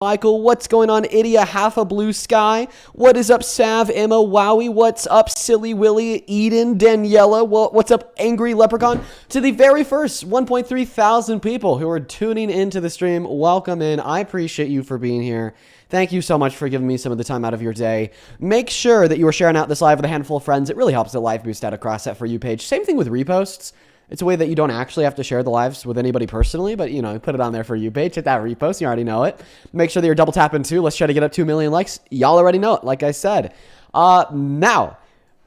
Michael, what's going on, Idia, half a blue sky? What is up, Sav, Emma, Wowie? What's up, Silly Willy, Eden, Daniela? What's up, Angry Leprechaun? To the very first 1.3 thousand people who are tuning into the stream, welcome in. I appreciate you for being here. Thank you so much for giving me some of the time out of your day. Make sure that you are sharing out this live with a handful of friends. It really helps the live boost out across that For You page. Same thing with reposts. It's a way that you don't actually have to share the lives with anybody personally, but, you know, put it on there For You page, hit that repost, you already know it. Make sure that you're double tapping too. Let's try to get up 2 million likes. Y'all already know it, like I said. Now,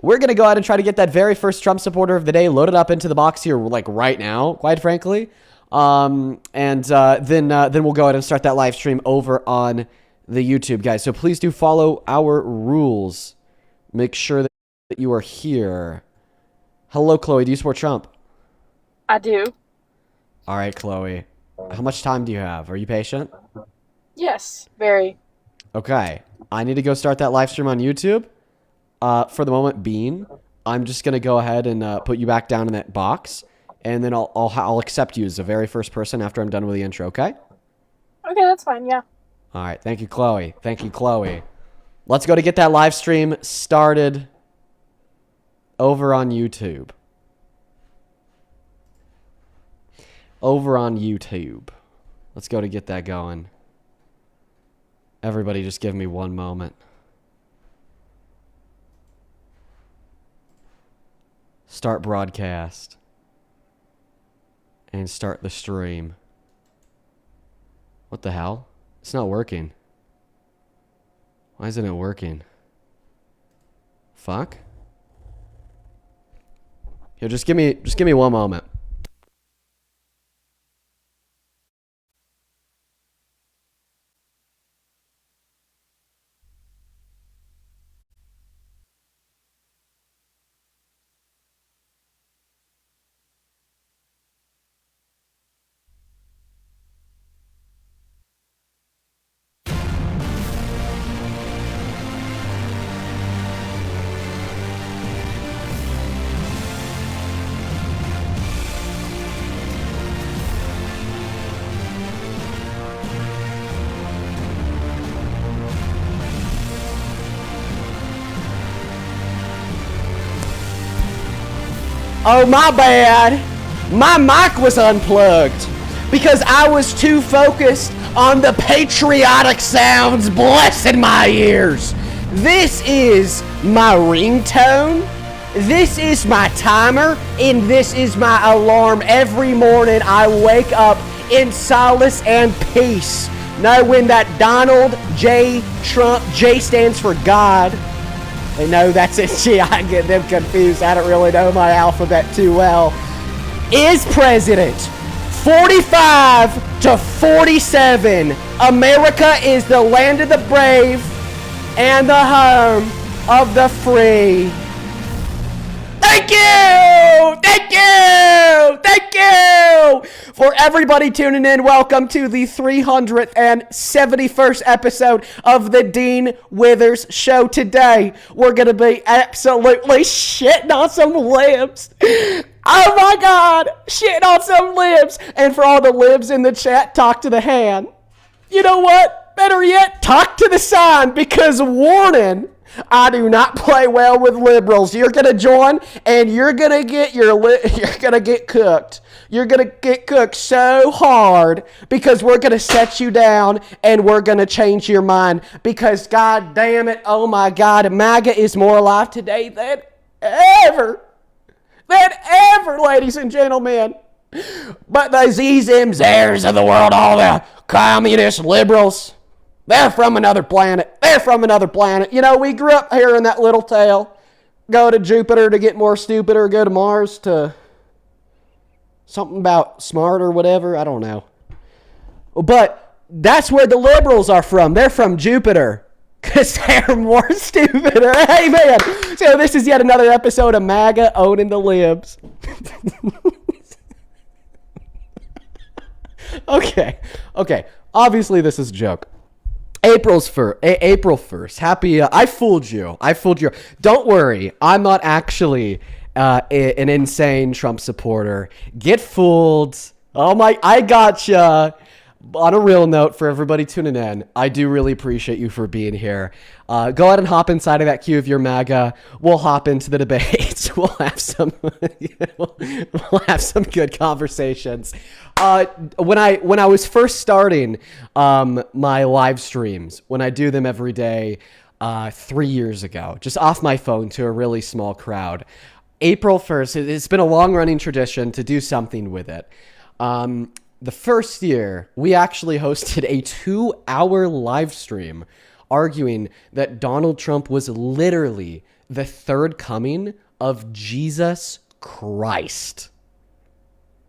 we're going to go ahead and try to get that very first Trump supporter of the day loaded up into the box here, like right now, quite frankly. Then we'll go ahead and start that live stream over on the YouTube, guys. So please do follow our rules. Make sure that you are here. Hello, Chloe. Do you support Trump? I do. All right, Chloe. How much time do you have? Are you patient? Yes, very. Okay. I need to go start that live stream on YouTube. For the moment being, I'm just going to go ahead and put you back down in that box, and then I'll accept you as the very first person after I'm done with the intro, okay? Okay, that's fine, yeah. All right. Thank you, Chloe. Thank you, Chloe. Let's go to get that live stream started over on YouTube. Over on YouTube. Let's go to get that going. Everybody just give me one moment. Start broadcast. And start the stream. What the hell? It's not working. Why isn't it working? Fuck. Here, just give me one moment. Oh, my bad. My mic was unplugged because I was too focused on the patriotic sounds blessing my ears. This is my ringtone. This is my timer. And this is my alarm every morning I wake up in solace and peace, knowing that Donald J. Trump, J stands for God. They know that's it. Gee, I get them confused. I don't really know my alphabet too well. Is president. 45 to 47. America is the land of the brave and the home of the free. Thank you! Thank you! Thank you! For everybody tuning in, welcome to the 371st episode of the Dean Withers Show. Today, we're going to be absolutely shitting on some libs. Oh my God, shitting on some libs. And for all the libs in the chat, talk to the hand. You know what? Better yet, talk to the sign, because warning, I do not play well with liberals. You're gonna join, and you're gonna get you're gonna get cooked. You're gonna get cooked so hard because we're gonna set you down and we're gonna change your mind. Because God damn it, oh my God, MAGA is more alive today than ever, ladies and gentlemen. But the Z's, M's, Z's of the world, all the communist liberals, they're from another planet. They're from another planet. You know, we grew up here in that little tale. Go to Jupiter to get more stupid, or go to Mars to something about smart or whatever. I don't know. But that's where the liberals are from. They're from Jupiter because they're more stupider. Hey, man. So this is yet another episode of MAGA owning the libs. Okay. Obviously, this is a joke. April 1st. Happy, I fooled you. Don't worry. I'm not actually an insane Trump supporter. Get fooled. Oh my, I gotcha. On a real note, for everybody tuning in, I do really appreciate you for being here. Go ahead and hop inside of that queue if you're MAGA. We'll hop into the debates. We'll have some, we'll have some good conversations. When I was first starting my live streams, when I do them every day, 3 years ago, just off my phone to a really small crowd, April 1st, it's been a long running tradition to do something with it. The first year, we actually hosted a 2-hour live stream arguing that Donald Trump was literally the third coming of Jesus Christ.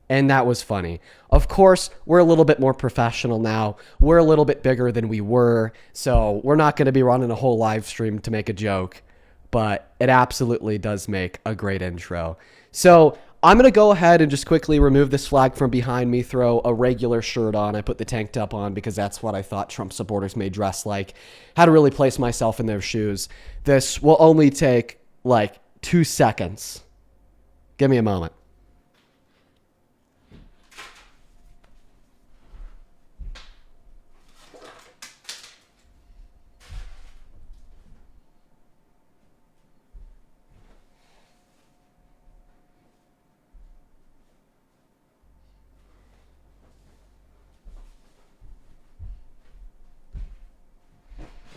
And that was funny. Of course, we're a little bit more professional now. We're a little bit bigger than we were. So we're not going to be running a whole live stream to make a joke. But it absolutely does make a great intro. So I'm going to go ahead and just quickly remove this flag from behind me, throw a regular shirt on. I put the tank top on because that's what I thought Trump supporters may dress like. How to really place myself in their shoes. This will only take like 2 seconds. Give me a moment.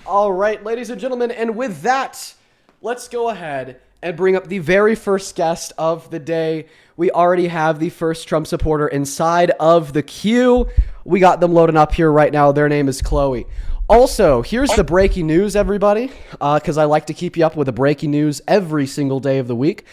All right, ladies and gentlemen, and with that, let's go ahead and bring up the very first guest of the day. We already have the first Trump supporter inside of the queue. We got them loading up here right now. Their name is Chloe. Also, here's the breaking news, everybody, because I like to keep you up with the breaking news every single day of the week.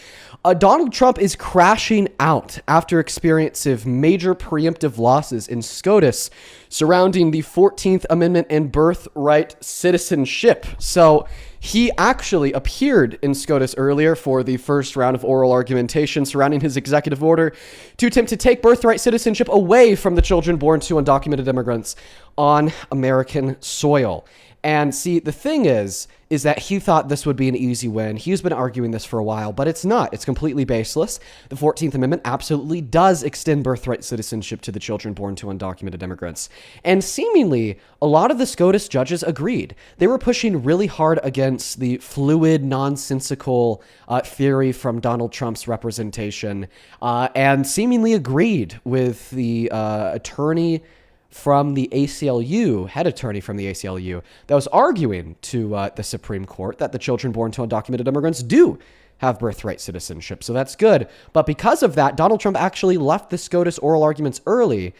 Donald Trump is crashing out after experiencing major preemptive losses in SCOTUS surrounding the 14th Amendment and birthright citizenship. So he actually appeared in SCOTUS earlier for the first round of oral argumentation surrounding his executive order to attempt to take birthright citizenship away from the children born to undocumented immigrants on American soil. And see, the thing is that he thought this would be an easy win. He's been arguing this for a while, but it's not. It's completely baseless. The 14th Amendment absolutely does extend birthright citizenship to the children born to undocumented immigrants. And seemingly, a lot of the SCOTUS judges agreed. They were pushing really hard against the fluid, nonsensical theory from Donald Trump's representation, and seemingly agreed with the attorney from the ACLU, head attorney from the ACLU, that was arguing to the Supreme Court that the children born to undocumented immigrants do have birthright citizenship. So that's good. But because of that, Donald Trump actually left the SCOTUS oral arguments early,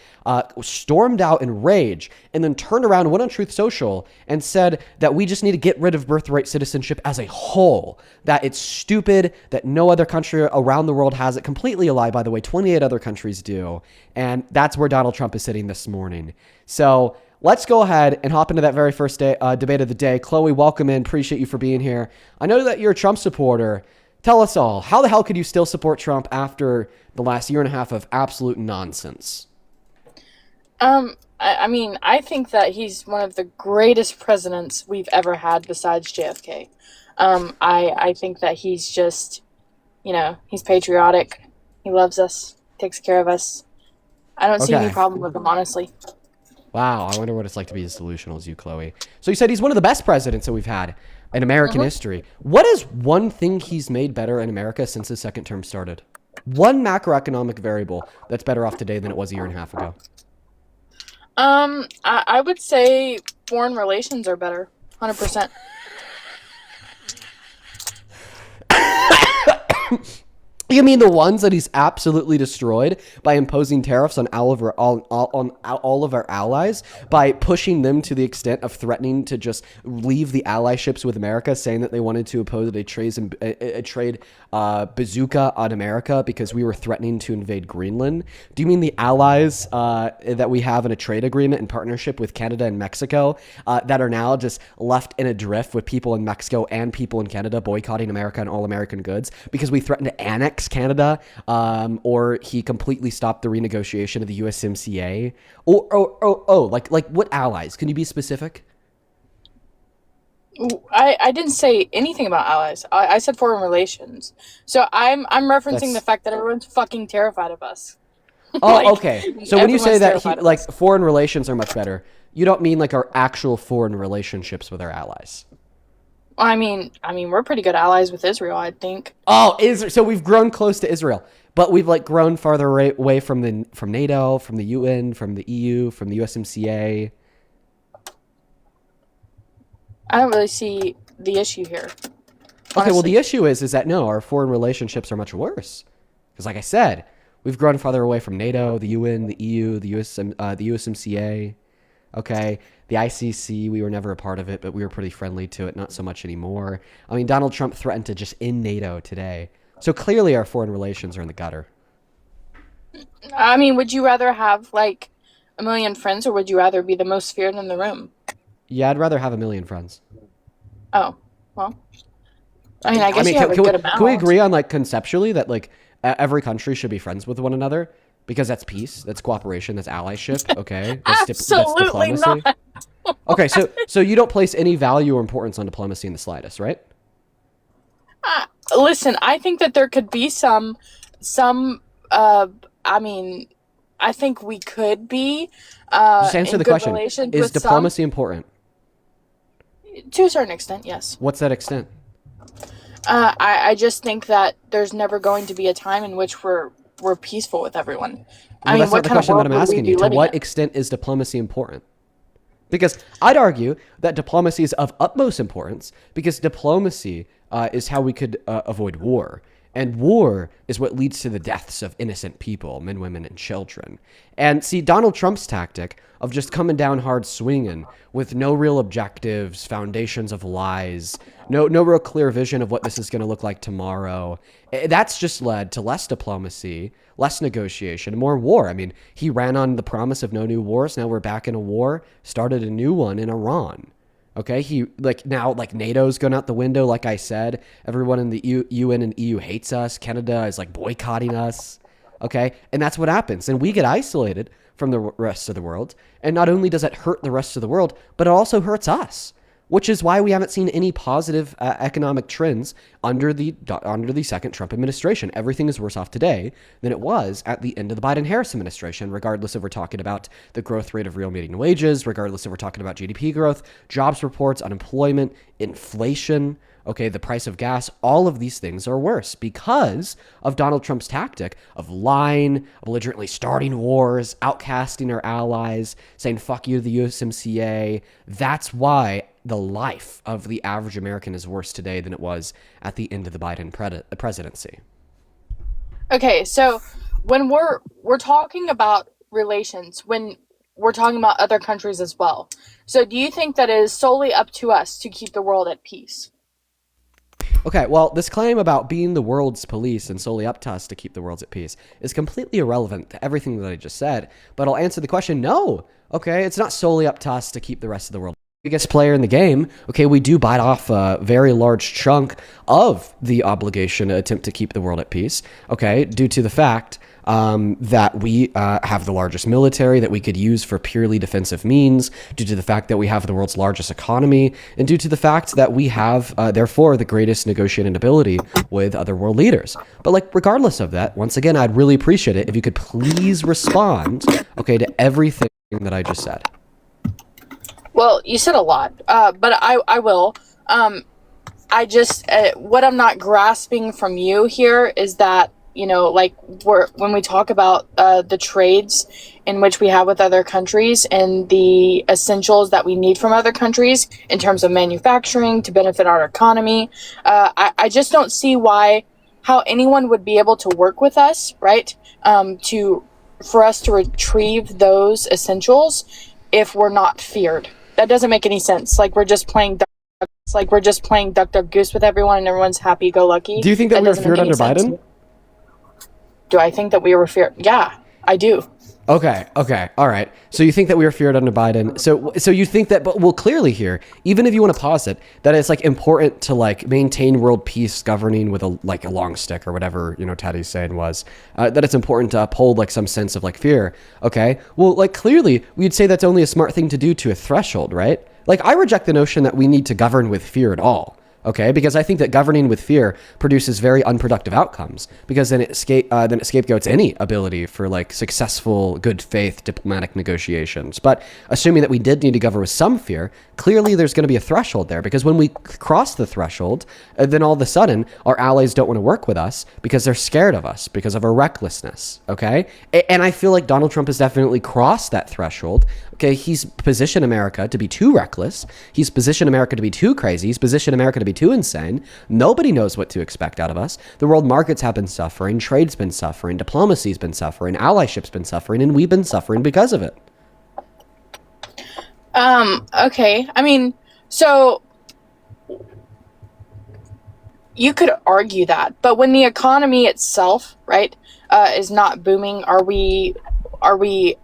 stormed out in rage, and then turned around, went on Truth Social, and said that we just need to get rid of birthright citizenship as a whole, that it's stupid, that no other country around the world has it. Completely a lie, by the way. 28 other countries do. And that's where Donald Trump is sitting this morning. So let's go ahead and hop into that very first debate of the day. Chloe, welcome in. Appreciate you for being here. I know that you're a Trump supporter. Tell us all, how the hell could you still support Trump after the last year and a half of absolute nonsense? I mean, I think that he's one of the greatest presidents we've ever had besides JFK. I think that he's just, he's patriotic. He loves us, takes care of us. I don't see any problem with him, honestly. Wow, I wonder what it's like to be as delusional as you, Chloe. So you said he's one of the best presidents that we've had in American history. What is one thing he's made better in America since his second term started? One macroeconomic variable that's better off today than it was a year and a half ago. I would say foreign relations are better, 100%. You mean the ones that he's absolutely destroyed by imposing tariffs on all of our allies, by pushing them to the extent of threatening to just leave the allyships with America, saying that they wanted to oppose a trade bazooka on America because we were threatening to invade Greenland? Do you mean the allies that we have in a trade agreement and partnership with Canada and Mexico that are now just left in a drift with people in Mexico and people in Canada boycotting America and all American goods because we threatened to annex Canada, or he completely stopped the renegotiation of the USMCA? Like what allies? Can you be specific? I didn't say anything about allies. I said foreign relations. So I'm referencing the fact that everyone's fucking terrified of us. Oh, Like, okay. So when you say everyone's that terrified of like us. foreign relations are much better, you don't mean like our actual foreign relationships with our allies. Well, I mean, we're pretty good allies with Israel, I think. Oh, so we've grown close to Israel, but we've like grown farther away from NATO, from the UN, from the EU, from the USMCA. I don't really see the issue here, Okay, well honestly. the issue is that no, our foreign relationships are much worse. Because like I said, we've grown farther away from NATO, the UN, the EU, the USMCA. Okay, the ICC, we were never a part of it, but we were pretty friendly to it. Not so much anymore. I mean, Donald Trump threatened to just end NATO today. So clearly, our foreign relations are in the gutter. I mean, would you rather have like a million friends, or would you rather be the most feared in the room? Yeah, I'd rather have a million friends. Oh, well, I mean, I I guess mean, you have a good can we amount. agree on like conceptually that like every country should be friends with one another because that's peace, that's cooperation, that's allyship. Okay, that's Absolutely diplomacy. not. Okay, so you don't place any value or importance on diplomacy in the slightest, right? Listen, I think that there could be some. Uh, I mean, I think we could be Just answer in the good question: relations is with some, diplomacy important? to a certain extent. Yes. What's that extent? I just think that there's never going to be a time in which we're peaceful with everyone. I Well, mean, that's not what the kind of question that world I'm would we asking be you. To living what in? extent is diplomacy important? Because I'd argue that diplomacy is of utmost importance because diplomacy is how we could avoid war. And war is what leads to the deaths of innocent people, men, women, and children. And see, Donald Trump's tactic of just coming down hard swinging with no real objectives, foundations of lies, no real clear vision of what this is going to look like tomorrow. That's just led to less diplomacy, less negotiation, more war. I mean, he ran on the promise of no new wars. Now we're back in a war, started a new one in Iran. Okay, he like now like NATO's gone out the window. Like I said, everyone in the UN and EU hates us. Canada is like boycotting us. Okay, and that's what happens, and we get isolated from the rest of the world. And not only does it hurt the rest of the world, but it also hurts us, which is why we haven't seen any positive economic trends under the second Trump administration. Everything is worse off today than it was at the end of the Biden-Harris administration, regardless if we're talking about the growth rate of real median wages, regardless if we're talking about GDP growth, jobs reports, unemployment, inflation. Okay, the price of gas, all of these things are worse because of Donald Trump's tactic of lying, belligerently starting wars, outcasting our allies, saying fuck you to the USMCA. That's why the life of the average American is worse today than it was at the end of the Biden presidency. Okay, so when we're talking about relations, when we're talking about other countries as well. So do you think that it is solely up to us to keep the world at peace? Okay, well, this claim about being the world's police and solely up to us to keep the world at peace is completely irrelevant to everything that I just said. But I'll answer the question, no. Okay, it's not solely up to us to keep the rest of the world. Biggest player in the game, okay, we do bite off a very large chunk of the obligation to attempt to keep the world at peace, okay, due to the fact that we have the largest military that we could use for purely defensive means, due to the fact that we have the world's largest economy, and due to the fact that we have, therefore, the greatest negotiating ability with other world leaders. But, like, regardless of that, once again, I'd really appreciate it if you could please respond, okay, to everything that I just said. Well, you said a lot, but I will. I just what I'm not grasping from you here is that, you know, like when we talk about the trades in which we have with other countries and the essentials that we need from other countries in terms of manufacturing to benefit our economy, I just don't see how anyone would be able to work with us, right? For us to retrieve those essentials if we're not feared. That doesn't make any sense. Like we're just playing duck duck goose with everyone and everyone's happy go lucky. Do you think that we were feared under Biden? Do I think that we were feared? Yeah, I do. Okay, all right. So you think that we were feared under Biden. So you think that, but well, clearly here, even if you want to posit that it's like important to like maintain world peace governing with a long stick or whatever, you know, Taddy's saying was, that it's important to uphold like some sense of like fear. Okay. Well, like clearly we'd say that's only a smart thing to do to a threshold, right? Like I reject the notion that we need to govern with fear at all. Okay, because I think that governing with fear produces very unproductive outcomes, because then it scapegoats any ability for like successful, good faith diplomatic negotiations. But assuming that we did need to govern with some fear, clearly there's going to be a threshold there, because when we cross the threshold, then all of a sudden our allies don't want to work with us because they're scared of us because of our recklessness. Okay, and I feel like Donald Trump has definitely crossed that threshold. Okay, he's positioned America to be too reckless. He's positioned America to be too crazy. He's positioned America to be too insane. Nobody knows what to expect out of us. The world markets have been suffering. Trade's been suffering. Diplomacy's been suffering. Allyship's been suffering. And we've been suffering because of it. Okay. I mean, so you could argue that, but when the economy itself, right, is not booming, are we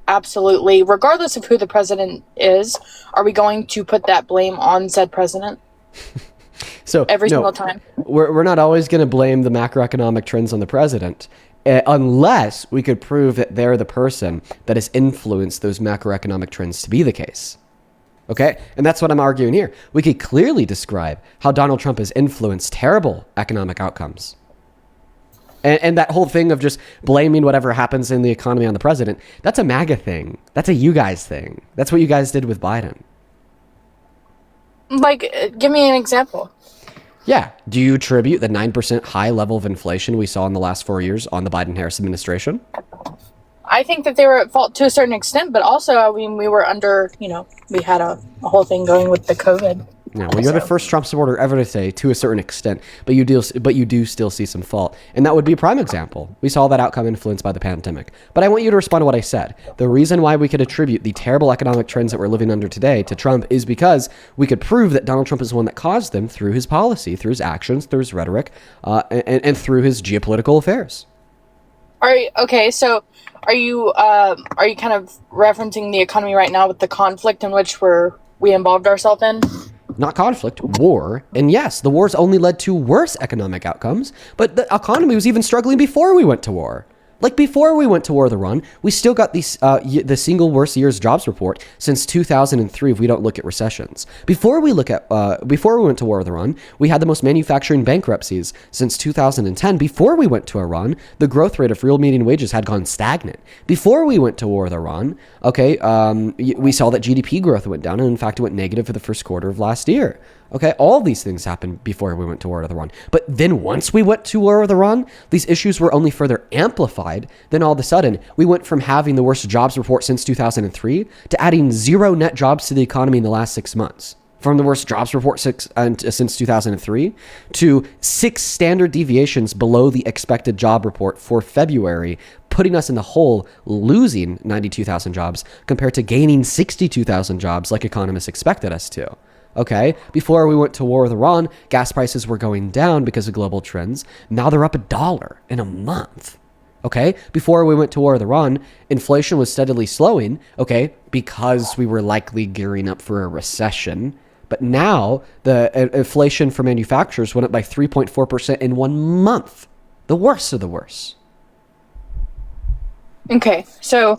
absolutely, regardless of who the president is, are we going to put that blame on said president? So Every single time? We're not always going to blame the macroeconomic trends on the president, unless we could prove that they're the person that has influenced those macroeconomic trends to be the case. Okay? And that's what I'm arguing here. We could clearly describe how Donald Trump has influenced terrible economic outcomes. And that whole thing of just blaming whatever happens in the economy on the president, that's a MAGA thing. That's a you guys thing. That's what you guys did with Biden. Like, give me an example. Yeah. Do you attribute the 9% high level of inflation we saw in the last 4 years on the Biden-Harris administration? I think that they were at fault to a certain extent, but also, I mean, we were under, we had a whole thing going with the COVID. Yeah, well, you're the first Trump supporter ever to say to a certain extent, but you do still see some fault. And that would be a prime example. We saw that outcome influenced by the pandemic. But I want you to respond to what I said. The reason why we could attribute the terrible economic trends that we're living under today to Trump is because we could prove that Donald Trump is the one that caused them through his policy, through his actions, through his rhetoric, and through his geopolitical affairs. So are you kind of referencing the economy right now with the conflict in which we involved ourselves in? Not conflict, war. And yes, the wars only led to worse economic outcomes, but the economy was even struggling before we went to war. Like before we went to war with Iran, we still got the single worst year's jobs report since 2003 if we don't look at recessions. Before we went to war with Iran, we had the most manufacturing bankruptcies since 2010. Before we went to Iran, the growth rate of real median wages had gone stagnant. Before we went to war with Iran, we saw that GDP growth went down, and in fact it went negative for the first quarter of last year. Okay, all these things happened before we went to war with Iran. But then once we went to war with Iran, these issues were only further amplified. Then all of a sudden, we went from having the worst jobs report since 2003 to adding 0 net jobs to the economy in the last 6 months. From the worst jobs report since 2003 to 6 standard deviations below the expected job report for February, putting us in the hole, losing 92,000 jobs compared to gaining 62,000 jobs like economists expected us to. Okay, before we went to war with Iran, gas prices were going down because of global trends. Now they're up $1 in a month. Okay, before we went to war with Iran, inflation was steadily slowing, okay, because we were likely gearing up for a recession. But now the inflation for manufacturers went up by 3.4% in 1 month. The worst of the worst. Okay, so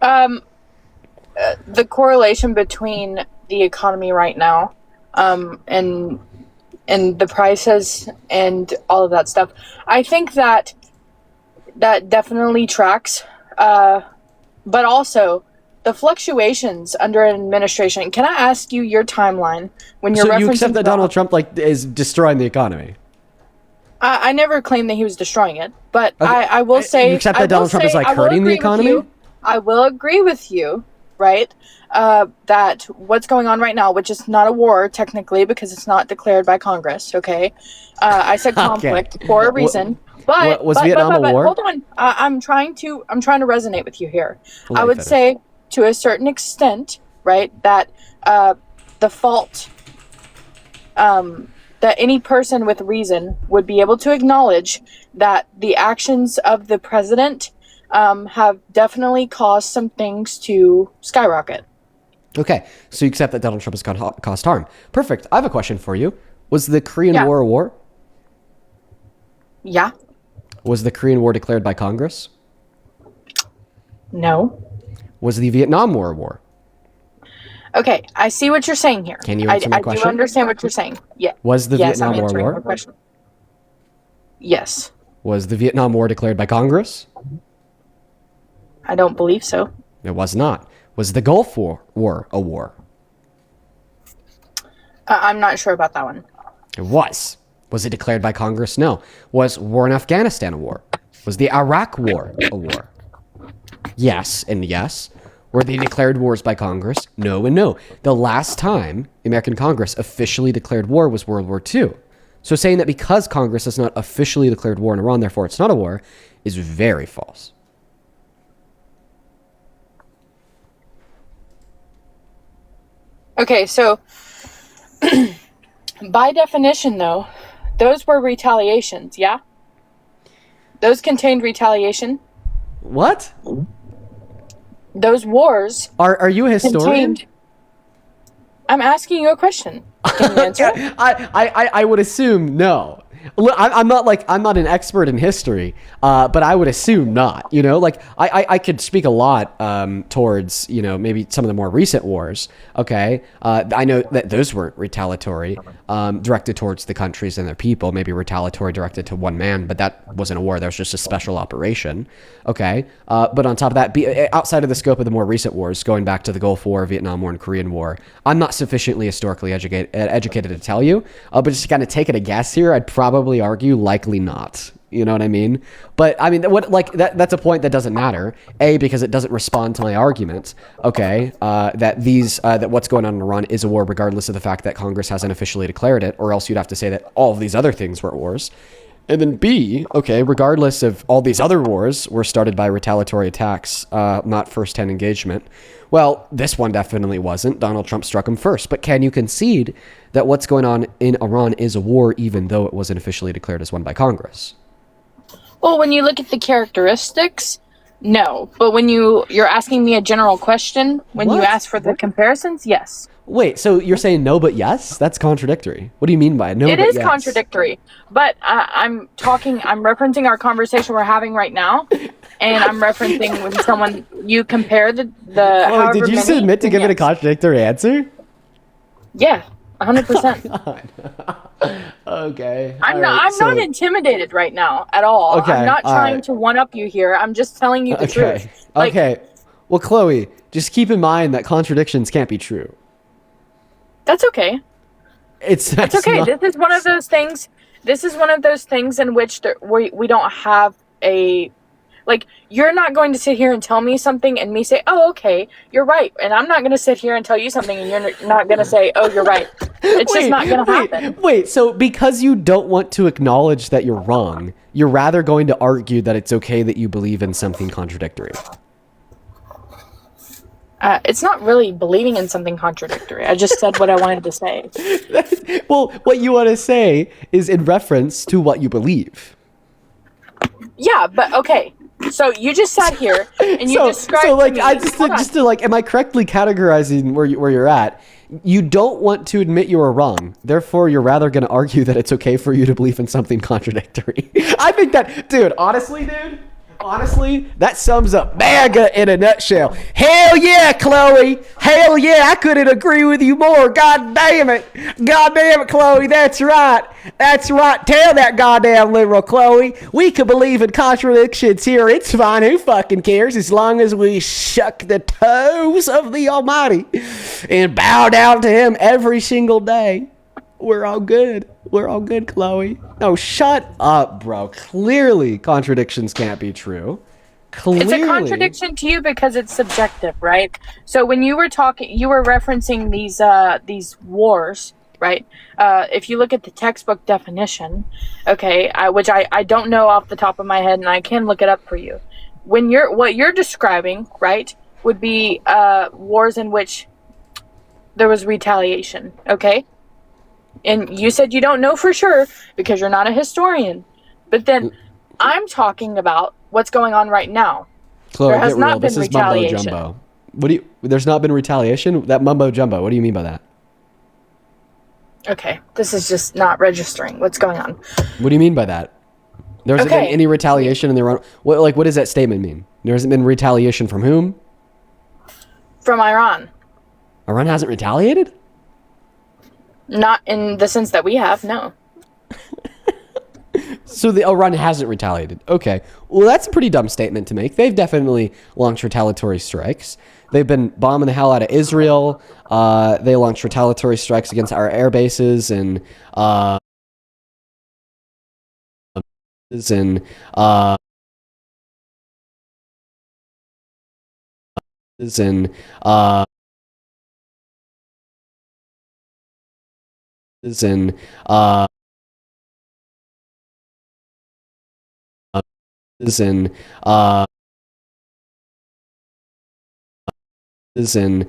the correlation between the economy right now and the prices and all of that stuff, I think that definitely tracks, but also the fluctuations under an administration. Can I ask you your timeline when you're referencing? So you accept that Donald Trump is destroying the economy? I never claimed that he was destroying it, but okay. I will say... You accept that Donald Trump is hurting the economy? I will agree with you, right? That what's going on right now, which is not a war technically because it's not declared by Congress, okay? I said conflict for a reason. But was Vietnam a war? Hold on. I'm trying to resonate with you here. I would say to a certain extent, right, that the fault that any person with reason would be able to acknowledge that the actions of the president have definitely caused some things to skyrocket. Okay, so you accept that Donald Trump has caused harm. Perfect. I have a question for you. Was the Korean War a war? Yeah. Was the Korean War declared by Congress? No. Was the Vietnam War a war? Okay, I see what you're saying here. Can you answer my I question? do understand what you're saying. Yeah. Was the Yes, Vietnam I'm War a answering war? your question. Yes. Was the Vietnam War declared by Congress? I don't believe so. It was not. Was the Gulf War a war? I'm not sure about that one. It was. Was it declared by Congress? No. Was war in Afghanistan a war? Was the Iraq War a war? Yes and yes. Were they declared wars by Congress? No and no. The last time the American Congress officially declared war was World War II. So saying that because Congress has not officially declared war in Iran, therefore it's not a war, is very false. Okay, so by definition, though, those were retaliations, yeah? Those contained retaliation. What? Those wars Are you a historian? contained. I'm asking you a question. Can you answer? I would assume no. Look, I'm not an expert in history, but I would assume not. You know, like I could speak a lot towards, you know, maybe some of the more recent wars. Okay, I know that those weren't retaliatory, directed towards the countries and their people. Maybe retaliatory directed to one man, but that wasn't a war. That was just a special operation. Okay, but on top of that, outside of the scope of the more recent wars, going back to the Gulf War, Vietnam War, and Korean War, I'm not sufficiently historically educated to tell you. But just to kind of take it a guess here, I'd probably argue likely not. You know what I mean? But I mean, that's a point that doesn't matter. A, because it doesn't respond to my argument. Okay, that what's going on in Iran is a war, regardless of the fact that Congress hasn't officially declared it, or else you'd have to say that all of these other things were wars. And then B, okay, regardless of all these other wars were started by retaliatory attacks, not first-hand engagement. Well, this one definitely wasn't. Donald Trump struck him first. But can you concede that what's going on in Iran is a war, even though it wasn't officially declared as one by Congress? Well, when you look at the characteristics, no. But when you're asking me a general question, when you ask for the comparisons, yes. Wait, so you're saying no but yes? That's contradictory. What do you mean by no It but yes? is contradictory. But I'm referencing our conversation we're having right now, and I'm referencing when someone, you compare the Oh, did you just admit to giving a contradictory answer? Yeah, 100%. Okay. I'm not intimidated right now at all. Okay, I'm not trying alright. to one up you here. I'm just telling you the truth. Like, Okay. Well, Chloe, just keep in mind that contradictions can't be true. That's okay. It's okay. not- This is one of those things. This is one of those things in which we don't have a, like, you're not going to sit here and tell me something and me say, oh, okay, you're right. And I'm not going to sit here and tell you something and you're not going to say, oh, you're right. It's just not going to happen. Wait, so because you don't want to acknowledge that you're wrong, you're rather going to argue that it's okay that you believe in something contradictory. It's not really believing in something contradictory. I just said what I wanted to say. Well, what you want to say is in reference to what you believe. Yeah, but okay. So you just sat here and you described like, to me. I just to like, am I correctly categorizing where you're at? You don't want to admit you were wrong. Therefore, you're rather going to argue that it's okay for you to believe in something contradictory. I think that, dude, honestly, that sums up MAGA in a nutshell. Hell yeah, Chloe. Hell yeah, I couldn't agree with you more. God damn it. God damn it, Chloe. That's right. That's right. Tell that goddamn liberal, Chloe. We can believe in contradictions here. It's fine. Who fucking cares? As long as we shuck the toes of the Almighty and bow down to Him every single day. We're all good. We're all good, Chloe. No, shut up, bro. Clearly, contradictions can't be true. Clearly. It's a contradiction to you because it's subjective, right? So when you were talking, you were referencing these wars, right? If you look at the textbook definition, okay, which I don't know off the top of my head, and I can look it up for you. What you're describing, right, would be wars in which there was retaliation, okay? And you said you don't know for sure because you're not a historian. But then I'm talking about what's going on right now. Chloe, there has get not real. been This is retaliation. mumbo jumbo. There's not been retaliation? That mumbo jumbo, what do you mean by that? Okay, this is just not registering. What's going on? What do you mean by that? There hasn't been any retaliation in the Iran. What does that statement mean? There hasn't been retaliation from whom? From Iran. Iran hasn't retaliated? Not in the sense that we have, no. So the Iran hasn't retaliated. Okay. Well, that's a pretty dumb statement to make. They've definitely launched retaliatory strikes. They've been bombing the hell out of Israel. They launched retaliatory strikes against our air bases and and uh and and and and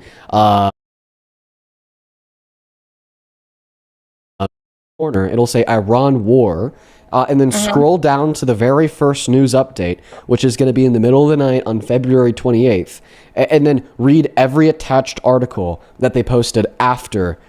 corner, it'll say Iran war, and then scroll down to the very first news update, which is going to be in the middle of the night on February 28th, and then read every attached article that they posted after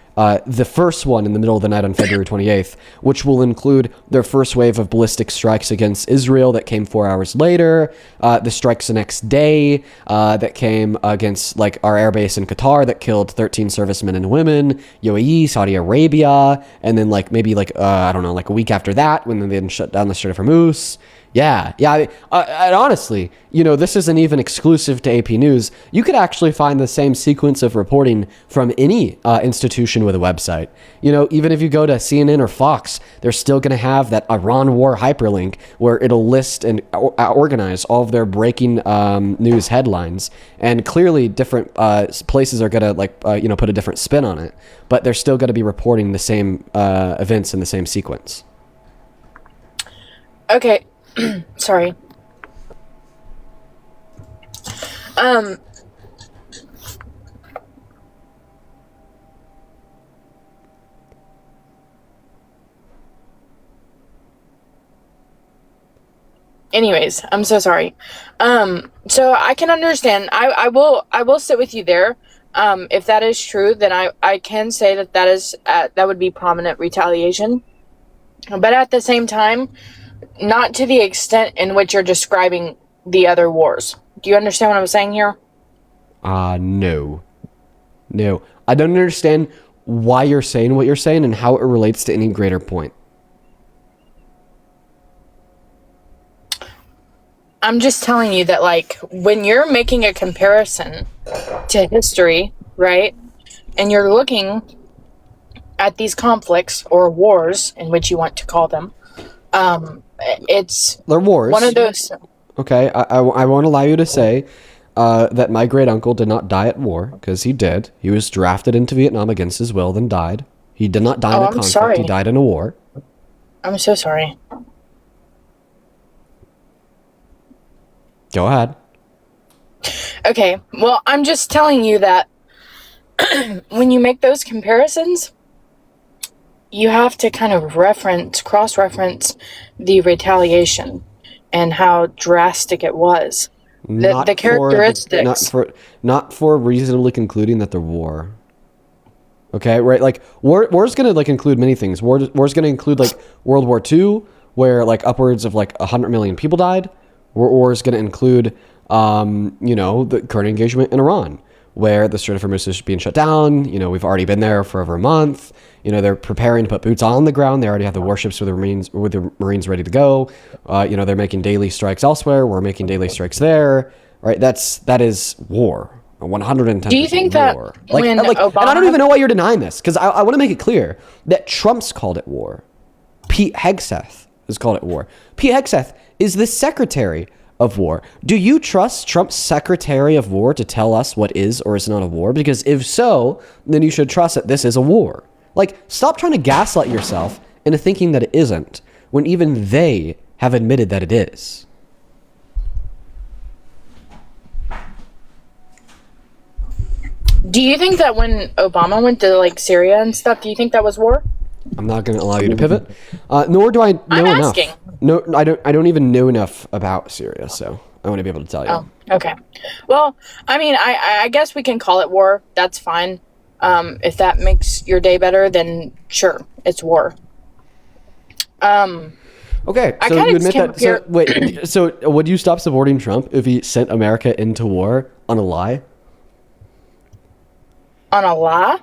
the first one in the middle of the night on February 28th, which will include their first wave of ballistic strikes against Israel that came 4 hours later, the strikes the next day that came against like our airbase in Qatar that killed 13 servicemen and women, UAE, Saudi Arabia, and then like maybe like I don't know, like a week after that when they didn't shut down the Strait of Hormuz. Yeah. And honestly, this isn't even exclusive to AP News. You could actually find the same sequence of reporting from any institution with a website. Even if you go to CNN or Fox, they're still going to have that Iran war hyperlink where it'll list and organize all of their breaking news headlines. And clearly, different places are going to put a different spin on it, but they're still going to be reporting the same events in the same sequence. Okay. Sorry. Anyways, I'm so sorry. So I can understand. I will sit with you there. If that is true, then I can say that would be prominent retaliation. But at the same time, not to the extent in which you're describing the other wars. Do you understand what I'm saying here? No. I don't understand why you're saying what you're saying and how it relates to any greater point. I'm just telling you that, like, when you're making a comparison to history, right, and you're looking at these conflicts or wars, in which you want to call them, they're wars. One of those. Okay, I won't allow you to say that my great uncle did not die at war, because he did. He was drafted into Vietnam against his will, then died. He did not die in a conflict. Sorry. He died in a war. I'm so sorry. Go ahead. Okay, well, I'm just telling you that when you make those comparisons, you have to kind of cross-reference the retaliation and how drastic it was. The characteristics. Not for reasonably concluding that they're war. Okay, right? Like, war's going to, like, include many things. War's going to include, like, World War II, where, like, upwards of, like, 100 million people died. War is going to include, the current engagement in Iran, where the Strait of Hormuz is being shut down. We've already been there for over a month. They're preparing to put boots on the ground. They already have the warships with the Marines ready to go. They're making daily strikes elsewhere. We're making daily strikes there. Right? That is war. 110%. Do you think that war. when Obama... And I don't even know why you're denying this, because I want to make it clear that Trump's called it war. Pete Hegseth has called it war. Pete Hegseth is the Secretary of War. Do you trust Trump's Secretary of War to tell us what is or is not a war? Because if so, then you should trust that this is a war. Like, stop trying to gaslight yourself into thinking that it isn't, when even they have admitted that it is. Do you think that when Obama went to, like, Syria and stuff, do you think that was war? I'm not going to allow you to pivot. Nor do I know enough. Asking. No, I don't even know enough about Syria, so I want to be able to tell you. Oh, okay. Well, I mean, I guess we can call it war. That's fine. If that makes your day better, then sure, it's war. Okay, so you admit that. So, wait, so would you stop supporting Trump if he sent America into war on a lie? On a lie?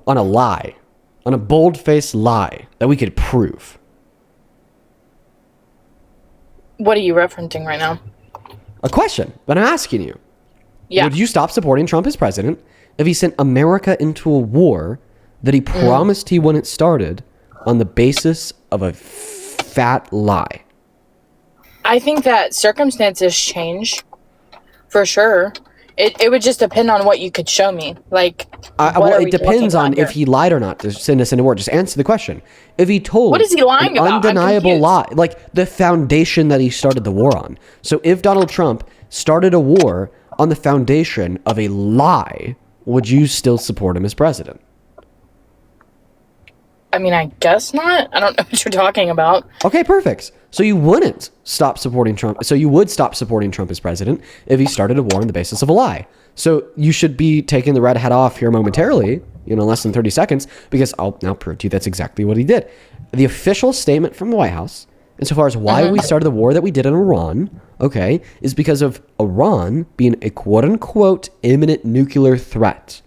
On a lie. On a bold-faced lie that we could prove. What are you referencing right now? A question that I'm asking you. Yeah. Would you stop supporting Trump as president if he sent America into a war that he promised he wouldn't started on the basis of a fat lie? I think that circumstances change, for sure. It would just depend on what you could show me. Like, well, it depends on if he lied or not to send us into war. Just answer the question. If he told what is he lying an about? undeniable lie, like the foundation that he started the war on. So if Donald Trump started a war on the foundation of a lie, would you still support him as president? I mean, I guess not. I don't know what you're talking about. Okay, perfect. So you wouldn't stop supporting Trump. So you would stop supporting Trump as president if he started a war on the basis of a lie. So you should be taking the red hat off here momentarily, less than 30 seconds, because I'll now prove to you that's exactly what he did. The official statement from the White House, insofar as why we started the war that we did in Iran, okay, is because of Iran being a quote-unquote imminent nuclear threat.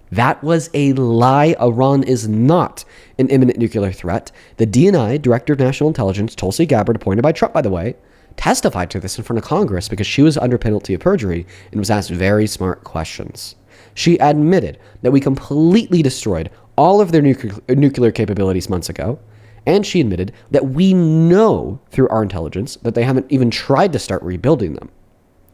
That was a lie. Iran is not an imminent nuclear threat. The DNI, Director of National Intelligence, Tulsi Gabbard, appointed by Trump, by the way, testified to this in front of Congress because she was under penalty of perjury and was asked very smart questions. She admitted that we completely destroyed all of their nuclear capabilities months ago, and she admitted that we know through our intelligence that they haven't even tried to start rebuilding them.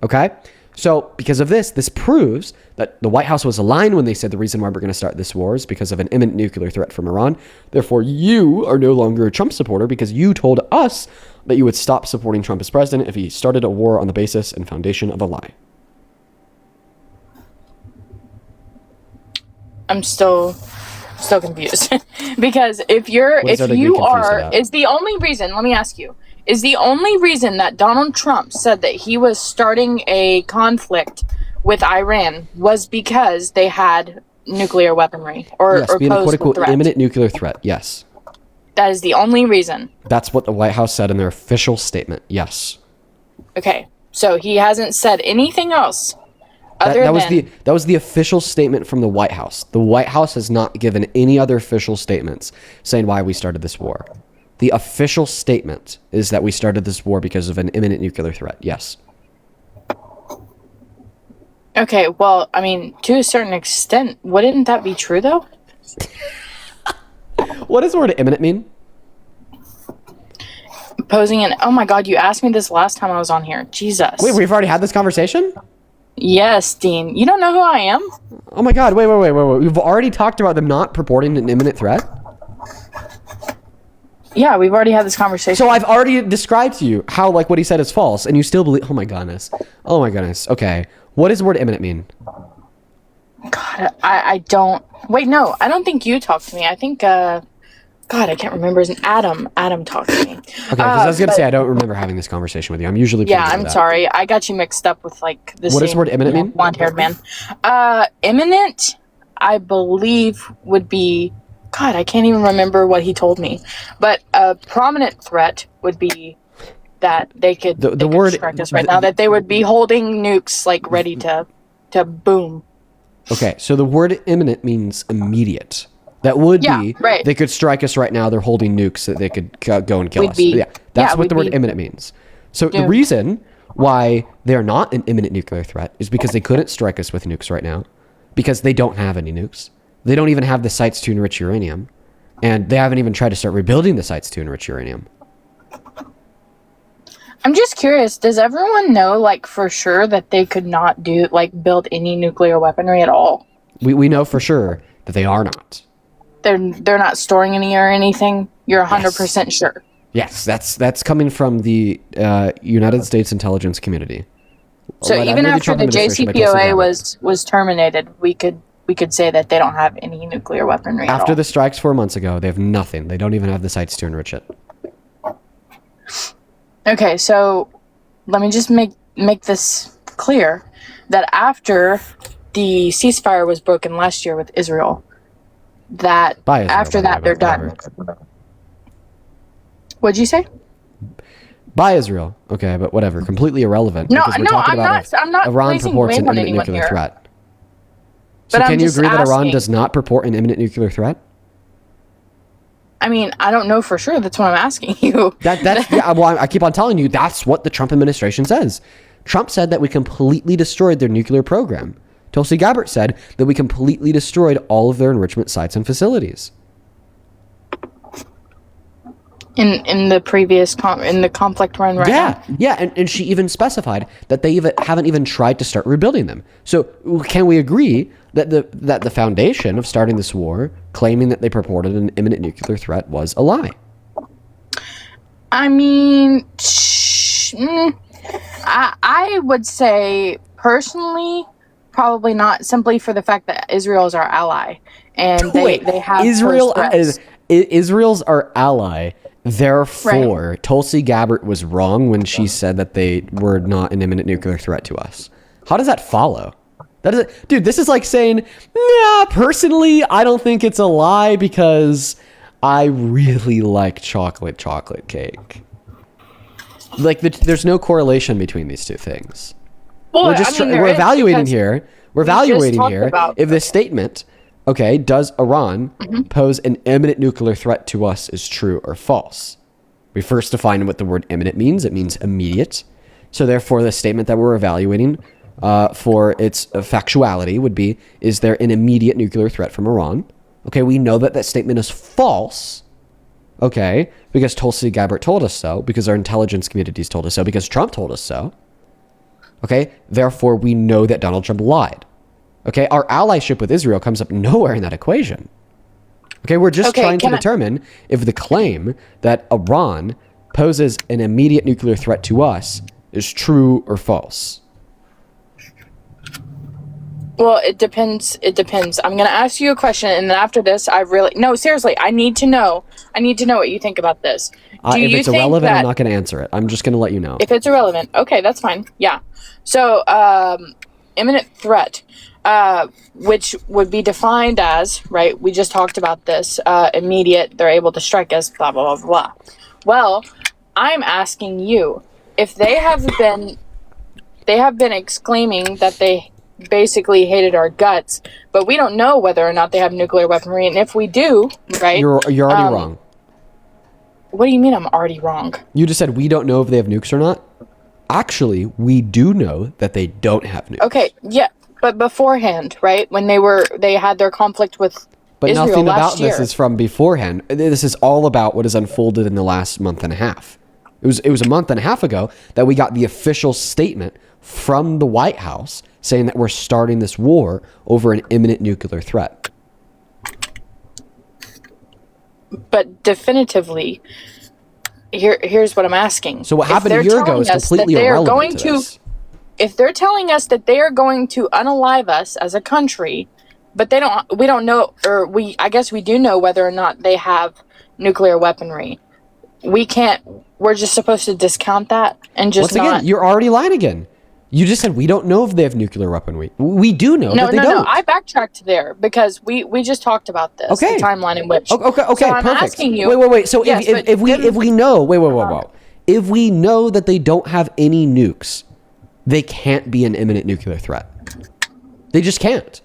Okay? So because of this proves that the White House was aligned when they said the reason why we're going to start this war is because of an imminent nuclear threat from Iran. Therefore, you are no longer a Trump supporter because you told us that you would stop supporting Trump as president if he started a war on the basis and foundation of a lie. I'm still confused because if you are, is the only reason, let me ask you, is the only reason that Donald Trump said that he was starting a conflict with Iran was because they had nuclear weaponry or being a posed quote-unquote imminent nuclear threat, yes. That is the only reason. That's what the White House said in their official statement, yes. Okay, so he hasn't said anything else that was the official statement from the White House. The White House has not given any other official statements saying why we started this war. The official statement is that we started this war because of an imminent nuclear threat. Yes. Okay, well, I mean, to a certain extent, wouldn't that be true, though? What does the word imminent mean? Posing an... Oh my god, you asked me this last time I was on here. Jesus. Wait, we've already had this conversation? Yes, Dean. You don't know who I am? Oh my god, wait. We've already talked about them not purporting an imminent threat? Yeah, we've already had this conversation. So I've already described to you how, what he said is false, and you still believe... Oh my goodness. Okay. What does the word imminent mean? God, I don't... Wait, no. I don't think you talked to me. I think, God, I can't remember his name. Adam talked to me. Okay, because I was going to say, I don't remember having this conversation with you. I'm usually... Yeah, I'm sorry. I got you mixed up with, this... What does the word imminent mean? Blonde-haired man. Imminent, I believe, would be... God, I can't even remember what he told me. But a prominent threat would be that they could, strike us right now, that they would be holding nukes, ready to boom. Okay, so the word imminent means immediate. That would be, right. They could strike us right now, they're holding nukes that they could go and kill us. That's what the word imminent means. So the reason why they're not an imminent nuclear threat is because they couldn't strike us with nukes right now, because they don't have any nukes. They don't even have the sites to enrich uranium. And they haven't even tried to start rebuilding the sites to enrich uranium. I'm just curious, does everyone know, for sure that they could not build any nuclear weaponry at all? We know for sure that they are not. They're not storing any or anything? You're 100% sure? Yes, that's coming from the United States intelligence community. So even after the JCPOA was terminated, we could say that they don't have any nuclear weaponry After at all. the strikes 4 months ago, they have nothing. They don't even have the sites to enrich it. Okay, so let me just make this clear that after the ceasefire was broken last year with Israel, that after that they're done. What'd you say? By Israel. Okay, but whatever. Completely irrelevant. I'm not Iran placing purports blame an on imminent anyone nuclear here. threat. So But I'm can you just agree that Iran asking. does not purport an imminent nuclear threat? I mean, I don't know for sure. That's what I'm asking you. That's yeah. Well, I keep on telling you that's what the Trump administration says. Trump said that we completely destroyed their nuclear program. Tulsi Gabbard said that we completely destroyed all of their enrichment sites and facilities. In the previous in the conflict we're in right now. Yeah, and she even specified that they haven't even tried to start rebuilding them. So can we agree that the foundation of starting this war, claiming that they purported an imminent nuclear threat, was a lie? I mean, I would say personally, probably not. Simply for the fact that Israel is our ally, and they have Israel those threats. Israel's our ally. Therefore, Tulsi Gabbard was wrong when she said that they were not an imminent nuclear threat to us. How does that follow? Dude, this is like saying, nah, personally, I don't think it's a lie because I really like chocolate cake. Like, there's no correlation between these two things. Well, We're evaluating here. We're evaluating talked here about if this statement, okay, does Iran pose an imminent nuclear threat to us is true or false. We first define what the word imminent means. It means immediate. So therefore, the statement that we're evaluating for its factuality would be, is there an immediate nuclear threat from Iran? Okay, we know that that statement is false, okay, because Tulsi Gabbard told us so, because our intelligence communities told us so, because Trump told us so. Okay, therefore, we know that Donald Trump lied. Okay, our allyship with Israel comes up nowhere in that equation. Okay, we're just trying to determine if the claim that Iran poses an immediate nuclear threat to us is true or false. Well, it depends. It depends. I'm going to ask you a question, and then after this, no, seriously, I need to know. I need to know what you think about this. If it's irrelevant, I'm not going to answer it. I'm just going to let you know. If it's irrelevant, okay, that's fine. Yeah. So, imminent threat, which would be defined as, right, we just talked about this, immediate, they're able to strike us, blah, blah, blah, blah. Well, I'm asking you, if they have been exclaiming that they basically hated our guts, but we don't know whether or not they have nuclear weaponry, and if we do, right? You're already wrong. What do you mean I'm already wrong? You just said we don't know if they have nukes or not. Actually, we do know that they don't have nukes. Okay, yeah, but beforehand, right? When they had their conflict with but Israel nothing last about year. this is from beforehand. This is all about what has unfolded in the last month and a half. It was a month and a half ago that we got the official statement from the White House saying that we're starting this war over an imminent nuclear threat. But definitively, here's what I'm asking. So what happened a year ago is completely irrelevant to this. If they're telling us that they are going to unalive us as a country, but we don't know, or I guess we do know whether or not they have nuclear weaponry. We're just supposed to discount that and just Once again, you're already lying again. You just said we don't know if they have nuclear weaponry. We do know, but they don't. No, I backtracked there because we just talked about this. Okay. The timeline in which. Okay, so I'm perfect. asking you. Wait. So yes, if we know, if we know that they don't have any nukes, they can't be an imminent nuclear threat. They just can't.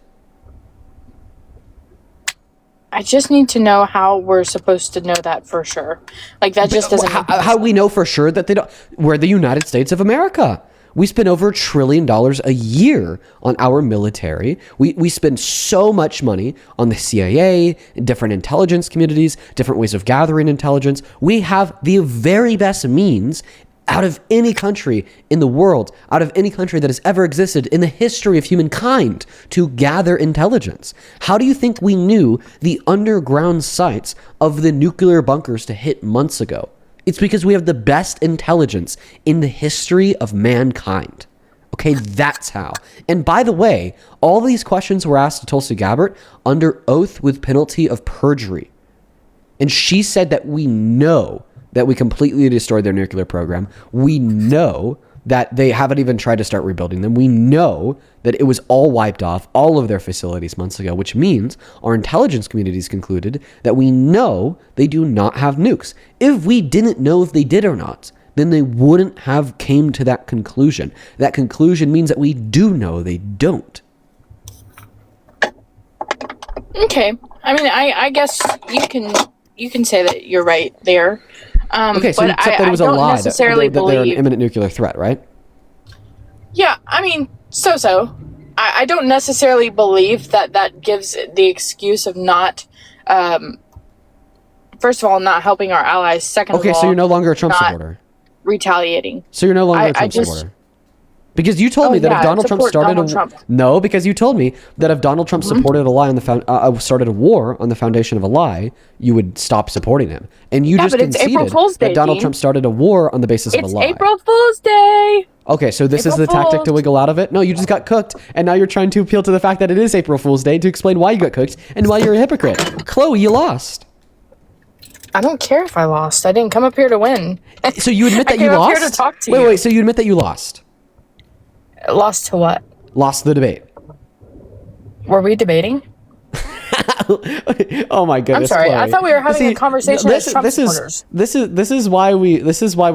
I just need to know how we're supposed to know that for sure. Like that just doesn't. How we know for sure that they don't? We're the United States of America. We spend over $1 trillion a year on our military. We spend so much money on the CIA, different intelligence communities, different ways of gathering intelligence. We have the very best means out of any country in the world, out of any country that has ever existed in the history of humankind to gather intelligence. How do you think we knew the underground sites of the nuclear bunkers to hit months ago? It's because we have the best intelligence in the history of mankind. Okay, that's how. And by the way, all these questions were asked to Tulsi Gabbard under oath with penalty of perjury. And she said that we know that we completely destroyed their nuclear program. We know that they haven't even tried to start rebuilding them. We know that it was all wiped off, all of their facilities months ago, which means our intelligence communities concluded that we know they do not have nukes. If we didn't know if they did or not, then they wouldn't have came to that conclusion. That conclusion means that we do know they don't. Okay. I mean, I guess you can say that you're right there. Okay, so you But accept that it I was a don't lie, necessarily that they're an believe. imminent nuclear threat, right? Yeah, I mean, so. I don't necessarily believe that that gives the excuse of not, first of all, not helping our allies. Second of Okay, so all, you're no longer a Trump not supporter. retaliating. So you're no longer a I Trump just. supporter. Because you told Oh me that if yeah, Donald Trump support started Donald Trump. no, because you told me that if Donald Trump supported a lie on the started a war on the foundation of a lie, you would stop supporting him. And you Yeah, just but it's April conceded Fool's that Day, Donald Dean. Trump started a war on the basis of a It's lie. April Fool's Day. Okay, so this is April the tactic to Fools. wiggle out of it? No, you just got cooked, and now you're trying to appeal to the fact that it is April Fool's Day to explain why you got cooked and why you're a hypocrite. Chloe, you lost. I don't care if I lost. I didn't come up here to win. So you admit I that you came up lost? here to talk to wait, you. wait, so you admit that you lost? Lost to what? Lost the debate. Were we debating? Oh my goodness! I'm sorry. I Chloe. thought we were having a conversation as Trump supporters. This is why we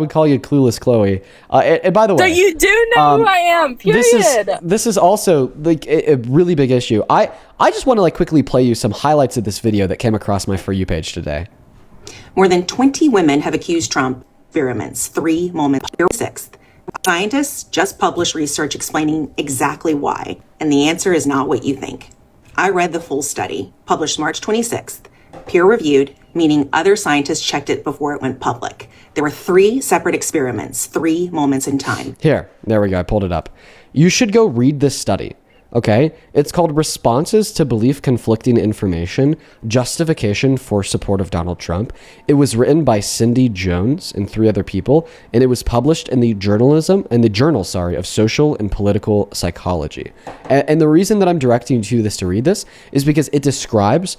call you clueless, Chloe. And by the way, So you do know who I am. Period. this is also like a really big issue. I just want to like quickly play you some highlights of this video that came across my For You page today. More than 20 women have accused Trump of experiments, 3 moments, 6th. Scientists just published research explaining exactly why, and the answer is not what you think. I read the full study, published March 26th, peer-reviewed, meaning other scientists checked it before it went public. There were 3 separate experiments, 3 moments in time. Here, there we go. I pulled it up. You should go read this study. Okay? It's called Responses to Belief Conflicting Information, Justification for Support of Donald Trump. It was written by Cindy Jones and 3 other people, and it was published in the Journal of Social and Political Psychology. And the reason that I'm directing you to this to read this is because it describes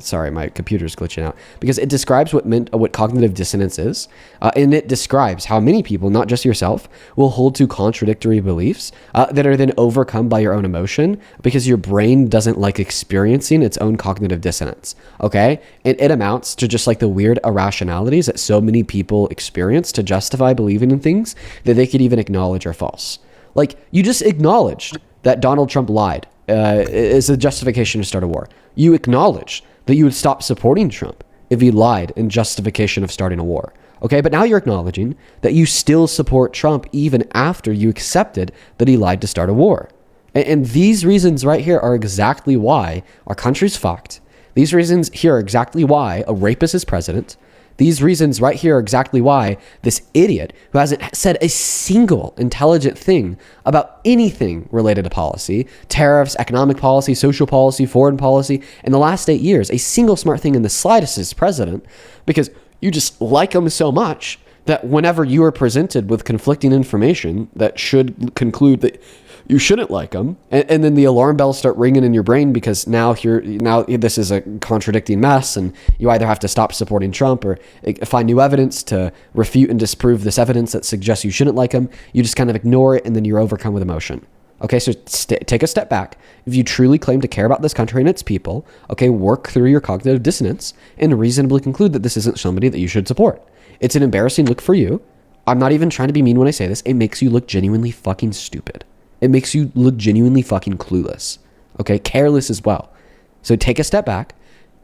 sorry, my computer's glitching out. Because it describes what cognitive dissonance is, and it describes how many people, not just yourself, will hold to contradictory beliefs that are then overcome by your own emotion because your brain doesn't like experiencing its own cognitive dissonance. Okay? And it amounts to just like the weird irrationalities that so many people experience to justify believing in things that they could even acknowledge are false. Like, you just acknowledged that Donald Trump lied is a justification to start a war. You acknowledged that you would stop supporting Trump if he lied in justification of starting a war. Okay, but now you're acknowledging that you still support Trump even after you accepted that he lied to start a war. And these reasons right here are exactly why our country's fucked. These reasons here are exactly why a rapist is president. These reasons right here are exactly why this idiot who hasn't said a single intelligent thing about anything related to policy, tariffs, economic policy, social policy, foreign policy, in the last 8 years, a single smart thing in the slightest is president, because you just like him so much that whenever you are presented with conflicting information that should conclude that you shouldn't like him, and then the alarm bells start ringing in your brain because now this is a contradicting mess, and you either have to stop supporting Trump or find new evidence to refute and disprove this evidence that suggests you shouldn't like him. You just kind of ignore it, and then you're overcome with emotion. Okay, so take a step back. If you truly claim to care about this country and its people, okay, work through your cognitive dissonance and reasonably conclude that this isn't somebody that you should support. It's an embarrassing look for you. I'm not even trying to be mean when I say this. It makes you look genuinely fucking stupid. It makes you look genuinely fucking clueless. Okay, careless as well. So take a step back,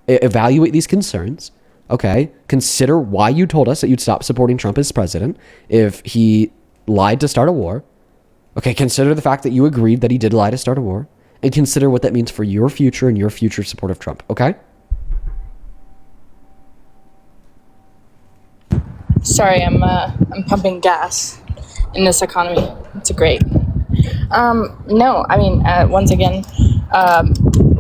evaluate these concerns. Okay, consider why you told us that you'd stop supporting Trump as president if he lied to start a war. Okay, consider the fact that you agreed that he did lie to start a war, and consider what that means for your future and your future support of Trump, okay? Sorry, I'm pumping gas in this economy. It's great. No, I mean, once again,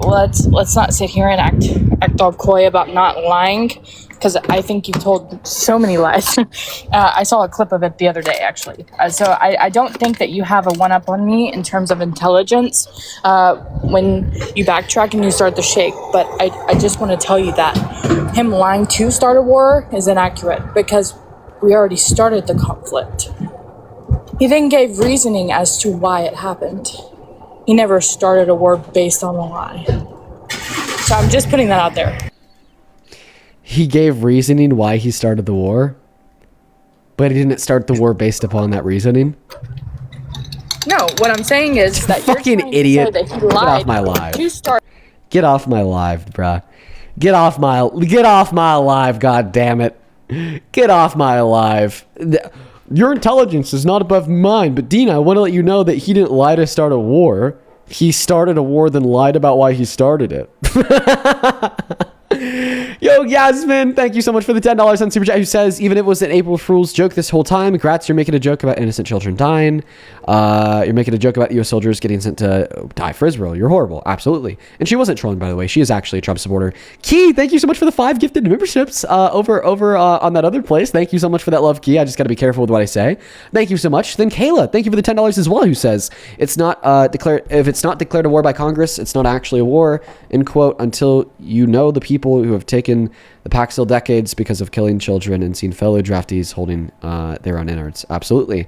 let's not sit here and act all coy about not lying, because I think you've told so many lies. I saw a clip of it the other day, actually. So I don't think that you have a one-up on me in terms of intelligence when you backtrack and you start to shake. But I just want to tell you that him lying to start a war is inaccurate, because we already started the conflict. He then gave reasoning as to why it happened. He never started a war based on a lie. So I'm just putting that out there. He gave reasoning why he started the war, but he didn't start the war based upon that reasoning. No, what I'm saying is that you're Fucking trying to idiot. say that he Get off lied my live. to start. Get off my live, bruh. Get off my live, god damn it. Get off my live. Your intelligence is not above mine, but Dina, I want to let you know that he didn't lie to start a war. He started a war, then lied about why he started it. Yo, Yasmin, thank you so much for the $10 on Super Chat. Who says, even if it was an April Fool's joke this whole time, congrats, you're making a joke about innocent children dying. You're making a joke about U.S. soldiers getting sent to die for Israel. You're horrible. Absolutely. And she wasn't trolling, by the way. She is actually a Trump supporter. Key, thank you so much for the 5 gifted memberships over on that other place. Thank you so much for that love, Key. I just got to be careful with what I say. Thank you so much. Then Kayla, thank you for the $10 as well, who says, it's not if it's not declared a war by Congress, it's not actually a war, end quote, until you know the people who have taken the Paxil decades because of killing children and seen fellow draftees holding their own innards. Absolutely.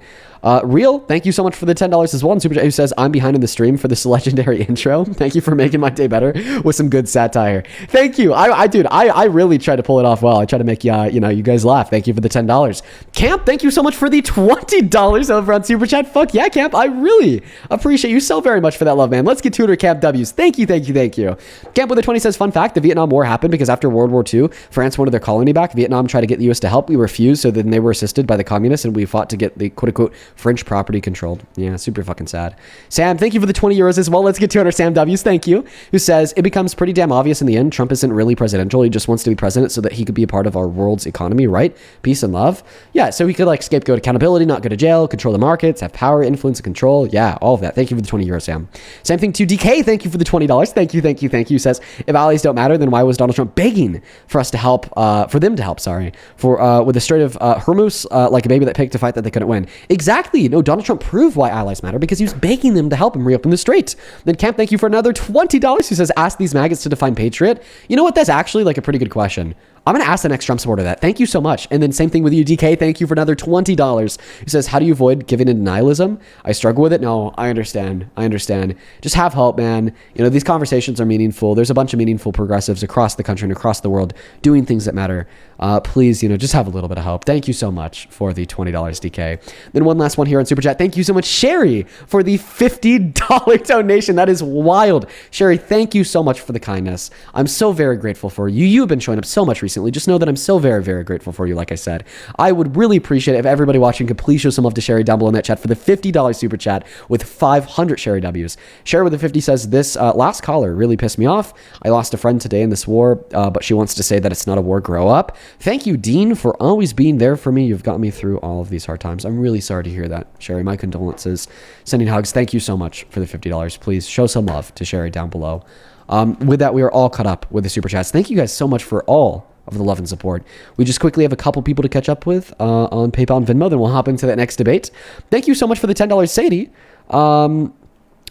Real, thank you so much for the $10 as well. And Super Chat, who says, I'm behind in the stream for this legendary intro. Thank you for making my day better with some good satire. Thank you. I really try to pull it off well. I try to make you guys laugh. Thank you for the $10. Camp, thank you so much for the $20 over on Super Chat. Fuck yeah, Camp. I really appreciate you so very much for that love, man. Let's get to it, Camp W's. Thank you. Camp with a 20 says, fun fact, the Vietnam War happened because after World War II, France wanted their colony back. Vietnam tried to get the U.S. to help. We refused, so then they were assisted by the communists, and we fought to get the quote-unquote French property controlled. Yeah, super fucking sad. Sam, thank you for the 20 euros as well. Let's get to it, our Sam W's. Thank you. Who says, it becomes pretty damn obvious in the end, Trump isn't really presidential. He just wants to be president so that he could be a part of our world's economy, right? Peace and love. Yeah, so he could like scapegoat accountability, not go to jail, control the markets, have power, influence, and control. Yeah, all of that. Thank you for the 20 euros, Sam. Same thing to DK. Thank you for the $20. Thank you. Says, if allies don't matter, then why was Donald Trump begging for us to help, for them to help, with the Strait of Hormuz, like a baby that picked a fight that they couldn't win? Exactly. No, Donald Trump proved why allies matter because he was begging them to help him reopen the strait. Then Camp, thank you for another $20, who says, ask these maggots to define patriot. You know what? That's actually like a pretty good question. I'm going to ask the next Trump supporter that. Thank you so much. And then same thing with you, DK. Thank you for another $20. Who says, how do you avoid giving in denialism? I struggle with it. No, I understand. Just have hope, man. These conversations are meaningful. There's a bunch of meaningful progressives across the country and across the world doing things that matter. Please, just have a little bit of hope. Thank you so much for the $20, DK. Then one last one here on Super Chat. Thank you so much, Sherry, for the $50 donation. That is wild. Sherry, thank you so much for the kindness. I'm so very grateful for you. You've been showing up so much recently. Just know that I'm so very, very grateful for you, like I said. I would really appreciate it if everybody watching could please show some love to Sherry down below in that chat for the $50 Super Chat with 500 Sherry W's. Sherry with the 50 says, this last caller really pissed me off. I lost a friend today in this war, but she wants to say that it's not a war. Grow up. Thank you, Dean, for always being there for me. You've got me through all of these hard times. I'm really sorry to hear that, Sherry. My condolences. Sending hugs. Thank you so much for the $50. Please show some love to Sherry down below. With that, we are all caught up with the Super Chats. Thank you guys so much for all of the love and support. We just quickly have a couple people to catch up with on PayPal and Venmo, then we'll hop into that next debate. Thank you so much for the $10, Sadie.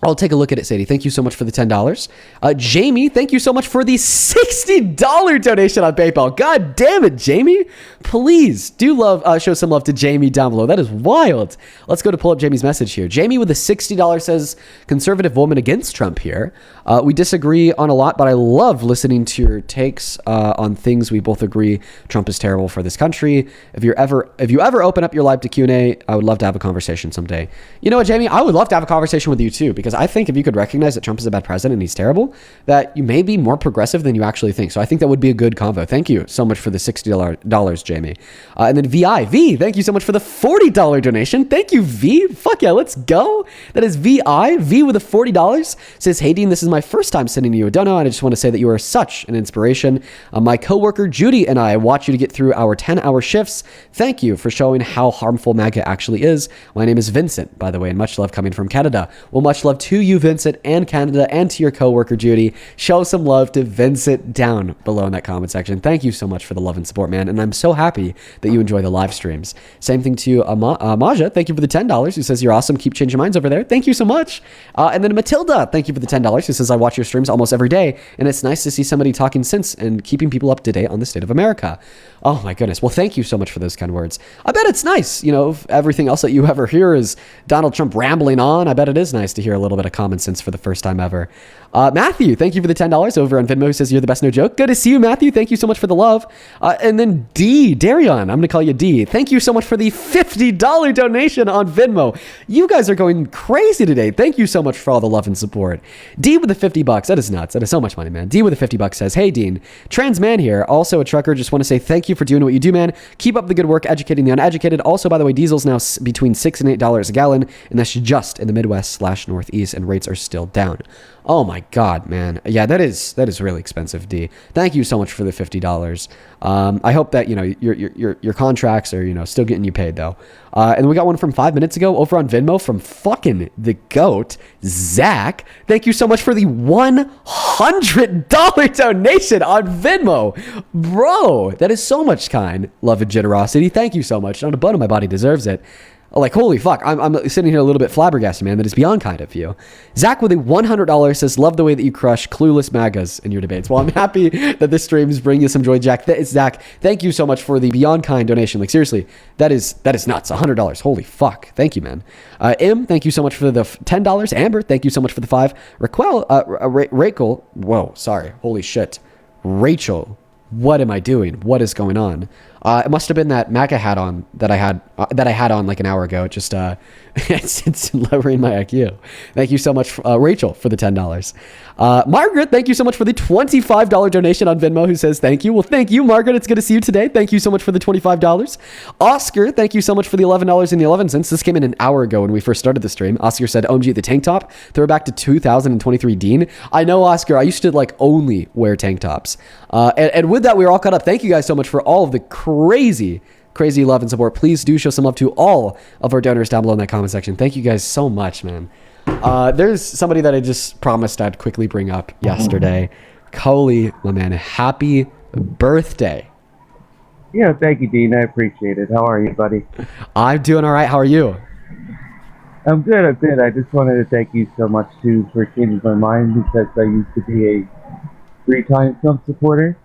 I'll take a look at it, Sadie. Thank you so much for the $10. Jamie, thank you so much for the $60 donation on PayPal. God damn it, Jamie. Please do show some love to Jamie down below. That is wild. Let's go to pull up Jamie's message here. Jamie with the $60 says, conservative woman against Trump here. We disagree on a lot, but I love listening to your takes on things we both agree Trump is terrible for this country. If you ever open up your live to Q&A, I would love to have a conversation someday. You know what, Jamie? I would love to have a conversation with you too, because I think if you could recognize that Trump is a bad president and he's terrible, that you may be more progressive than you actually think. So I think that would be a good convo. Thank you so much for the $60, Jamie. And then V, thank you so much for the $40 donation. Thank you, V. Fuck yeah, let's go. That is V with the $40. Says, hey, Dean, this is my first time sending you a dono, and I just want to say that you are such an inspiration. My coworker, Judy, and I watch you to get through our 10-hour shifts. Thank you for showing how harmful MAGA actually is. My name is Vincent, by the way, and much love coming from Canada. Well, much love to you, Vincent, and Canada, and to your coworker, Judy. Show some love to Vincent down below in that comment section. Thank you so much for the love and support, man, and I'm so happy that you enjoy the live streams. Same thing to Maja. Thank you for the $10, who says, you're awesome. Keep changing minds over there. Thank you so much. And then Matilda, thank you for the $10, who says, I watch your streams almost every day, and it's nice to see somebody talking sense and keeping people up to date on the state of America. Oh my goodness. Well, thank you so much for those kind words. I bet it's nice. If everything else that you ever hear is Donald Trump rambling on, I bet it is nice to hear a little bit of common sense for the first time ever. Matthew, thank you for the $10 over on Venmo, who says you're the best, no joke. Good to see you, Matthew. Thank you so much for the love. And then Darion, I'm going to call you D. Thank you so much for the $50 donation on Venmo. You guys are going crazy today. Thank you so much for all the love and support. D with the $50. That is nuts. That is so much money, man. D with the $50 says, hey, Dean, trans man here, also a trucker. Just want to say thank you for doing what you do, man. Keep up the good work educating the uneducated. Also, by the way, diesel's now between $6 and $8 a gallon, and that's just in the Midwest/Northeast, and rates are still down. Oh my God, man. Yeah, that is really expensive, D. Thank you so much for the $50. I hope that, your contracts are, still getting you paid though. And we got one from 5 minutes ago over on Venmo from fucking the GOAT, Zach. Thank you so much for the $100 donation on Venmo. Bro, that is so much kind love and generosity. Thank you so much. Not a bone in my body deserves it. Like, holy fuck, I'm sitting here a little bit flabbergasted, man. That is beyond kind of you. Zach with a $100 says, love the way that you crush clueless MAGAs in your debates. Well, I'm happy that this stream is bringing you some joy, Zach. Thank you so much for the beyond kind donation. Like, seriously, that is nuts. $100. Holy fuck. Thank you, man. M, thank you so much for the $10. Amber, thank you so much for the 5. Rachel, whoa, sorry. Holy shit. Rachel, what am I doing? What is going on? It must have been that MAGA hat on that I had on like an hour ago. It just it's lowering my IQ. Thank you so much, Rachel, for the $10. Margaret, thank you so much for the $25 donation on Venmo, who says thank you. Well, thank you, Margaret. It's good to see you today. Thank you so much for the $25. Oscar, thank you so much for the $11.11. This came in an hour ago when we first started the stream. Oscar said, OMG, the tank top. Throwback to 2023 Dean. I know, Oscar. I used to like only wear tank tops. And with that, we were all caught up. Thank you guys so much for all of the crazy love and support. Please do show some love to all of our donors down below in that comment section. Thank you guys so much, man. There's somebody that I just promised I'd quickly bring up yesterday. Coley, my man, happy birthday. Yeah, thank you, Dean. I appreciate it. How are you, buddy? I'm doing all right. How are you? I'm good. I just wanted to thank you so much, too, for changing my mind, because I used to be a 3-time Trump supporter,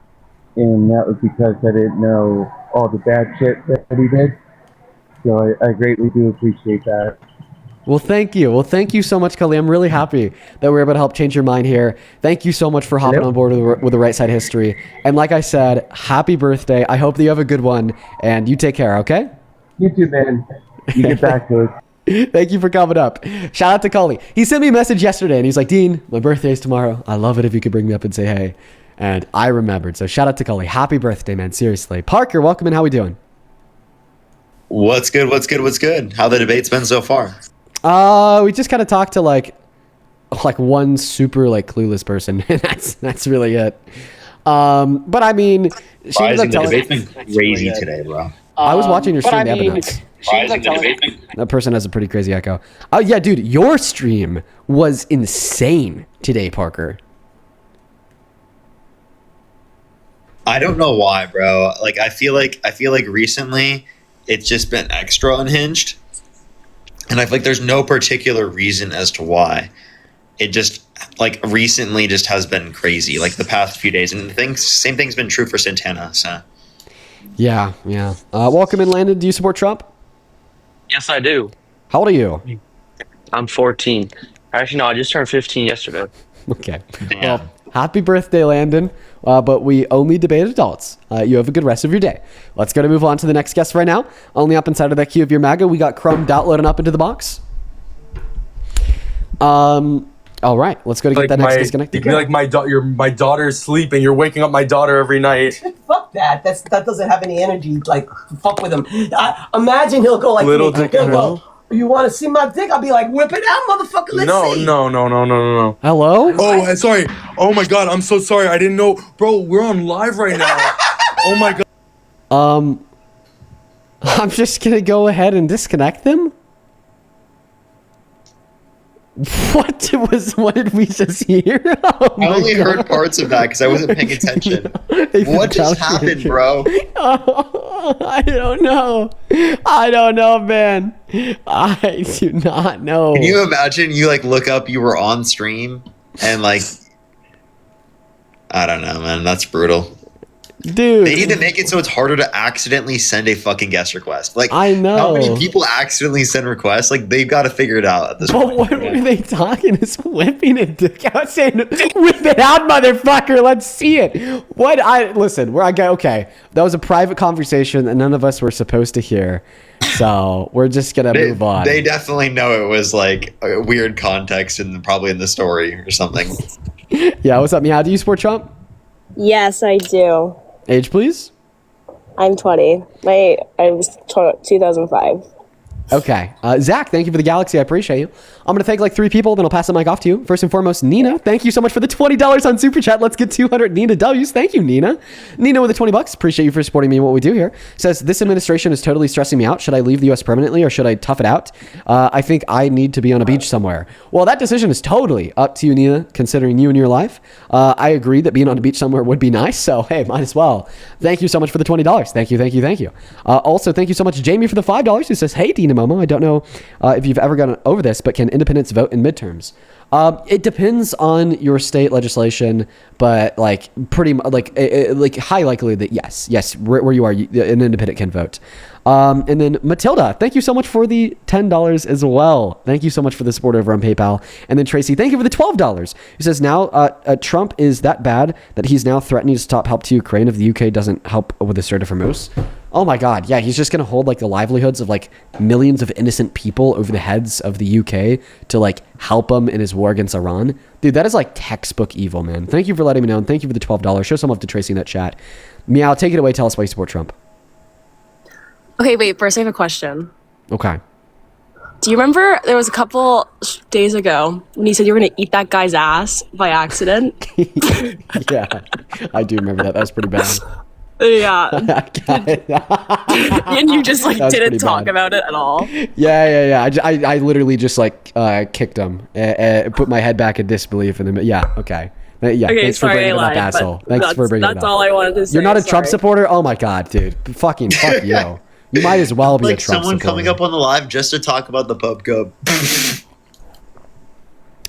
and that was because I didn't know all the bad shit that he did. So I greatly do appreciate that. Well, thank you. Well, thank you so much, Cully. I'm really happy that we were able to help change your mind here. Thank you so much for hopping on board with the Right Side History. And like I said, happy birthday. I hope that you have a good one, and you take care, okay? You too, man. You get back to us. Thank you for coming up. Shout out to Cully. He sent me a message yesterday, and he's like, Dean, my birthday's tomorrow. I love it if you could bring me up and say hey. And I remembered. So shout out to Cully. Happy birthday, man. Seriously. Parker, welcome in. How we doing? What's good? How the debate's been so far? We just kind of talked to like one super like clueless person, and that's really it. But I mean, she ended up the telling debate's been crazy today, bro. I was watching your stream. But I mean, That person has a pretty crazy echo. Oh yeah, dude, your stream was insane today, Parker. I don't know why, bro. Like I feel like recently it's just been extra unhinged. And I feel like there's no particular reason as to why. It just like recently just has been crazy, like the past few days. And same thing's been true for Santana. So Yeah. Welcome in, Landon. Do you support Trump? Yes, I do. How old are you? I'm 14. Actually, no, I just turned 15 yesterday. Okay. Well, happy birthday, Landon. But we only debate adults. You have a good rest of your day. Let's go to move on to the next guest right now. Only up inside of that queue of your MAGA, we got Crumb loading up into the box. All right, let's go to get that next disconnected. You'd be like my daughter's sleeping. You're waking up my daughter every night. Fuck that. That doesn't have any energy. Like, fuck with him. Imagine he'll go like, Little dick in hell. You want to see my dick? I'll be like, whip it out, motherfucker. Let's see. No. Hello? Oh, sorry. Oh my God, I'm so sorry. I didn't know, bro. We're on live right now. Oh my God. I'm just gonna go ahead and disconnect them. What did we just hear? Oh I only heard parts of that because I wasn't paying attention. What just happened, bro? Oh, I don't know, man. I do not know. Can you imagine you like look up you were on stream and like I don't know, man. That's brutal. Dude, They need to make it so it's harder to accidentally send a fucking guest request. Like, I know. how many people accidentally send requests? Like, they've got to figure it out at this But point. what were they talking? Is whipping a dick out saying, "Whip it out, motherfucker! Let's see it." Listen? Okay. That was a private conversation that none of us were supposed to hear. So we're just gonna move on. They definitely know it was like a weird context and probably in the story or something. Yeah, what's up, Meow? Do you support Trump? Yes, I do. Age, please. I'm 20. I was 2005. Okay. Zach, thank you for the galaxy. I appreciate you. I'm going to thank like 3 people, then I'll pass the mic off to you. First and foremost, Nina. Thank you so much for the $20 on Super Chat. Let's get 200 Nina W's. Thank you, Nina. Nina with the $20. Appreciate you for supporting me in what we do here. Says, this administration is totally stressing me out. Should I leave the U.S. permanently or should I tough it out? I think I need to be on a beach somewhere. Well, that decision is totally up to you, Nina, considering you and your life. I agree that being on a beach somewhere would be nice. So, hey, might as well. Thank you so much for the $20. Thank you, thank you, thank you. Also, thank you so much, Jamie, for the $5 who says, hey, Dina Momo, I don't know if you've ever gone over this, but can independents vote in midterms? It depends on your state legislation, but like pretty much like high likelihood that yes, where you are, an independent can vote. And then Matilda, thank you so much for the $10 as well. Thank you so much for the support over on PayPal. And then Tracy, thank you for the $12. Who says now Trump is that bad that he's now threatening to stop help to Ukraine if the UK doesn't help with the Strait of Hormuz. Oh my God. Yeah, he's just going to hold like the livelihoods of like millions of innocent people over the heads of the UK to like help him in his war against Iran. Dude, that is like textbook evil, man. Thank you for letting me know. And thank you for the $12. Show some love to Tracy in that chat. Meow, take it away. Tell us why you support Trump. Okay, wait. First, I have a question. Okay. Do you remember there was a couple days ago when you said you were going to eat that guy's ass by accident? Yeah, I do remember that. That was pretty bad. Yeah. And you just like didn't talk about it at all. Yeah. I literally just like kicked him and put my head back in disbelief and then yeah, okay. Yeah, okay, thanks for bringing it up, asshole. Thanks for bringing it up. That's all I wanted to say. You're not a Trump supporter? Oh my God, dude. Fuck you. You might as well be like a Trump someone supporter. coming up on the live just to talk about the Pub Cup.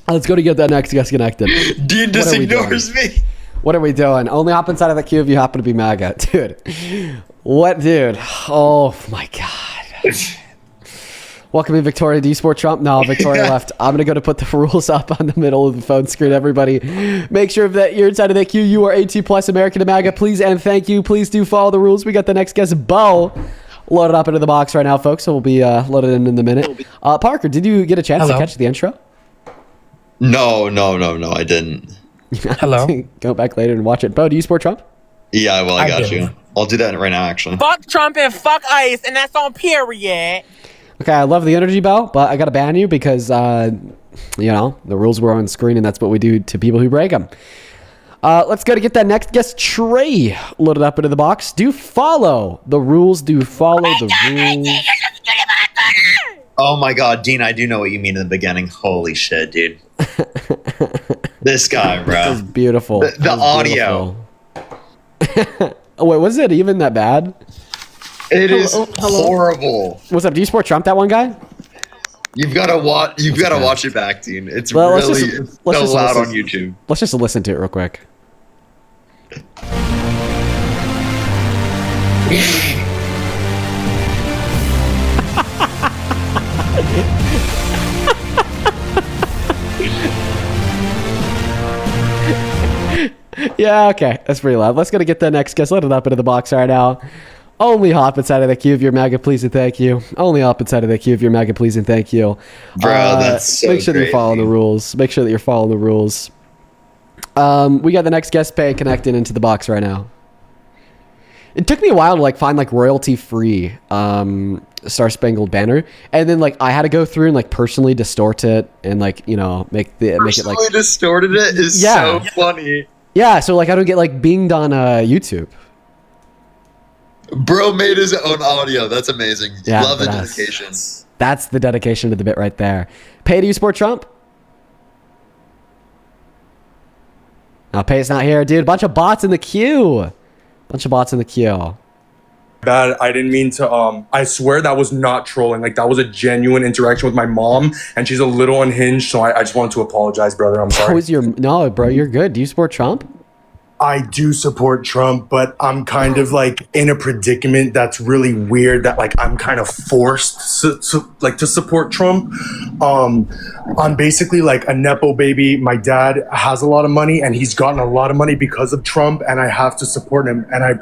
Let's go to get that next guest connected. Dean just ignores me. What are we doing? Only hop inside of the queue if you happen to be MAGA. Dude. What, dude? Oh my God. Welcome in, Victoria. Do you support Trump? No, Victoria left. I'm going to go to put the rules up on the middle of the phone screen, everybody. Make sure that you're inside of that queue. You are 18 plus American to MAGA. Please and thank you. Please do follow the rules. We got the next guest, Bo, loaded up into the box right now, folks. So we'll be loaded in a minute. Parker, did you get a chance to catch the intro? No, I didn't. Hello. Go back later and watch it. Bo, do you support Trump? Yeah, well, I got you. I'll do that right now, actually. Fuck Trump and fuck ICE, and that's on period. Okay, I love the energy, Bo, but I got to ban you because, the rules were on screen and that's what we do to people who break them. Let's go to get that next guest, Trey, loaded up into the box. Do follow the rules. Oh my God, Dean, I do know what you mean in the beginning. Holy shit, dude. This guy, bro. This is beautiful. The audio. Oh, wait, was it even that bad? It is horrible. What's up? Do you support Trump, that one guy? You've got to watch it back, Dean. It's loud on YouTube. Let's just listen to it real quick. Yeah, okay. That's pretty loud. Let's go to get the next guest. Let it up into the box right now. Only hop inside of the queue if you're MAGA, please and thank you. Only hop inside of the queue if you're MAGA, please and thank you. Bro, that's so Make sure that you're following the rules. We got the next guest pay connected into the box right now. It took me a while to like find like royalty free Star Spangled Banner, and then like I had to go through and like personally distort it and like make it like distorted it is so funny. Yeah, so like I don't get like binged on YouTube. Bro made his own audio. That's amazing. Yeah, Love the dedication. That's the dedication to the bit right there. Pay, do you support Trump? No, Pay's not here, dude. Bunch of bots in the queue. Bad. I didn't mean to. I swear that was not trolling. Like that was a genuine interaction with my mom, and she's a little unhinged. So I just wanted to apologize, brother. I'm sorry. No, bro, you're good. Do you support Trump? I do support Trump, but I'm kind of like in a predicament that's really weird that like I'm kind of forced to support Trump. I'm basically like a Nepo baby. My dad has a lot of money and he's gotten a lot of money because of Trump, and I have to support him. And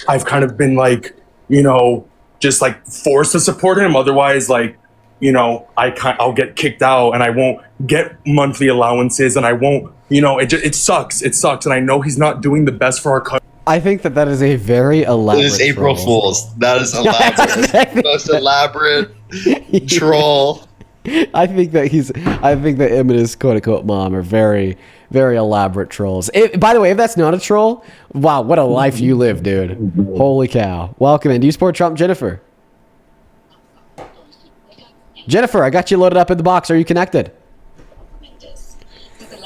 I've kind of been like, you know, just like forced to support him. Otherwise, like, you know, I'll get kicked out and I won't get monthly allowances and I won't, you know, it sucks. It sucks. And I know he's not doing the best for our country. I think that is a very elaborate. It is April troll. Fool's. That is elaborate. Most elaborate troll. I think that him and his quote unquote mom are very, very elaborate trolls. By the way, if that's not a troll, wow, what a life you live, dude. Holy cow. Welcome in. Do you support Trump, Jennifer? Jennifer, I got you loaded up in the box. Are you connected?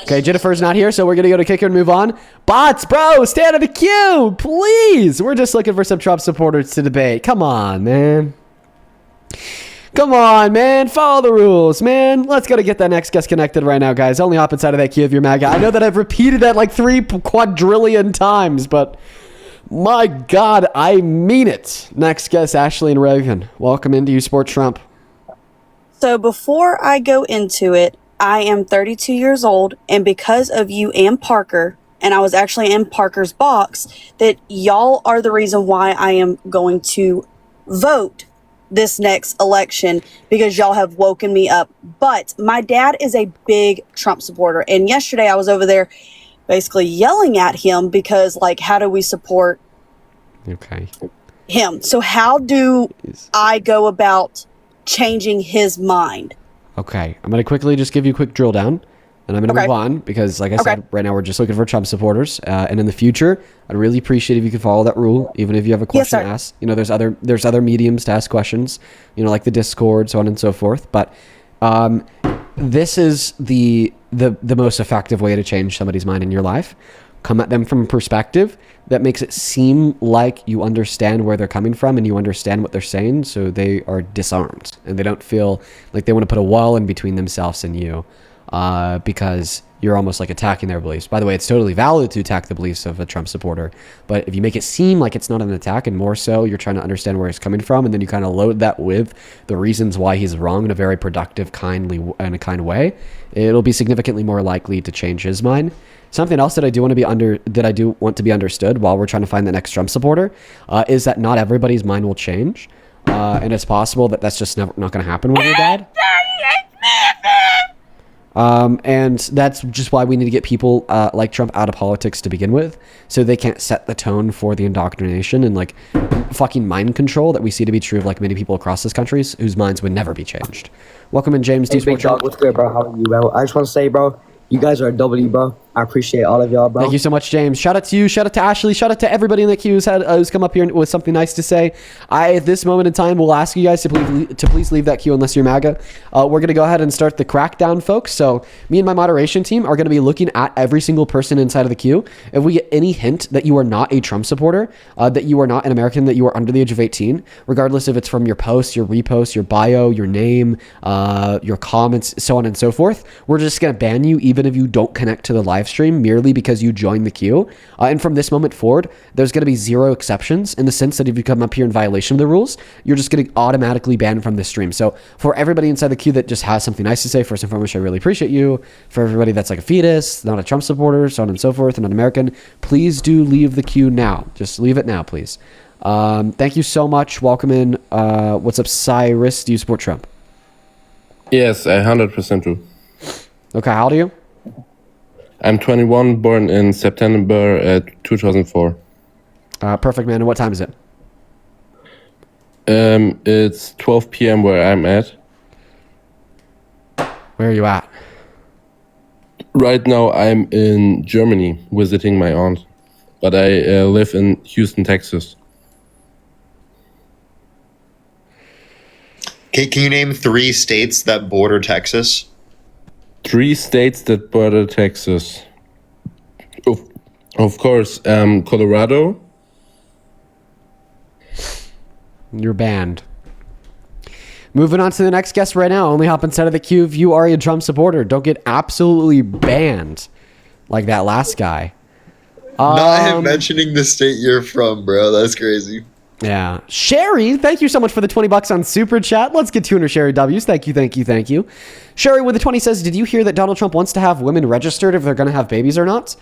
Okay, Jennifer's not here, so we're going to go to Kicker and move on. Bots, bro, stand in the queue, please. We're just looking for some Trump supporters to debate. Come on, man. Come on, man. Follow the rules, man. Let's go to get that next guest connected right now, guys. Only hop inside of that queue if you're MAGA. I know that I've repeated that like 3 quadrillion times, but my God, I mean it. Next guest, Ashley and Reagan. Welcome into You Support Trump. So before I go into it, I am 32 years old, and because of you and Parker, and I was actually in Parker's box, that y'all are the reason why I am going to vote this next election, because y'all have woken me up. But my dad is a big Trump supporter, and yesterday I was over there basically yelling at him because, like, how do we support him? So how do I go about changing his mind? Okay, I'm going to quickly just give you a quick drill down, and I'm going to move on because, like I said, right now we're just looking for Trump supporters. And in the future, I'd really appreciate if you could follow that rule, even if you have a question to ask. You know, there's other mediums to ask questions, you know, like the Discord, so on and so forth. But this is the most effective way to change somebody's mind in your life. Come at them from a perspective that makes it seem like you understand where they're coming from and you understand what they're saying, so they are disarmed and they don't feel like they want to put a wall in between themselves and you because you're almost like attacking their beliefs. By the way, it's totally valid to attack the beliefs of a Trump supporter, but if you make it seem like it's not an attack and more so you're trying to understand where he's coming from, and then you kind of load that with the reasons why he's wrong in a very productive, kind way, it'll be significantly more likely to change his mind. Something else that I do want to be understood while we're trying to find the next Trump supporter is that not everybody's mind will change, and it's possible that that's just not going to happen with your dad. And that's just why we need to get people like Trump out of politics to begin with, so they can't set the tone for the indoctrination and like fucking mind control that we see to be true of like many people across this country whose minds would never be changed. Welcome in, James. Hey, Big Dog, what's good, bro? How are you, bro? I just want to say, bro, you guys are a W, bro. I appreciate all of y'all, bro. Thank you so much, James. Shout out to you. Shout out to Ashley. Shout out to everybody in the queue who's come up here with something nice to say. At this moment in time, we'll ask you guys to please leave that queue unless you're MAGA. We're going to go ahead and start the crackdown, folks. So me and my moderation team are going to be looking at every single person inside of the queue. If we get any hint that you are not a Trump supporter, that you are not an American, that you are under the age of 18, regardless if it's from your posts, your reposts, your bio, your name, your comments, so on and so forth, we're just going to ban you even if you don't connect to the live stream merely because you joined the queue. And from this moment forward, there's going to be zero exceptions in the sense that if you come up here in violation of the rules, you're just going to automatically ban from the stream. So for everybody inside the queue that just has something nice to say, first and foremost, I really appreciate you. For everybody that's like a fetus, not a Trump supporter, so on and so forth, and not American, please do leave the queue now. Just leave it now, please. Thank you so much. Welcome in. What's up, Cyrus? Do you support Trump? Yes, I 100% do. Okay, how old are you? I'm 21, born in September 2004. Perfect, man. And what time is it? It's 12 p.m. where I'm at. Where are you at? Right now, I'm in Germany visiting my aunt, but I live in Houston, Texas. Okay, can you name 3 states that border Texas? 3 states that border Texas. Of course, Colorado. You're banned. Moving on to the next guest right now. Only hop inside of the queue if you are a Trump supporter. Don't get absolutely banned like that last guy. Not him mentioning the state you're from, bro. That's crazy. Yeah. Sherry, thank you so much for the $20 on Super Chat. Let's get 200 Sherry W's. Thank you. Sherry with the 20 says, did you hear that Donald Trump wants to have women registered if they're going to have babies or not?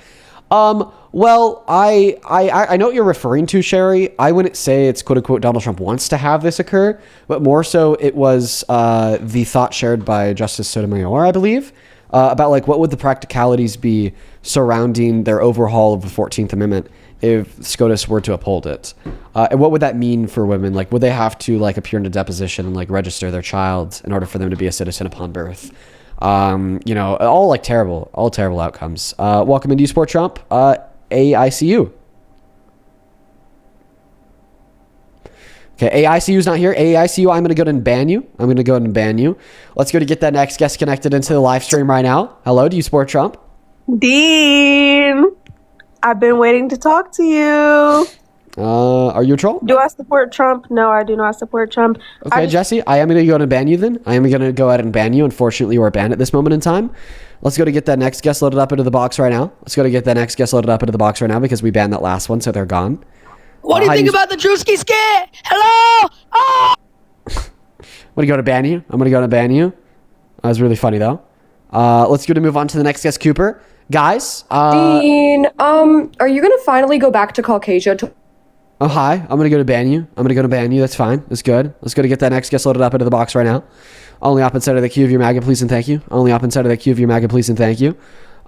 Well, I know what you're referring to, Sherry. I wouldn't say it's quote unquote Donald Trump wants to have this occur, but more so it was the thought shared by Justice Sotomayor, I believe, about like what would the practicalities be surrounding their overhaul of the 14th Amendment if SCOTUS were to uphold it. And what would that mean for women? Like, would they have to like appear in a deposition and like register their child in order for them to be a citizen upon birth? You know, all terrible outcomes. Welcome into Sport Trump, AICU. Okay, AICU's not here. AICU, I'm going to go ahead and ban you. Let's go to get that next guest connected into the live stream right now. Hello, do you support Trump? Dean, I've been waiting to talk to you. Are you a troll? Do I support Trump? No, I do not support Trump. Okay, Jesse, I am going to go ahead and ban you then. I am going to go ahead and ban you. Unfortunately, you are banned at this moment in time. Let's go to get that next guest loaded up into the box right now. Because we banned that last one, so they're gone. What do you think about the Drewski skit? Hello? Oh! I'm going to go to ban you. That was really funny, though. Let's go to move on to the next guest, Cooper. Guys, Dean, are you going to finally go back to Caucasia? Oh, hi. I'm going to go to ban you. That's fine. That's good. Let's go to get that next guest loaded up into the box right now. Only up inside of the queue of your MAGA, please and thank you.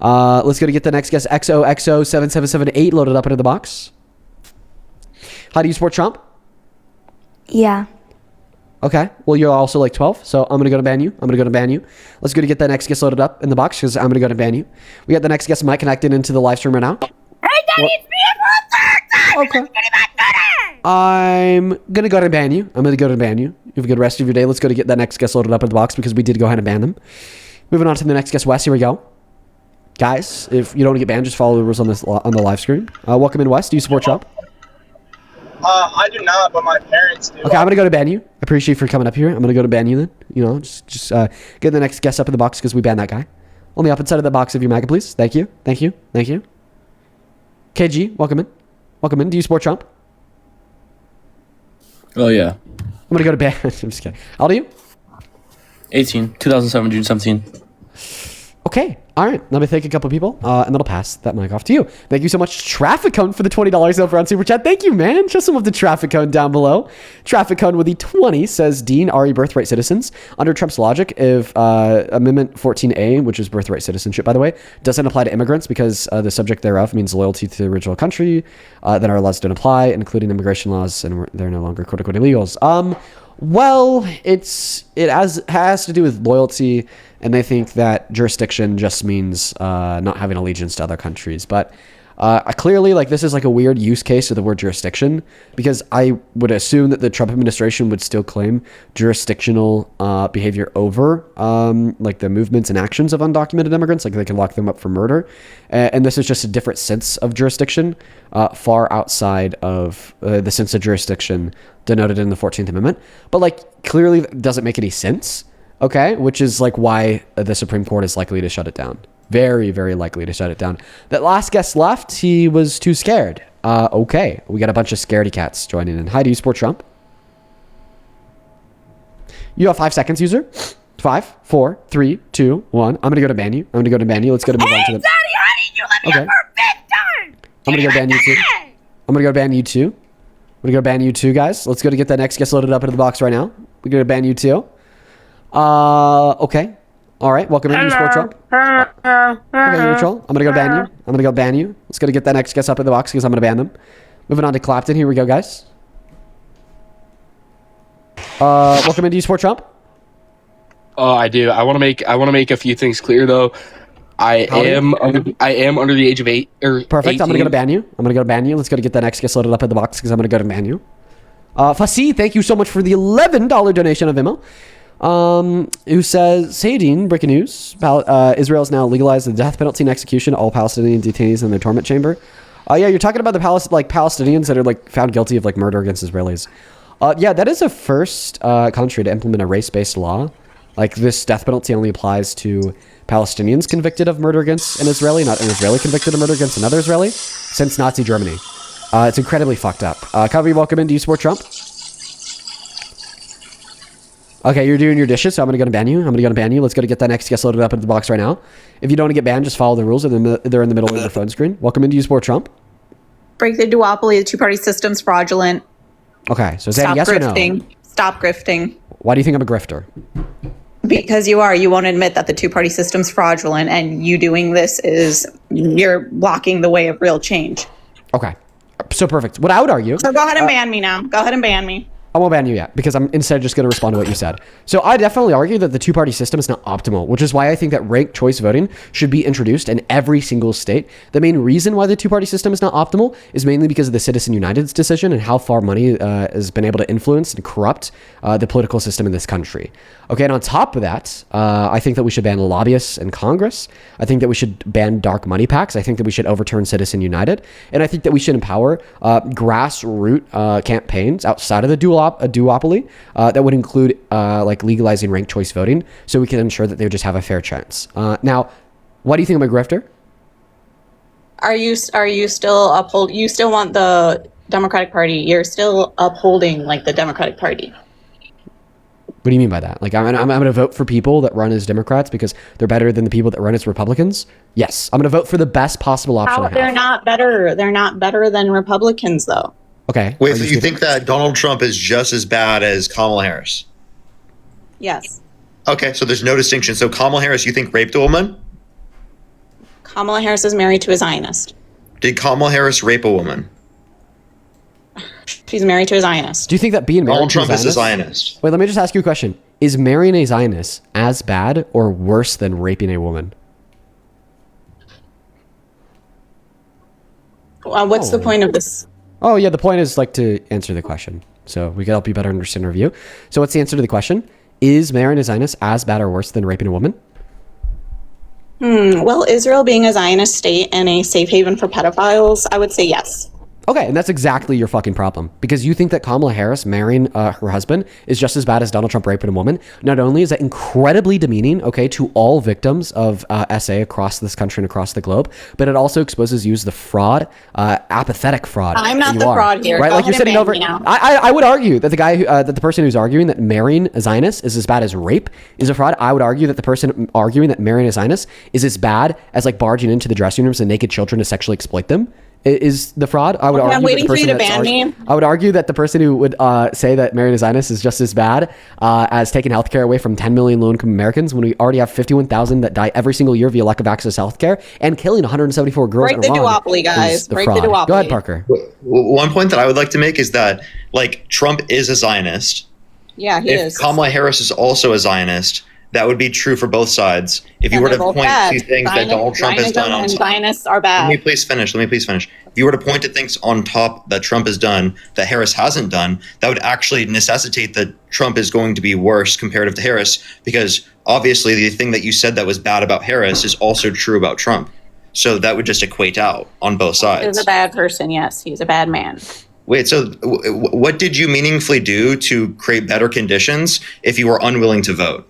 Let's go to get the next guest, XOXO7778, loaded up into the box. How do you support Trump? Yeah. Okay. Well, you're also like 12, so I'm going to go to ban you. Let's go to get that next guest loaded up in the box because I'm going to go to ban you. We got the next guest mic connected into the live stream right now. Hey, that needs me Okay. I'm going to go ahead and ban you. You have a good rest of your day. Let's go to get that next guest loaded up in the box because we did go ahead and ban them. Moving on to the next guest, Wes. Here we go. Guys, if you don't want to get banned, just follow the rules on the live screen. Welcome in, Wes. Do you support Trump? I do not, but my parents do. Okay, I'm gonna go to ban you. Appreciate you for coming up here. I'm gonna go to ban you then. You know, just get the next guest up in the box because we banned that guy. On the up inside of the box of your MAGA, please. Thank you. KG, welcome in. Do you support Trump? Oh yeah. I'm gonna go to ban. I'm just kidding. How old are you? 18, 2007, June 17. Okay. All right. Let me thank a couple of people, and then I'll pass that mic off to you. Thank you so much, Traffic Cone, for the $20 over on Super Chat. Thank you, man. Show some of the Traffic Cone down below. Traffic Cone with the 20 says, Dean, are you birthright citizens? Under Trump's logic, if Amendment 14A, which is birthright citizenship, by the way, doesn't apply to immigrants because the subject thereof means loyalty to the original country, then our laws don't apply, including immigration laws, and they're no longer quote-unquote illegals. Well, it has to do with loyalty, and they think that jurisdiction just means not having allegiance to other countries. But clearly, like, this is like a weird use case of the word jurisdiction, because I would assume that the Trump administration would still claim jurisdictional behavior over like the movements and actions of undocumented immigrants, like they can lock them up for murder. And this is just a different sense of jurisdiction, far outside of the sense of jurisdiction denoted in the 14th Amendment. But like, clearly that doesn't make any sense. Okay, which is like why the Supreme Court is likely to shut it down. Very, very likely to shut it down. That last guest left, he was too scared. Okay, we got a bunch of scaredy cats joining in. Hi, do you support Trump? You have 5 seconds, user. 5, 4, 3, 2, 1. I'm gonna go to ban you. Let's go to move on to the. Daddy, honey, you let me Okay. up for a fifth time. I'm gonna go ban you too. I'm gonna go ban you too, guys. Let's go to get that next guest loaded up into the box right now. We're gonna ban you too. Okay. All right. Welcome in. You support Trump? Okay, you're a troll. I'm gonna go ban you. Let's go to get that next guest up in the box because I'm gonna ban them. Moving on to Clapton. Here we go, guys. Welcome in. Do you support Trump? I do. I want to make a few things clear though. I am under the age of 8 or Perfect. 18. I'm gonna go to ban you. Let's go to get that next guest loaded up in the box because I'm gonna go to ban you. Fasi, thank you so much for the $11 donation of Imo. Who says, hey Dean, breaking news. Israel's now legalized the death penalty and execution of all Palestinian detainees in their torment chamber. Yeah, you're talking about the Palestinians that are like found guilty of like murder against Israelis. Yeah, that is the first country to implement a race-based law Like, this death penalty only applies to Palestinians convicted of murder against an Israeli, not an Israeli convicted of murder against another Israeli, since Nazi Germany. It's incredibly fucked up. Covey, welcome in. Do you support Trump? Okay, you're doing your dishes, so I'm going to ban you. Let's go to get that next guest loaded up into the box right now. If you don't want to get banned, just follow the rules. They're in the middle of your phone screen. Welcome in. Do you support Trump? Break the duopoly. The two-party system's fraudulent. Okay, so is that a yes grifting. or no? Stop grifting. Why do you think I'm a grifter? Because you are. You won't admit that the two-party system's fraudulent, and you doing this you're blocking the way of real change. Okay, so perfect. What I would argue... So go ahead and ban me now. Go ahead and ban me. I won't ban you yet because I'm instead just going to respond to what you said. So I definitely argue that the two-party system is not optimal, which is why I think that ranked choice voting should be introduced in every single state. The main reason why the two-party system is not optimal is mainly because of the Citizen United's decision and how far money has been able to influence and corrupt the political system in this country. Okay, and on top of that, I think that we should ban lobbyists in Congress. I think that we should ban dark money PACs. I think that we should overturn Citizen United. And I think that we should empower grassroots campaigns outside of the duopoly that would include like legalizing ranked choice voting so we can ensure that they just have a fair chance. Now, what do you think of my grifter? Are you still you still want the Democratic Party? You're still upholding like the Democratic Party. What do you mean by that? Like, I'm going to vote for people that run as Democrats because they're better than the people that run as Republicans? Yes. I'm going to vote for the best possible option I have. They're not better. They're not better than Republicans, though. Okay. Wait, so you think that Donald Trump is just as bad as Kamala Harris? Yes. Okay, so there's no distinction. So Kamala Harris, you think raped a woman? Kamala Harris is married to a Zionist. Did Kamala Harris rape a woman? She's married to a Zionist. Do you think that being married Donald to a Trump Zionist... is a Zionist. Wait, let me just ask you a question. Is marrying a Zionist as bad or worse than raping a woman? What's the point of this? Oh, yeah, the point is like to answer the question. So we can help you better understand our view. So what's the answer to the question? Is marrying a Zionist as bad or worse than raping a woman? Well, Israel being a Zionist state and a safe haven for pedophiles, I would say yes. Okay, and that's exactly your fucking problem. Because you think that Kamala Harris marrying her husband is just as bad as Donald Trump raping a woman. Not only is that incredibly demeaning, okay, to all victims of SA across this country and across the globe, but it also exposes you as the fraud, apathetic fraud. I'm not the fraud here. Right? Go Like you're ahead and sitting ban over. me now. I would argue that the guy who, that the person who's arguing that marrying a Zionist is as bad as rape is a fraud. I would argue that the person arguing that marrying a Zionist is as bad as like barging into the dressing rooms and naked children to sexually exploit them. Is the fraud. I would argue I'm waiting that the for you person to ban me. I would argue that the person who would say that marrying a Zionist is just as bad as taking healthcare away from 10 million low-income Americans when we already have 51,000 that die every single year via lack of access to healthcare and killing 174 girls. Break the duopoly, guys. Break the duopoly. Go ahead, Parker. One point that I would like to make is that, like, Trump is a Zionist. Yeah, he is. If Kamala Harris is also a Zionist, that would be true for both sides. If you were to point to things that Donald Trump has done on top, Zionists are bad. Let me please finish. If you were to point to things on top that Trump has done that Harris hasn't done, that would actually necessitate that Trump is going to be worse comparative to Harris, because obviously the thing that you said that was bad about Harris is also true about Trump. So that would just equate out on both sides. He's a bad person, yes. He's a bad man. Wait, so what did you meaningfully do to create better conditions if you were unwilling to vote?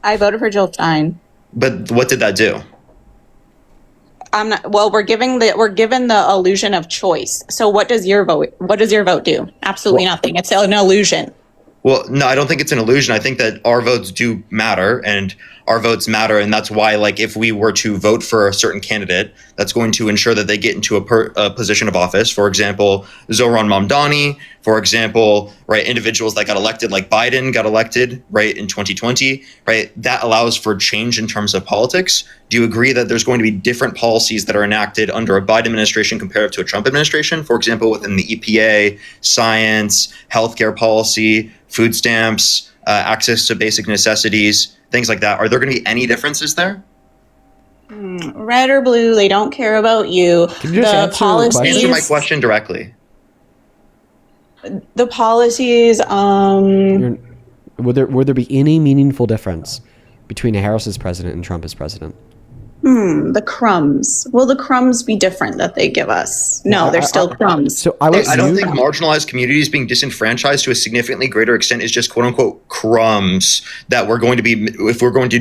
I voted for Jill Stein. But what did that do? I'm not. Well, we're given the illusion of choice. So what does your vote do? Absolutely nothing. It's an illusion. Well, no, I don't think it's an illusion. I think that our votes do matter, and our votes matter, and that's why, like, if we were to vote for a certain candidate, that's going to ensure that they get into a position of office. For example, Zohran Mamdani. For example, right, individuals that got elected, like Biden got elected, right, in 2020, right. That allows for change in terms of politics. Do you agree that there's going to be different policies that are enacted under a Biden administration compared to a Trump administration? For example, within the EPA, science, healthcare policy, food stamps, access to basic necessities, things like that. Are there going to be any differences there? Red or blue, they don't care about you. Can you just Answer my question directly. The policies. Would there be any meaningful difference between Harris as president and Trump as president? The crumbs. Will the crumbs be different that they give us? No, they're still crumbs. So I don't think marginalized communities being disenfranchised to a significantly greater extent is just quote unquote crumbs that we're going to be if we're going to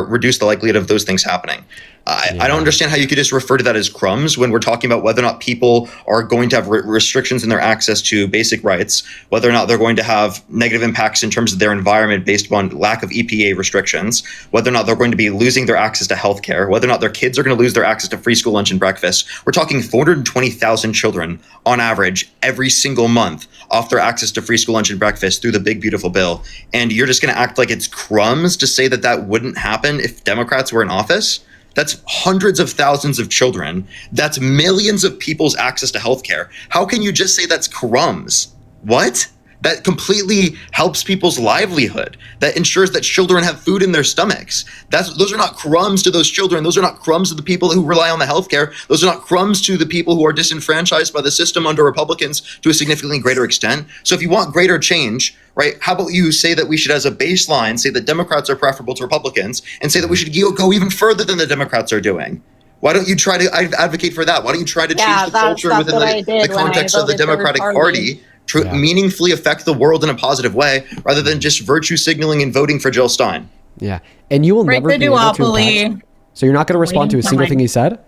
reduce the likelihood of those things happening. I don't understand how you could just refer to that as crumbs when we're talking about whether or not people are going to have restrictions in their access to basic rights, whether or not they're going to have negative impacts in terms of their environment based upon lack of EPA restrictions, whether or not they're going to be losing their access to healthcare, whether or not their kids are going to lose their access to free school lunch and breakfast. We're talking 420,000 children on average every single month off their access to free school lunch and breakfast through the big beautiful bill. And you're just going to act like it's crumbs to say that that wouldn't happen if Democrats were in office? That's hundreds of thousands of children. That's millions of people's access to healthcare. How can you just say that's crumbs? What? That completely helps people's livelihood. That ensures that children have food in their stomachs. Those are not crumbs to those children. Those are not crumbs to the people who rely on the healthcare. Those are not crumbs to the people who are disenfranchised by the system under Republicans to a significantly greater extent. So if you want greater change, right, how about you say that we should, as a baseline, say that Democrats are preferable to Republicans and say that we should go even further than the Democrats are doing? Why don't you try to advocate for that? Why don't you try to change the culture within the context of the Democratic Party to meaningfully affect the world in a positive way rather than just virtue signaling and voting for Jill Stein? Yeah. And you will Break never the be able to duopoly. attach. So you're not going to respond to a single thing he said?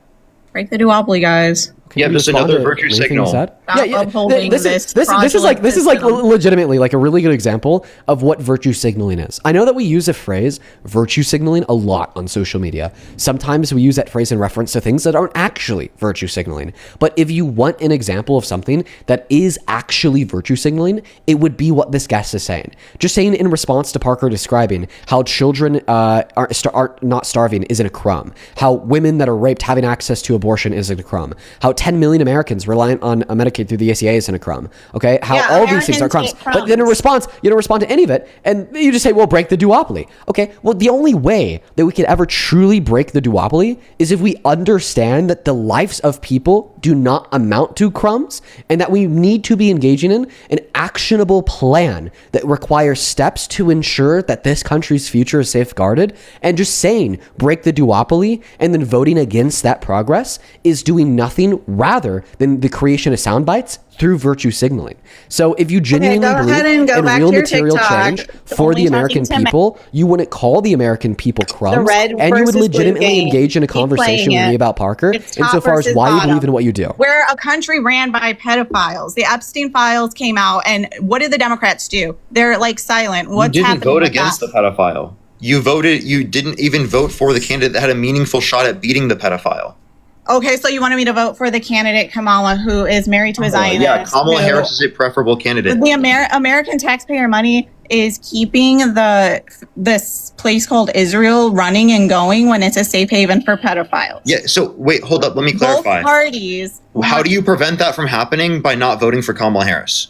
Break the duopoly, guys. Yeah, just another virtue signal. Upholding This is fraudulent like legitimately like a really good example of what virtue signaling is. I know that we use the phrase virtue signaling a lot on social media. Sometimes we use that phrase in reference to things that aren't actually virtue signaling. But if you want an example of something that is actually virtue signaling, it would be what this guest is saying. Just saying in response to Parker describing how children are not starving isn't a crumb. How women that are raped having access to abortion isn't a crumb. How 10 million Americans reliant on Medicaid through the ACA isn't a crumb. Okay, how all these things are crumbs. But then in response, you don't respond to any of it, and you just say, "Well, break the duopoly." Okay, well, the only way that we could ever truly break the duopoly is if we understand that the lives of people do not amount to crumbs, and that we need to be engaging in an actionable plan that requires steps to ensure that this country's future is safeguarded. And just saying break the duopoly and then voting against that progress is doing nothing rather than the creation of sound bites through virtue signaling. So if you genuinely believe in real material change for the American people, you wouldn't call the American people crumbs, and you would legitimately engage in a conversation with me about Parker insofar as why you believe in what you do. We're a country ran by pedophiles. The Epstein files came out, and what did the Democrats do? They're like silent. What's You happening? didn't vote against the pedophile. You didn't even vote for the candidate that had a meaningful shot at beating the pedophile. Okay, so you wanted me to vote for the candidate Kamala, who is married to a Zionist. Yeah, Kamala Harris is a preferable candidate. The American taxpayer money is keeping this place called Israel running and going when it's a safe haven for pedophiles. Yeah, so wait, hold up, let me clarify. Both parties. How do you prevent that from happening? By not voting for Kamala Harris.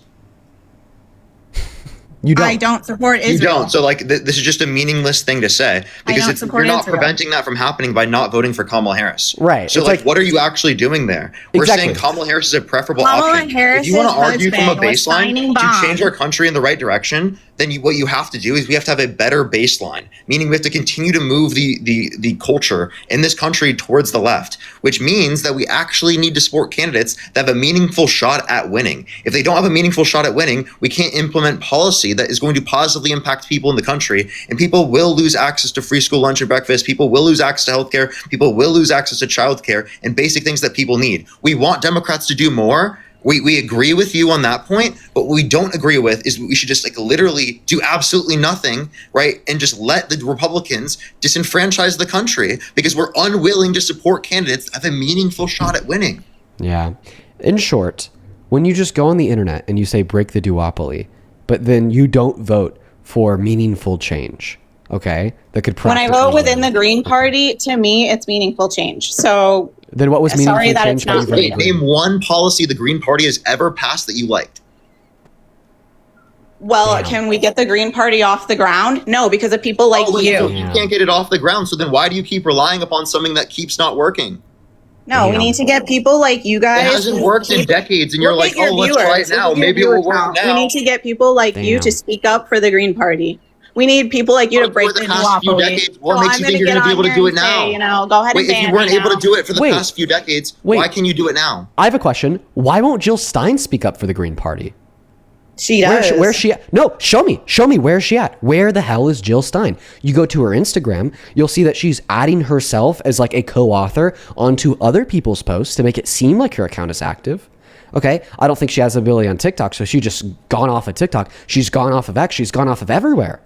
You don't. I don't support Israel. You don't. So like this is just a meaningless thing to say because you're not preventing that from happening by not voting for Kamala Harris. Right. So like what are you actually doing there? We're saying Kamala Harris is a preferable option. If you want to argue from a baseline to change our country in the right direction, then what you have to do is we have to have a better baseline, meaning we have to continue to move the culture in this country towards the left, which means that we actually need to support candidates that have a meaningful shot at winning. If they don't have a meaningful shot at winning, we can't implement policy that is going to positively impact people in the country, and people will lose access to free school lunch and breakfast, people will lose access to healthcare, people will lose access to childcare and basic things that people need. We want Democrats to do more. We agree with you on that point, but what we don't agree with is we should just like literally do absolutely nothing, right? And just let the Republicans disenfranchise the country because we're unwilling to support candidates that have a meaningful shot at winning. Yeah. In short, when you just go on the internet and you say break the duopoly, but then you don't vote for meaningful change, okay? That could When I vote within the Green Party, to me, it's meaningful change. So then what was meaningful sorry that change? it's not Wait, name one policy the Green Party has ever passed that you liked. Well, can we get the Green Party off the ground? No, because of people like you. So you can't get it off the ground, so then why do you keep relying upon something that keeps not working? No, we need to get people like you guys. It hasn't worked in decades, and you're like, oh, let's try it now. Maybe it will work now. We need to get people like you to speak up for the Green Party. We need people like you to break For the the past few duopoly. decades, what So makes I'm you think gonna you're going to get be able on to here do it and say, now? you know, go ahead Wait, and if ban you weren't me able now. to do it for the Wait. past few decades, Wait. why can you do it now? I have a question. Why won't Jill Stein speak up for the Green Party? She does. Where's she at? No, show me. Show me where is she at? Where the hell is Jill Stein? You go to her Instagram, you'll see that she's adding herself as like a co-author onto other people's posts to make it seem like her account is active. Okay, I don't think she has the ability on TikTok, so she just gone off of TikTok. She's gone off of X. She's gone off of everywhere.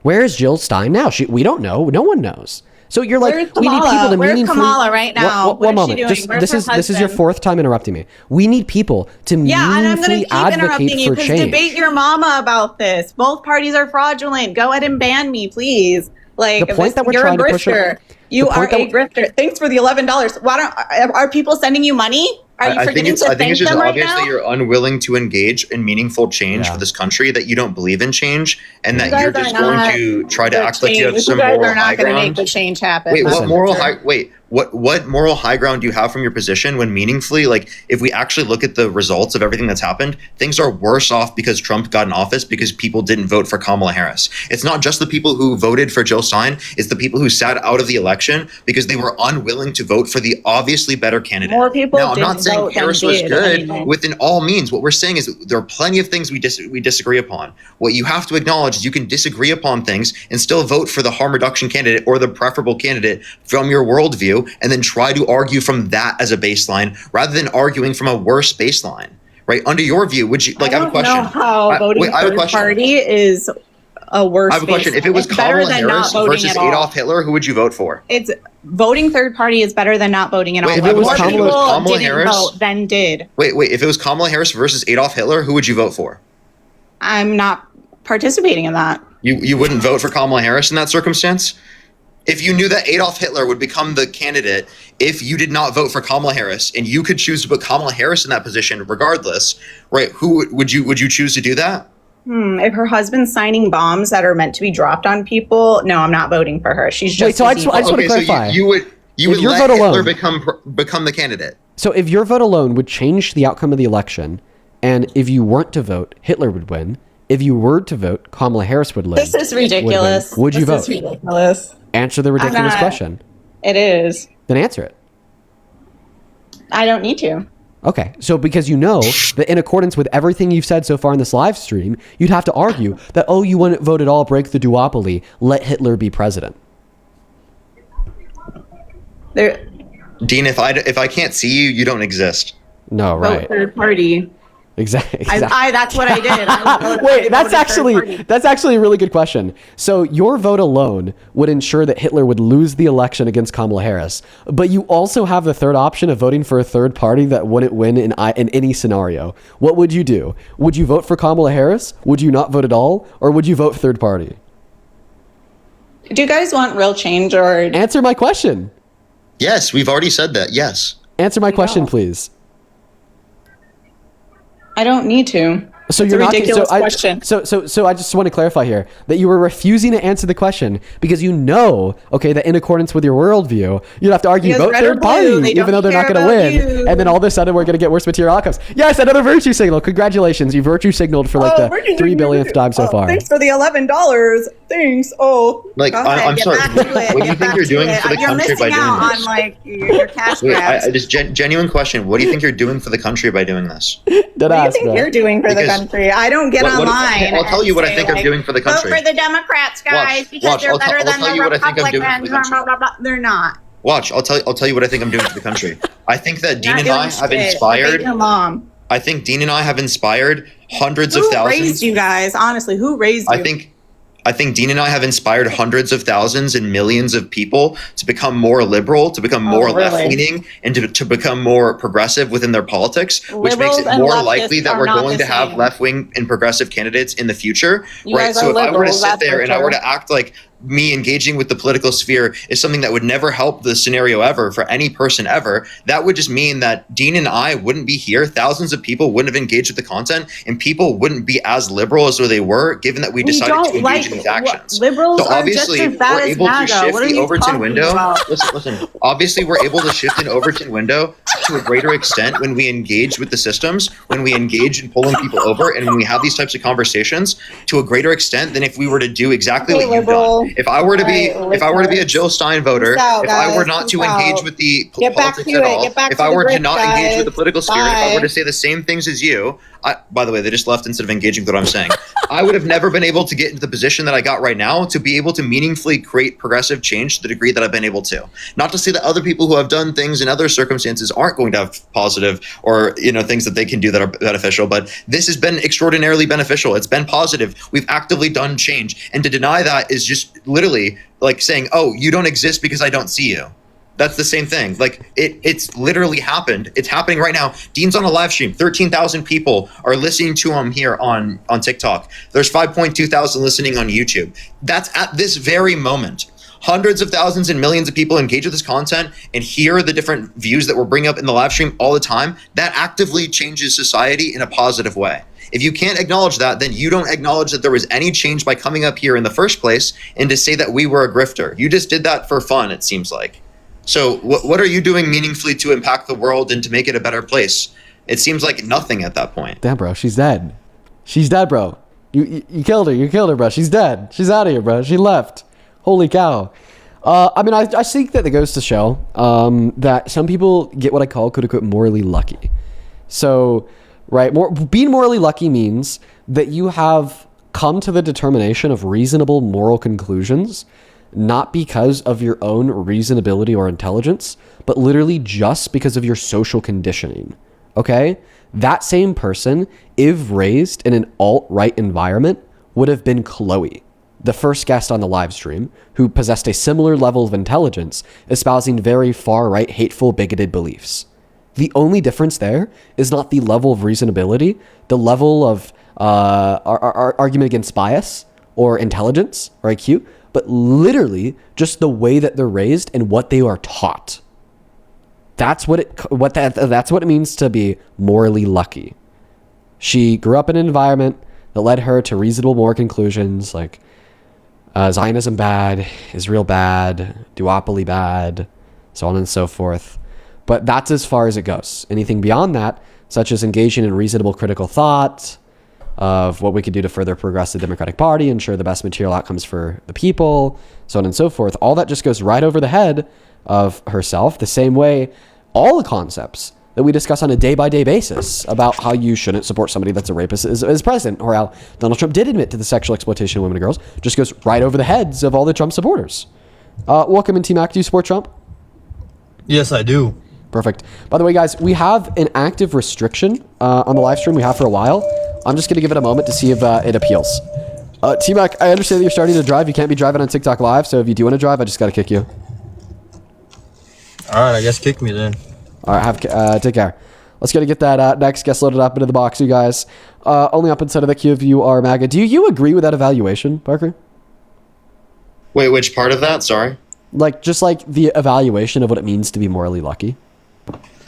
Where is Jill Stein now? We don't know. No one knows. So you're like, Where's we need Kamala? people to Where's meaningfully. Kamala right now? One What is she moment. doing? Just Where's her this is your husband? fourth time interrupting me. We need people to Yeah, and I'm going meaningfully to keep interrupting advocate you for because change. debate your mama about this. Both parties are fraudulent. Go ahead and ban me, please. Like, The point that we're you're trying a to push grifter. You the are point that a grifter. Thanks for the $11. Why don't are people sending you money? Are you I think forgetting it's to I think thank it's just them right obvious now? that you're unwilling to engage in meaningful change Yeah. for this country, that you don't believe in change, and You that you're guys just are going not to try to the act like you have change. some You guys moral are high not going to make ground. the change happen. Wait, That's what for moral sure. high? Wait, what moral high ground do you have from your position when meaningfully, like, if we actually look at the results of everything that's happened, things are worse off because Trump got in office because people didn't vote for Kamala Harris. It's not just the people who voted for Jill Stein; it's the people who sat out of the election because they were unwilling to vote for the obviously better candidate. More people Now, I'm not didn't saying vote than Harris was did, good anyway. within all means. What we're saying is that there are plenty of things we disagree upon. What you have to acknowledge is you can disagree upon things and still vote for the harm reduction candidate or the preferable candidate from your worldview, and then try to argue from that as a baseline rather than arguing from a worse baseline. Right? Under your view, would you like? I have a question. I don't know how voting I have a third question. party is a worse. I have a question. If it was it's better Kamala than Harris not voting versus at all. Adolf Hitler, who would you vote for? It's voting third party is better than not voting at all. Wait, if More it was people Kamala didn't Harris- vote than did. Wait. If it was Kamala Harris versus Adolf Hitler, who would you vote for? I'm not participating in that. You wouldn't vote for Kamala Harris in that circumstance? If you knew that Adolf Hitler would become the candidate if you did not vote for Kamala Harris, and you could choose to put Kamala Harris in that position regardless, right? Who would you choose to do that? If her husband's signing bombs that are meant to be dropped on people, no, I'm not voting for her. She's just. Wait, so I just want to Okay, so clarify. you would If would your let vote Hitler alone- become the candidate. So if your vote alone would change the outcome of the election, and if you weren't to vote, Hitler would win. If you were to vote, Kamala Harris would win. This is ridiculous. Would you This vote? is ridiculous. Answer the ridiculous not- question. It is. Then answer it. I don't need to. Okay, so because you know that in accordance with everything you've said so far in this live stream, you'd have to argue that, oh, you wouldn't vote at all, break the duopoly, let Hitler be president. There. Dean, if I can't see you, you don't exist. No, Vote right. third party. Exactly. That's what I did. I Wait, that's voted third actually a really good question. So your vote alone would ensure that Hitler would lose the election against Kamala Harris, but you also have the third option of voting for a third party that wouldn't win in any scenario. What would you do? Would you vote for Kamala Harris? Would you not vote at all, or would you vote third party? Do you guys want real change or answer my question? Yes, we've already said that. Yes. Answer my question, please. I don't need to. So It's you're a not ridiculous so question. So I just want to clarify here that you were refusing to answer the question because you know, okay, that in accordance with your worldview, you'd have to argue Because vote red or third blue, party, they even though don't they're not care going to about win, you. and then all of a sudden we're going to get worse material outcomes. Yes, another virtue signal. Congratulations, you virtue signaled for like the 3 billionth time so far. Thanks for the $11. Thanks. Oh, Like, go ahead, I'm get sorry. back to it, What do you get think back you're to doing it. for the You're country by missing doing out this? on like your cash Wait, grabs. I just genuine question. What do you think you're doing for the country by doing this? What do you think you're doing for the Because- country? I don't get What- online. I'll tell you what I and think say, I'm like, doing for the country. Vote for the Democrats, guys, Watch, because watch, they're I'll better tell than you the what I think I'm doing for the Republicans. Blah, blah, blah, blah. They're not. Watch, I'll tell you what I think I'm doing for the country. I think that Dean Not and I doing have shit. inspired. Debate your mom. I think Dean and I have inspired hundreds of Who thousands. raised you guys? Honestly, who raised you? I think Dean and I have inspired hundreds of thousands and millions of people to become more liberal, to become more really? left-leaning, and to become more progressive within their politics, which makes Liberals it and more leftists likely that are we're not going the to have same. left-wing and progressive candidates in the future. You right? guys So are if I were to liberals, sit that's there for and I were sure. to act like me engaging with the political sphere is something that would never help the scenario ever for any person ever, that would just mean that Dean and I wouldn't be here. Thousands of people wouldn't have engaged with the content, and people wouldn't be as liberal as they were, given that we decided to engage in these actions. Liberals so obviously, are just as bad we're as able to MAGA. shift What are the you Overton talking window. about? Listen. Obviously, we're able to shift an Overton window to a greater extent when we engage with the systems, when we engage in pulling people over, and when we have these types of conversations to a greater extent than if we were to do exactly what you've done. If I were to be a Jill Stein voter, Peace out, if I were guys. not to Peace engage out. with the Get back politics to at it. all, Get back if to I the were to grid, not engage with the guys. political sphere, if I Bye. were to say the same things as you, by the way, they just left instead of engaging with what I'm saying. I would have never been able to get into the position that I got right now to be able to meaningfully create progressive change to the degree that I've been able to. Not to say that other people who have done things in other circumstances aren't going to have positive or things that they can do that are beneficial, but this has been extraordinarily beneficial. It's been positive. We've actively done change, and to deny that is just literally like saying, "Oh, you don't exist because I don't see you." That's the same thing. Like it's literally happened. It's happening right now. Dean's on a live stream. 13,000 people are listening to him here on TikTok. There's 5.2 thousand listening on YouTube. That's at this very moment. Hundreds of thousands and millions of people engage with this content and hear the different views that we're bringing up in the live stream all the time. That actively changes society in a positive way. If you can't acknowledge that, then you don't acknowledge that there was any change by coming up here in the first place and to say that we were a grifter. You just did that for fun, it seems like. So what are you doing meaningfully to impact the world and to make it a better place? It seems like nothing at that point. Damn, bro, she's dead. She's dead, bro. You killed her. You killed her, bro. She's dead. She's out of here, bro. She left. Holy cow. I mean, I think that it goes to show that some people get what I call, quote unquote, morally lucky. So, right, being morally lucky means that you have come to the determination of reasonable moral conclusions, not because of your own reasonability or intelligence, but literally just because of your social conditioning. Okay? That same person, if raised in an alt-right environment, would have been Chloe, the first guest on the live stream, who possessed a similar level of intelligence, espousing very far-right, hateful, bigoted beliefs. The only difference there is not the level of reasonability, the level of argument against bias or intelligence or IQ, but literally just the way that they're raised and what they are taught. That's what it means to be morally lucky. She grew up in an environment that led her to reasonable moral conclusions like Zionism bad, Israel bad, duopoly bad, so on and so forth. But that's as far as it goes. Anything beyond that, such as engaging in reasonable critical thought of what we could do to further progress the Democratic Party, ensure the best material outcomes for the people, so on and so forth. All that just goes right over the head of herself, the same way all the concepts that we discuss on a day-by-day basis about how you shouldn't support somebody that's a rapist as president, or how Donald Trump did admit to the sexual exploitation of women and girls, just goes right over the heads of all the Trump supporters. Welcome in, T-Mac. Do you support Trump? Yes, I do. Perfect. By the way, guys, we have an active restriction on the live stream. We have for a while. I'm just going to give it a moment to see if it appeals. T-Mac, I understand that you're starting to drive. You can't be driving on TikTok Live, so if you do want to drive, I just got to kick you. All right, I guess kick me then. All right, take care. Let's go to get that next guest loaded up into the box, you guys. Only up inside of the queue if you are MAGA. Do you agree with that evaluation, Parker? Wait, which part of that? Sorry. Just like the evaluation of what it means to be morally lucky.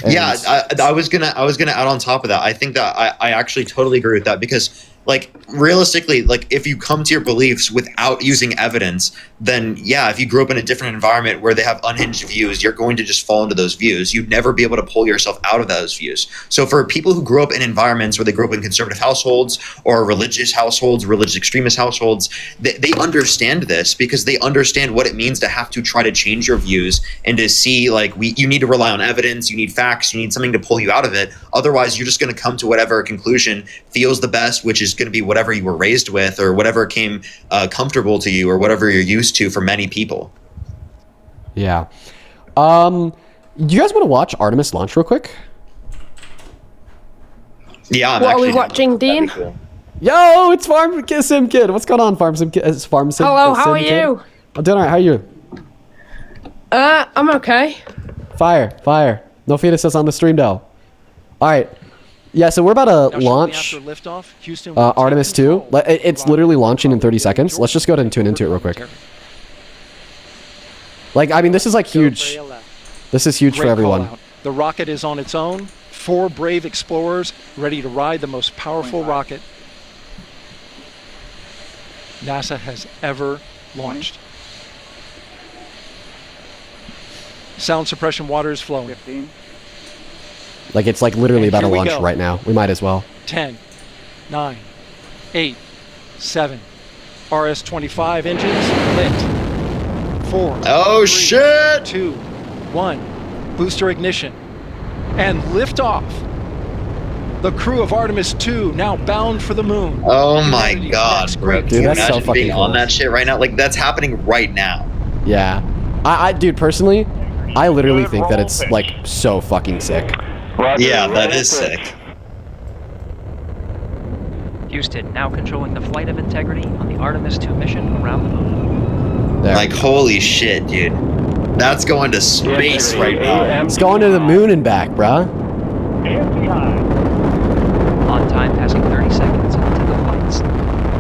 Yeah, I was gonna add on top of that. I think that I actually totally agree with that because, like, realistically, like, if you come to your beliefs without using evidence, then yeah, if you grew up in a different environment where they have unhinged views, you're going to just fall into those views. You'd never be able to pull yourself out of those views. So for people who grew up in environments where they grew up in conservative households or religious households, religious extremist households, they understand this because they understand what it means to have to try to change your views and to see, like, you need to rely on evidence, you need facts, you need something to pull you out of it. Otherwise, you're just going to come to whatever conclusion feels the best, which is going to be whatever you were raised with or whatever came comfortable to you or whatever you're used to for many people. Yeah. Do you guys want to watch Artemis launch real quick? Yeah, What are we watching, Dean? Cool. Yo, it's Farm Sim Kid. What's going on, Farm Sim Kid? It's Farm Sim. Hello, how are Kid? you? I'm doing alright. How are you? I'm okay. Fire. No fetuses on the stream, though. Alright. Yeah, so we're about to launch Artemis 2. It's literally launching in 30 seconds. Let's just go ahead and tune into it real quick. Like, I mean, this is like huge. This is huge for Great everyone. call-out. The rocket is on its own. 4 brave explorers ready to ride the most powerful rocket NASA has ever launched. Sound suppression water is flowing. 15. Like, it's like literally about to Here we launch go. right now. We might as well. 10, 9, 8, 7. RS-25 engines lit. 4. Oh, 3, shit! 2, 1. Booster ignition. And liftoff. The crew of Artemis 2 now bound for the moon. Oh my god, bro. Dude, Can you that's so imagine fucking being cool. on that shit right now? Like, that's happening right now. Yeah. Dude, personally, I literally think that it's like so fucking sick. Yeah, that is sick. Houston now controlling the flight of Integrity on the Artemis 2 mission around the moon. Like, holy shit, dude. That's going to space right now. It's going to the moon and back, bruh. On time, passing 30 seconds into the flights.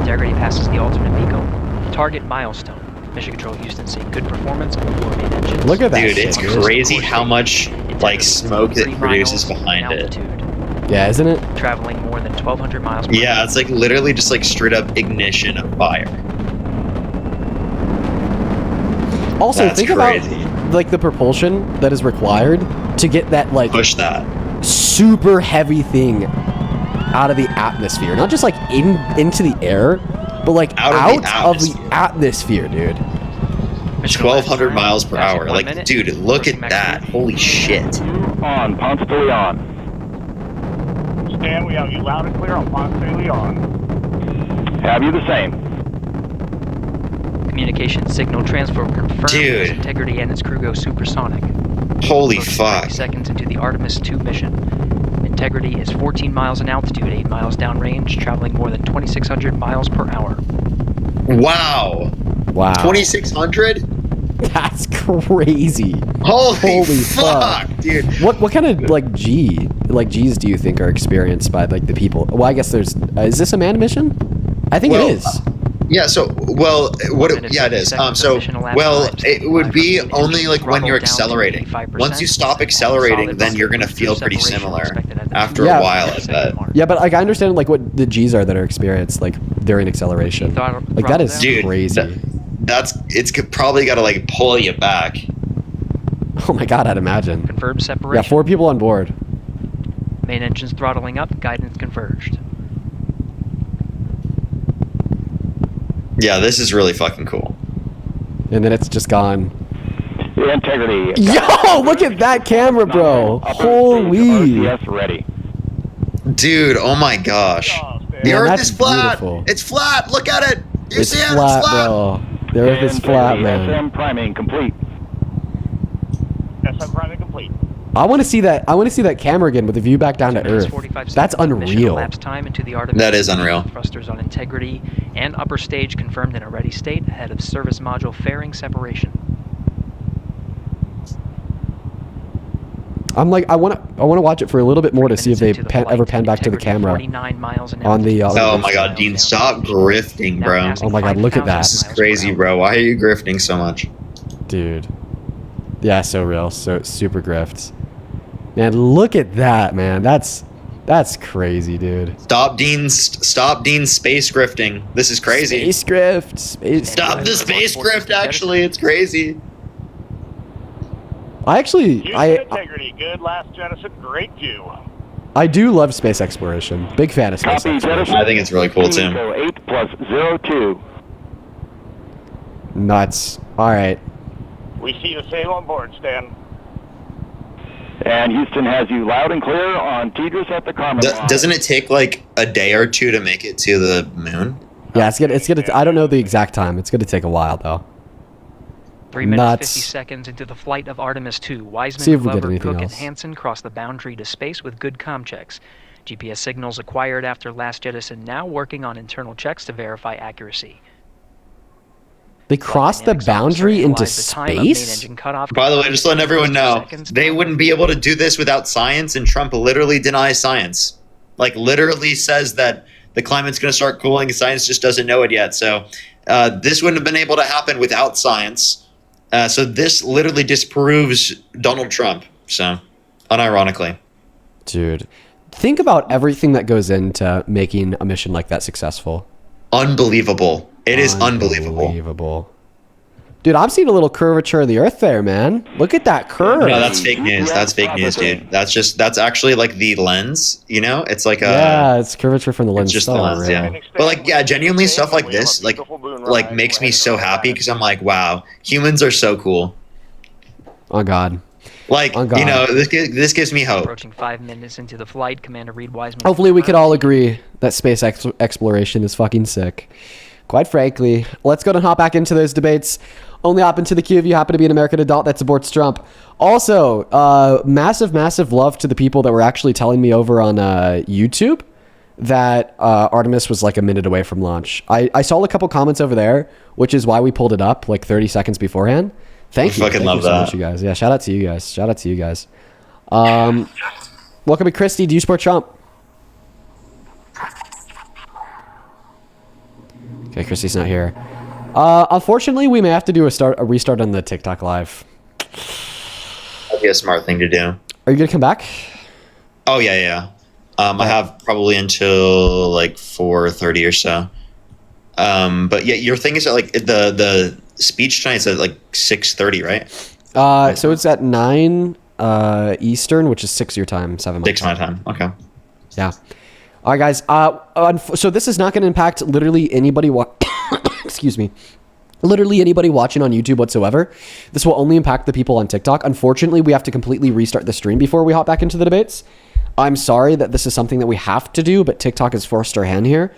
Integrity passes the alternate MECO. Target milestone. Mission Control Houston seeing good performance on 4 main engines. Look at that Dude, shit, it's dude. crazy how much, like, smoke it produces behind it. Yeah, isn't it? Traveling more than 1,200 miles per Yeah, it's like literally just like straight up ignition of fire. Also, That's think crazy. about like the propulsion that is required to get that like push that super heavy thing out of the atmosphere. Not just like into the air, but like out of the atmosphere, dude. 1,200 miles per hour. Like, dude, look at that. Holy shit. On Ponce de Leon. Stan, we have you loud and clear on Ponce de Leon. Have you the same? Communication signal transfer confirmed. Dude. As Integrity and its crew go supersonic. Holy Approaching fuck. 30 seconds into the Artemis 2 mission. Integrity is 14 miles in altitude, 8 miles downrange, traveling more than 2,600 miles per hour. Wow. Wow. 2,600? That's crazy. Holy fuck, dude. What kind of like G's do you think are experienced by like the people? Well, I guess there's is this a manned mission? I think Well, it is. Yeah, so, well, yeah, it is. So, well, it would be only like when you're accelerating. Once you stop accelerating, then you're going to feel pretty similar after a while, I bet. Yeah, but like I understand like what the G's are that are experienced like during acceleration. Like that is Dude, crazy. It's probably got to like pull you back. Oh my god, I'd imagine. Confirmed Yeah, separation. 4 people on board. Main engines throttling up, guidance converged. Yeah, this is really fucking cool. And then it's just gone. Integrity. Yo, look at that camera, bro. Holy. Yes, ready. Dude, oh my gosh. The Man, Earth that's is flat. beautiful. It's flat. Look at it. You It's see it? flat, It's flat. bro. The Earth is flat, man. SM priming complete. SM priming complete. I want to see that. I want to see that camera again with the view back down to Earth. That's Mission unreal. elapsed time into the Artemis. That is unreal. Thrusters on Integrity and upper stage confirmed in a ready state ahead of service module fairing separation. I'm like, I want to watch it for a little bit more to see if they ever pan back to the camera 49 miles an on the. Oh my god, Dean, stop grifting, bro. Oh my god, look at that. This is crazy, bro. Why are you grifting so much? Dude. Yeah, so real. So super grifts. Man, look at that, man. That's crazy, dude. Stop Dean's space grifting. This is crazy. Space grift. Stop the space grift, actually. It's crazy. Integrity, good last jettison, great view. I do love space exploration. Big fan of space exploration. I think it's really cool, too. 8+02. Nuts. All right. We see the same on board, Stan. And Houston has you loud and clear on Tidris at the Carmen line. Doesn't it take like a day or two to make it to the moon? Yeah, it's gonna. I don't know the exact time. It's gonna take a while though. 3 minutes, Nuts. 50 seconds into the flight of Artemis 2, Wiseman, See if we get Glover, anything Cook, and else. Hansen cross the boundary to space with good comm checks. GPS signals acquired after last jettison now working on internal checks to verify accuracy. They crossed the boundary into space. By the way, just letting everyone know, they wouldn't be able to do this without science, and Trump literally denies science. Like, literally says that the climate's going to start cooling, and science just doesn't know it yet. So, this wouldn't have been able to happen without science. So this literally disproves Donald Trump. So, unironically. Dude, think about everything that goes into making a mission like that successful. Unbelievable. It is unbelievable. Dude, I'm seeing a little curvature of the earth there, man. Look at that curve. No, that's fake news. That's fake news, dude. That's actually like the lens, you know? It's like a... Yeah, it's curvature from the lens. It's just the lens, yeah. But like, yeah, genuinely stuff like this, like makes me so happy because I'm like, wow, humans are so cool. Oh, God. Like, you know, this gives me hope. Approaching 5 minutes into the flight, Commander Reed Wiseman. Hopefully we could all agree that space exploration is fucking sick. Quite frankly, let's go and hop back into those debates. Only hop into the queue if you happen to be an American adult that supports Trump. Also, massive love to the people that were actually telling me over on YouTube that Artemis was like a minute away from launch. I saw a couple comments over there, which is why we pulled it up like 30 seconds beforehand. Thank you. Fucking love so that. much, you guys. Yeah, shout out to you guys. Welcome to Christy. Do you support Trump? Okay, Christy's not here. Unfortunately, we may have to do a restart on the TikTok live. That'd be a smart thing to do. Are you gonna come back? Oh yeah. I have probably until like 4:30 or so. But yeah, your thing is that like the speech tonight is at like 6:30, right? So it's at 9 Eastern, which is 6 your time, 7 my 6 my time. Okay. Yeah. All right, guys. So this is not going to impact literally anybody. Excuse me. Literally anybody watching on YouTube whatsoever. This will only impact the people on TikTok. Unfortunately, we have to completely restart the stream before we hop back into the debates. I'm sorry that this is something that we have to do, but TikTok has forced our hand here.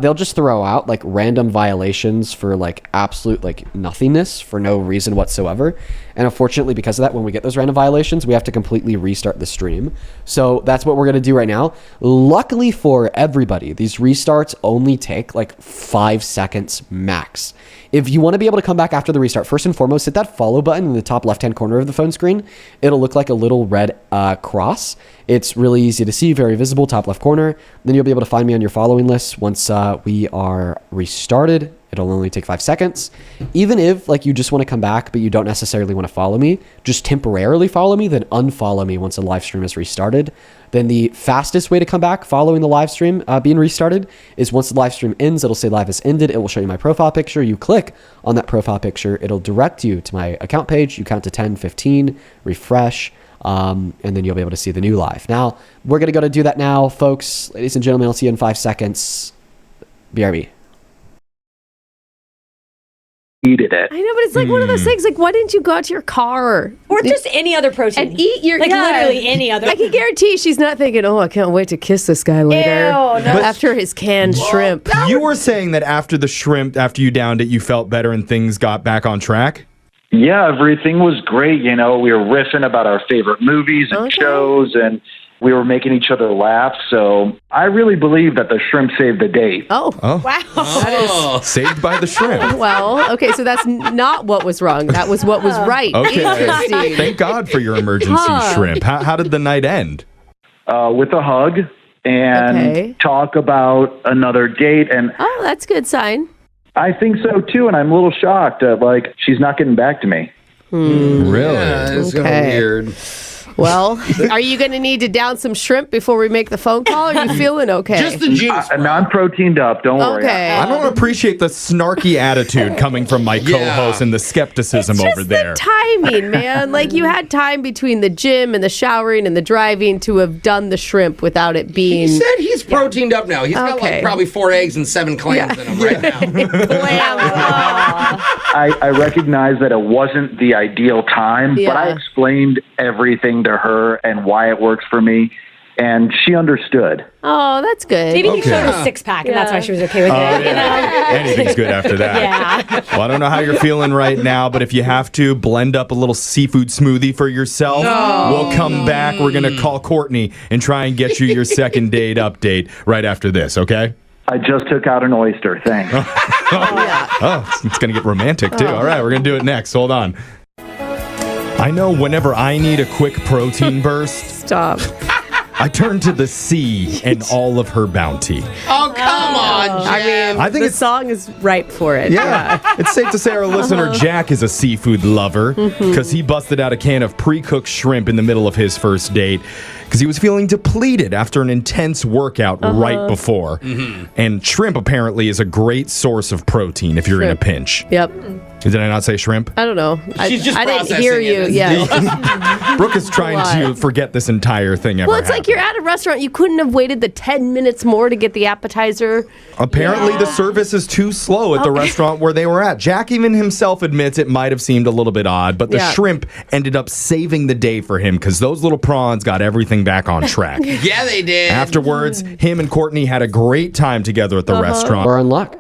They'll just throw out like random violations for like absolute like nothingness for no reason whatsoever. And unfortunately, because of that, when we get those random violations, we have to completely restart the stream. So that's what we're going to do right now. Luckily for everybody, these restarts only take like 5 seconds max. If you want to be able to come back after the restart, first and foremost, hit that follow button in the top left-hand corner of the phone screen. It'll look like a little red cross. It's really easy to see, very visible, top left corner. Then you'll be able to find me on your following list once we are restarted. It'll only take 5 seconds. Even if like you just want to come back, but you don't necessarily want to follow me, just temporarily follow me, then unfollow me once the live stream is restarted. Then the fastest way to come back following the live stream being restarted is once the live stream ends, it'll say live has ended. It will show you my profile picture. You click on that profile picture. It'll direct you to my account page. You count to 10, 15, refresh, and then you'll be able to see the new live. Now, we're going to go to do that now, folks. Ladies and gentlemen, I'll see you in 5 seconds. BRB. Eated it. I know, but it's like one of those things. Like, why didn't you go out to your car or just any other protein and eat your literally any other? I can guarantee she's not thinking, "Oh, I can't wait to kiss this guy later." Ew, no. After his canned shrimp. You were saying that after the shrimp, after you downed it, you felt better and things got back on track. Yeah, everything was great. You know, we were riffing about our favorite movies and shows, and we were making each other laugh. So I really believe that the shrimp saved the day. Oh. Wow. That is saved by the shrimp. Well, okay, so that's not what was wrong. That was what was right. Okay. Interesting. Thank God for your emergency shrimp. How did the night end? With a hug and talk about another date. And oh, that's a good sign. I think so too, and I'm a little shocked. Like she's not getting back to me. Really? Yeah, it's weird. Well, are you going to need to down some shrimp before we make the phone call? Or are you feeling okay? Just the juice. Non-proteined up. Don't worry. Okay. I don't appreciate the snarky attitude coming from my co-host and the skepticism it's just over there. The timing, man. Like you had time between the gym and the showering and the driving to have done the shrimp without it being. He said he's proteined up now. He's got like probably 4 eggs and 7 clams in him right now. I recognize that it wasn't the ideal time, but I explained everything to her and why it works for me, and she understood. Oh, that's good. Maybe he showed a 6-pack, and that's why she was okay with it. You know? Anything's good after that. Yeah. Well, I don't know how you're feeling right now, but if you have to, blend up a little seafood smoothie for yourself. We'll come back. We're going to call Courtney and try and get you your second date update right after this, okay? I just took out an oyster. Thanks. It's going to get romantic, too. All right, we're going to do it next. Hold on. I know whenever I need a quick protein burst. Stop. I turn to the sea and all of her bounty. Oh, come on, Jeff. I mean, I think the song is ripe for it. Yeah, it's safe to say our listener Jack is a seafood lover because he busted out a can of pre-cooked shrimp in the middle of his first date because he was feeling depleted after an intense workout right before. And shrimp apparently is a great source of protein if you're in a pinch. Yep. Did I not say shrimp? I don't know. She's just I didn't processing hear it. you. Yeah. Brooke is trying to forget this entire thing ever Well, it's like you're at a restaurant. You couldn't have waited the 10 minutes more to get the appetizer. Apparently, the service is too slow at the restaurant where they were at. Jack even himself admits it might have seemed a little bit odd, but the shrimp ended up saving the day for him because those little prawns got everything back on track. Yeah, they did. Afterwards, him and Courtney had a great time together at the restaurant. We're in luck.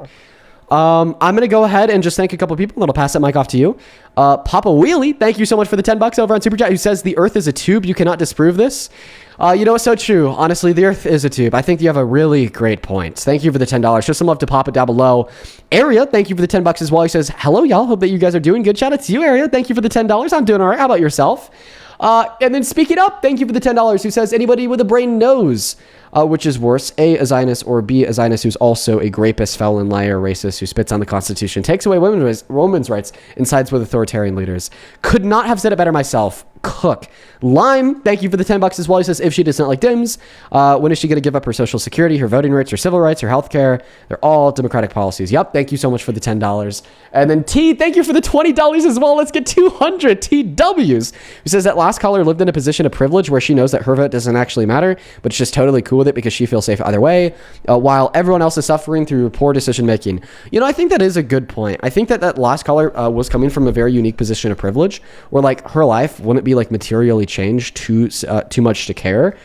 I'm going to go ahead and just thank a couple people, and I'll pass that mic off to you. Papa Wheelie, thank you so much for the $10 over on Super Chat, who says the Earth is a tube. You cannot disprove this. You know, it's so true. Honestly, the Earth is a tube. I think you have a really great point. Thank you for the $10. Show some love to Papa down below. Area, thank you for the $10 as well. He says, hello, y'all. Hope that you guys are doing good. Shout out to you, Area. Thank you for the $10. I'm doing all right. How about yourself? And then speaking up, thank you for the $10. Who says anybody with a brain knows which is worse, A, a Zionist, or B, a Zionist who's also a rapist, felon, liar, racist, who spits on the Constitution, takes away women's rights, and sides with authoritarian leaders. Could not have said it better myself. Cook. Lime, thank you for the $10 as well. He says, if she does not like Dims, when is she going to give up her Social Security, her voting rights, her civil rights, her health care? They're all democratic policies. Yep, thank you so much for the $10. And then T, thank you for the $20 as well. Let's get 200 TWs. Who says that last caller lived in a position of privilege where she knows that her vote doesn't actually matter, but it's just totally cool with it because she feels safe either way, while everyone else is suffering through poor decision making. You know, I think that is a good point. I think that last caller was coming from a very unique position of privilege where like her life wouldn't be like materially changed too much to care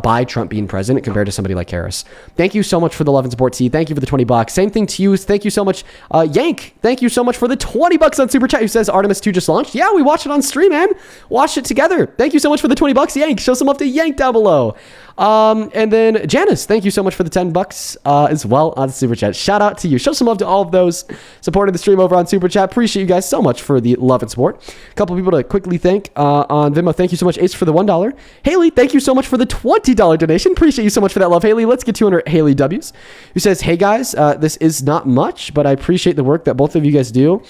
by Trump being president compared to somebody like Harris. Thank you so much for the love and support, T. Thank you for the $20. Same thing to you. Thank you so much, Yank. Thank you so much for the $20 on Super Chat. Who says Artemis 2 just launched? Yeah, we watched it on stream, man. Watched it together. Thank you so much for the $20, Yank. Show some love to Yank down below. And then Janice, thank you so much for the $10 as well on Super Chat. Shout out to you. Show some love to all of those supporting the stream over on Super Chat. Appreciate you guys so much for the love and support. A couple people to quickly thank on Venmo. Thank you so much, Ace, for the $1. Haley, thank you so much for the $20 donation. Appreciate you so much for that love, Haley. Let's get 200 Haley W's, who says, hey guys, this is not much, but I appreciate the work that both of you guys do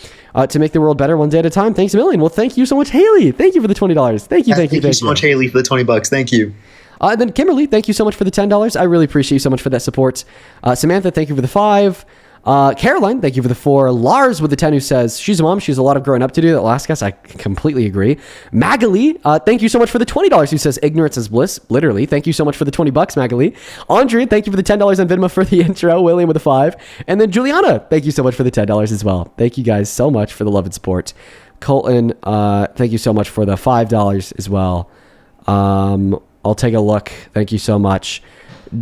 to make the world better one day at a time. Thanks a million. Well, thank you so much, Haley. Thank you for the $20. Thank you. Thank you so much, Haley, for the $20. Thank you. And then Kimberly, thank you so much for the $10. I really appreciate you so much for that support. Samantha, thank you for the $5. Caroline, thank you for the $4. Lars with the 10, who says she's a mom. She has a lot of growing up to do. That last guess, I completely agree. Magali, thank you so much for the $20. Who says ignorance is bliss. Literally, thank you so much for the $20, Magali. Andre, thank you for the $10 on Venmo for the intro. William with the 5. And then Juliana, thank you so much for the $10 as well. Thank you guys so much for the love and support. Colton, thank you so much for the $5 as well. I'll take a look. Thank you so much.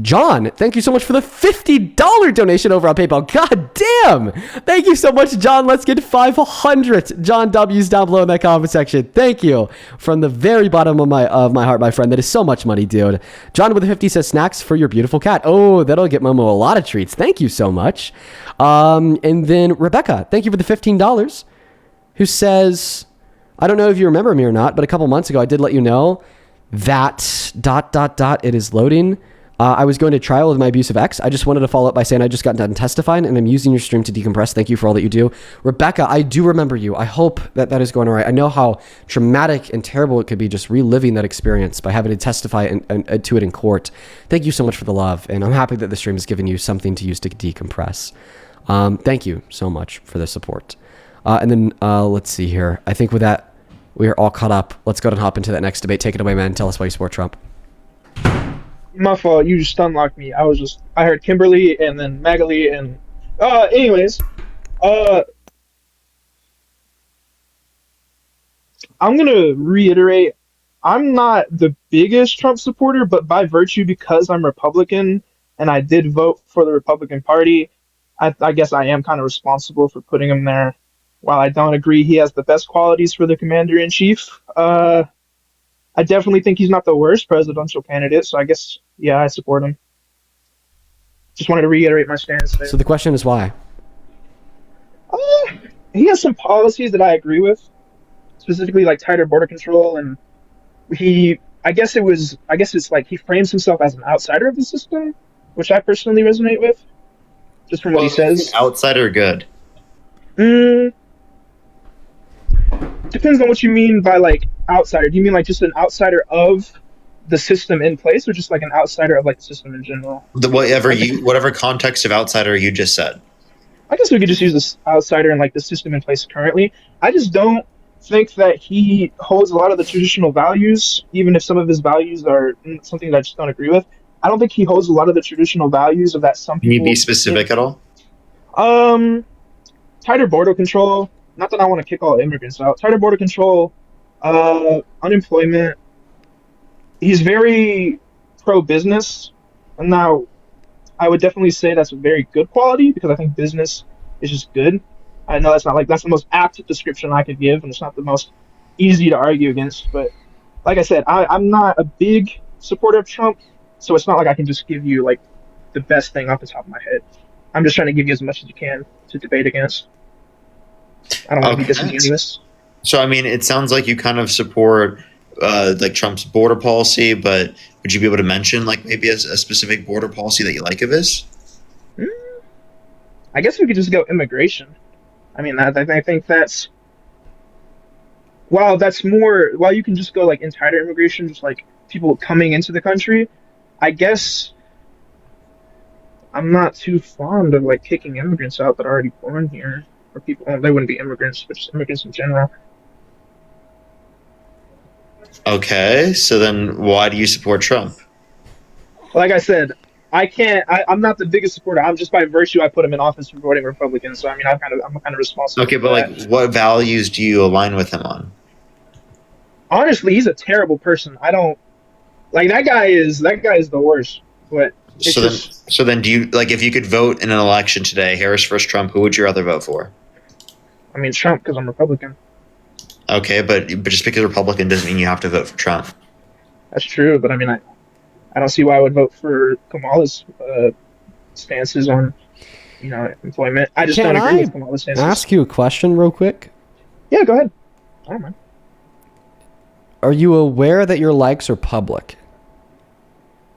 John, thank you so much for the $50 donation over on PayPal. God damn. Thank you so much, John. Let's get 500 John W's down below in that comment section. Thank you from the very bottom of my heart, my friend. That is so much money, dude. John with the 50 says snacks for your beautiful cat. Oh, that'll get Momo a lot of treats. Thank you so much. And then Rebecca, thank you for the $15, who says, I don't know if you remember me or not, but a couple months ago, I did let you know that ... it is loading. I was going to trial with my abusive ex. I just wanted to follow up by saying I just got done testifying and I'm using your stream to decompress. Thank you for all that you do. Rebecca, I do remember you. I hope that is going all right. I know how traumatic and terrible it could be just reliving that experience by having to testify and to it in court. Thank you so much for the love. And I'm happy that the stream has given you something to use to decompress. Thank you so much for the support. And then let's see here. I think with that, we are all caught up. Let's go ahead and hop into that next debate. Take it away, man. Tell us why you support Trump. My fault. You just unlocked me. I heard Kimberly and then Magali and anyways. I'm gonna reiterate, I'm not the biggest Trump supporter, but by virtue because I'm Republican and I did vote for the Republican Party, I guess I am kind of responsible for putting him there. While I don't agree he has the best qualities for the commander-in-chief, I definitely think he's not the worst presidential candidate, so I guess, yeah, I support him. Just wanted to reiterate my stance there. So the question is why? He has some policies that I agree with, specifically like tighter border control, and he I guess it's like he frames himself as an outsider of the system, which I personally resonate with, just from what he says. Outsider good. Depends on what you mean by like outsider. Do you mean like just an outsider of the system in place, or just like an outsider of like the system in general? Whatever context of outsider you just said. I guess we could just use this outsider in like the system in place currently. I just don't think that he holds a lot of the traditional values, even if some of his values are something that I just don't agree with. I don't think he holds a lot of the traditional values of that some people. Can you be specific at all? Tighter border control. Not that I want to kick all immigrants out. Tighter border control, unemployment. He's very pro-business. And now, I would definitely say that's a very good quality because I think business is just good. I know that's the most apt description I could give, and it's not the most easy to argue against. But like I said, I'm not a big supporter of Trump, so it's not like I can just give you like the best thing off the top of my head. I'm just trying to give you as much as you can to debate against. I don't want to be disingenuous. So I mean, it sounds like you kind of support like Trump's border policy, but would you be able to mention like maybe a specific border policy that you like of his? I guess we could just go immigration. I mean, I think that's while you can just go like entire immigration, just like people coming into the country. I guess I'm not too fond of like kicking immigrants out that are already born here, or people. Well, they wouldn't be immigrants, but just immigrants in general. Okay, so then why do you support Trump? Like I said, I'm not the biggest supporter. I'm just by virtue I put him in office for voting Republican. So I mean, I'm kind of responsible. Okay, but like, what values do you align with him on? Honestly, he's a terrible person. I don't like that guy. Is the worst. But so then, do you like if you could vote in an election today, Harris versus Trump? Who would you rather vote for? I mean, Trump because I'm Republican. Okay, but just because Republican doesn't mean you have to vote for Trump. That's true, but I mean, I don't see why I would vote for Kamala's stances on, employment. I just don't agree with Kamala's stances. Ask you a question real quick? Yeah, go ahead. I don't mind. Are you aware that your likes are public?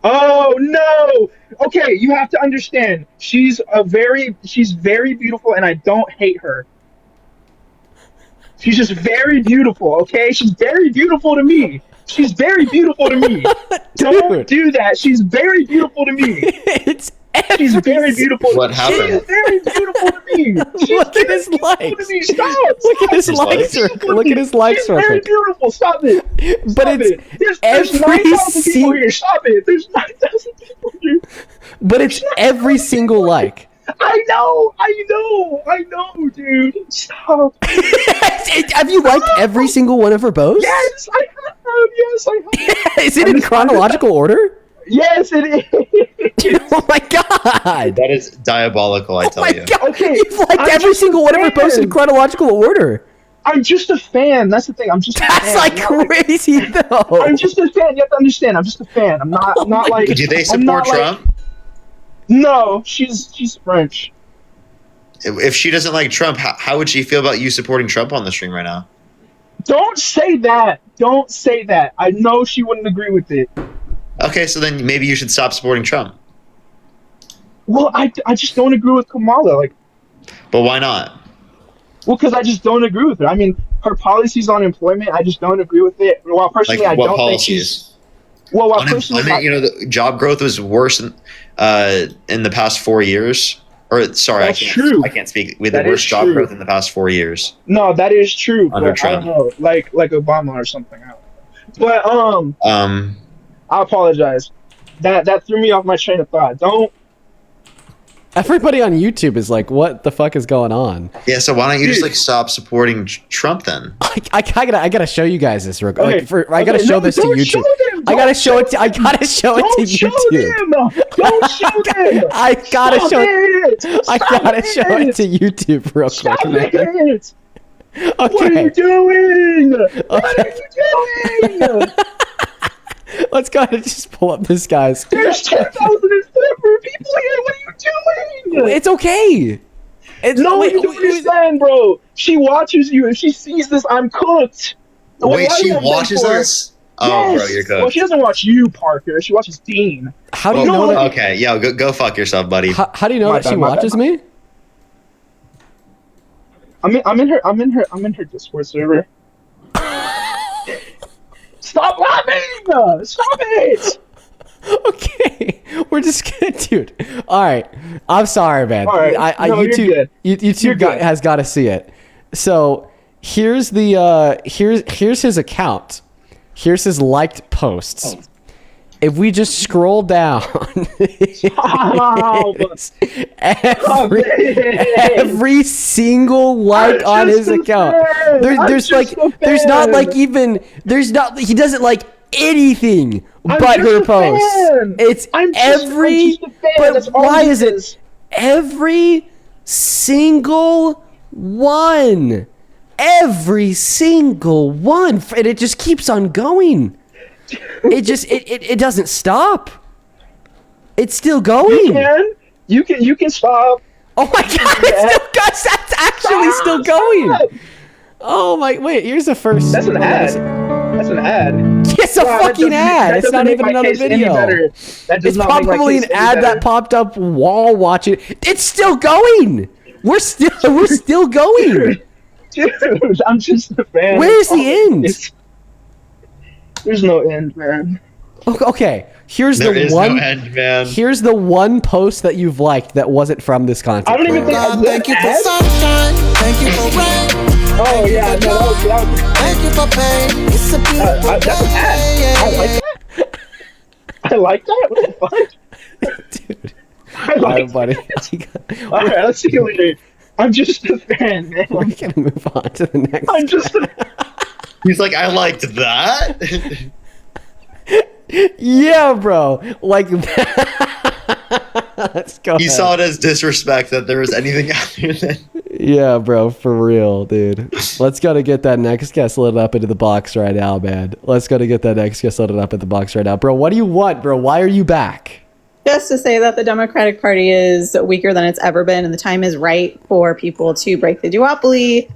Oh no! Okay, you have to understand. She's very beautiful, and I don't hate her. She's just very beautiful, okay? She's very beautiful to me. She's very beautiful to me. Don't do that. She's very beautiful to me. She's very beautiful. What happened? She's very beautiful to me. Look at his likes. Stop. Look at his likes. Look at his likes. She's very beautiful. Stop it. But it's there's 9,000 people here. Stop it. There's 9,000 people here. But it's every single like. I know, dude. Stop. Have you liked every single one of her posts? Yes, I have. Is it in chronological order? Yes, it is. Oh my god. That is diabolical, I tell you. God. Okay, you've liked every single one of her posts in chronological order. I'm just a fan. That's the thing. I'm just a fan. That's like crazy, though. I'm just a fan. You have to understand. I'm just a fan. I'm not like... Do they support Trump? No, she's French. If she doesn't like Trump, how would she feel about you supporting Trump on the stream right now? Don't say that. Don't say that. I know she wouldn't agree with it. Okay, so then maybe you should stop supporting Trump. Well, I just don't agree with Kamala. But why not? Well, because I just don't agree with her. I mean, her policies on employment, I just don't agree with it. Well, personally, I don't think she's... Well, personally, the job growth was worse in the past 4 years. Or sorry, I can't speak. We had the worst job growth in the past 4 years. No, that is true. Under but Trump. I don't know, like Obama or something. But I apologize. That threw me off my train of thought. Don't. Everybody on YouTube is like, "What the fuck is going on?" Yeah, so why don't you just stop supporting Trump then? I gotta show you guys this real quick. Okay. I gotta show this to YouTube. I gotta show it to YouTube. Don't show them. I gotta show it to YouTube real quick. Stop man. it. Okay. What are you doing? What are you doing? Let's go ahead and just pull up this guy's. There's 10,004 people here. What are you doing? It's okay. You don't understand, bro. She watches you. If she sees this, I'm cooked. Wait, she watches us? Oh, bro, you're Well, cooked. she doesn't watch you, Parker. She watches Dean. How do you know that? Okay, yo, go fuck yourself, buddy. How do you know My that she bad, my bad. watches me? I'm in her Discord server. Stop laughing! Stop it! Okay, we're just gonna, dude. All right, I'm sorry, man. All right. No, you're good. YouTube You're good. has got to see it. So here's the here's his account. Here's his liked posts. If we just scroll down, every single like on his account. There's not like even he doesn't like anything but her posts. It's every but why is it every single one? Every single one, and it just keeps on going. It doesn't stop. It's still going. You can stop. Oh my god! That's actually still going. Oh my! Wait, here's the first. That's an ad. That's an ad. It's a fucking ad. It's not even another video. It's probably an ad that popped up while watching. It's still going. We're still going. Dude, I'm just a fan. Where's the end? There's no end, man. Okay, here's There the is one. no end, man. Here's the one post that you've liked that wasn't from this content. I don't even think I Thank you for sunshine. Thank you for rain. Oh yeah, no, that was Thank you for pain. It's a beautiful that's an ad. I like that. I like that. What the fuck? Dude. I like buddy. Alright, let's see you later. I'm just a fan, man. We're gonna move on to the next. I'm just a He's like, I liked that. Yeah, bro. Like that. Let's go. He ahead. saw it as disrespect that there was anything out there that. Yeah, bro, for real, dude. Let's go to get that next guest loaded up into the box right now, man. Let's go to get that next guest loaded up in the box right now, bro. What do you want, bro? Why are you back? Just to say that the Democratic Party is weaker than it's ever been, and the time is right for people to break the duopoly.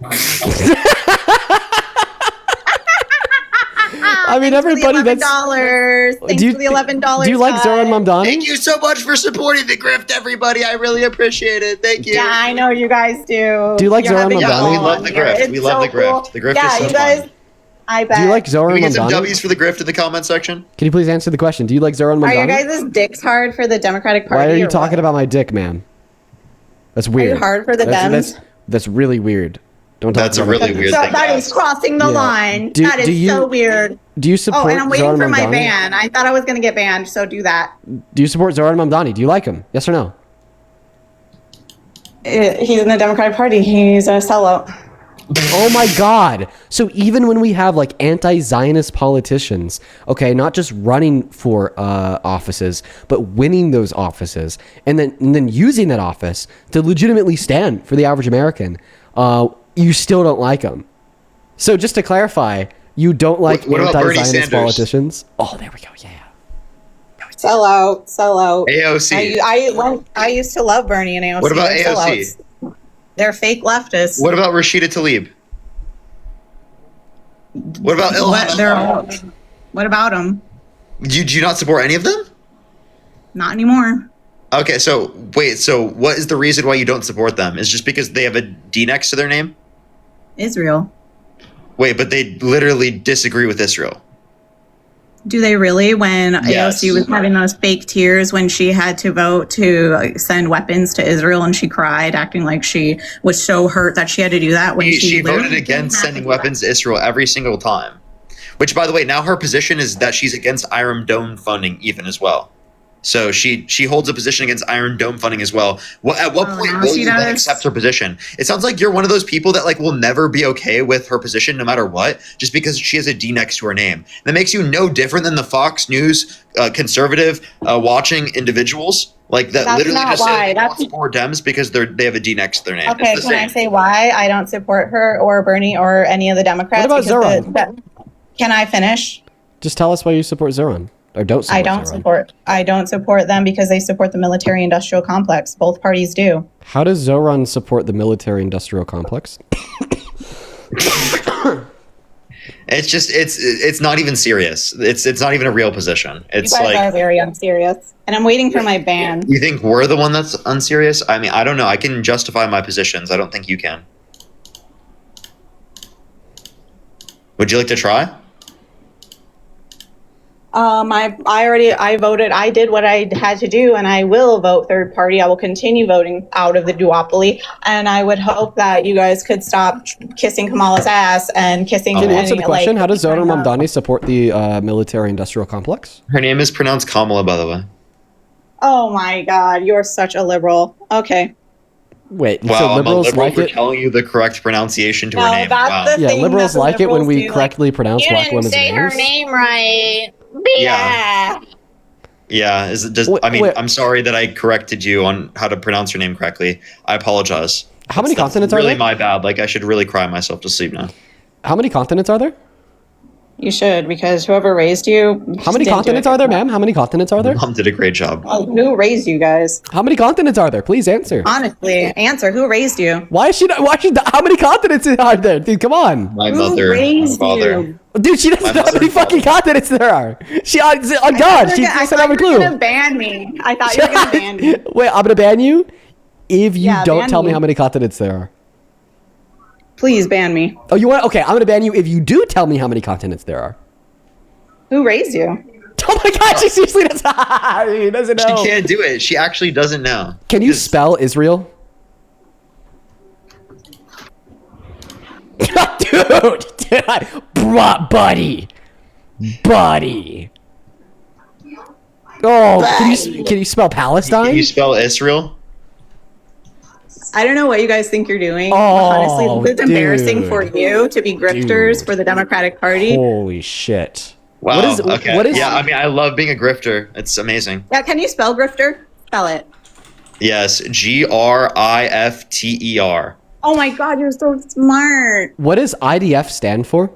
I mean, everybody that's $11. Thanks for the $11. Do you like Zoran Mamdani? Thank you so much for supporting the grift, everybody. I really appreciate it. Thank you. Yeah, I know you guys do. Do you like You're Zoran having Mamdani? fun We love the here. grift. It's We love so the grift. cool. The grift yeah, is so you guys. fun. I bet. Do you like Zoran Can we get some Mamdani? W's for the grift in the comment section? Can you please answer the question? Do you like Zoran Are Mamdani? your guys' dicks hard for the Democratic Party? Why are you or talking about my dick, man? That's weird. hard for the Dems? That's really weird. Don't talk That's a about really my weird So thing. that is crossing the Yeah. line. Do- that do is you- so weird. Do you support Oh, and I'm waiting Zoran for my Mamdani? ban. I thought I was going to get banned, so do that. Do you support Zoran Mamdani? Do you like him? Yes or no? He's in the Democratic Party. He's a sellout. Oh my God. So even when we have like anti-Zionist politicians, okay, not just running for offices, but winning those offices and then using that office to legitimately stand for the average American, you still don't like them. So just to clarify, you don't like What about Bernie anti-Zionist Sanders? politicians? Oh, there we go. Yeah. Sellout. AOC. I used to love Bernie and AOC. What about They're AOC? sellouts. They're fake leftists. What about Rashida Tlaib? What about Ilhan? What about them? Do you not support any of them? Not anymore. Okay, so wait, so what is the reason why you don't support them? Is just because they have a D next to their name? Israel. Wait, but they literally disagree with Israel. Do they really? When Yes. AOC was having those fake tears when she had to vote to send weapons to Israel and she cried, acting like she was so hurt that she had to do that when She voted literally against sending weapons to Israel every single time. Which, by the way, now her position is that she's against Iron Dome funding even as well. So she holds a position against Iron Dome funding as well. At what point now will she you then does. accept her position? It sounds like you're one of those people that like will never be okay with her position no matter what, just because she has a D next to her name. That makes you no different than the Fox News conservative watching individuals like that. That's literally not just why. say That's- support Dems because they have a D next to their name. Okay, It's the can I same. say why I don't support her or Bernie or any of the Democrats? What about Because Zoran? can I finish? Just tell us why you support Zoran or don't support I don't support them because they support the military-industrial complex. Both parties do. How does Zoran support the military-industrial complex? It's just it's not even serious. It's not even a real position. It's You guys like are very unserious. And I'm waiting for my ban. you think we're the one that's unserious? I mean, I don't know. I can justify my positions. I don't think you can. Would you like to try? I voted. I did what I had to do, and I will vote third party. I will continue voting out of the duopoly, and I would hope that you guys could stop kissing Kamala's ass and kissing. Can you answer the question? Like, How does Zohar Mamdani support the military-industrial complex? Her name is pronounced Kamala, by the way. oh my God, you're such a liberal. Okay. Wait, Wow, so I'm a liberals liberal like for it? telling you the correct pronunciation to her No, name. that's Wow. the Yeah, thing liberals that the like it when liberals we do, like, correctly pronounce You black didn't women's say her names. name right. Yeah. Yeah, I'm sorry that I corrected you on how to pronounce your name correctly. I apologize. How many consonants are really there? my bad. Like, I should really cry myself to sleep now. How many continents are there? You should, because whoever raised you. How many continents are there, ma'am? How many continents are there? Mom did a great job. Who raised you guys? How many continents are there? Please answer. Honestly, answer. Who raised you? Why is she not? How many continents are there? Dude, come on. My mother, my father. Dude, she doesn't know how many fucking continents there are. She on God, she doesn't have a You clue. were gonna ban me. I thought you were gonna ban me. Wait, I'm gonna ban you if you Yeah, don't ban tell me me. how many continents there are. Please ban me. Oh, you want? Okay, I'm gonna ban you if you do tell me how many continents there are. Who raised you? Oh my God, she seriously doesn't. He doesn't know. She can't do it. She actually doesn't know. Can you spell Israel? buddy. Oh, can you spell Palestine? Can you spell Israel? I don't know what you guys think you're doing. Oh, Honestly, it's embarrassing dude. for you to be grifters for the Democratic Party. Holy shit. Wow. Okay. What is? Yeah, I mean, I love being a grifter. It's amazing. Yeah, can you spell grifter? Spell it. Yes, Grifter. Oh my God, you're so smart. What does IDF stand for?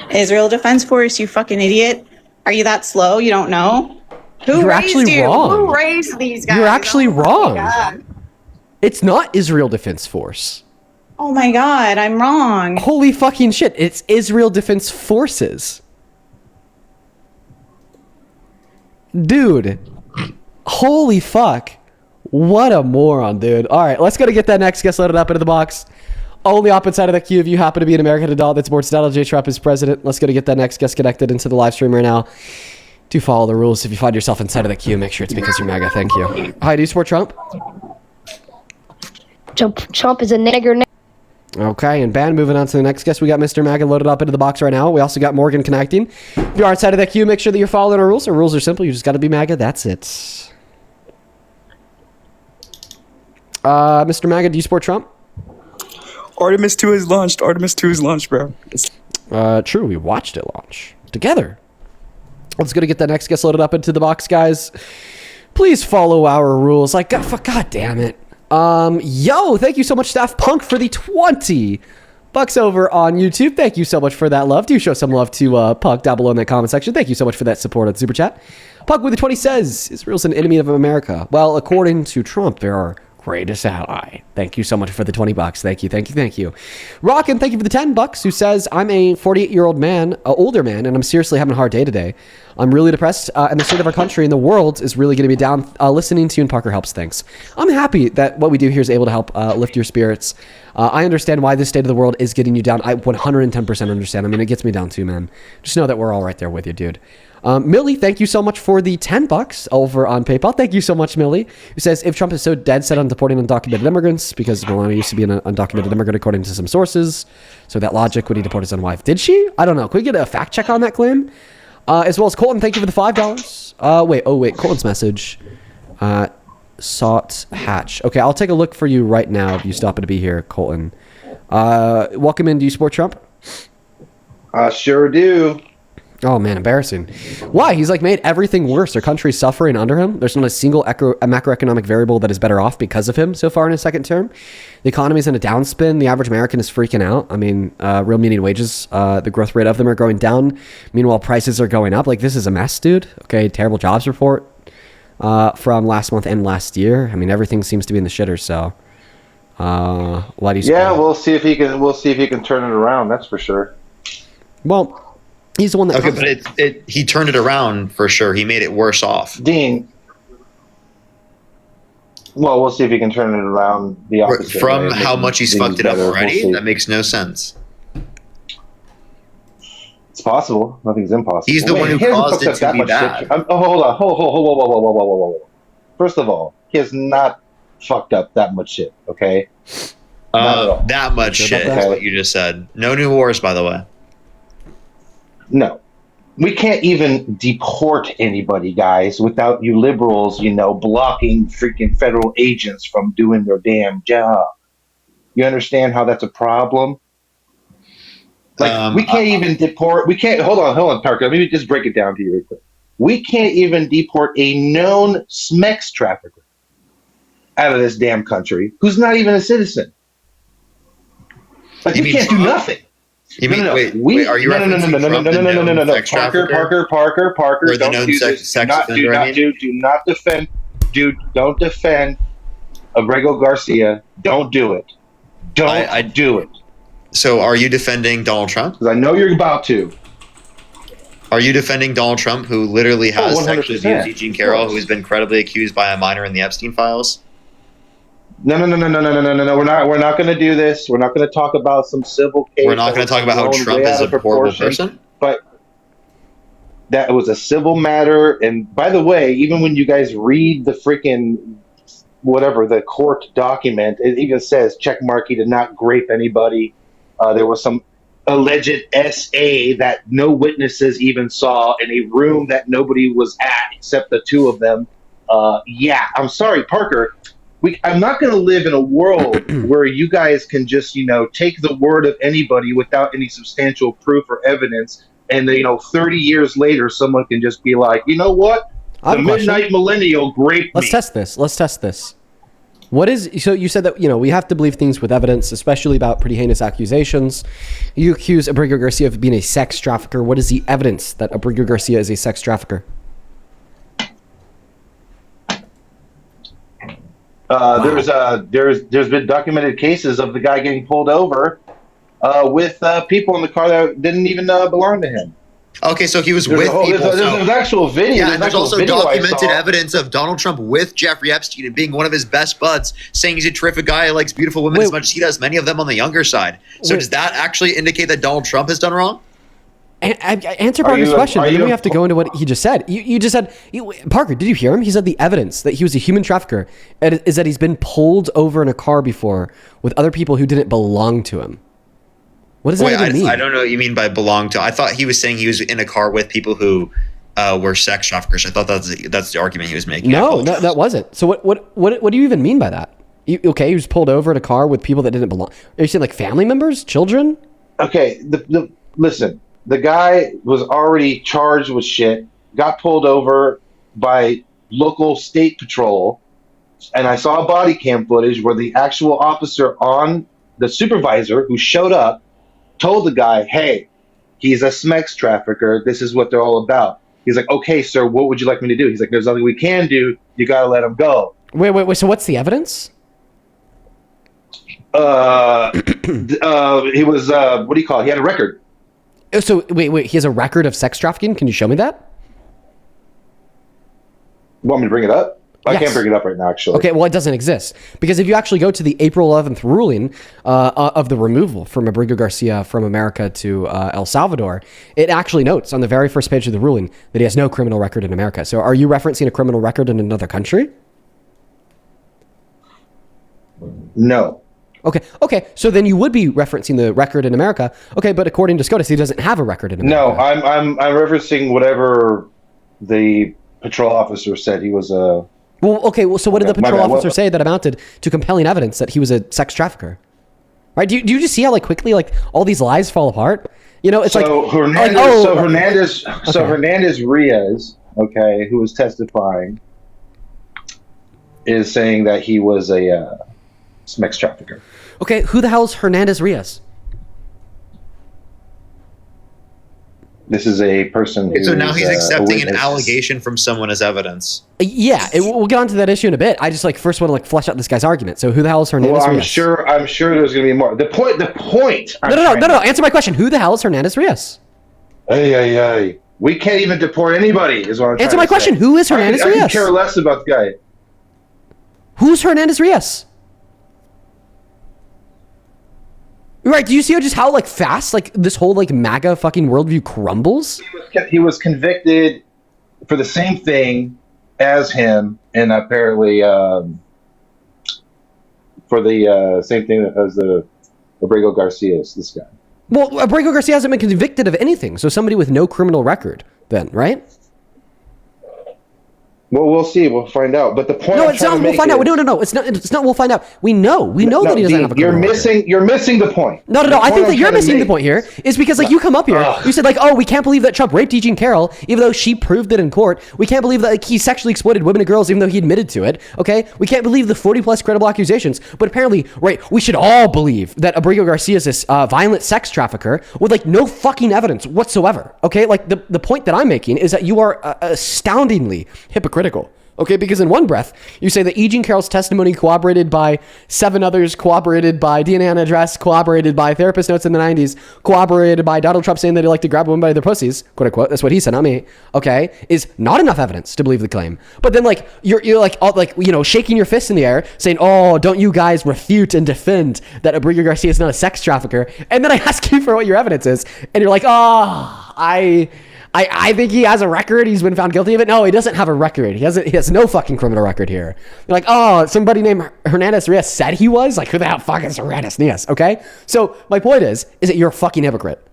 Israel Defense Force, you fucking idiot. Are you that slow? You don't know? Who You're raised actually you? wrong. Who raised these guys? You're actually wrong. God. It's not Israel Defense Force. Oh my God, I'm wrong. Holy fucking shit. It's Israel Defense Forces. Dude. Holy fuck. What a moron, dude. All right, let's go to get that next guest loaded up into the box. Only opposite side of the queue if you happen to be an American adult that supports Donald J. Trump as president. Let's go to get that next guest connected into the live stream right now. Do follow the rules. If you find yourself inside of the queue, make sure it's because you're MAGA. Thank you. Hi, do you support Trump? Trump is a nigger. Okay, and Ben, moving on to the next guest. We got Mr. MAGA loaded up into the box right now. We also got Morgan connecting. If you are inside of that queue, make sure that you're following our rules. Our rules are simple. You just got to be MAGA. That's it. Mr. MAGA, do you support Trump? Artemis 2 is launched. Artemis 2 is launched, bro. True. We watched it launch together. Let's go to get that next guest loaded up into the box, guys. Please follow our rules. Like, God damn it. Yo, thank you so much, Staff Punk, for the 20 bucks over on YouTube. Thank you so much for that love. Do show some love to Punk down below in the comment section. Thank you so much for that support on Super Chat. Punk with the 20 says, Israel's an enemy of America. Well, according to Trump, they're our greatest ally. Thank you so much for the 20 bucks. Thank you, thank you, thank you. Rockin', thank you for the 10 bucks, who says, I'm a 48-year-old man, older man, and I'm seriously having a hard day today. I'm really depressed, and the state of our country and the world is really going to be down. Listening to you and Parker helps things. I'm happy that what we do here is able to help lift your spirits. I understand why this state of the world is getting you down. I 110% understand. I mean, it gets me down too, man. Just know that we're all right there with you, dude. Millie, thank you so much for the 10 bucks over on PayPal. Thank you so much, Millie, who says, if Trump is so dead set on deporting undocumented immigrants, because Melania used to be an undocumented immigrant according to some sources, so that logic, would he deport his own wife? Did she? I don't know. Could we get a fact check on that claim? As well as Colton, thank you for the $5. Wait, Colton's message. Sought Hatch. Okay, I'll take a look for you right now if you stop to be here, Colton. Welcome in. Do you support Trump? I sure do. Oh man, embarrassing. Why? He's like made everything worse. Our country's suffering under him. There's not a single macroeconomic variable that is better off because of him so far in his second term. The economy's in a downspin. The average American is freaking out. I mean, real median wages, the growth rate of them are going down. Meanwhile, prices are going up. Like, this is a mess, dude. Okay, terrible jobs report from last month and last year. I mean, everything seems to be in the shitter, so Letty Yeah, Squad. we'll see if he can. We'll see if he can turn it around. That's for sure. Well, he's the one that. Okay, but he turned it around for sure. He made it worse off. Dean. Well, we'll see if he can turn it around the opposite From way. how much he's fucked it up already, that makes no sense. It's possible. Nothing's impossible. He's the one who he hasn't caused fucked it up to that be much bad. shit. Hold on. Whoa. First of all, he has not fucked up that much shit. Okay. Not at all. That much shit is what you just said. No new wars, by the way. No. We can't even deport anybody, guys, without you liberals, blocking freaking federal agents from doing their damn job. You understand how that's a problem? Like, we can't even deport. We can't. Hold on, Parker. Let me just break it down to you real quick. We can't even deport a known SMEX trafficker out of this damn country who's not even a citizen. Like, we can't do nothing. You mean, wait, are you referencing Trump, the known sex trafficker? Parker, Or the don't known do sex this. Do not defend. Don't defend Abrego Garcia. Don't do it. Don't do it. So, are you defending Donald Trump? Because I know you're about to. Are you defending Donald Trump, who literally has sexually 100%. abused Eugene Carroll, who has been credibly accused by a minor in the Epstein files? No. We're not going to do this. We're not going to talk about some civil case. We're not going to talk about how Trump is a horrible person? But that was a civil matter. And by the way, even when you guys read the freaking the court document, it even says checkmark, he did not grape anybody. There was some alleged SA that no witnesses even saw in a room that nobody was at except the two of them. I'm sorry, Parker. I'm not going to live in a world where you guys can just, take the word of anybody without any substantial proof or evidence. And, 30 years later, someone can just be like, you know what? The midnight millennial raped me. Let's test this. So you said that, we have to believe things with evidence, especially about pretty heinous accusations. You accuse Abrego Garcia of being a sex trafficker. What is the evidence that Abrego Garcia is a sex trafficker? There's been documented cases of the guy getting pulled over with people in the car that didn't even belong to him. Okay, so he was with people. There's actual video. Yeah, and there's also documented evidence of Donald Trump with Jeffrey Epstein and being one of his best buds, saying he's a terrific guy who likes beautiful women as much as he does, many of them on the younger side. So does that actually indicate that Donald Trump has done wrong? Answer Parker's question, but then we have to go into what he just said. You just said, Parker, did you hear him? He said the evidence that he was a human trafficker is that he's been pulled over in a car before with other people who didn't belong to him. What does that even mean? I don't know what you mean by belong to. I thought he was saying he was in a car with people who were sex traffickers. I thought that's the argument he was making. No, that wasn't. So what do you even mean by that? He was pulled over in a car with people that didn't belong. Are you saying like family members, children? Okay, listen. The guy was already charged with shit, got pulled over by local state patrol, and I saw body cam footage where the actual officer the supervisor who showed up told the guy, hey, he's a SMEX trafficker. This is what they're all about. He's like, okay, sir, what would you like me to do? He's like, there's nothing we can do. You got to let him go. Wait. So what's the evidence? He was, what do you call it? He had a record. So wait, he has a record of sex trafficking? Can you show me that? Want me to bring it up? Yes. I can't bring it up right now, actually. Okay, well, it doesn't exist. Because if you actually go to the April 11th ruling of the removal from Abrego Garcia from America to El Salvador, it actually notes on the very first page of the ruling that he has no criminal record in America. So are you referencing a criminal record in another country? No. Okay. So then you would be referencing the record in America. Okay, but according to SCOTUS, he doesn't have a record in America. No, I'm referencing whatever the patrol officer said he was a... Well, so what did the patrol officer say that amounted to compelling evidence that he was a sex trafficker? Right? Do you just see how quickly all these lies fall apart? It's Hernandez Riaz, okay, who was testifying, is saying that he was a SMEX trafficker. Okay, who the hell's Hernandez Riaz? This is a person who. So now he's accepting an witness. allegation from someone as evidence. Yeah, we'll get onto that issue in a bit. I just first want to flesh out this guy's argument. So who the hell is Hernandez Well, Rios? I'm sure there's going to be more. The point. No. Answer my question. Who the hell is Hernandez Rios? Ay. We can't even deport anybody, is what I'm trying Answer my to question. say. Who is Hernandez I Rios? could care less about the guy. Who's Hernandez Rios? Right, do you see just how fast this whole MAGA fucking worldview crumbles? He was convicted for the same thing as him, and apparently for the same thing as the Abrego Garcias, this guy. Well, Abrego Garcia hasn't been convicted of anything, so somebody with no criminal record then, right? Well, we'll see. We'll find out. But the point No, I'm it's trying not. to We'll make find out. is- No. It's not. We'll find out. We know that he doesn't Dean, have a criminal record. You're missing the point. No. I think that you're missing the point here. Is because you come up here, you said oh, we can't believe that Trump raped E. Jean Carroll, even though she proved it in court. We can't believe that he sexually exploited women and girls, even though he admitted to it. Okay, we can't believe the 40+ credible accusations. But apparently, right, we should all believe that Abrego Garcia is this violent sex trafficker with no fucking evidence whatsoever. Okay, the point that I'm making is that you are astoundingly hypocritical. Okay, because in one breath, you say that E. Jean Carroll's testimony corroborated by 7 others, corroborated by DNA on address, corroborated by therapist notes in the 90s, corroborated by Donald Trump saying that he liked to grab women by their pussies, quote unquote, that's what he said, not me, okay, is not enough evidence to believe the claim. But then you're shaking your fist in the air saying, oh, don't you guys refute and defend that Abrego Garcia is not a sex trafficker. And then I ask you for what your evidence is, and you're like, oh, I think he has a record. He's been found guilty of it. No, he doesn't have a record. He has no fucking criminal record here. You're like, oh, somebody named Hernandez Rios said he was? Who the hell fuck is Hernandez Rios? Okay? So my point is that you're a fucking hypocrite.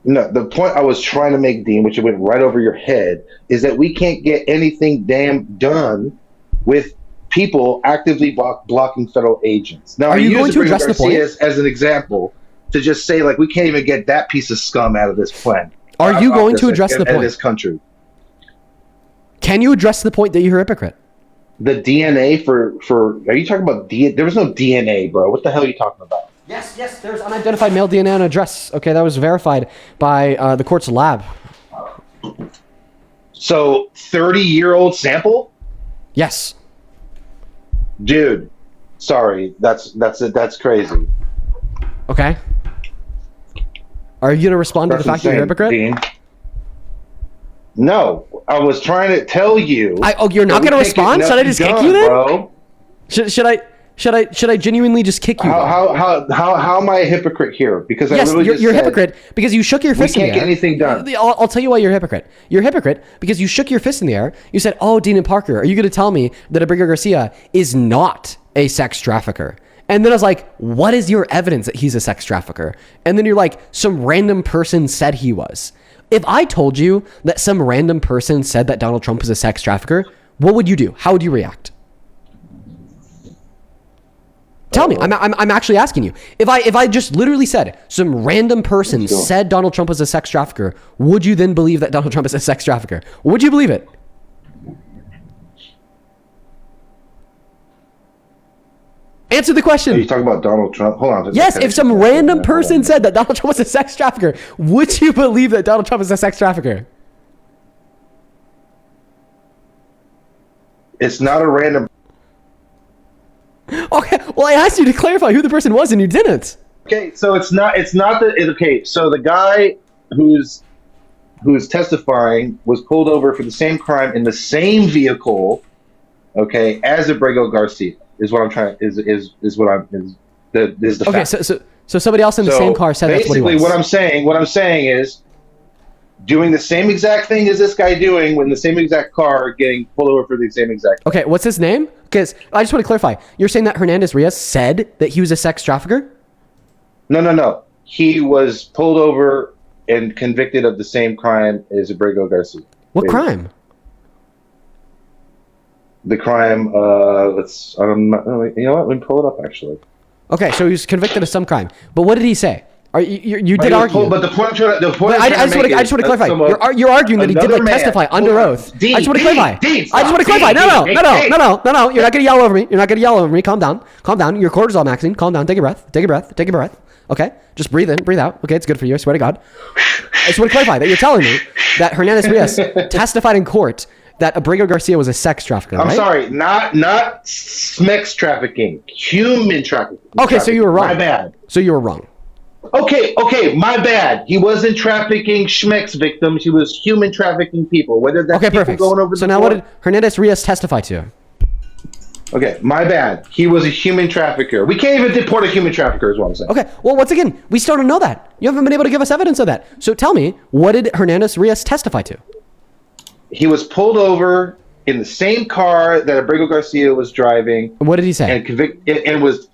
No, the point I was trying to make, Dean, which went right over your head, is that we can't get anything damn done with people actively blocking federal agents. Now, Are you going to Abrego address the point? Garcia as an example to just say, we can't even get that piece of scum out of this plan. Are you going to address the in point? this country? Can you address the point that you're a hypocrite? The DNA for are you talking about DNA? There was no DNA, bro. What the hell are you talking about? Yes, there's unidentified male DNA on address. Okay, that was verified by the court's lab. So 30-year-old sample? Yes. Dude, sorry, that's crazy. Okay. Are you going to respond to the fact that you're a hypocrite? Dean. No, I was trying to tell you. You're not going to respond? Should I just kick you then? Bro. Should I genuinely just kick you? How am I a hypocrite here? Because you're a hypocrite because you shook your fist in the air. We can't get anything done. I'll tell you why you're a hypocrite. You're a hypocrite because you shook your fist in the air. You said, "Oh, Dean and Parker, are you going to tell me that Abrego Garcia is not a sex trafficker?" And then I was like, what is your evidence that he's a sex trafficker? And then you're like, some random person said he was. If I told you that some random person said that Donald Trump is a sex trafficker, what would you do? How would you react? Tell me. I'm actually asking you. If I just literally said some random person said Donald Trump was a sex trafficker, would you then believe that Donald Trump is a sex trafficker? Would you believe it? Answer the question. Are you talking about Donald Trump? Hold on. Yes, if some random person said that Donald Trump was a sex trafficker, would you believe that Donald Trump is a sex trafficker? It's not a random. Okay, well, I asked you to clarify who the person was, and you didn't. Okay, so it's not the. Okay, so the guy who's testifying was pulled over for the same crime in the same vehicle, okay, as Abrego Garcia. Is what I'm trying is the okay. fact. So somebody else in the same car said that's what he was. Basically, what I'm saying is doing the same exact thing as this guy doing in the same exact car, getting pulled over for the same exact. Okay, what's his name? Because I just want to clarify. You're saying that Hernandez Rios said that he was a sex trafficker? No. He was pulled over and convicted of the same crime as Abrego Garcia. What crime? The crime, you know what? Let me pull it up, actually. Okay, so he was convicted of some crime. But what did he say? You did argue. But the point I'm trying to I just want to clarify. You're arguing that he did like testify under oath. I just want to clarify. I just want to clarify. No. You're not gonna yell over me. You're not gonna yell over me. Calm down. Your cortisol maxing. Calm down. Take a breath. Okay. Just breathe in, breathe out. Okay, it's good for you. I swear to God. I just want to clarify that you're telling me that Hernandez Rios testified in court that Abrego Garcia was a sex trafficker. I'm right? sorry, not sex trafficking, human trafficking. Okay, so you were wrong. My bad. So you were wrong. Okay, my bad. He wasn't trafficking schmex victims. He was human trafficking people. Whether that's people perfect. going over so the now, board. what did Hernandez Rios testify to? Okay, my bad. He was a human trafficker. We can't even deport a human trafficker, is what I'm saying. Okay, well, once again, we still don't know that. You haven't been able to give us evidence of that. So tell me, what did Hernandez Rios testify to? He was pulled over in the same car that Abrego Garcia was driving. What did he say? And was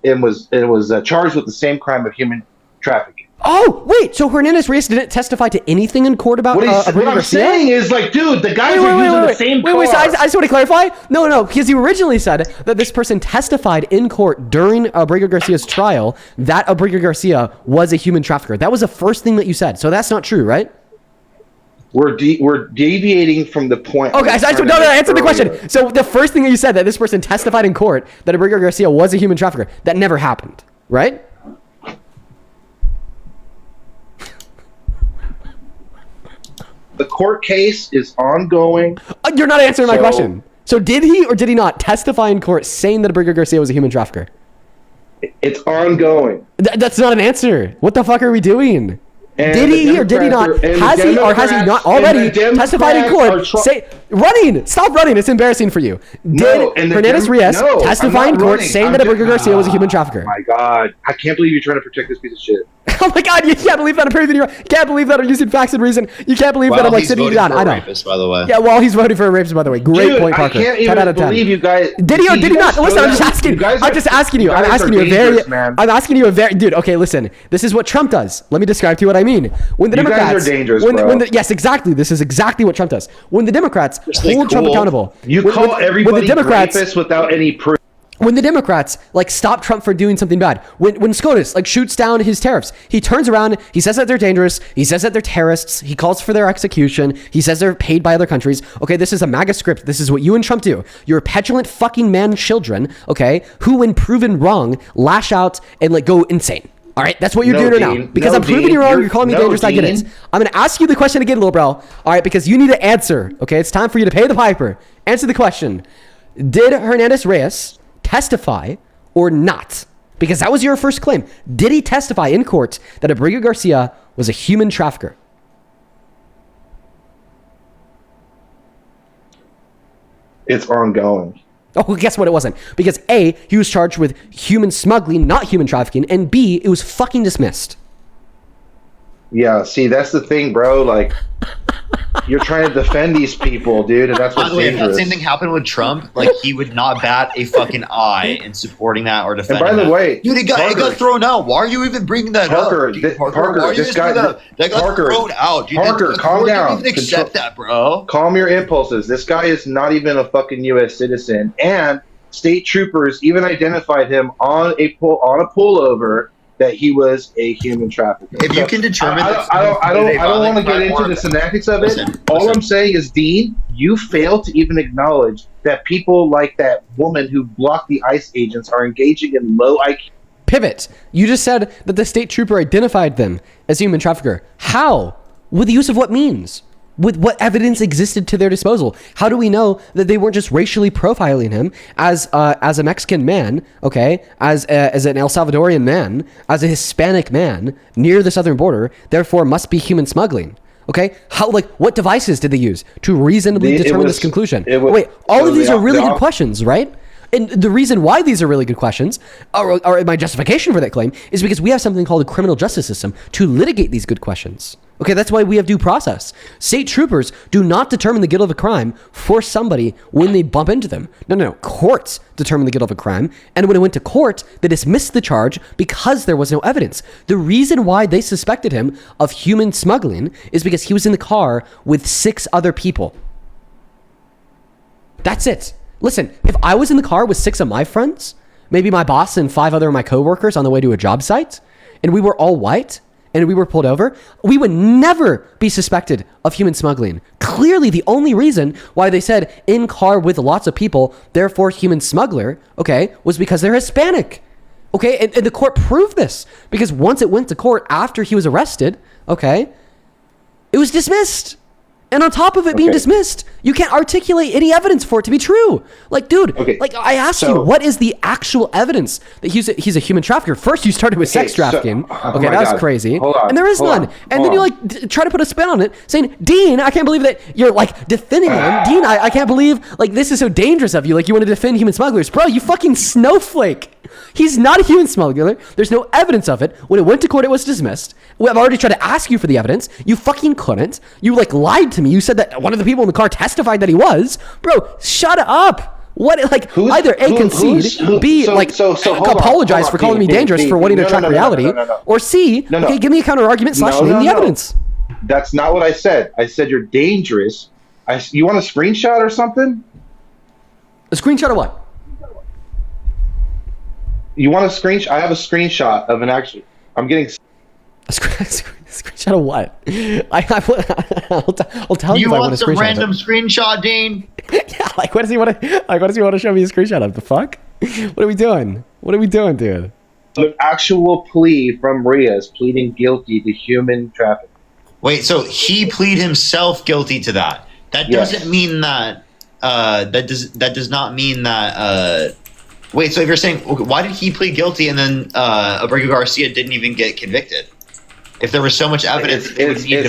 charged with the same crime of human trafficking. Oh, wait, so Hernandez Rios didn't testify to anything in court about Abrego Garcia? What I'm saying is, like, dude, the guys are using the same car. So I just want to clarify. No, because he originally said that this person testified in court during Abrego Garcia's trial that Abrego Garcia was a human trafficker. That was the first thing that you said. So that's not true, right? We're deviating from the point. Okay, answer the question. So the first thing that you said, that this person testified in court that Abrego Garcia was a human trafficker, that never happened, right? The court case is ongoing. You're not answering my question. So did he or did he not testify in court saying that Abrego Garcia was a human trafficker? It's ongoing. That's not an answer. What the fuck are we doing? And did he or did he not? Has he or has he not already testified in court? Stop running. It's embarrassing for you. Did Hernandez Rios testify in court saying that Abrego Garcia was a human trafficker? Oh my God. I can't believe you're trying to protect this piece of shit. Oh my God, you can't believe that I'm proving you wrong. You can't believe that I'm using facts and reason. You can't believe that I'm like sitting you down. I know. Rapist, by the way. Yeah, while he's voting for a rapist, by the way. Great point, Parker. I can't even believe you guys. Did he or did he not? Listen, I'm just asking. I'm just asking you. I'm asking you a very. Dude, okay, listen. This is what Trump does. Let me describe to you what I mean. When the Democrats. You guys are dangerous, bro. Yes, exactly. This is exactly what Trump does. When the Democrats hold Trump accountable. You call everybody rapist without any proof. When the Democrats like stop Trump for doing something bad, when SCOTUS like shoots down his tariffs, he turns around, he says that they're dangerous, he says that they're terrorists, he calls for their execution, he says they're paid by other countries. Okay, this is a MAGA script. This is what you and Trump do. You're petulant fucking man children, okay, who when proven wrong, lash out and like go insane. All right, that's what you're doing right now. Because I'm proving you wrong, you're calling me dangerous, I get it. I'm going to ask you the question again, little bro. All right, because you need to answer, okay? It's time for you to pay the piper. Answer the question. Did Hernandez Rios testify or not? Because that was your first claim. Did he testify in court that Abrego Garcia was a human trafficker? It's ongoing. Oh, well, guess what? It wasn't. Because A, he was charged with human smuggling, not human trafficking, and B, it was fucking dismissed. Yeah, see, that's the thing, bro. Like, you're trying to defend these people, dude, and that's what's dangerous. If that same thing happened with Trump, like, he would not bat a fucking eye in supporting that or defending that. And by the way, dude, it got thrown out. Why are you even bringing that up? Parker, this guy, that got thrown out. Dude, Parker, calm down. Even accept that, bro. Calm your impulses. This guy is not even a fucking U.S. citizen, and state troopers even identified him on a pullover that he was a human trafficker. If you can determine, I don't want to get into the semantics of it. All I'm saying is, Dean, you fail to even acknowledge that people like that woman who blocked the ICE agents are engaging in low IQ. Pivot. You just said that the state trooper identified them as a human trafficker. How? With the use of what means? With what evidence existed to their disposal? How do we know that they weren't just racially profiling him as a Mexican man, okay, as an El Salvadorian man, as a Hispanic man near the southern border, therefore must be human smuggling? Okay, what devices did they use to reasonably determine this conclusion? All of these are really good questions, right? And the reason why these are really good questions, or my justification for that claim, is because we have something called a criminal justice system to litigate these good questions. Okay, that's why we have due process. State troopers do not determine the guilt of a crime for somebody when they bump into them. No. Courts determine the guilt of a crime, and when it went to court, they dismissed the charge because there was no evidence. The reason why they suspected him of human smuggling is because he was in the car with 6 other people. That's it. Listen, if I was in the car with 6 of my friends, maybe my boss and 5 other of my coworkers on the way to a job site, and we were all white, and we were pulled over, we would never be suspected of human smuggling. Clearly, the only reason why they said in car with lots of people, therefore human smuggler, okay, was because they're Hispanic. Okay, and the court proved this because once it went to court after he was arrested, okay, it was dismissed. And on top of it being dismissed, you can't articulate any evidence for it to be true. Like, dude, like I asked you, what is the actual evidence that he's a human trafficker? First, you started with sex trafficking. Okay, that was crazy. And there is none. And then you like try to put a spin on it, saying, Dean, I can't believe that you're like defending him. Dean, I can't believe like this is so dangerous of you. Like you want to defend human smugglers, bro? You fucking snowflake. He's not a human smuggler. There's no evidence of it. When it went to court, it was dismissed. I've already tried to ask you for the evidence. You fucking couldn't. You like lied to me. You said that one of the people in the car testified that he was. Bro, shut up. What, like, either A, concede, B, apologize for calling me dangerous for wanting to track reality, or C, okay, give me a counter argument / name the evidence. That's not what I said. I said you're dangerous. You want a screenshot or something? A screenshot of what? You want a screenshot? I have a screenshot of an actual. I'm getting. A screenshot of what? I'll tell you. You want some random screenshot, Dean? Yeah, like what does he want to? Like what does he want to show me a screenshot of? The fuck? What are we doing? What are we doing, dude? An actual plea from Riaz pleading guilty to human trafficking. Wait, so he plead himself guilty to that? That doesn't mean that. That does not mean that. Wait, so if you're saying, why did he plead guilty and then Abrego Garcia didn't even get convicted? If there was so much evidence, it's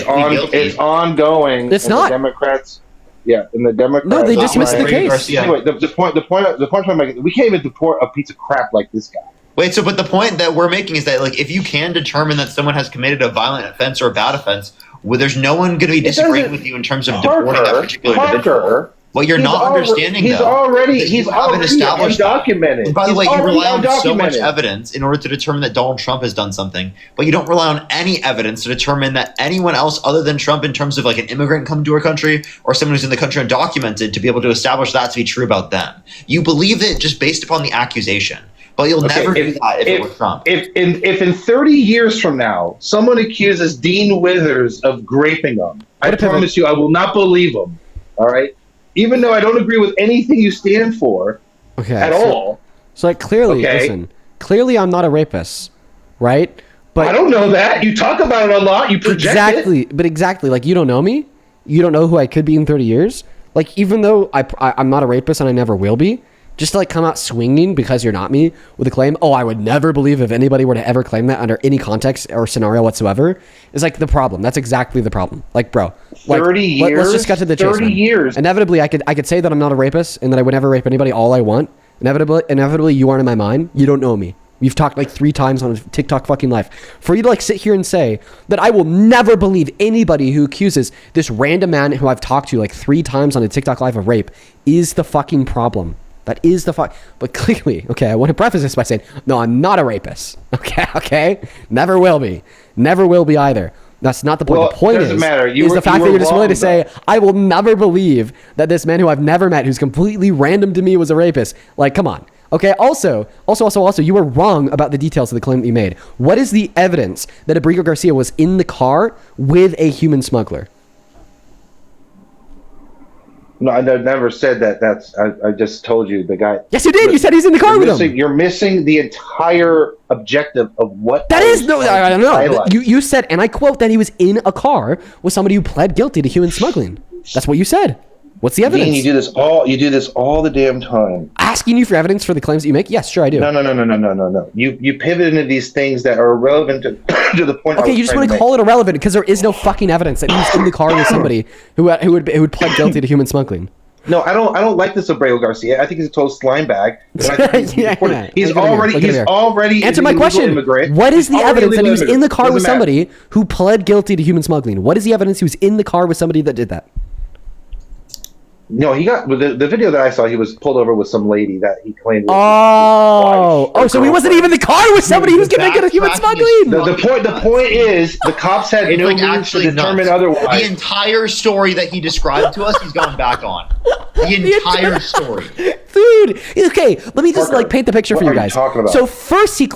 ongoing. It's not. The Democrats, and the Democrats. No, they dismissed the case. Anyway, the point I'm making, we can't even deport a piece of crap like this guy. Wait, so but the point that we're making is that like if you can determine that someone has committed a violent offense or a bad offense, well, there's no one going to be disagreeing with you in terms of deporting that particular individual. What you're not understanding, he's already undocumented. By the way, you rely on so much evidence in order to determine that Donald Trump has done something, but you don't rely on any evidence to determine that anyone else other than Trump, in terms of like an immigrant come to our country or someone who's in the country undocumented, to be able to establish that to be true about them. You believe it just based upon the accusation, but you'll never do that if it were Trump. If in 30 years from now, someone accuses Dean Withers of graping them, I promise you, I will not believe them. All right. Even though I don't agree with anything you stand for at all. So like clearly, listen, clearly I'm not a rapist, right? But I don't know that. You talk about it a lot. You project it. But exactly, like you don't know me. You don't know who I could be in 30 years. Like even though I'm not a rapist and I never will be, just to like come out swinging because you're not me with a claim, I would never believe if anybody were to ever claim that under any context or scenario whatsoever, is like the problem. That's exactly the problem. Like, bro, like, 30 years. Let's just cut to the chase. 30 years. Inevitably, I could say that I'm not a rapist and that I would never rape anybody all I want. Inevitably, you aren't in my mind. You don't know me. We've talked like 3 times on TikTok fucking life. For you to like sit here and say that I will never believe anybody who accuses this random man who I've talked to like 3 times on a TikTok live of rape is the fucking problem. That is the fuck. But clearly, I want to preface this by saying, no, I'm not a rapist. Okay? Never will be. Never will be either. That's not the point. The point is the fact that you're just willing to say, I will never believe that this man who I've never met, who's completely random to me, was a rapist. Like, come on. Okay, also, you were wrong about the details of the claim that you made. What is the evidence that Abrego Garcia was in the car with a human smuggler? No, I never said that. I just told you the guy. Yes, you did. You said he's in the car with him. You're missing the entire objective of what that is. No, I don't know. You said, and I quote, that he was in a car with somebody who pled guilty to human smuggling. That's what you said. What's the evidence? Dean, you do this all the damn time. Asking you for evidence for the claims that you make? Yes, sure I do. No. You pivot into these things that are irrelevant to the point. Okay, you just want to call it irrelevant because there is no fucking evidence that he's in the car with somebody who would pled guilty to human smuggling. No, I don't like this Abrego Garcia. I think he's a total slime bag. He's already answer my question. Immigrant. What is the evidence that he was in the car with somebody who pled guilty to human smuggling? What is the evidence he was in the car with somebody that did that? No, he got the video that I saw. He was pulled over with some lady that he claimed. So he wasn't even in the car with somebody who was convicted of human smuggling. The point is, the cops had no means to determine otherwise. The entire story that he described to us, he's gone back on. The entire story. The dude. Okay, let me just like paint the picture for what you are you guys. talking about? So first he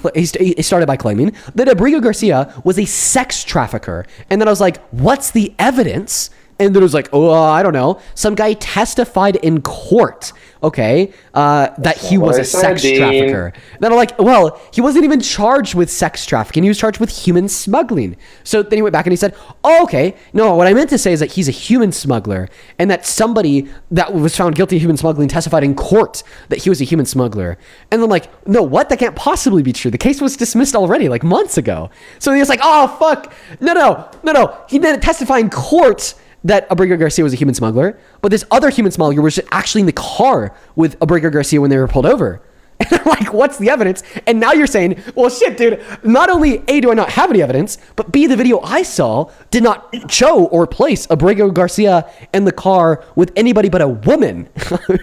started by claiming that Abrigo Garcia was a sex trafficker, and then I was like, what's the evidence? And then it was like, oh, I don't know. Some guy testified in court, okay, that he was a sex trafficker. Then I'm like, well, he wasn't even charged with sex trafficking. He was charged with human smuggling. So then he went back and he said, oh, okay. No, what I meant to say is that he's a human smuggler and that somebody that was found guilty of human smuggling testified in court that he was a human smuggler. And I'm like, no, what? That can't possibly be true. The case was dismissed already, like months ago. So he was like, oh, fuck. No. He didn't testify in court that Abrigo Garcia was a human smuggler, but this other human smuggler was actually in the car with Abrigo Garcia when they were pulled over. And I'm like, what's the evidence? And now you're saying, well, shit, dude, not only A, do I not have any evidence, but B, the video I saw did not show or place Abrigo Garcia in the car with anybody but a woman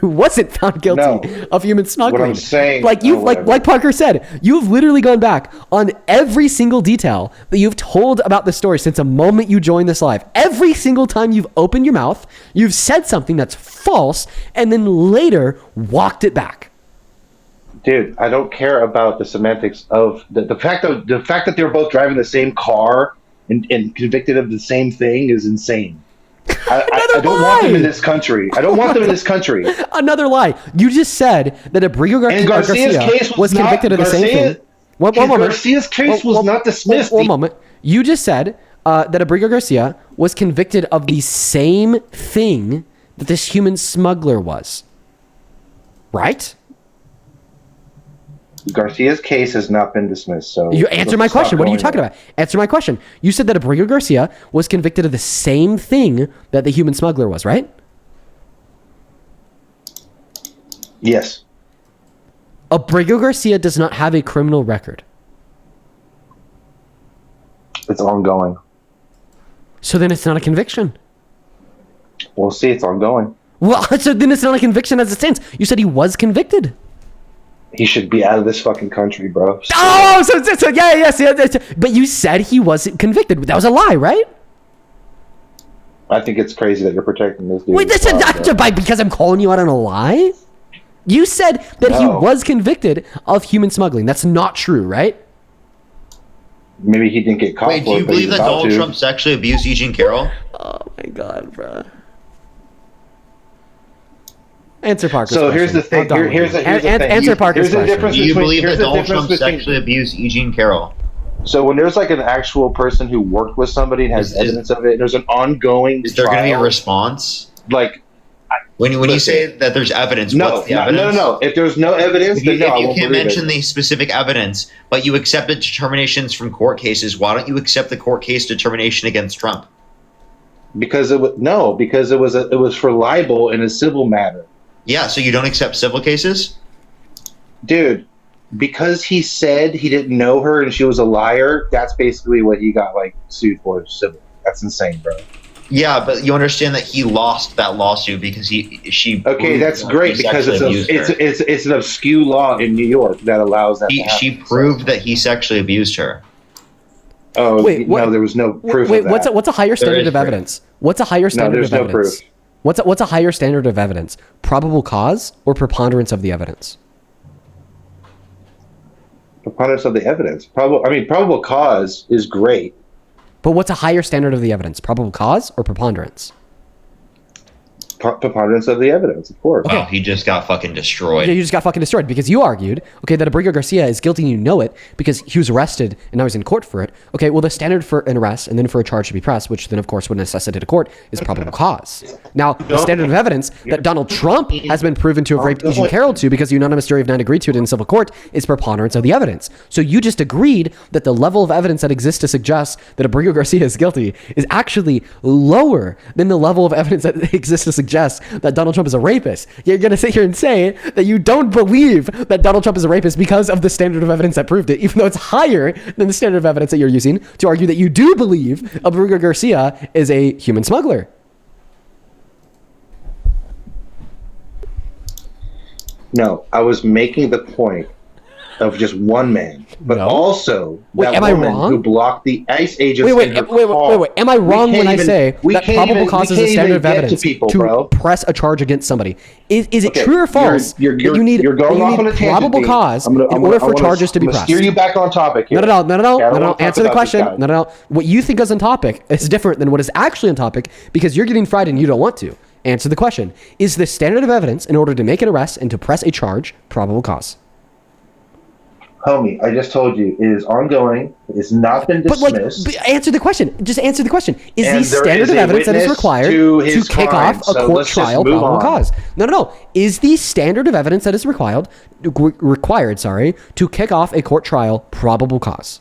who wasn't found guilty of human smuggling. What I'm saying, like you, like Parker said, you've literally gone back on every single detail that you've told about the story since the moment you joined this live. Every single time you've opened your mouth, you've said something that's false and then later walked it back. Dude, I don't care about the semantics of the fact that they're both driving the same car and convicted of the same thing is insane. I don't want them in this country. I don't want them in this country. Another lie. You just said that Abrigo Garcia was convicted of the same thing. One moment. Garcia's case was not dismissed. One moment. You just said that Abrigo Garcia was convicted of the same thing that this human smuggler was. Right? Garcia's case has not been dismissed. So you answer my question. What are you talking about? Answer my question. You said that Abrigo Garcia was convicted of the same thing that the human smuggler was, right? Yes. Abrigo Garcia does not have a criminal record. It's ongoing. So then it's not a conviction. We'll see. It's ongoing. Well, so then it's not a conviction as it stands. You said he was convicted. He should be out of this fucking country, bro. So yes. But you said he wasn't convicted. That was a lie, right? I think it's crazy that you're protecting this dude. Wait, because I'm calling you out on a lie? You said that he was convicted of human smuggling. That's not true, right? Maybe he didn't get caught. Wait, do you believe that Donald Trump sexually abused Eugene Carroll? Oh my god, bro. Answer Parker's question. Here's the thing. Answer Parker's question. Do you believe that Donald Trump sexually abused Eugene Carroll? So when there's like an actual person who worked with somebody and has evidence of it, and there's an ongoing Is there going to be a response? Like, when you say that there's evidence, what's the evidence? No. If there's no evidence, then no, if you can't mention the specific evidence, but you accepted determinations from court cases, why don't you accept the court case determination against Trump? Because it was for libel in a civil matter. Yeah, so you don't accept civil cases? Dude, because he said he didn't know her and she was a liar, that's basically what he got sued for civil. That's insane, bro. Yeah, but you understand that he lost that lawsuit because she. Okay, that's great because it's an obscure law in New York that allows that. She proved that he sexually abused her. Oh wait, no, there was no proof. Wait, of that. What's a higher standard of evidence? What's a higher standard of evidence? No proof. What's a higher standard of evidence? Probable cause or preponderance of the evidence? Preponderance of the evidence. Probable cause is great. But what's a higher standard of the evidence? Probable cause or preponderance? Preponderance of the evidence, of course. Okay. Wow, he just got fucking destroyed. Yeah, you just got fucking destroyed because you argued, okay, that Abrigo Garcia is guilty and you know it because he was arrested and now he's in court for it. Okay, well, the standard for an arrest and then for a charge to be pressed, which then, of course, would necessitate a court, is probable cause. Now, the standard of evidence that Donald Trump has been proven to have raped Eugene Carroll to because the unanimous jury of 9 agreed to it in civil court is preponderance of the evidence. So you just agreed that the level of evidence that exists to suggest that Abrigo Garcia is guilty is actually lower than the level of evidence that exists to suggest that Donald Trump is a rapist. You're going to sit here and say that you don't believe that Donald Trump is a rapist because of the standard of evidence that proved it, even though it's higher than the standard of evidence that you're using to argue that you do believe Abrigo Garcia is a human smuggler. No, I was making the point of just one man, but also Wait, that am I woman wrong? who blocked the ICE agents. Wait. in her car. Am I wrong when I say we that can't probable even- cause we is a can't standard even of get evidence to people, to bro. press a charge against somebody? Is it Okay, true or false you're that you need, you're going that off you on a need tangent, probable Dean. cause I'm gonna- in I'm order gonna- for charges to be I'm gonna pressed? steer you back on topic here. No. Okay, I don't Answer the wanna talk about question. this guy. No. What you think is on topic is different than what is actually on topic because you're getting fried and you don't want to. Answer the question. Is the standard of evidence in order to make an arrest and to press a charge probable cause? Homie, I just told you it is ongoing. It has not been dismissed. But answer the question. Just answer the question. Is And the there standard is of a evidence that is witness required to to his kick crime, off a so court let's just trial move probable on. cause? No. Is the standard of evidence that is required to kick off a court trial probable cause?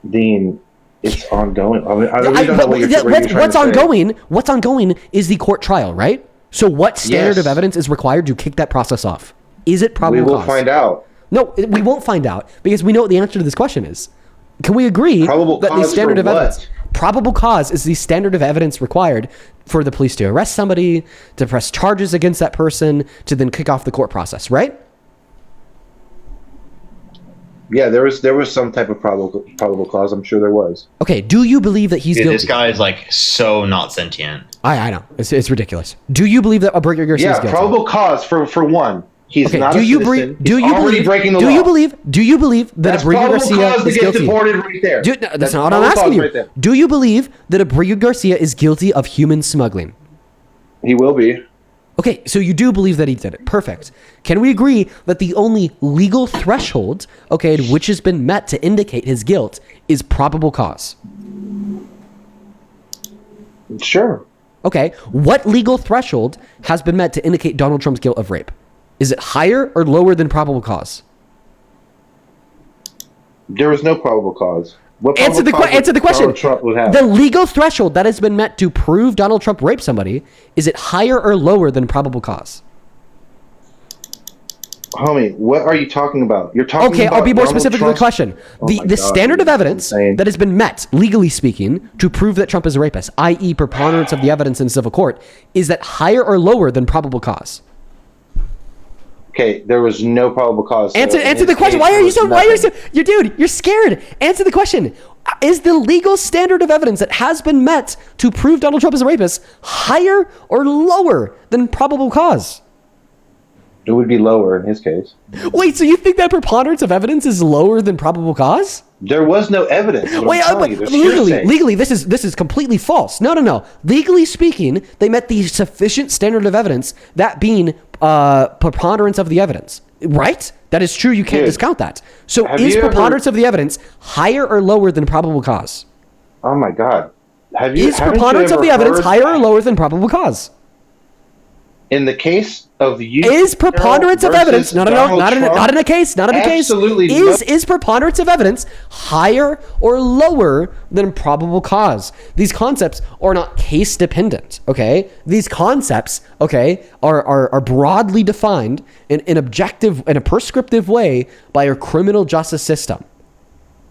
Dean, it's ongoing. I really don't know what you're trying What's to say. ongoing? What's ongoing is the court trial, right? So what standard Yes. of evidence is required to kick that process off? Is it probable We will cause? find out. No, we won't find out because we know what the answer to this question is. Can we agree Probable that the cause standard for of what? evidence, probable cause, is the standard of evidence required for the police to arrest somebody, to press charges against that person, to then kick off the court process, right? Yeah, there was some type of probable cause. I'm sure there was. Okay, do you believe that he's Dude, guilty? this guy is like so not sentient. I know. It's ridiculous. Do you believe that Abrego Garcia is Yeah, guilty? probable cause for one. He's Okay, not do a you citizen. do He's you already believe breaking the do law. you believe that That's Abrego probable Garcia cause to is get guilty? deported right there. That's not what I'm probable asking cause you. right there. Do you believe that Abrego Garcia is guilty of human smuggling? He will be. Okay, so you do believe that he did it. Perfect. Can we agree that the only legal threshold, okay, which has been met to indicate his guilt is probable cause? Sure. Okay, what legal threshold has been met to indicate Donald Trump's guilt of rape? Is it higher or lower than probable cause? There was no probable cause. What Answer the probable cause would question. Donald Trump would have? The legal threshold that has been met to prove Donald Trump raped somebody, is it higher or lower than probable cause? Homie, what are you talking about? You're talking Okay, about I'll be more Donald specific to the Trump's- question. Oh The my God, standard of dude, evidence this is insane. that has been met, legally speaking, to prove that Trump is a rapist, i.e. preponderance of the evidence in civil court, is that higher or lower than probable cause? Okay, there was no probable cause. so Answer in the his question. case, Why are there you was so? Why are you so? nothing. You're scared. Answer the question. Is the legal standard of evidence that has been met to prove Donald Trump is a rapist higher or lower than probable cause? It would be lower in his case. Wait, so you think that preponderance of evidence is lower than probable cause? There was no evidence. What Wait, I'm telling but you, there's hearsay. legally, this is completely false. No. Legally speaking, they met the sufficient standard of evidence, that being preponderance of the evidence. Right? That is true. You can't Dude, discount that. So have is you ever- preponderance of the evidence higher or lower than probable cause? Oh my God. Haven't Is you preponderance of ever the evidence heard- higher or lower than probable cause? In the case of you, Is preponderance of evidence not in a case? Absolutely Is preponderance of evidence higher or lower than probable cause? These concepts are not case dependent. Okay, these concepts, okay, are broadly defined in an objective and a prescriptive way by our criminal justice system.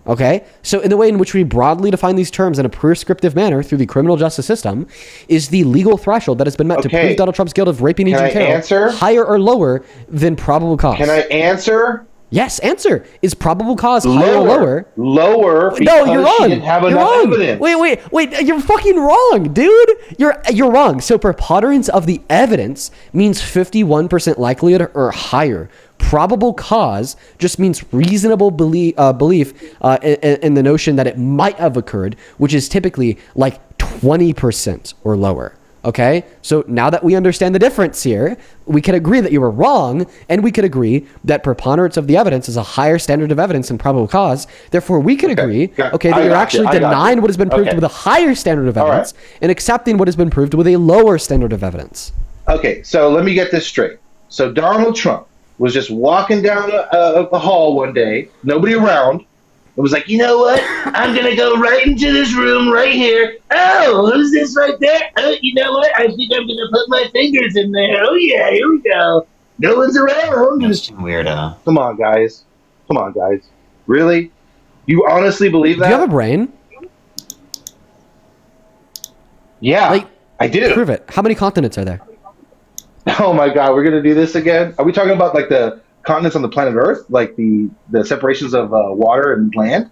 Okay, so in the way in which we broadly define these terms in a prescriptive manner through the criminal justice system is the legal threshold that has been met to Okay. prove Donald Trump's guilt of raping Can Agent I Carroll answer? higher or lower than probable cause. Can I answer? Yes, answer. Is probable cause higher or lower? Lower. No, because you're she wrong. didn't have You're enough wrong. evidence. Wait. You're fucking wrong, dude. You're wrong. So preponderance of the evidence means 51% likelihood or higher. Probable cause just means reasonable belief in the notion that it might have occurred, which is typically like 20% or lower. Okay, so now that we understand the difference here, we can agree that you were wrong, and we could agree that preponderance of the evidence is a higher standard of evidence than probable cause. Therefore, we could agree, that you're actually denying what has been proved with a higher standard of evidence and accepting what has been proved with a lower standard of evidence. Okay, so let me get this straight. So Donald Trump was just walking down a hall one day, nobody around. It was like, you know what? I'm going to go right into this room right here. Oh, who's this right there? Oh, you know what? I think I'm going to put my fingers in there. Oh, yeah, here we go. No one's around. Weirdo. Come on, guys. Really? You honestly believe that? Do you have a brain? Yeah, I do. Prove it. How many continents are there? Oh my God, we're gonna do this again? Are we talking about like the continents on the planet Earth, like the separations of water and land?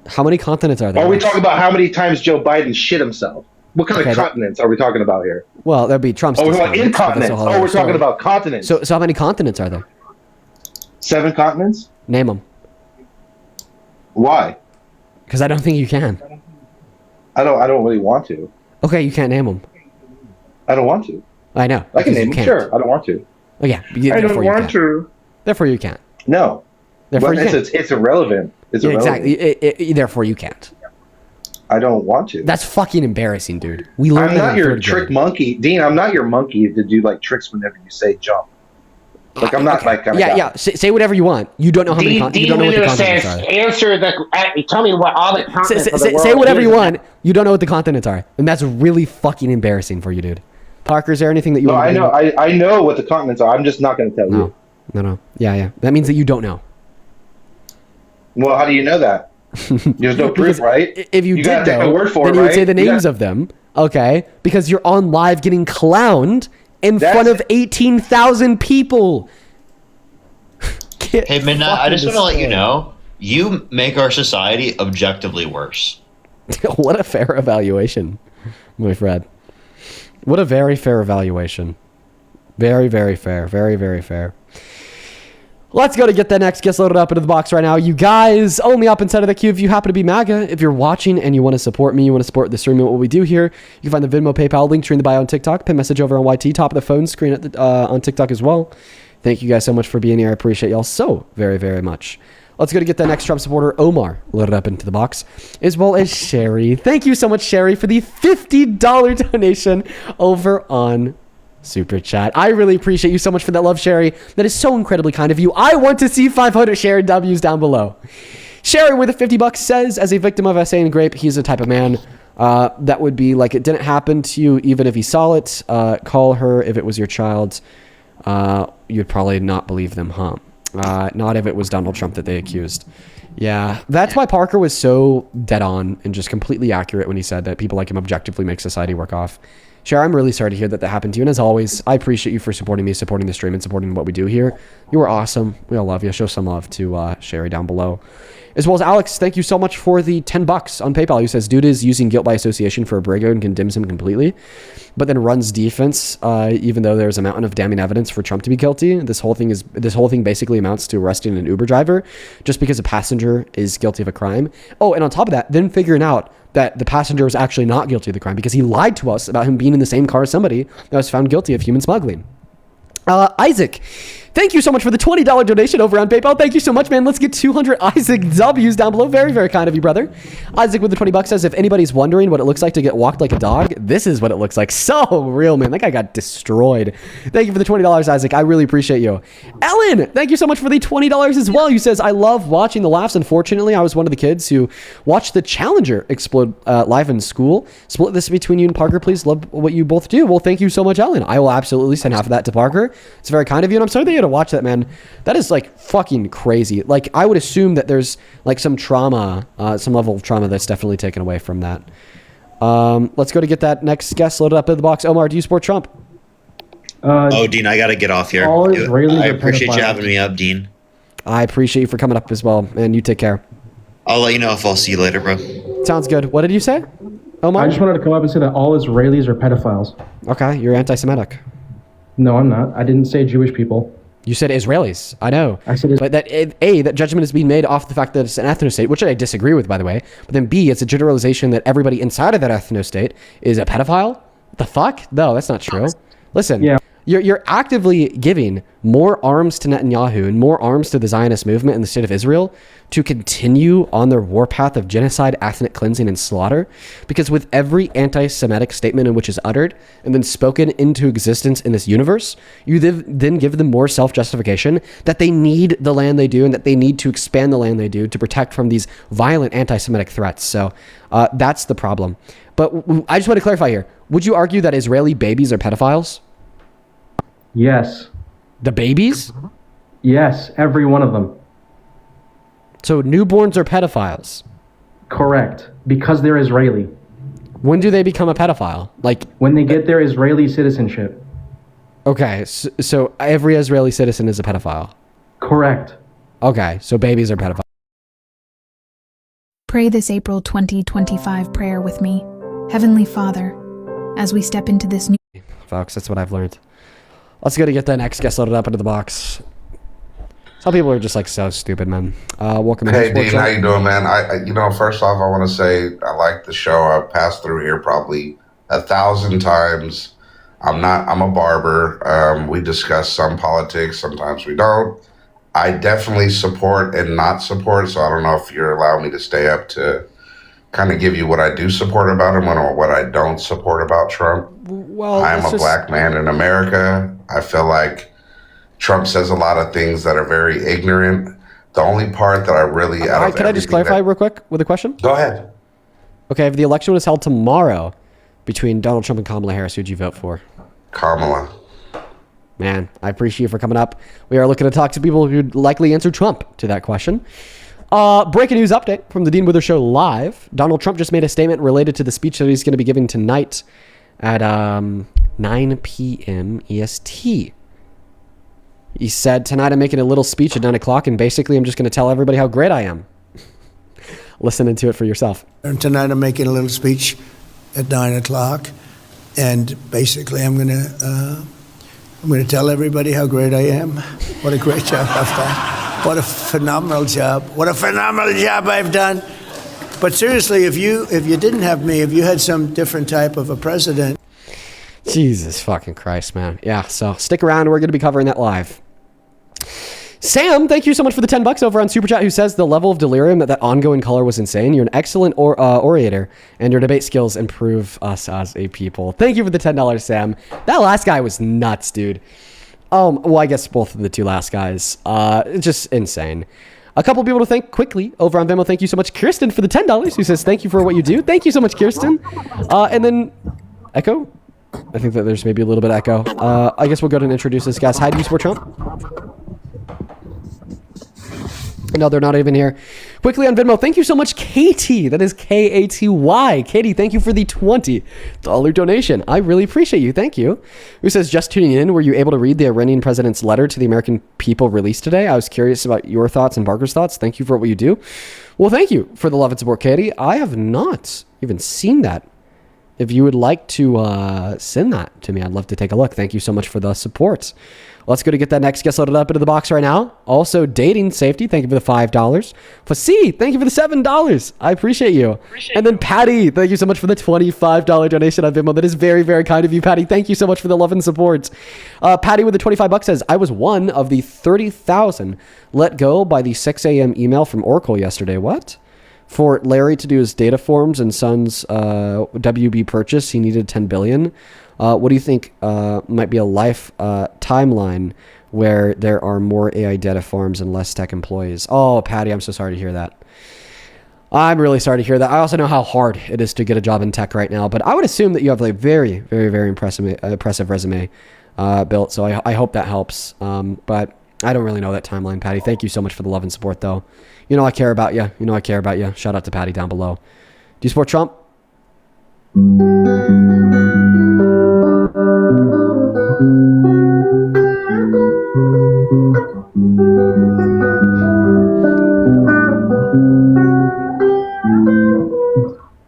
How many continents are there? Or are we talking about how many times Joe Biden shit himself? What kind of continents are we talking about here? Well, that'd be Trump's. Oh, we're talking incontinents. Oh, we're talking about continents. So how many continents are there? 7 continents. Name them. Why? Because I don't think you can. I don't really want to. Okay, you can't name them. I don't want to. I know. I can because name you them. can't. Sure, I don't want to. Oh yeah. I don't want to. Therefore, you can't. No. Therefore, you can't. It's irrelevant. It's irrelevant. Exactly. Therefore, you can't. I don't want to. That's fucking embarrassing, dude. We learned I'm that not in your third trick grade. monkey, Dean. I'm not your monkey to do like tricks whenever you say jump. Like I'm not like kind of guy. Yeah. Say whatever you want. You don't know how many continents. You don't know what the continents are. Answer the. Tell me what all the continents of the world Say whatever is. you want. You don't know what the continents are, and that's really fucking embarrassing for you, dude. Parker, is there anything that you? No, want I to know. I know what the continents are. I'm just not going to tell you. No. Yeah. That means that you don't know. Well, how do you know that? There's no proof, right? If you gotta did take my know, word for then it, you would right? say the You names gotta- of them, okay? Because you're on live getting clowned in front of 18,000 people. Hey, Midnight, I just want to let you know, you make our society objectively worse. What a fair evaluation, my friend. What a very fair evaluation. Very, very fair. Very, very fair. Let's go to get the next guest loaded up into the box right now. You guys, only up inside of the queue if you happen to be MAGA. If you're watching and you want to support me, you want to support the stream and what we do here, you can find the Venmo, PayPal link tree in the bio on TikTok. Pin message over on YT, top of the phone screen at the, on TikTok as well. Thank you guys so much for being here. I appreciate y'all so very, very much. Let's go to get the next Trump supporter, Omar, loaded up into the box, as well as Sherry. Thank you so much, Sherry, for the $50 donation over on Super Chat. I really appreciate you so much for that love, Sherry. That is so incredibly kind of you. I want to see 500 Sherry W's down below. Sherry with the $50 says, as a victim of SA and Grape, he's the type of man that would be like it didn't happen to you, even if he saw it. Call her if it was your child. You'd probably not believe them, huh? Not if it was Donald Trump that they accused. Yeah, that's why Parker was so dead on and just completely accurate when he said that people like him objectively make society work off. Sherry, I'm really sorry to hear that happened to you. And as always, I appreciate you for supporting me, supporting the stream, and supporting what we do here. You are awesome. We all love you. Show some love to Sherry down below. As well as Alex, thank you so much for the $10 on PayPal. He says, dude is using guilt by association for Abrego and condemns him completely, but then runs defense, even though there's a mountain of damning evidence for Trump to be guilty. This whole thing basically amounts to arresting an Uber driver just because a passenger is guilty of a crime. Oh, and on top of that, then figuring out that the passenger was actually not guilty of the crime because he lied to us about him being in the same car as somebody that was found guilty of human smuggling. Isaac, thank you so much for the $20 donation over on PayPal. Thank you so much, man. Let's get 200 Isaac W's down below. Very, very kind of you, brother. Isaac with the $20 says, if anybody's wondering what it looks like to get walked like a dog, this is what it looks like. So real, man. That guy got destroyed. Thank you for the $20, Isaac. I really appreciate you. Ellen, thank you so much for the $20 as well. You says, I love watching the laughs. Unfortunately, I was one of the kids who watched the Challenger explode live in school. Split this between you and Parker, please. Love what you both do. Well, thank you so much, Ellen. I will absolutely send half of that to Parker. It's very kind of you, and I'm sorry that you had to watch that, man. That is like fucking crazy. Like, I would assume that there's like some trauma, some level of trauma that's definitely taken away from that. Let's go to get that next guest loaded up in the box. Omar, do you support Trump? Dean, I gotta get off here. all Israelis I are appreciate you pedophiles. having me up, Dean. I appreciate you for coming up as well, and you take care. I'll let you know if I'll see you later, bro. Sounds good. What did you say, Omar? I just wanted to come up and say that all Israelis are pedophiles. Okay, you're anti-Semitic. No, I'm not. I didn't say Jewish people. You said Israelis. I know. I said but that judgment is being made off the fact that it's an ethno-state, which I disagree with, by the way. But then B, it's a generalization that everybody inside of that ethno-state is a pedophile. What the fuck? No, that's not true. Listen, you're actively giving more arms to Netanyahu and more arms to the Zionist movement in the state of Israel to continue on their warpath of genocide, ethnic cleansing, and slaughter. Because with every anti-Semitic statement in which is uttered and then spoken into existence in this universe, you then give them more self-justification that they need the land they do and that they need to expand the land they do to protect from these violent anti-Semitic threats. So that's the problem. But I just want to clarify here. Would you argue that Israeli babies are pedophiles? Yes. The babies? Yes, every one of them. So newborns are pedophiles? Correct, because they're Israeli. When do they become a pedophile? Like when they get their Israeli citizenship. Okay, so every Israeli citizen is a pedophile. Correct. Okay, so babies are pedophiles. Pray this April 2025 prayer with me. Heavenly Father, as we step into this new... Folks, that's what I've learned. Let's go to get the next guest loaded up into the box. Some people are just like so stupid, man. Welcome. Hey, Dean, how you doing, man? First off, I want to say I like the show. I've passed through here probably 1,000 times. I'm a barber. We discuss some politics. Sometimes we don't. I definitely support and not support, so I don't know if you're allowing me to stay up to kind of give you what I do support about him and what I don't support about Trump. Well, I'm a black man in America. I feel like Trump says a lot of things that are very ignorant. The only part that I really... Can I just clarify real quick with a question? Go ahead. Okay, if the election was held tomorrow between Donald Trump and Kamala Harris, who'd you vote for? Kamala. Man, I appreciate you for coming up. We are looking to talk to people who'd likely answer Trump to that question. Breaking news update from the Dean Withers Show live. Donald Trump just made a statement related to the speech that he's going to be giving tonight at 9 p.m. EST. He said, tonight I'm making a little speech at 9 o'clock, and basically I'm just going to tell everybody how great I am. Listen to it for yourself. And tonight I'm making a little speech at 9 o'clock, and basically I'm going to tell everybody how great I am. What a great job I've done. What a phenomenal job. What a phenomenal job I've done. But seriously, if you didn't have me, if you had some different type of a president. Jesus fucking Christ, man. Yeah, so stick around. We're going to be covering that live. Sam, thank you so much for the $10 over on Super Chat, who says the level of delirium at that ongoing color was insane. You're an excellent orator, and your debate skills improve us as a people. Thank you for the $10, Sam. That last guy was nuts, dude. Well, I guess both of the two last guys. Just insane. A couple people to thank quickly over on Venmo. Thank you so much, Kirsten, for the $10, who says thank you for what you do. Thank you so much, Kirsten. And then Echo. I think that there's maybe a little bit of echo. I guess we'll go ahead and introduce this guys. Hi, do you support Trump? No, they're not even here. Quickly on Venmo, thank you so much, Katie. That is Katy. Katie, thank you for the $20 donation. I really appreciate you. Thank you. Who says, just tuning in, were you able to read the Iranian president's letter to the American people released today? I was curious about your thoughts and Barker's thoughts. Thank you for what you do. Well, thank you for the love and support, Katie. I have not even seen that. If you would like to send that to me, I'd love to take a look. Thank you so much for the support. Let's go to get that next guest loaded up into the box right now. Also, Dating Safety, thank you for the $5. Fasi, thank you for the $7. I appreciate you. And then Patty, thank you so much for the $25 donation on Venmo. That is very, very kind of you, Patty. Thank you so much for the love and support. Patty with the $25 says, I was one of the 30,000 let go by the 6 a.m. email from Oracle yesterday. What? For Larry to do his data forms and Son's WB purchase, he needed $10 billion. What do you think might be a life timeline where there are more AI data forms and less tech employees? Oh, Patty, I'm so sorry to hear that. I'm really sorry to hear that. I also know how hard it is to get a job in tech right now, but I would assume that you have a very, very, very impressive resume built, so I hope that helps. But I don't really know that timeline, Patty. Thank you so much for the love and support, though. You know I care about you. You know I care about you. Shout out to Patty down below. Do you support Trump?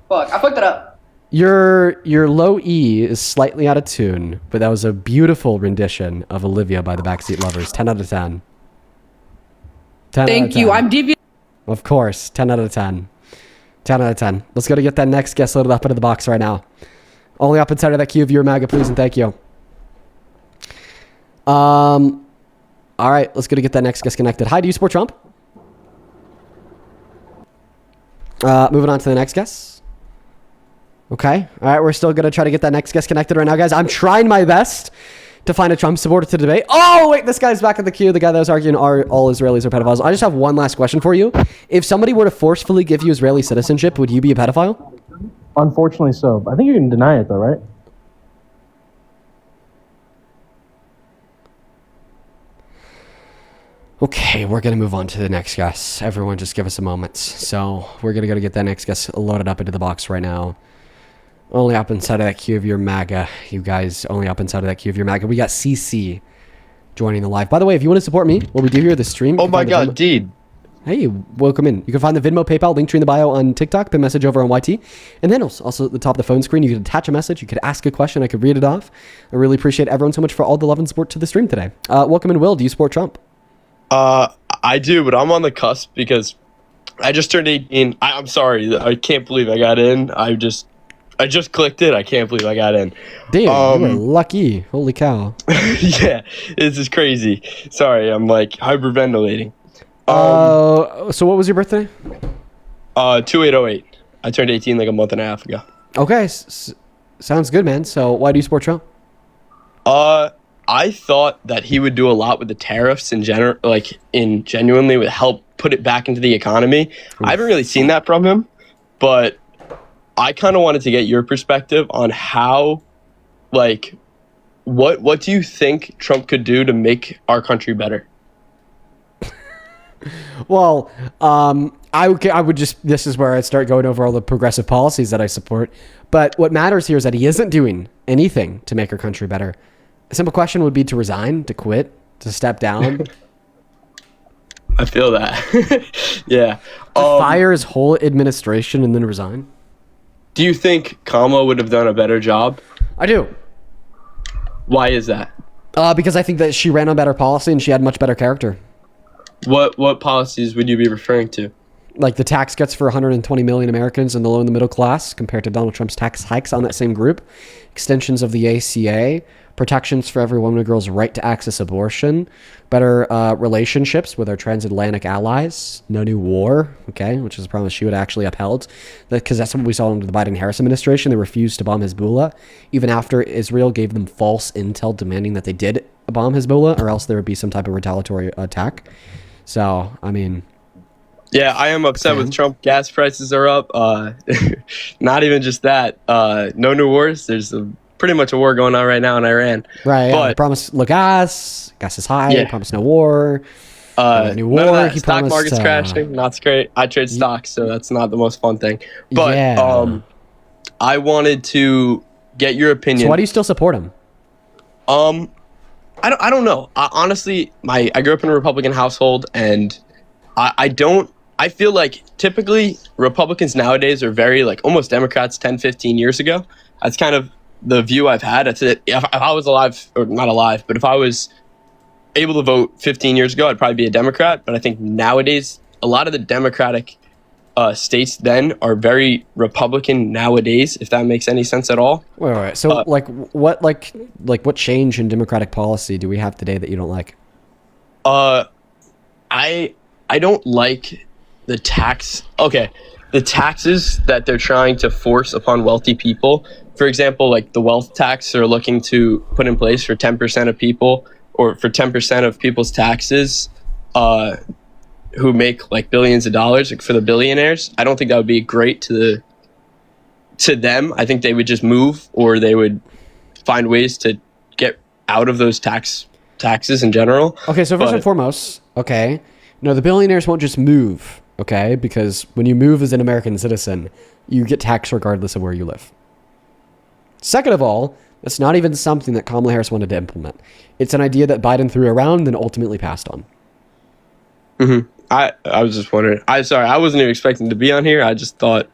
Fuck, I fucked it up. Your low E is slightly out of tune, but that was a beautiful rendition of Olivia by the Backseat Lovers. 10 out of 10. 10 Thank out of you. 10. I'm deviating. Of course. 10 out of 10. 10 out of 10. Let's go to get that next guest loaded up into the box right now. Only up inside of that queue of your MAGA, please, and thank you. All right, let's go to get that next guest connected. Hi, do you support Trump? Moving on to the next guest. Okay. All right, we're still going to try to get that next guest connected right now, guys. I'm trying my best to find a Trump supporter to debate. Oh, wait, this guy's back in the queue. The guy that was arguing all Israelis are pedophiles. I just have one last question for you. If somebody were to forcefully give you Israeli citizenship, would you be a pedophile? Unfortunately so. I think you can deny it though, right? Okay, we're going to move on to the next guest. Everyone just give us a moment. So we're going to go to get that next guest loaded up into the box right now. Only up inside of that queue of your MAGA, you guys. Only up inside of that queue of your MAGA. We got CC joining the live. By the way, if you want to support me, what we do here, the stream. Oh my God, Deed. Hey, welcome in. You can find the Venmo, PayPal, link tree in the bio on TikTok, the message over on YT. And then also at the top of the phone screen, you could attach a message. You could ask a question. I could read it off. I really appreciate everyone so much for all the love and support to the stream today. Welcome in, Will. Do you support Trump? I do, but I'm on the cusp because I just turned 18. I'm sorry. I can't believe I got in. I just clicked it. I can't believe I got in. Damn, you were lucky. Holy cow. Yeah, this is crazy. Sorry, I'm like hyperventilating. So what was your birthday? 2808. I turned 18 like a month and a half ago. Okay, sounds good, man. So why do you support Trump? I thought that he would do a lot with the tariffs in general, like genuinely would help put it back into the economy. I haven't really seen that from him, but I kind of wanted to get your perspective on how, like, what do you think Trump could do to make our country better? Well, I would just, this is where I'd start going over all the progressive policies that I support. But what matters here is that he isn't doing anything to make our country better. A simple question would be to resign, to quit, to step down. I feel that. Yeah. Fire his whole administration and then resign. Do you think Kamala would have done a better job? I do. Why is that? Because I think that she ran on better policy and she had much better character. What policies would you be referring to? Like the tax cuts for 120 million Americans in the low and the middle class compared to Donald Trump's tax hikes on that same group. Extensions of the ACA. Protections for every woman and girl's right to access abortion. Better relationships with our transatlantic allies. No new war, okay, which is a promise she would actually upheld. Because that's what we saw under the Biden-Harris administration. They refused to bomb Hezbollah, even after Israel gave them false intel demanding that they did bomb Hezbollah, or else there would be some type of retaliatory attack. So, I mean... Yeah, I am upset with Trump. Gas prices are up. Not even just that. No new wars. There's pretty much a war going on right now in Iran. Right. But promise low gas. Gas is high. Yeah. Promise no war. New war. None of that. He Stock promised, market's crashing. Not great. I trade stocks, so that's not the most fun thing. But I wanted to get your opinion. So why do you still support him? I don't know. Honestly, I grew up in a Republican household, and I feel like typically Republicans nowadays are very like almost Democrats 10, 15 years ago. That's kind of the view I've had. If I was alive, or not alive, but if I was able to vote 15 years ago, I'd probably be a Democrat. But I think nowadays, a lot of the Democratic states then are very Republican nowadays, if that makes any sense at all. Wait. So what change in Democratic policy do we have today that you don't like? I don't like the taxes that they're trying to force upon wealthy people. For example, like the wealth tax they're looking to put in place for 10% of people, or for 10% of people's taxes who make like billions of dollars, like for the billionaires. I don't think that would be great to them. I think they would just move, or they would find ways to get out of those taxes in general. Okay, so first and foremost, okay, no, the billionaires won't just move, okay? Because when you move as an American citizen, you get taxed regardless of where you live. Second of all, that's not even something that Kamala Harris wanted to implement. It's an idea that Biden threw around and ultimately passed on. Mm-hmm. I was just wondering. I wasn't even expecting to be on here. I just thought,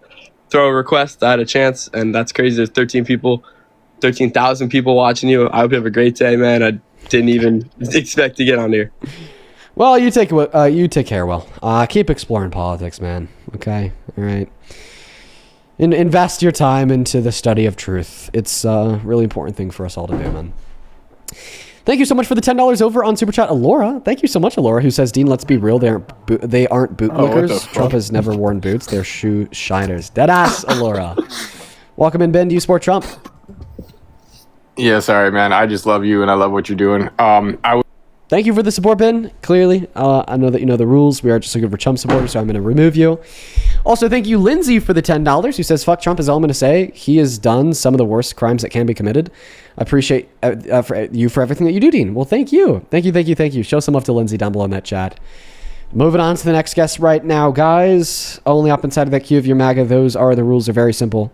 throw a request. I had a chance, and that's crazy. There's 13,000 people watching you. I hope you have a great day, man. I didn't even expect to get on here. Well, you take care, Will. Keep exploring politics, man. Okay? All right. Invest your time into the study of truth. It's a really important thing for us all to do, man. Thank you so much for the $10 over on Super Chat, Alora. Thank you so much, Alora, who says, Dean, let's be real. They aren't bootlickers. Trump has never worn boots. They're shoe shiners. Deadass, Alora. Welcome in, Ben. Do you support Trump? Yeah, sorry, man. I just love you, and I love what you're doing. Thank you for the support, Ben. Clearly, I know that you know the rules. We are just looking for Trump supporters, so I'm going to remove you. Also, thank you, Lindsay, for the $10, who says, fuck Trump is all I'm going to say. He has done some of the worst crimes that can be committed. I appreciate you for everything that you do, Dean. Well, thank you. Thank you. Show some love to Lindsay down below in that chat. Moving on to the next guest right now, guys. Only up inside of that queue of your MAGA. Those are the rules. Are very simple.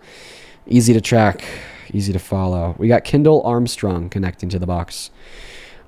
Easy to track, easy to follow. We got Kendall Armstrong connecting to the box.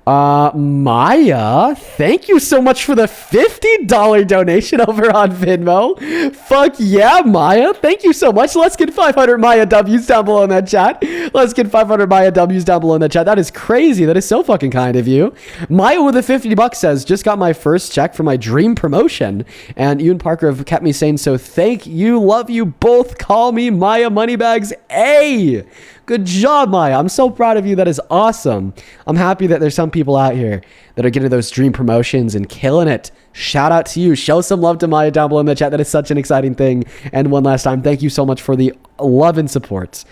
Maya, thank you so much for the $50 donation over on Venmo. Fuck yeah, Maya. Thank you so much. Let's get 500 Maya W's down below in that chat. Let's get 500 Maya W's down below in that chat. That is crazy. That is so fucking kind of you. Maya with the $50 says, just got my first check for my dream promotion. And you and Parker have kept me sane, so thank you. Love you both. Call me Maya Moneybags A. Good job, Maya. I'm so proud of you. That is awesome. I'm happy that there's some people out here that are getting those dream promotions and killing it. Shout out to you. Show some love to Maya down below in the chat. That is such an exciting thing. And one last time, thank you so much for the love and support.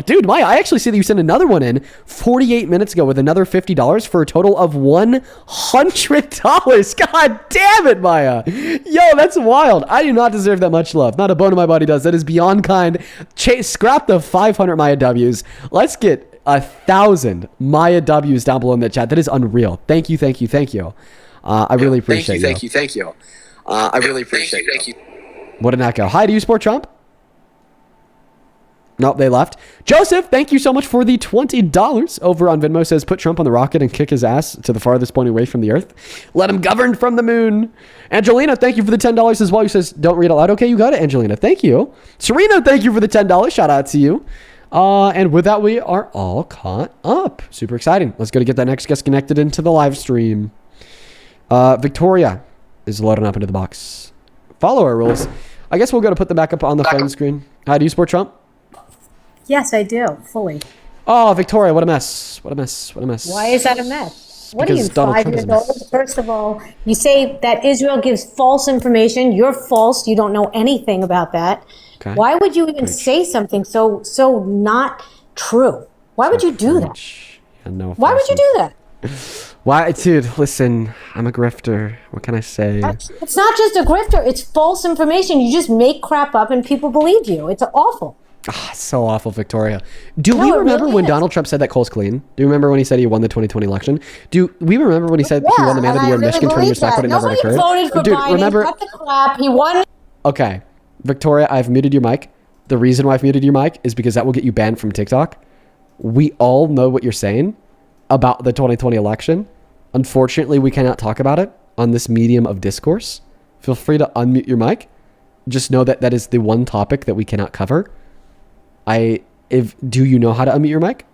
Dude, Maya, I actually see that you sent another one in 48 minutes ago with another $50 for a total of $100. God damn it, Maya. Yo, that's wild. I do not deserve that much love. Not a bone in my body does. That is beyond kind. Scrap the 500 Maya W's. Let's get 1,000 Maya W's down below in the chat. That is unreal. Thank you, thank you, thank you. I really appreciate you. Thank you. I really appreciate you. What an echo. Hi, do you support Trump? Nope, they left. Joseph, thank you so much for the $20 over on Venmo. Says, put Trump on the rocket and kick his ass to the farthest point away from the earth. Let him govern from the moon. Angelina, thank you for the $10 as well. You says, don't read out loud. Okay, you got it, Angelina. Thank you. Serena, thank you for the $10. Shout out to you. And with that, we are all caught up. Super exciting. Let's go to get that next guest connected into the live stream. Victoria is loading up into the box. Follow our rules. I guess we'll go to put them back up on the phone screen. How do you support Trump? Yes, I do, fully. Oh, Victoria, what a mess. What a mess. What a mess. Why is that a mess? What are you, Donald 5 Trump is years a mess. old? First of all, you say that Israel gives false information. You're false. You don't know anything about that. Okay. Why would you even say something so not true? Why would you do that? Yeah, no Why would you do that? Why, dude, listen, I'm a grifter. What can I say? It's not just a grifter. It's false information. You just make crap up and people believe you. It's awful. So awful, Victoria. Do we remember when Donald Trump said that Cole's clean? Do you remember when he said he won the 2020 election? Do we remember when he said he won the Man of the Year in Michigan 20 years back when it never occurred? Voted for Dude, Biden. remember? Cut the crap. He won. Okay, Victoria, I've muted your mic. The reason why I've muted your mic is because that will get you banned from TikTok. We all know what you're saying about the 2020 election. Unfortunately, we cannot talk about it on this medium of discourse. Feel free to unmute your mic. Just know that that is the one topic that we cannot cover. Do you know how to unmute your mic?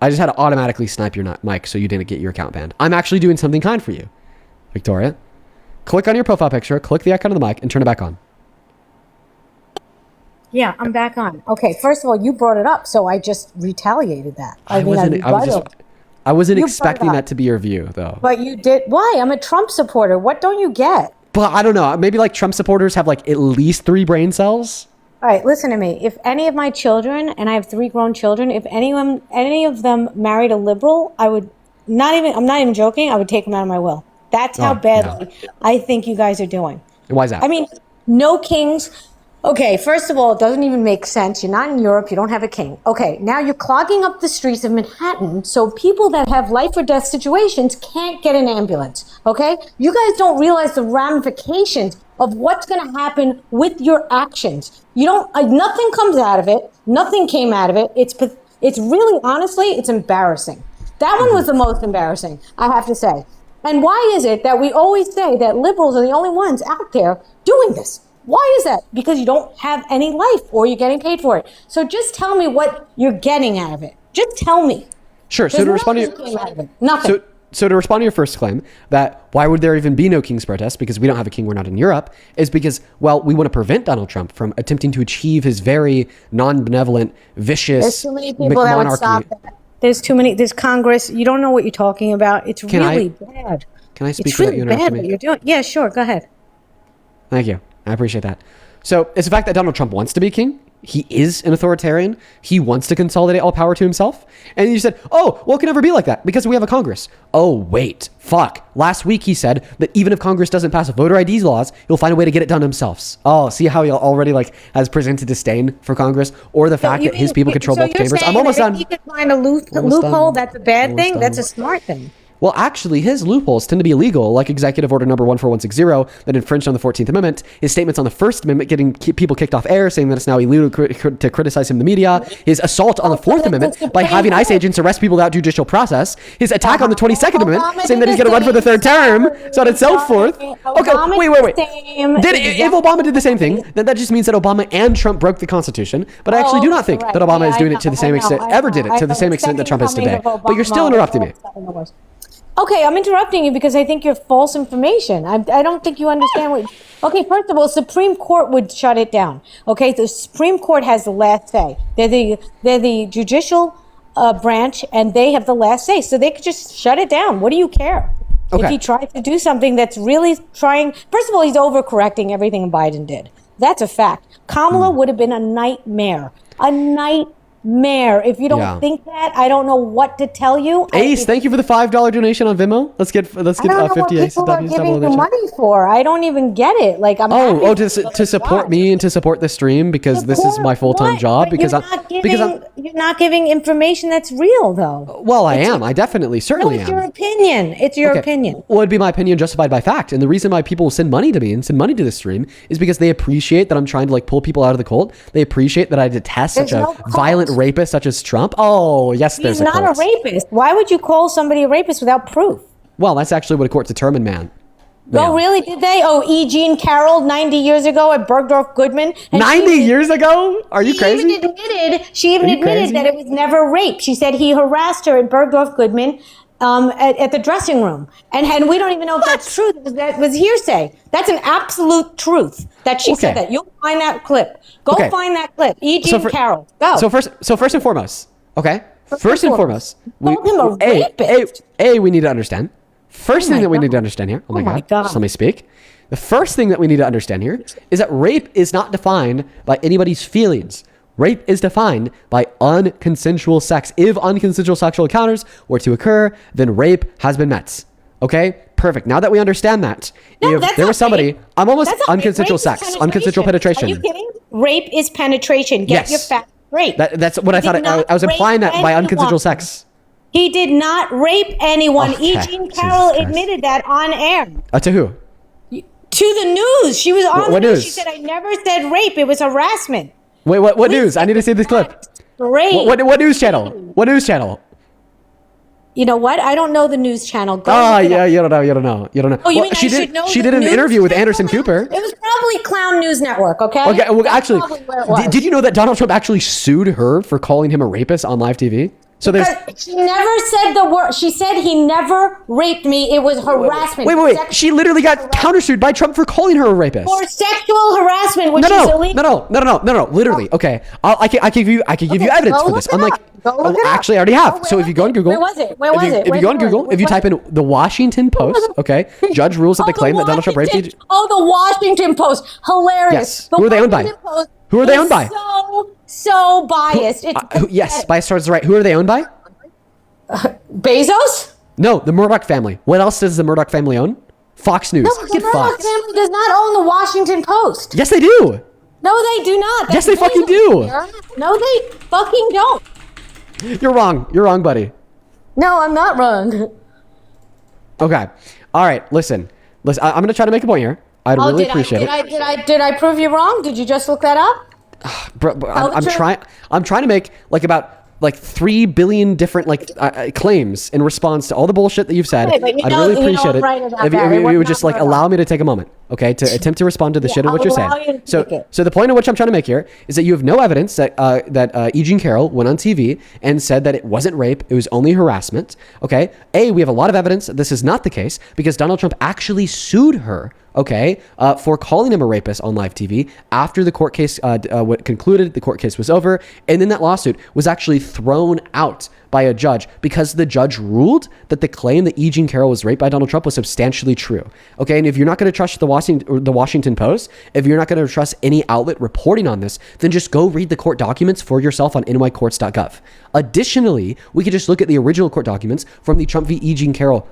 I just had to automatically snipe your mic so you didn't get your account banned. I'm actually doing something kind for you, Victoria. Click on your profile picture, click the icon of the mic, and turn it back on. Yeah, I'm back on. Okay, first of all, you brought it up, so I just retaliated that. I wasn't expecting that to be your view, though. But you did. Why? I'm a Trump supporter. What don't you get? But I don't know. Maybe like Trump supporters have like at least 3 brain cells. All right, listen to me. If any of my children, and I have 3 grown children, if any of them married a liberal, I'm not even joking, I would take them out of my will. That's how badly I think you guys are doing. Why is that? I mean, no kings. Okay, first of all, it doesn't even make sense. You're not in Europe. You don't have a king. Okay, now you're clogging up the streets of Manhattan so people that have life or death situations can't get an ambulance. Okay? You guys don't realize the ramifications of what's going to happen with your actions. You don't, nothing comes out of it. Nothing came out of it. It's really, honestly, it's embarrassing. That one was the most embarrassing, I have to say. And why is it that we always say that liberals are the only ones out there doing this? Why is that? Because you don't have any life or you're getting paid for it. So just tell me what you're getting out of it. Just tell me. Sure. So to respond to nothing. So to respond to your first claim that why would there even be no king's protest because we don't have a king, we're not in Europe, is because, well, we want to prevent Donald Trump from attempting to achieve his very non-benevolent, vicious There's too many people that would stop that. There's Congress. You don't know what you're talking about. It's really bad. Can I speak it's without really you bad interrupting what me? you're doing. Yeah, sure. Go ahead. Thank you. I appreciate that. So it's the fact that Donald Trump wants to be king. He is an authoritarian. He wants to consolidate all power to himself. And you said, oh, well, it can never be like that because we have a Congress. Oh, wait, fuck. Last week he said that even if Congress doesn't pass voter ID laws, he'll find a way to get it done himself. Oh, see how he already has presented disdain for Congress or the fact that his people control both chambers. I'm almost done. If he could find a loophole, that's a bad thing. That's a smart thing. Well, actually, his loopholes tend to be illegal, like Executive Order Number 14160 that infringed on the 14th Amendment. His statements on the First Amendment getting people kicked off air, saying that it's now illegal to criticize him in the media. His assault on the Fourth Amendment by having ICE agents arrest people without judicial process. His attack on the 22nd Amendment, saying that he's going to run for the third term, so on and so forth. Okay, wait. If Obama did the same thing, then that just means that Obama and Trump broke the Constitution. But I actually do not think that Obama is doing it to the same extent, ever did it to the same extent that Trump is today. But you're still interrupting me. Okay, I'm interrupting you because I think you're false information. I don't think you understand what. Okay, first of all, Supreme Court would shut it down. Okay, the Supreme Court has the last say. They're the judicial branch, and they have the last say. So they could just shut it down. What do you care? Okay. If he tries to do something that's really trying. First of all, he's overcorrecting everything Biden did. That's a fact. Kamala would have been a nightmare. A nightmare. If you don't think that, I don't know what to tell you. Ace, thank you for the $5 donation on Venmo. Let's get 50 Ace. People are giving you money for. I don't even get it. Like I'm. To support me and to support the stream because this is my full-time job. Because you're not giving information that's real though. Well, I am. I definitely, certainly am. It's your opinion. It's your opinion. Well, it'd be my opinion justified by fact. And the reason why people send money to me and send money to the stream is because they appreciate that I'm trying to pull people out of the cult. They appreciate that I detest such a violent rapist such as Trump. Oh, yes, there's a cult. He's not a rapist. Why would you call somebody a rapist without proof? Well, that's actually what a court determined, man. Oh, really? Did they? Oh, E. Jean Carroll 90 years ago at Bergdorf Goodman. 90 years ago? Are you crazy? She even admitted that it was never rape. She said he harassed her at Bergdorf Goodman at the dressing room. And we don't even know if that's true. That was hearsay. That's an absolute truth that she said that. You'll find that clip. Go find that clip. E. Jean Carroll. Go. So first and foremost, first and foremost, we need to understand. First thing that we need to understand here. Oh my God. Just let me speak. The first thing that we need to understand here is that rape is not defined by anybody's feelings. Rape is defined by unconsensual sex. If unconsensual sexual encounters were to occur, then rape has been met. Okay? Perfect. Now that we understand that, if there was somebody, I'm almost unconsensual sex, unconsensual penetration. Are you kidding? Rape is penetration. Get your facts straight. That's what I thought. I was implying that by unconsensual sex. He did not rape anyone. E. Jean Carroll admitted that on air. To who? To the news. She was on the news. She said, I never said rape. It was harassment. Wait, what news? I need to see this clip. Rape. What news channel? What news channel? You know what? I don't know the news channel. You don't know. Oh, you mean I should know? She did an interview with Anderson Cooper. It was probably Clown News Network, okay? Okay, well, actually, did you know that Donald Trump actually sued her for calling him a rapist on live TV? So she never said the word. She said he never raped me. It was harassment. Wait. She literally got countersued by Trump for calling her a rapist. For sexual harassment, which is illegal. No. Literally. Okay. I can give you evidence for this. Actually, I already have. So if you go on Google. Where was it? If you go on Google, if you type in the Washington Post, okay, judge rules that the claim that Donald Trump raped you. Oh, the Washington Post. Hilarious. Yes. Who are they owned by? Who are they owned by? So biased. Yes, biased towards the right. Who are they owned by? Bezos? No, the Murdoch family. What else does the Murdoch family own? Fox News. No, the Murdoch family does not own the Washington Post. Yes, they do. No, they do not. Yes, they fucking do. No, they fucking don't. You're wrong. You're wrong, buddy. No, I'm not wrong. Okay. All right. Listen. I'm going to try to make a point here. I'd really appreciate it. Did I prove you wrong? Did you just look that up? Bro, I'm trying to make about 3 billion different claims in response to all the bullshit that you've said. I'd really appreciate it if you would just allow me to take a moment, okay, to attempt to respond to the shit of what you're saying. So the point of which I'm trying to make here is that you have no evidence that E. Jean Carroll went on TV and said that it wasn't rape, it was only harassment. Okay, we have a lot of evidence that this is not the case because Donald Trump actually sued her. Okay, for calling him a rapist on live TV after the court case concluded, the court case was over, and then that lawsuit was actually thrown out by a judge because the judge ruled that the claim that E. Jean Carroll was raped by Donald Trump was substantially true. Okay, and if you're not going to trust the Washington Post, if you're not going to trust any outlet reporting on this, then just go read the court documents for yourself on nycourts.gov. Additionally, we could just look at the original court documents from the Trump v. E. Jean Carroll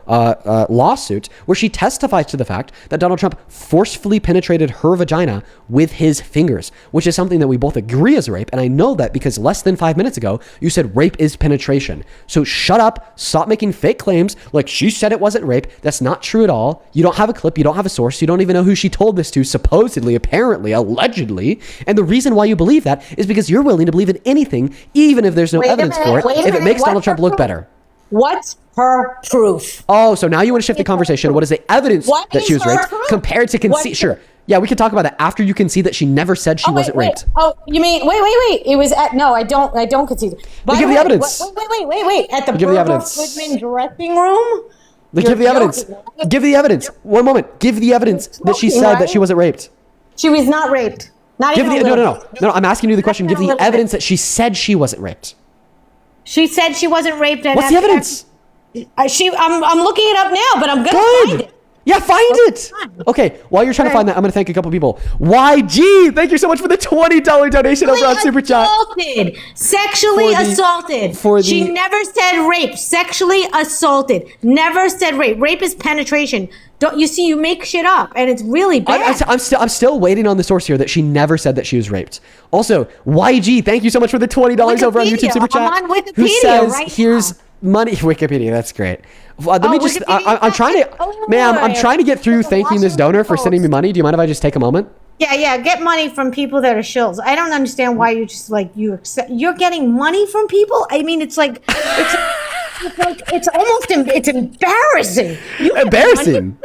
lawsuit, where she testifies to the fact that Donald Trump forcefully penetrated her vagina with his fingers, which is something that we both agree is rape. And I know that because less than 5 minutes ago, you said rape is penetration. So shut up, stop making fake claims like she said it wasn't rape. That's not true at all. You don't have a clip, you don't have a source, you don't even know who she told this to, supposedly, apparently, allegedly. And the reason why you believe that is because you're willing to believe in anything, even if there's no evidence for it, if it makes Donald Trump look better. What's her proof? Oh, so now you want to shift the conversation. What is the evidence that she was raped compared to concede? Sure. Yeah, we can talk about that after you concede that she never said she wasn't raped. Oh, you mean, wait. It was at, no, I don't concede. Give the evidence. Wait. At the Bergdorf Goodman dressing room? Give the evidence. Give the evidence. One moment. Give the evidence that she said that she wasn't raped. She was not raped. Not even a little. No. I'm asking you the question. Give the evidence that she said she wasn't raped. She said she wasn't raped. What's the evidence? I'm looking it up now, but I'm gonna find it. Yeah, find it. Okay, while you're trying to find that, I'm going to thank a couple people. YG, thank you so much for the $20 donation over on Super Chat. Sexually assaulted. She never said rape. Sexually assaulted. Never said rape. Rape is penetration. Don't you see? You make shit up, and it's really bad. I'm still waiting on the source here that she never said that she was raped. Also, YG, thank you so much for the $20 over on YouTube Super Chat. I'm on Wikipedia who says, right here's now. Money. Wikipedia, that's great. Let me just. I'm trying to, ma'am. I'm trying to get through thanking this donor for sending me money. Do you mind if I just take a moment? Yeah. Get money from people that are shills. I don't understand why you just you're getting money from people. I mean, it's like it's almost embarrassing. Embarrassing.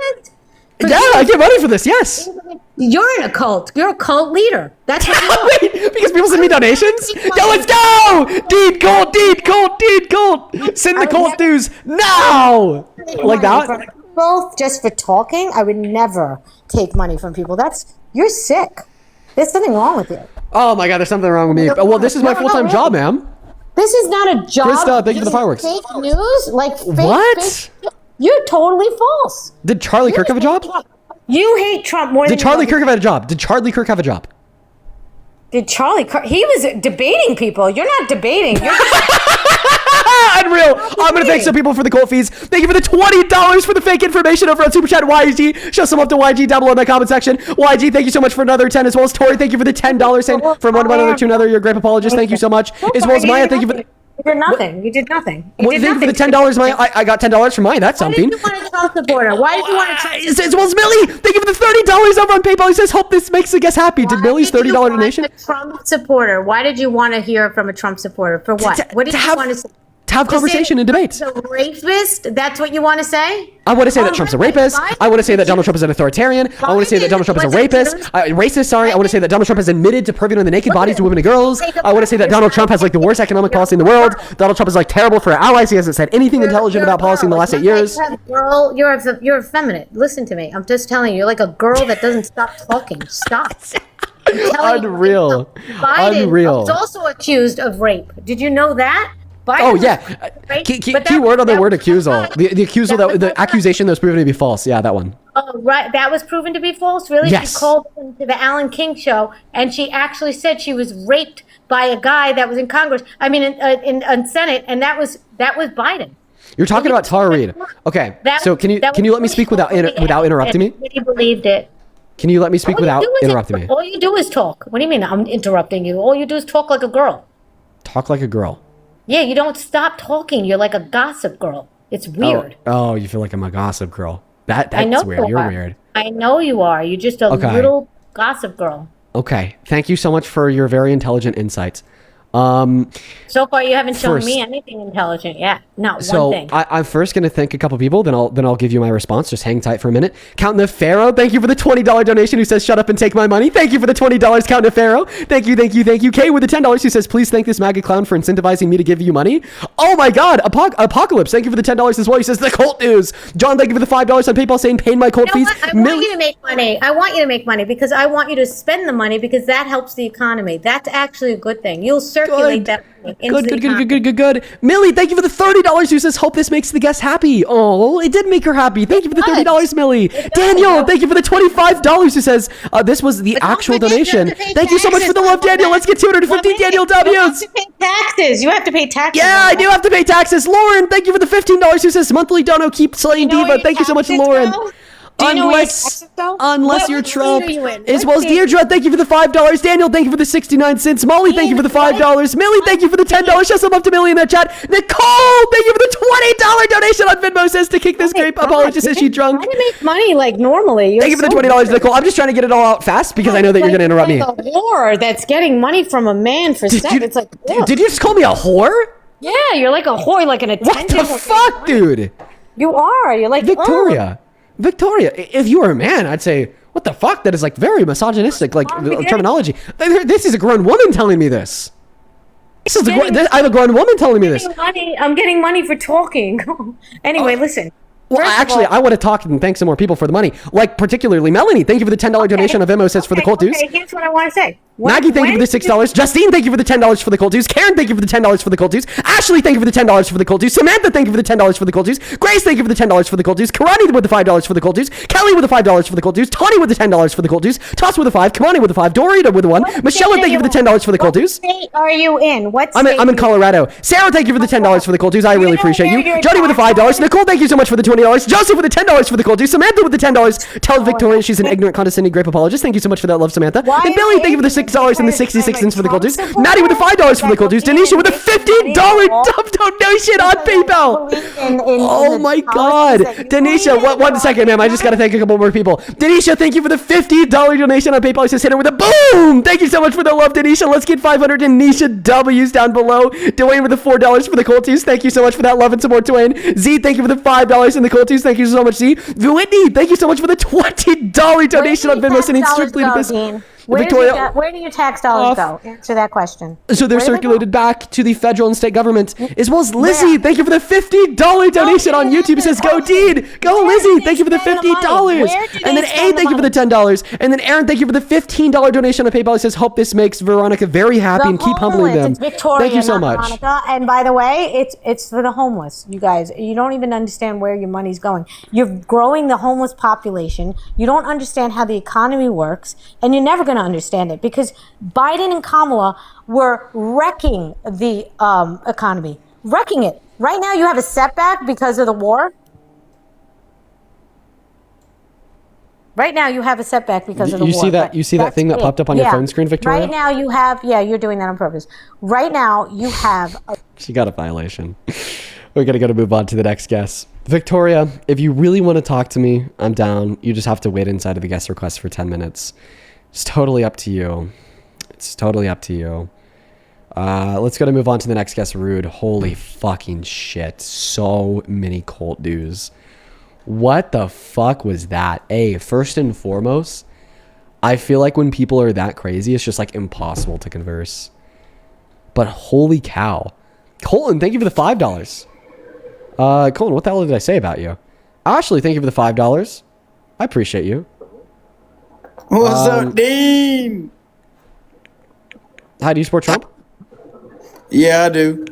Yeah, I get money for this. Yes. You're in a cult. You're a cult leader. That's what you are. Because people send me donations? Yo, let's go! Deed Cult! Send the cult dues now! Like that? Both just for talking, I would never take money from people. You're sick. There's something wrong with you. Oh my God, there's something wrong with me. Well, this is my full-time job, ma'am. This is not a job. Krista, thank you for the fireworks. Fake news? Like fake, what? You're totally false. Did Charlie Kirk have a job? You hate Trump more than Did Charlie Kirk have a job? Did Charlie Kirk have a job? Did Charlie Kirk? He was debating people. You're not debating. You're Unreal. I'm going to thank some people for the cult fees. Thank you for the $20 for the fake information over on Super Chat. YG. Show some up to YG down below in the comment section. YG, thank you so much for another 10, as well as Tori. Thank you for the $10 sent from one another to another. You're a great apologist. Thank you so much. As well as Maya, thank you for the... You did nothing. You did nothing. Thank you for the $10, Maya. I got $10 from Maya. That's something. Why did you want a Trump supporter? Why did you want a Trump supporter? As well as Millie. Thank you for the $30 over on PayPal. He says, hope this makes the guest happy. Did Millie's $30 donation? A Trump supporter. Why did you want to hear from a Trump supporter? For what? What did you want to say? To have conversation and debate. A rapist? That's what you want to say? I want to say that Trump's a rapist. I want to say that Donald Trump is an authoritarian. I want to say that Donald Trump is a rapist. Racist, sorry. I want to say that Donald Trump has admitted to perving on the naked bodies of women and girls. I want to say that Donald Trump has like the worst economic policy in the world. Donald Trump is like terrible for our allies. He hasn't said anything intelligent about policy in the last 8 years. Girl, you're effeminate. Listen to me. I'm just telling you. You're like a girl that doesn't stop talking. Stop. Unreal. Biden was also accused of rape. Did you know that? Biden oh yeah, key word on the word accusal. The accusal the accusation that was proven to be false. Yeah, that one. Oh right, that was proven to be false. Really? Yes. She called him to the Alan King show, and she actually said she was raped by a guy that was in Congress. I mean, in Senate, and that was Biden. You're talking about Tara Reid. Okay, so can you let me speak without interrupting me? He believed it. Can you let me speak without interrupting me? All you do is talk. What do you mean I'm interrupting you? All you do is talk like a girl. Talk like a girl. Yeah, you don't stop talking. You're like a gossip girl. It's weird. Oh, you feel like I'm a gossip girl. That's weird. You're weird. I know you are. You're just a little gossip girl. Okay. Thank you so much for your very intelligent insights. So far, you haven't shown me anything intelligent yet. Not one thing. I'm first going to thank a couple people, then I'll give you my response. Just hang tight for a minute. Count Nefaro, thank you for the $20 donation who says, shut up and take my money. Thank you for the $20, Count Nefaro. Thank you. Kay with the $10 who says, please thank this MAGA clown for incentivizing me to give you money. Oh my God. Apocalypse, thank you for the $10 as well. He says, the cult news. John, thank you for the $5 on PayPal saying, paying my cult fees. I want you to make money. I want you to make money because I want you to spend the money because that helps the economy. That's actually a good thing. You'll serve circulate that money into the economy. Good. Millie, thank you for the $30 who says, hope this makes the guest happy. Oh, it did make her happy. Thank you for the $30, Millie. Daniel, thank you for the $25 who says, this was the actual donation. Thank you so much for the love, Daniel. Let's get 250 Daniel W's. You have to pay taxes. You have to pay taxes. Yeah, I do have to pay taxes. Lauren, thank you for the $15 who says, monthly dono, keep slaying Diva. Thank you so much, Lauren. Unless you're Trump, as well as Deirdre, thank you for the $5. Daniel, thank you for the 69 cents. Molly, thank you for the $5. Millie, thank you for the $10. Show some love to Millie in that chat. Nicole, thank you for the $20 donation on Venmo. Says to kick this grape. Apologies, says she drunk. How do you make money like normally? Thank you for the $20, Nicole. I'm just trying to get it all out fast because I know that you're going to interrupt me. A whore that's getting money from a man for sex. It's like, did you just call me a whore? Yeah, you're like a whore, like an attendant. What the fuck, dude? You are. You're like Victoria. Victoria, if you were a man, I'd say, what the fuck? That is like very misogynistic, like terminology. This is a grown woman telling me this. I have a grown woman telling me this. I'm getting money for talking. Anyway, listen. Well, actually, I would have talked and thanked some more people for the money. Like, particularly Melanie, thank you for the $10 donation of Venmo, says for the Colt dues. Okay, here's what I want to say. Maggie, thank you for the $6. Justine, thank you for the $10 for the Colt dues. Karen, thank you for the $10 for the Colt dues. Ashley, thank you for the $10 for the Colt dues. Samantha, thank you for the $10 for the Colt dues. Grace, thank you for the $10 for the Colt dues. Karani with the $5 for the Colt dues. Kelly with the $5 for the Colt dues. Tony with the $10 for the Colt dues. Toss with a 5. Kamani with a 5. Dorita with a 1. Michelle, thank you for the $10 for the Colt dues. What state are you in? I'm in Colorado. Sarah, thank you for the $10 for the Colt dues. I really appreciate you. Jody with the $5. Nicole, thank you so much for the $20. Joseph with the $10 for the Colt dues. Samantha with the $10. Tell Victoria she's an ignorant, condescending, grape apologist. Thank you so much for that love, Samantha. And Billy, thank you for the $6 and the 66 cents for the Colt dues. Maddie with the $5 for the Colt dues. Denisha with a $15 donation on PayPal. Oh my God. Denisha, one second, ma'am. I just got to thank a couple more people. Denisha, thank you for the $50 donation on PayPal. Just hit her with a boom. Thank you so much for the love, Denisha. Let's get 500 Denisha W's down below. Dwayne with the $4 for the Colt dues. Thank you so much for that love and support, Dwayne. Z, thank you for the $5 in the Colt dues. Thank you so much, Z. Whitney, thank you so much for the $20 donation on Venmo, sending strictly to this. Victoria, where do your tax dollars go? Answer that question. So they're circulated back to the federal and state government, as well as Lizzie. Thank you for the $50 donation on YouTube. It says, go Deed. Go Lizzie. Thank you for the $50. And then A, thank you for the $10. And then Aaron, thank you for the $15 donation on PayPal. It says, hope this makes Veronica very happy and keep humbling them. Thank you so much. Veronica. And by the way, it's for the homeless. You guys, you don't even understand where your money's going. You're growing the homeless population. You don't understand how the economy works, and you're never going to understand it because Biden and Kamala were wrecking the economy, wrecking it. Right now, you have a setback because of the war. Right now, you have a setback because of the war. You see that thing that popped up on your phone screen, Victoria? Right now, you have. Yeah, you're doing that on purpose. Right now, you have. She got a violation. We're going to move on to the next guest. Victoria, if you really want to talk to me, I'm down. You just have to wait inside of the guest request for 10 minutes. It's totally up to you. It's totally up to you. Let's go to move on to the next guest, Rude. Holy fucking shit. So many Colt dues. What the fuck was that? First and foremost, I feel like when people are that crazy, it's just like impossible to converse. But holy cow. Colton, thank you for the $5. Colton, what the hell did I say about you? Ashley, thank you for the $5. I appreciate you. What's up, Dean? Hi, do you support Trump? Yeah, I do.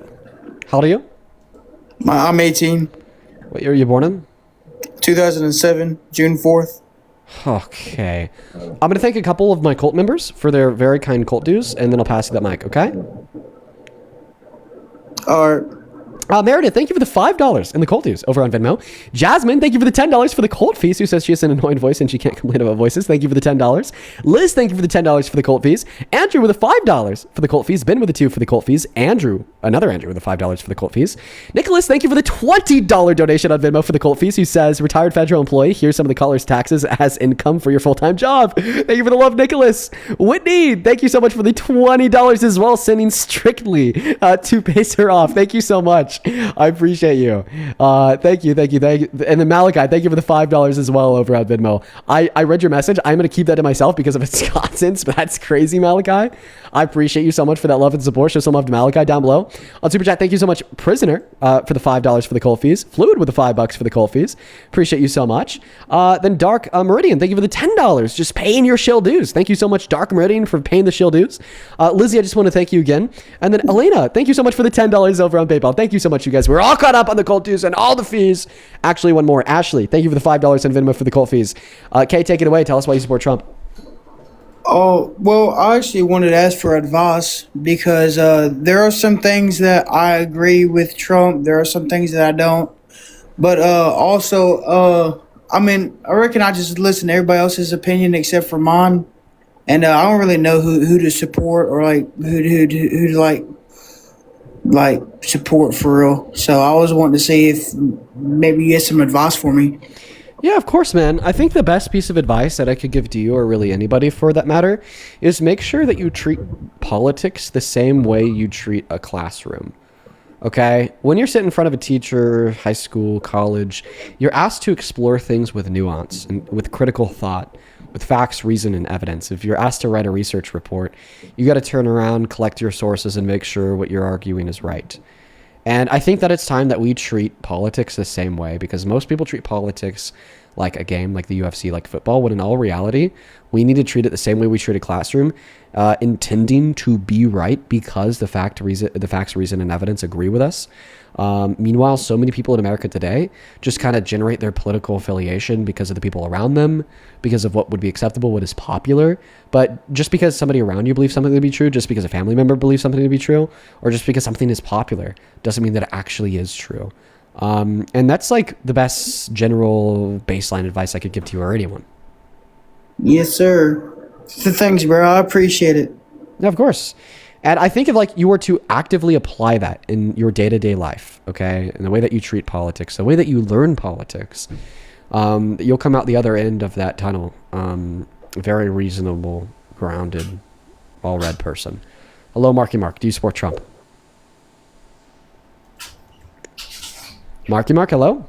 How old are you? I'm 18. What year were you born in? 2007, June 4th. Okay. I'm going to thank a couple of my cult members for their very kind cult dues, and then I'll pass you that mic, okay? All right. Meredith, thank you for the $5 in the Colt dues over on Venmo. Jasmine, thank you for the $10 for the Colt fees, who says she has an annoying voice and she can't complain about voices. Thank you for the $10. Liz, thank you for the $10 for the Colt fees. Andrew with the $5 for the Colt fees. Ben with the 2 for the Colt fees. Another Andrew with the $5 for the Colt fees. Nicholas, thank you for the $20 donation on Venmo for the Colt fees, who says, retired federal employee, here's some of the caller's taxes as income for your full-time job. Thank you for the love, Nicholas. Whitney, thank you so much for the $20 as well, sending strictly to Pace Her Off. Thank you so much. much. I appreciate you. Thank you. And then Malachi, thank you for the $5 as well over at Venmo. I read your message. I'm going to keep that to myself because of Wisconsin's, but that's crazy, Malachi. I appreciate you so much for that love and support. Show some love to Malachi down below. On Super Chat, thank you so much, Prisoner, for the $5 for the cold fees. Fluid with the $5 for the cold fees. Appreciate you so much. Then Dark Meridian, thank you for the $10. Just paying your shill dues. Thank you so much, Dark Meridian, for paying the shill dues. Lizzie, I just want to thank you again. And then Elena, thank you so much for the $10 over on PayPal. Thank you so much, you guys. We're all caught up on the cold dues and all the fees. Actually, one more. Ashley, thank you for the $5 and Venmo for the cold fees. Kay, take it away. Tell us why you support Trump. Oh, well, I actually wanted to ask for advice because there are some things that I agree with Trump. There are some things that I don't. But also, I mean, I reckon I just listen to everybody else's opinion except for mine. And I don't really know who to support or like who to like support for real. So I was wanting to see if maybe you get some advice for me. Yeah, of course, man. I think the best piece of advice that I could give to you, or really anybody for that matter, is make sure that you treat politics the same way you treat a classroom. Okay? When you're sitting in front of a teacher, high school, college, you're asked to explore things with nuance and with critical thought, with facts, reason, and evidence. If you're asked to write a research report, you got to turn around, collect your sources, and make sure what you're arguing is right. And I think that it's time that we treat politics the same way, because most people treat politics like a game, like the UFC, like football, when in all reality, we need to treat it the same way we treat a classroom, intending to be right because the facts, reason, and evidence agree with us. Meanwhile, so many people in America today just kind of generate their political affiliation because of the people around them, because of what would be acceptable, what is popular. But just because somebody around you believes something to be true, just because a family member believes something to be true, or just because something is popular, doesn't mean that it actually is true. And that's like the best general baseline advice I could give to you or anyone. Yes, sir. Thanks, bro. I appreciate it. Yeah, of course. And I think if like you were to actively apply that in your day-to-day life, okay, in the way that you treat politics, the way that you learn politics, you'll come out the other end of that tunnel. Very reasonable, grounded, all-red person. Hello, Marky Mark. Do you support Trump? Marky Mark, hello?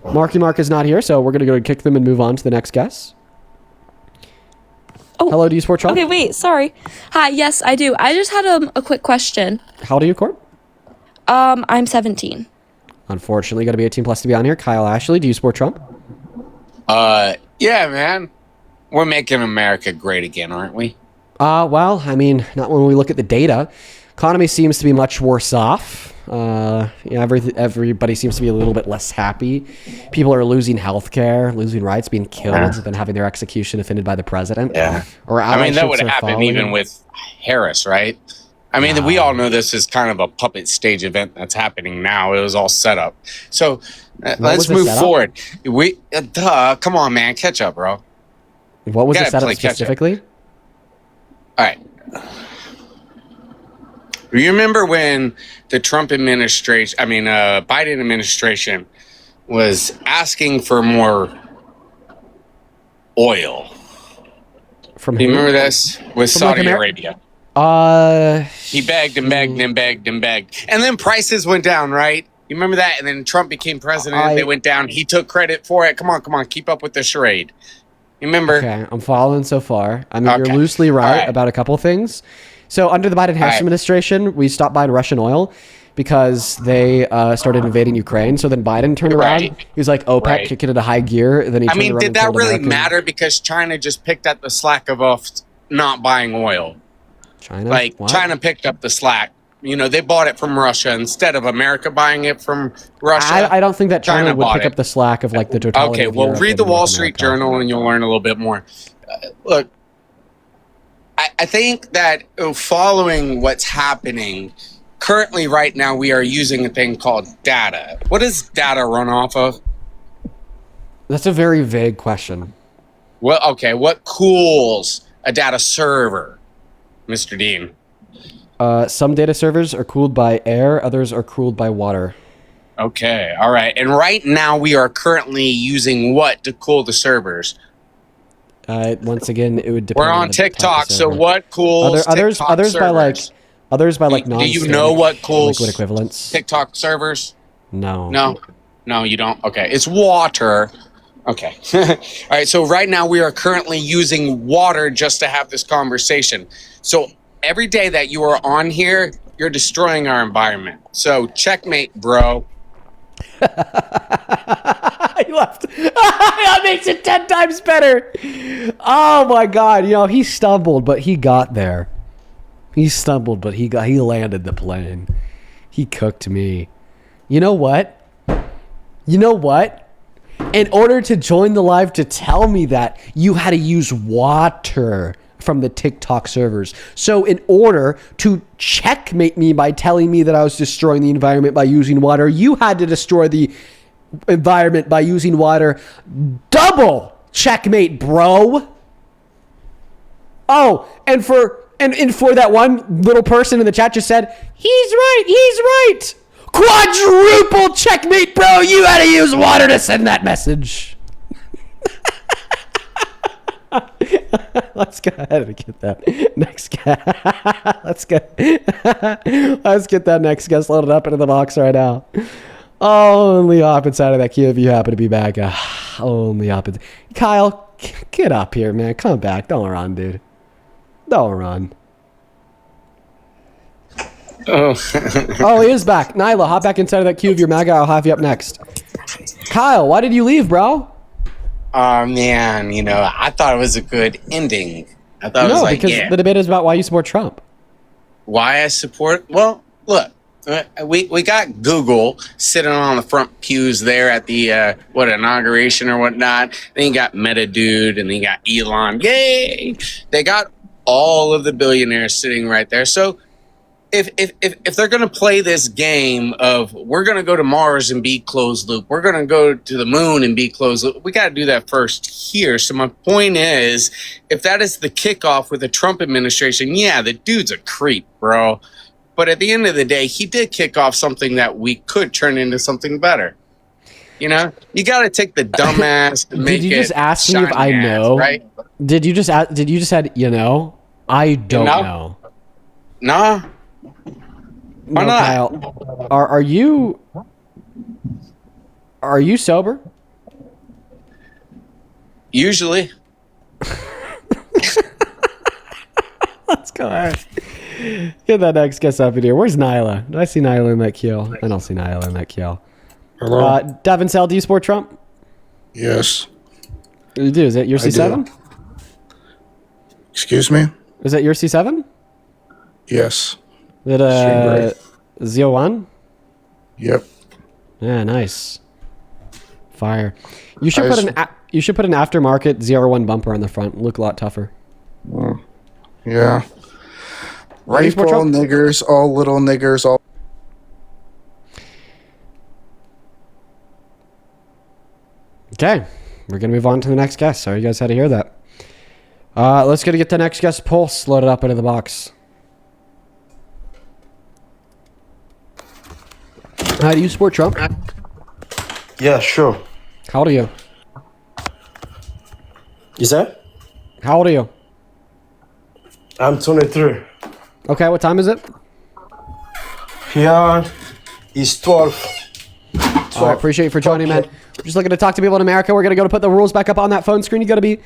Marky Mark is not here, so we're going to go kick them and move on to the next guest. Oh, hello, do you support Trump? Okay, wait, sorry. Hi, yes, I do. I just had a quick question. How old are you, Court? I'm 17. Unfortunately, got to be 18 plus to be on here. Kyle Ashley, do you support Trump? Yeah, man. We're making America great again, aren't we? Well, I mean, not when we look at the data. Economy seems to be much worse off. Everybody seems to be a little bit less happy. People are losing health care, losing rights, being killed, then having their execution offended by the president. Yeah. Or I mean, that would happen following. even with Harris, right? I mean, we all know this is kind of a puppet stage event that's happening now. It was all set up. So let's move forward. Come on, man. Catch up, bro. What was the setup specifically? All right. You remember when the Trump administration, Biden administration was asking for more oil? From you remember this? With Saudi Arabia. He begged and begged and begged and begged. And then prices went down, right? You remember that? And then Trump became president. They went down. He took credit for it. Come on. Keep up with the charade. You remember? Okay, I'm following so far. I mean, you're loosely right about a couple things. So under the Biden-Harris administration, we stopped buying Russian oil because they started invading Ukraine. So then Biden turned around. He was like, OPEC, kick it into high gear. Then he turned around did and that told really Americans, matter? Because China just picked up the slack of us not buying oil. China picked up the slack. You know, they bought it from Russia instead of America buying it from Russia. I don't think that China would pick up the slack of like the totality. Okay, of well, Europe read the and Wall North Street America. Journal and you'll learn a little bit more. Look, I think that following what's happening currently right now, we are using a thing called data. What does data run off of? That's a very vague question. Well, okay, what cools a data server, Mr. Dean? Some data servers are cooled by air, others are cooled by water. Okay, all right. And right now we are currently using what to cool the servers? Once again, it would depend. We're on TikTok, so what cools others TikTok by like Others by like Do you know what cools liquid equivalents? TikTok servers? No. No, you don't. Okay, it's water. Okay. All right. So right now we are currently using water just to have this conversation. So every day that you are on here, you're destroying our environment. So checkmate, bro. He left. That makes it 10 times better. Oh my God. You know, he stumbled, but he got there. He stumbled, but he landed the plane. He cooked me. You know what? In order to join the live to tell me that, you had to use water from the TikTok servers. So in order to checkmate me by telling me that I was destroying the environment by using water, you had to destroy the environment by using water. Double checkmate, bro. Oh, and for that one little person in the chat just said, he's right. Quadruple checkmate, bro. You had to use water to send that message. Let's go ahead and get that next guest. Let's get that next guest loaded up into the box right now. Only hop inside of that queue if you happen to be back. Only hop in. Kyle, get up here, man. Come back. Don't run, dude. Don't run. Oh, he is back. Nyla, hop back inside of that queue of your MAGA. I'll have you up next. Kyle, why did you leave, bro? Oh, man. You know, I thought it was a good ending. I thought it was like, because the debate is about why you support Trump. Why I support? Well, look, we got Google sitting on the front pews there at the inauguration or whatnot. Then you got Meta Dude, and then you got Elon. Yay! They got all of the billionaires sitting right there. So if they're gonna play this game of we're gonna go to Mars and be closed loop, we're gonna go to the moon and be closed loop, we gotta do that first here. So my point is, if that is the kickoff with the Trump administration, yeah, the dude's a creep, bro. But at the end of the day, he did kick off something that we could turn into something better. You know, you gotta take the dumbass and make it. Did you just ask me if I know? Right? Did you just said you know? I don't know. Nah. Why not? Kyle, are you sober? Usually. Let's go ahead. Get that next guest up in here. Where's Nyla? Did I see Nyla in that queue? I don't see Nyla in that queue. Hello. Devin Sell, do you support Trump? Yes. You do. Is that your C7? Excuse me? Is that your C7? Yes. Is it Z01? Yep. Yeah, nice. Fire. You should put an aftermarket ZR1 bumper on the front. Look a lot tougher. Yeah. Rape all niggers, all little niggers, all. Okay, we're gonna move on to the next guest. Sorry you guys had to hear that. Let's go to get the next guest pulse loaded up into the box. Do you support Trump? Yeah, sure. How old are you? Is that? How old are you? I'm 23. Okay, what time is it? Here is 12. I appreciate you for joining, man. We're just looking to talk to people in America. We're going to go to put the rules back up on that phone screen. You got to be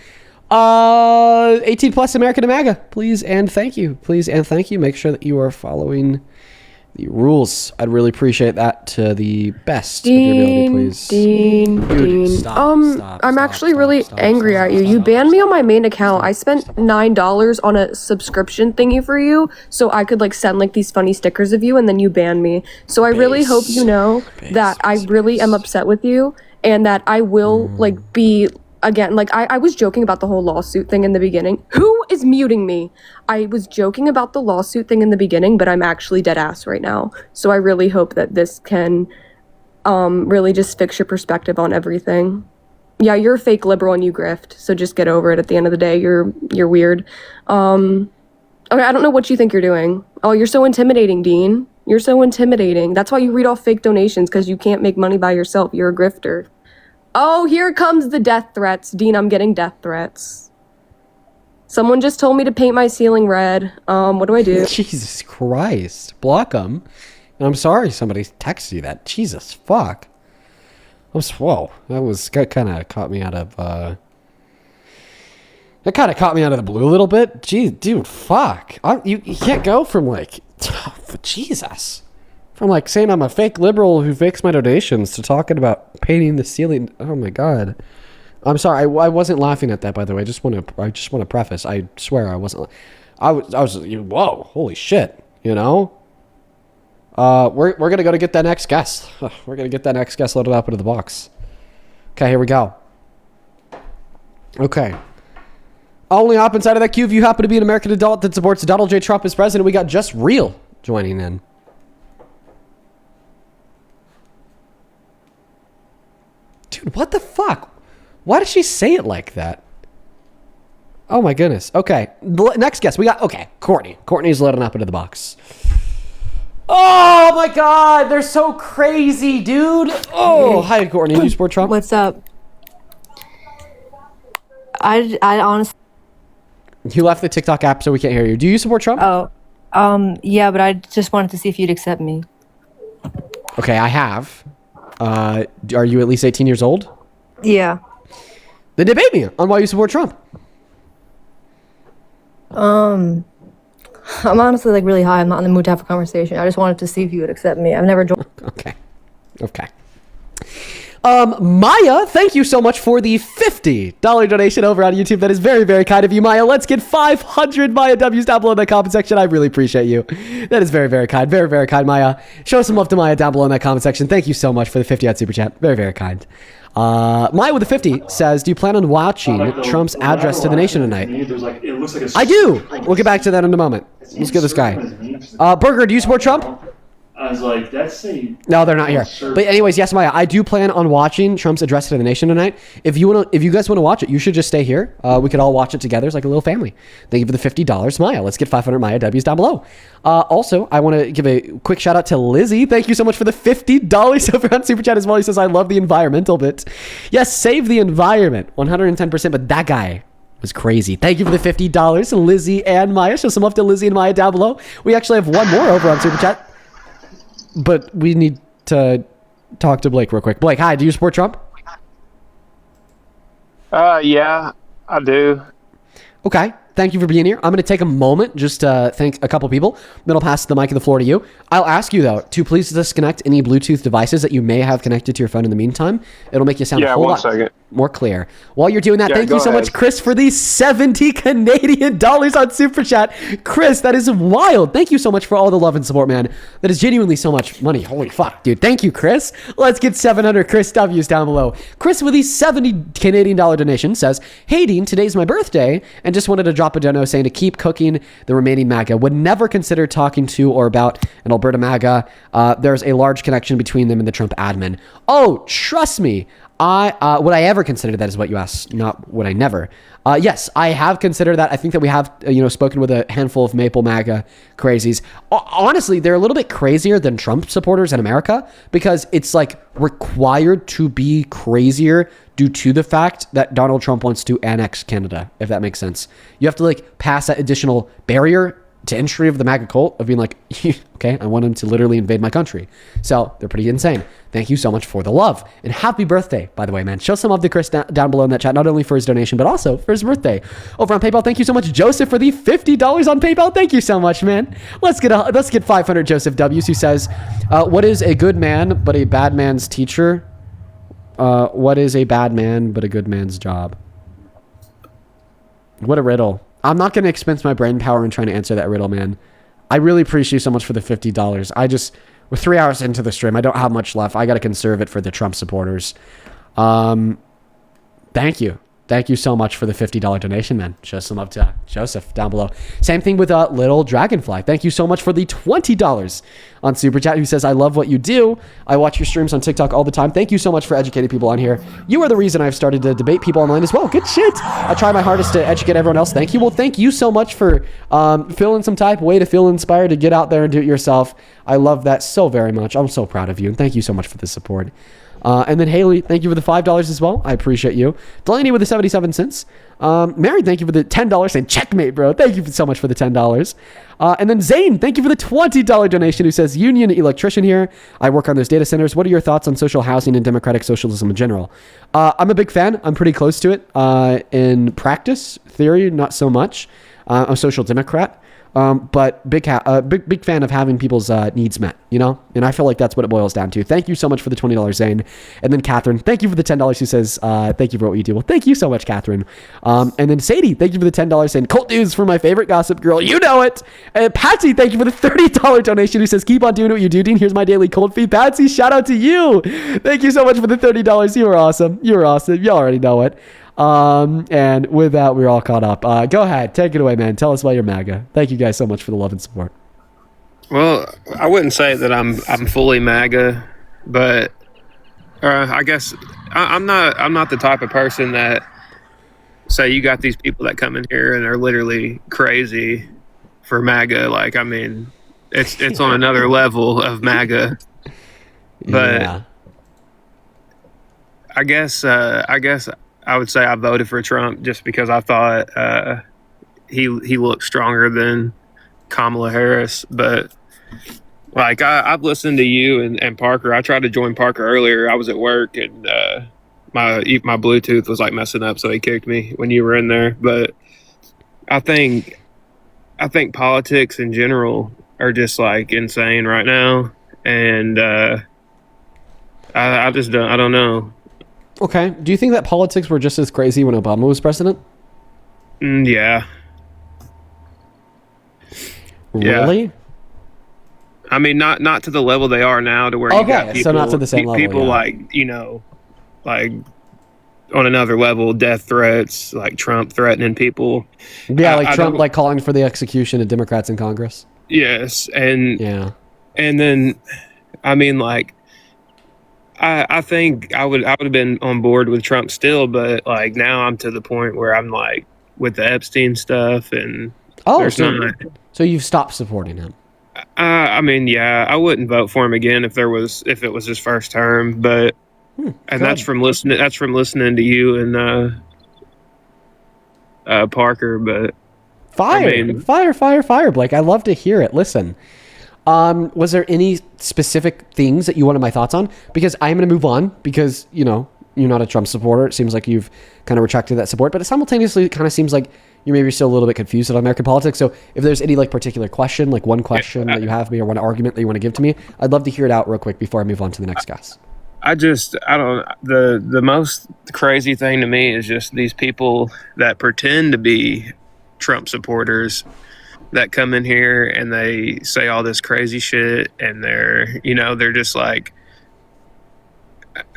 18 plus American MAGA. Please and thank you. Please and thank you. Make sure that you are following the rules. I'd really appreciate that to the best of your ability, please. Dean. I'm actually really angry at you. You banned me on my main account. I spent $9 on a subscription thingy for you, so I could like send like these funny stickers of you, and then you banned me. So I really hope you know that I really am upset with you, and that I will like be. Again, like I was joking about the whole lawsuit thing in the beginning. Who is muting me? I was joking about the lawsuit thing in the beginning, but I'm actually dead ass right now. So I really hope that this can really just fix your perspective on everything. Yeah, you're a fake liberal and you grift, so just get over it. At the end of the day, you're weird. Okay, I don't know what you think you're doing. Oh, you're so intimidating, Dean. You're so intimidating. That's why you read off fake donations, because you can't make money by yourself. You're a grifter. Oh, here comes the death threats. Dean, I'm getting death threats. Someone just told me to paint my ceiling red. What do I do? Jesus Christ. Block them. And I'm sorry somebody texted you that. Jesus fuck. Whoa. That kind of caught me out of, That kind of caught me out of the blue a little bit. Jeez, dude, fuck. You can't go from like, Jesus. From like saying I'm a fake liberal who fakes my donations to talking about painting the ceiling. Oh my God. I'm sorry. I wasn't laughing at that, by the way. I just want to preface. I swear I wasn't. I was. Whoa! Holy shit! You know. We're gonna go to get that next guest. We're gonna get that next guest loaded up into the box. Okay, here we go. Okay. Only up inside of that queue if you happen to be an American adult that supports Donald J. Trump as president. We got Just Real joining in. Dude, what the fuck? Why did she say it like that? Oh my goodness. Okay. Next guest. We got, okay, Courtney. Courtney's loading up into the box. Oh my God. They're so crazy, dude. Oh, hi, Courtney. Do you support Trump? What's up? I honestly... You left the TikTok app so we can't hear you. Do you support Trump? Oh, yeah, but I just wanted to see if you'd accept me. Okay, I have. Are you at least 18 years old? Yeah. Then debate me on why you support Trump. I'm honestly like really high. I'm not in the mood to have a conversation. I just wanted to see if you would accept me. I've never joined. Okay. Maya, thank you so much for the $50 donation over on YouTube. That is very, very kind of you, Maya. Let's get 500 Maya W's down below in the comment section. I really appreciate you. That is very, very kind. Very, very kind, Maya. Show some love to Maya down below in that comment section. Thank you so much for the 50 at Super Chat. Very, very kind. Maya with the 50 says, do you plan on watching Trump's address to the nation tonight? I do. We'll get back to that in a moment. Let's get this guy. Burger, do you support Trump? I was like, that's a... No, they're not here. But anyways, yes, Maya, I do plan on watching Trump's address to the nation tonight. If you guys want to watch it, you should just stay here. We could all watch it together as like a little family. Thank you for the $50, Maya. Let's get 500 Maya W's down below. Also, I want to give a quick shout out to Lizzie. Thank you so much for the $50 over on Super Chat as well. He says, I love the environmental bit. Yes, save the environment, 110%, but that guy was crazy. Thank you for the $50, Lizzie and Maya. Show some love to Lizzie and Maya down below. We actually have one more over on Super Chat. But we need to talk to Blake real quick. Blake, hi. Do you support Trump? Yeah, I do. Okay. Thank you for being here. I'm going to take a moment just to thank a couple people. Then I'll pass the mic and the floor to you. I'll ask you, though, to please disconnect any Bluetooth devices that you may have connected to your phone in the meantime. It'll make you sound a whole lot more clear. While you're doing that, thank you so much, Chris, for the 70 Canadian dollars on Super Chat. Chris, that is wild. Thank you so much for all the love and support, man. That is genuinely so much money. Holy fuck, dude. Thank you, Chris. Let's get 700 Chris W's down below. Chris with the 70 Canadian dollar donation says, hey, Dean, today's my birthday, and just wanted to drop a dono saying to keep cooking the remaining MAGA. Would never consider talking to or about an Alberta MAGA. There's a large connection between them and the Trump admin. Oh, trust me. Would I ever consider that is what you asked, not would I never. Yes, I have considered that. I think that we have, spoken with a handful of Maple MAGA crazies. Honestly, they're a little bit crazier than Trump supporters in America because it's like required to be crazier due to the fact that Donald Trump wants to annex Canada, if that makes sense. You have to like pass that additional barrier to entry of the MAGA cult of being like, okay, I want him to literally invade my country. So they're pretty insane. Thank you so much for the love. And happy birthday, by the way, man. Show some love to Chris down below in that chat, not only for his donation, but also for his birthday. Over on PayPal, thank you so much, Joseph, for the $50 on PayPal. Thank you so much, man. Let's get 500 Joseph W's, who says, what is a good man but a bad man's teacher? What is a bad man but a good man's job? What a riddle. I'm not going to expense my brain power in trying to answer that riddle, man. I really appreciate you so much for the $50. We're 3 hours into the stream. I don't have much left. I got to conserve it for the Trump supporters. Thank you. Thank you so much for the $50 donation, man. Show some love to Joseph down below. Same thing with Little Dragonfly. Thank you so much for the $20 on Super Chat, who says, I love what you do. I watch your streams on TikTok all the time. Thank you so much for educating people on here. You are the reason I've started to debate people online as well. Good shit. I try my hardest to educate everyone else. Thank you. Well, thank you so much for feeling some type of way to feel inspired to get out there and do it yourself. I love that so very much. I'm so proud of you, and thank you so much for the support. And then Haley, thank you for the $5 as well. I appreciate you. Delaney with the 77 cents. Mary, thank you for the $10. And checkmate, bro. Thank you so much for the $10. And then Zane, thank you for the $20 donation, who says, Union electrician here. I work on those data centers. What are your thoughts on social housing and democratic socialism in general? I'm a big fan. I'm pretty close to it. In practice, theory, not so much. I'm a social democrat. But big fan of having people's needs met, you know? And I feel like that's what it boils down to. Thank you so much for the $20, Zane. And then Catherine, thank you for the $10, who says, thank you for what you do. Well, thank you so much, Catherine. And then Sadie, thank you for the $10, saying, Colt News for my favorite gossip girl. You know it. And Patsy, thank you for the $30 donation, who says, keep on doing what you do, Dean. Here's my daily cold feed. Patsy, shout out to you. Thank you so much for the $30. You were awesome. You were awesome. You already know it. And with that, we're all caught up. Go ahead, take it away, man. Tell us about your MAGA. Thank you guys so much for the love and support. Well, I wouldn't say that I'm fully MAGA, but I guess I'm not the type of person that say you got these people that come in here and are literally crazy for MAGA. Like, I mean, it's on another level of MAGA, but Yeah. I guess I would say I voted for Trump just because I thought he looked stronger than Kamala Harris. But like I've listened to you and Parker. I tried to join Parker earlier. I was at work and my Bluetooth was like messing up, so he kicked me when you were in there. But I think politics in general are just like insane right now, and I don't know. Okay. Do you think that politics were just as crazy when Obama was president? Yeah. Really? Yeah. I mean, not to the level they are now, to where you got people, so not to the same level. people Yeah. like, you know, like on another level, death threats, like Trump threatening people. Yeah, like I Trump, don't- like calling for the execution of Democrats in Congress. Yes, and yeah, and then, I mean, like, I think I would have been on board with Trump still, but like now I'm to the point where I'm like with the Epstein stuff, and there's not. So you've stopped supporting him. I mean, yeah, I wouldn't vote for him again if it was his first term, but and that's from listening. That's from listening to you and Parker. But Fire, I mean, fire, Blake. I love to hear it. Listen, was there any specific things that you wanted my thoughts on? Because I'm going to move on because, you know, you're not a Trump supporter. It seems like you've kind of retracted that support, but it simultaneously kind of seems like you're maybe still a little bit confused about American politics. So if there's any like particular question, like one question that you have me or one argument that you want to give to me, I'd love to hear it out real quick before I move on to the next guest. I don't. The most crazy thing to me is just these people that pretend to be Trump supporters that come in here and they say all this crazy shit, and they're just like,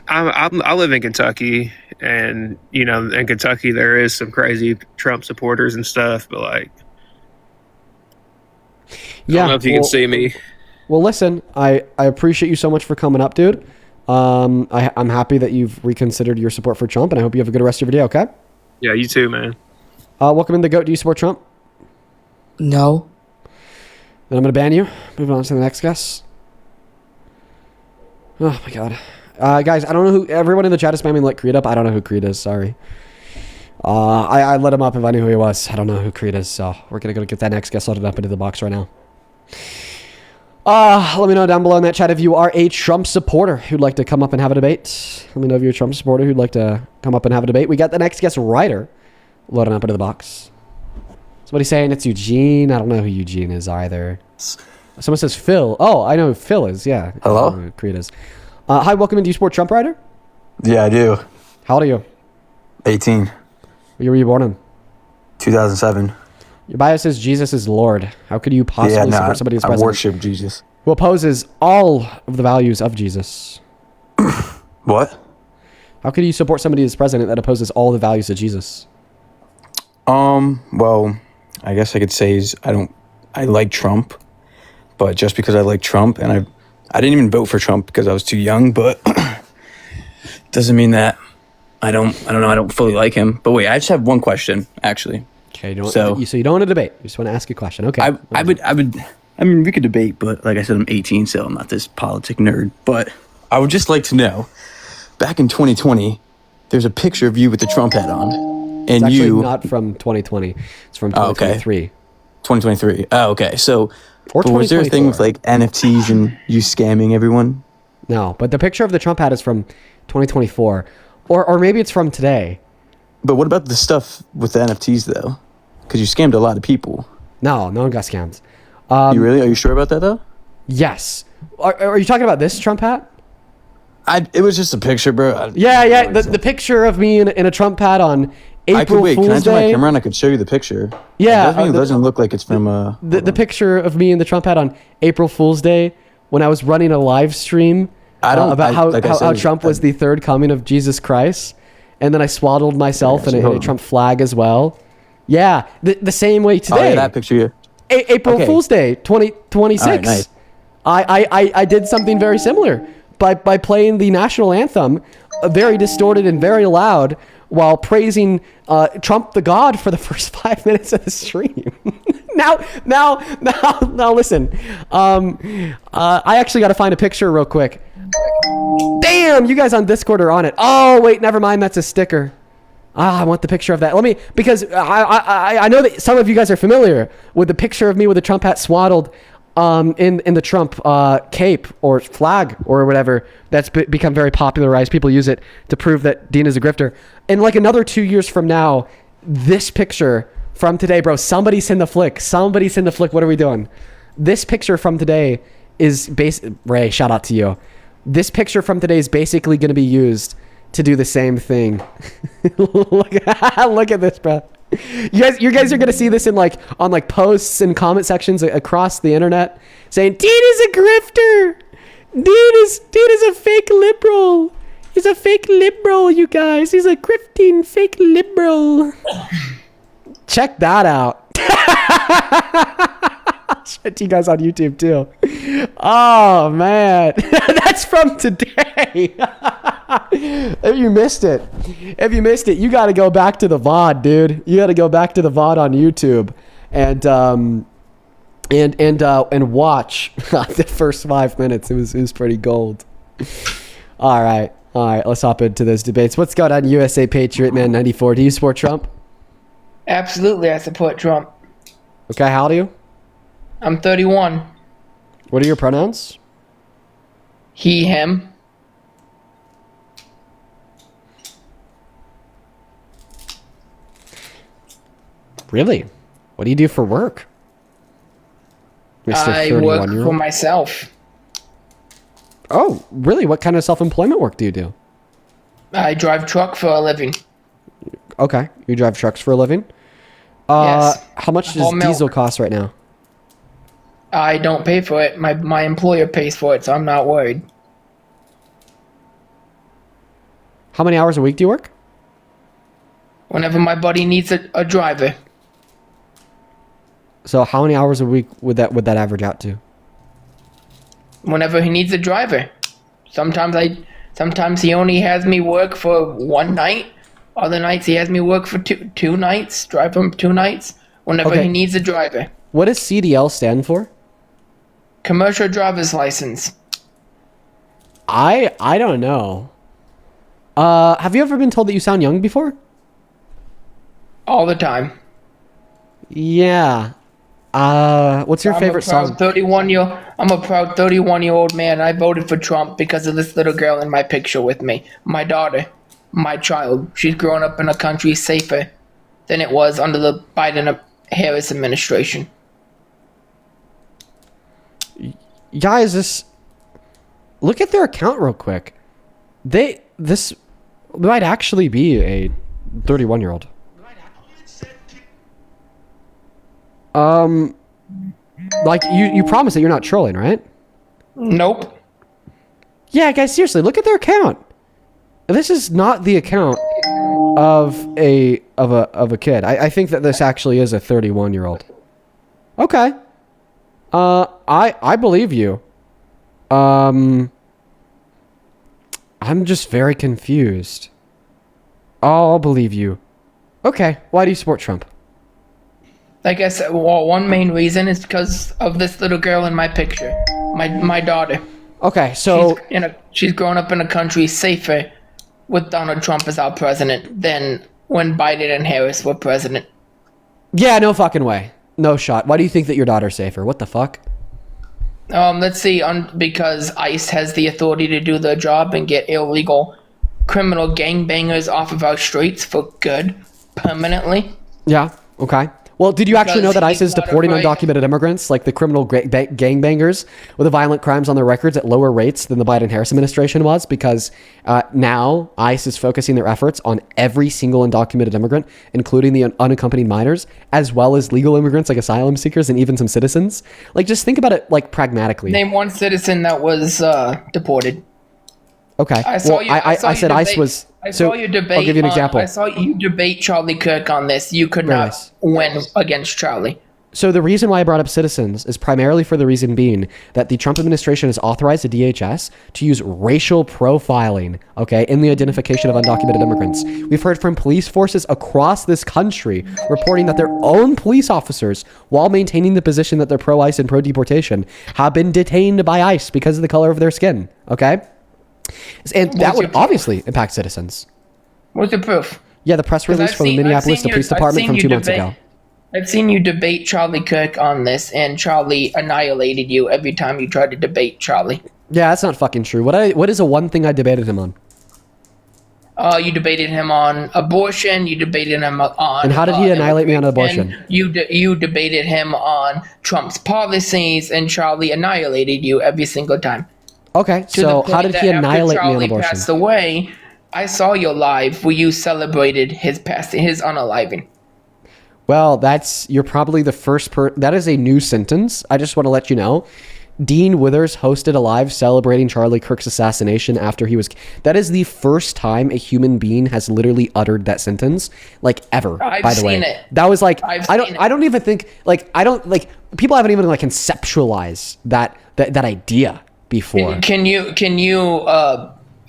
I live in Kentucky, and in Kentucky there is some crazy Trump supporters and stuff, but like, Yeah, I don't know if you can see me. Well, listen, I appreciate you so much for coming up, dude. I'm happy that you've reconsidered your support for Trump, and I hope you have a good rest of your day, okay? Yeah, you too, man. Welcome in the GOAT. Do you support Trump? No. Then I'm going to ban you. Moving on to the next guest. Oh, my God. Guys, I don't know who... Everyone in the chat is spamming let Creed up. I don't know who Creed is. Sorry. I let him up if I knew who he was. I don't know who Creed is, so we're going to go get that next guest loaded up into the box right now. Let me know down below in that chat if you are a Trump supporter who'd like to come up and have a debate. Let me know if you're a Trump supporter who'd like to come up and have a debate. We got the next guest, Ryder, loading up into the box. Somebody's saying it's Eugene. I don't know who Eugene is either. Someone says Phil. Oh, I know who Phil is. Yeah. Hello? I know who Creed is. Hi, welcome in. Do you support Trump, Ryder? Yeah, I do. How old are you? 18. What year were you born in? 2007. Your bio says Jesus is Lord. How could you possibly support somebody who's I president? worship Jesus. Who opposes all of the values of Jesus? What? How could you support somebody as president that opposes all the values of Jesus? Well, I guess I could say I like Trump, but just because I like Trump, and I didn't even vote for Trump because I was too young, but doesn't mean that I don't fully like him. But wait, I just have one question, actually. Okay, so you don't want to debate. You just want to ask a question. Okay. I would I mean, we could debate, but like I said, I'm 18, so I'm not this politic nerd. But I would just like to know, back in 2020, there's a picture of you with the Trump hat on, and It's actually you not from 2020. It's from 2023. 2023. Oh, okay. So, Or but was there a thing with like NFTs and you scamming everyone? No, but the picture of the Trump hat is from 2024, or maybe it's from today. But what about the stuff with the NFTs though? Because you scammed a lot of people. No one got scammed. You really? Are you sure about that though? Yes. Are you talking about this Trump hat? It was just a picture, bro. Yeah. The picture of me in a Trump hat on April Fool's Can I turn my Day. camera on? I could show you the picture. Yeah, It doesn't look like it's from the picture of me in the Trump hat on April Fool's Day when I was running a live stream about how Trump was the third coming of Jesus Christ, and then I swaddled myself in a Trump flag as well. Yeah, the same way today. Oh, yeah, that picture. Yeah. April Fool's Day 2026. All right, nice. I did something very similar by playing the national anthem, very distorted and very loud, while praising Trump the God for the first 5 minutes of the stream. now listen. I actually got to find a picture real quick. Damn, you guys on Discord are on it. Oh wait, never mind. That's a sticker. I want the picture of that. Because I know that some of you guys are familiar with the picture of me with the Trump hat swaddled in the Trump cape or flag or whatever that's become very popularized. People use it to prove that Dean is a grifter. And like another 2 years from now, this picture from today, bro, somebody send the flick. What are we doing? This picture from today is Ray, shout out to you. This picture from today is basically going to be used to do the same thing. Look at this, bro. You guys are gonna see this on posts and comment sections across the internet saying Dean is a grifter. Dean is a fake liberal. He's a fake liberal, you guys. He's a grifting fake liberal. Check that out. I'll show it to you guys on YouTube too. Oh man, that's from today. If you missed it, you got to go back to the VOD, dude. You got to go back to the VOD on YouTube and watch the first 5 minutes. It was pretty gold. All right. Let's hop into those debates. What's going on, USA Patriot Man 94? Do you support Trump? Absolutely, I support Trump. Okay, how old are you? I'm 31. What are your pronouns? He, him. Really? What do you do for work? Mr. I work for myself. Oh, really? What kind of self-employment work do you do? I drive truck for a living. Okay, you drive trucks for a living? Yes. How much does diesel cost right now? I don't pay for it. My employer pays for it, so I'm not worried. How many hours a week do you work? Whenever my buddy needs a driver. So how many hours a week would that average out to? Whenever he needs a driver. Sometimes he only has me work for one night. Other nights he has me work for two nights. Drive him 2 nights. Whenever he needs a driver. What does CDL stand for? Commercial driver's license. I don't know. Have you ever been told that you sound young before? All the time. Yeah. What's your favorite song? I'm a proud 31-year-old man. I voted for Trump because of this little girl in my picture with me. My daughter, my child. She's grown up in a country safer than it was under the Biden-Harris administration. Guys, look at their account real quick. This might actually be a 31-year-old. Like you promise that you're not trolling, right? Nope. Yeah, guys, seriously, look at their account. This is not the account of a kid. I think that this actually is a 31-year-old. Okay. I believe you. I'm just very confused. I'll believe you. Okay, why do you support Trump? Like I said, well, one main reason is because of this little girl in my picture, my daughter. Okay, so She's grown up in a country safer with Donald Trump as our president than when Biden and Harris were president. Yeah, no fucking way. No shot. Why do you think that your daughter's safer? What the fuck? Let's see, because ICE has the authority to do their job and get illegal criminal gangbangers off of our streets for good, permanently. Yeah, okay. Well, did you actually know that ICE is deporting undocumented immigrants, like the criminal gangbangers with the violent crimes on their records at lower rates than the Biden-Harris administration was? Because now ICE is focusing their efforts on every single undocumented immigrant, including the unaccompanied minors, as well as legal immigrants like asylum seekers and even some citizens. Like, just think about it, like, pragmatically. Name one citizen that was deported. Okay. I said ICE was. I saw you debate. I'll give you an example. I saw you debate Charlie Kirk on this. You could not win against Charlie. So the reason why I brought up citizens is primarily for the reason being that the Trump administration has authorized the DHS to use racial profiling, okay, in the identification of undocumented immigrants. We've heard from police forces across this country reporting that their own police officers, while maintaining the position that they're pro-ICE and pro-deportation, have been detained by ICE because of the color of their skin, okay? And that would obviously impact citizens. What's the proof? Yeah, the press release from the Minneapolis Police Department from 2 months ago. I've seen you debate Charlie Kirk on this, and Charlie annihilated you every time you tried to debate Charlie. Yeah, that's not fucking true. What is the one thing I debated him on? You debated him on abortion. You debated him on. And how did he annihilate me on abortion? You debated him on Trump's policies, and Charlie annihilated you every single time. Okay, so how did he annihilate me on abortion? Passed away, I saw your live where you celebrated his passing, his unaliving. Well, you're probably the first that is a new sentence. I just want to let you know. Dean Withers hosted a live celebrating Charlie Kirk's assassination after he was. That is the first time a human being has literally uttered that sentence, like ever. By the way, that was like I don't even think people haven't even like conceptualized that idea before. Can you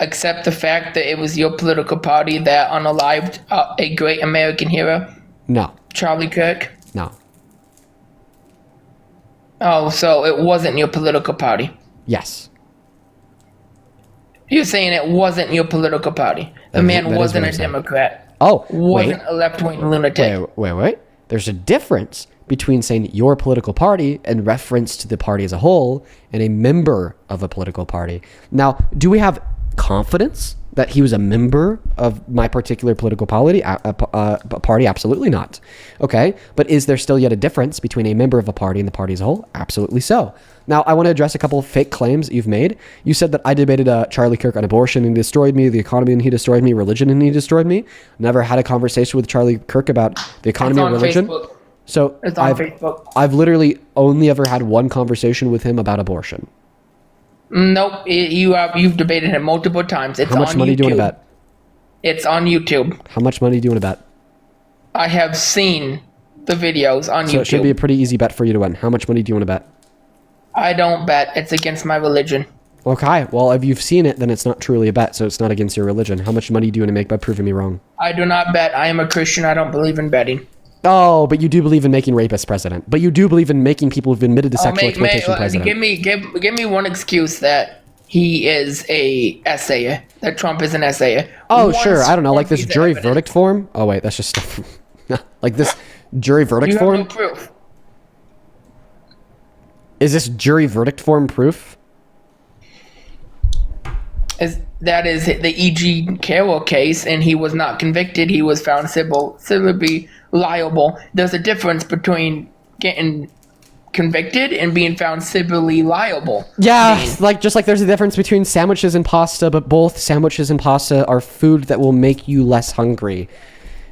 accept the fact that it was your political party that unalived a great American hero? No. Charlie Kirk? No. Oh, so it wasn't your political party? Yes. You're saying it wasn't your political party. The man wasn't a Democrat. Oh, wasn't a left-wing lunatic. Wait. There's a difference between saying your political party in reference to the party as a whole and a member of a political party. Now, do we have confidence that he was a member of my particular political party? Absolutely not. Okay, but is there still yet a difference between a member of a party and the party as a whole? Absolutely so. Now, I want to address a couple of fake claims that you've made. You said that I debated Charlie Kirk on abortion and he destroyed me, the economy and he destroyed me, religion and he destroyed me. Never had a conversation with Charlie Kirk about the economy or religion. Facebook. So it's on Facebook. I've literally only ever had one conversation with him about abortion. Nope, you've debated him multiple times. It's How much on money YouTube. do you want to bet? It's on YouTube. How much money do you want to bet? I have seen the videos on YouTube. So it should be a pretty easy bet for you to win. How much money do you want to bet? I don't bet. It's against my religion. Okay, well, if you've seen it, then it's not truly a bet, so it's not against your religion. How much money do you want to make by proving me wrong? I do not bet. I am a Christian. I don't believe in betting. Oh, but you do believe in making rapists president. But you do believe in making people who've admitted to sexual exploitation president. Give me one excuse that he is a essayer, that Trump is an essayer. Oh, sure. I don't know, like this jury verdict form. Oh, wait, that's just stuff. Like this jury verdict form? You have no proof. Is this jury verdict form proof? That is the E.G. Carroll case, and he was not convicted. He was found civilly liable. There's a difference between getting convicted and being found civilly liable. Yeah, just like there's a difference between sandwiches and pasta, but both sandwiches and pasta are food that will make you less hungry.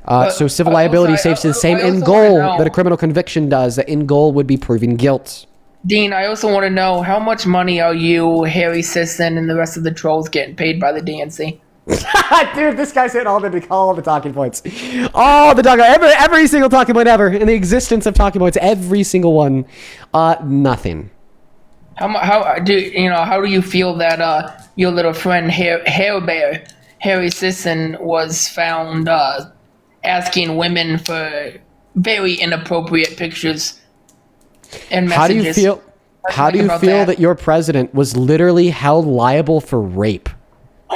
So civil liability saves the same end goal that a criminal conviction does. The end goal would be proving guilt. Dean, I also want to know how much money are you, Harry Sisson, and the rest of the trolls getting paid by the DNC? Dude, this guy's hit all the talking points. All the every single talking point ever in the existence of talking points, every single one. Nothing. How do you feel that your little friend Hair Bear, Harry Sisson, was found asking women for very inappropriate pictures and How do you messages. feel? How do you about feel that? that your president was literally held liable for rape?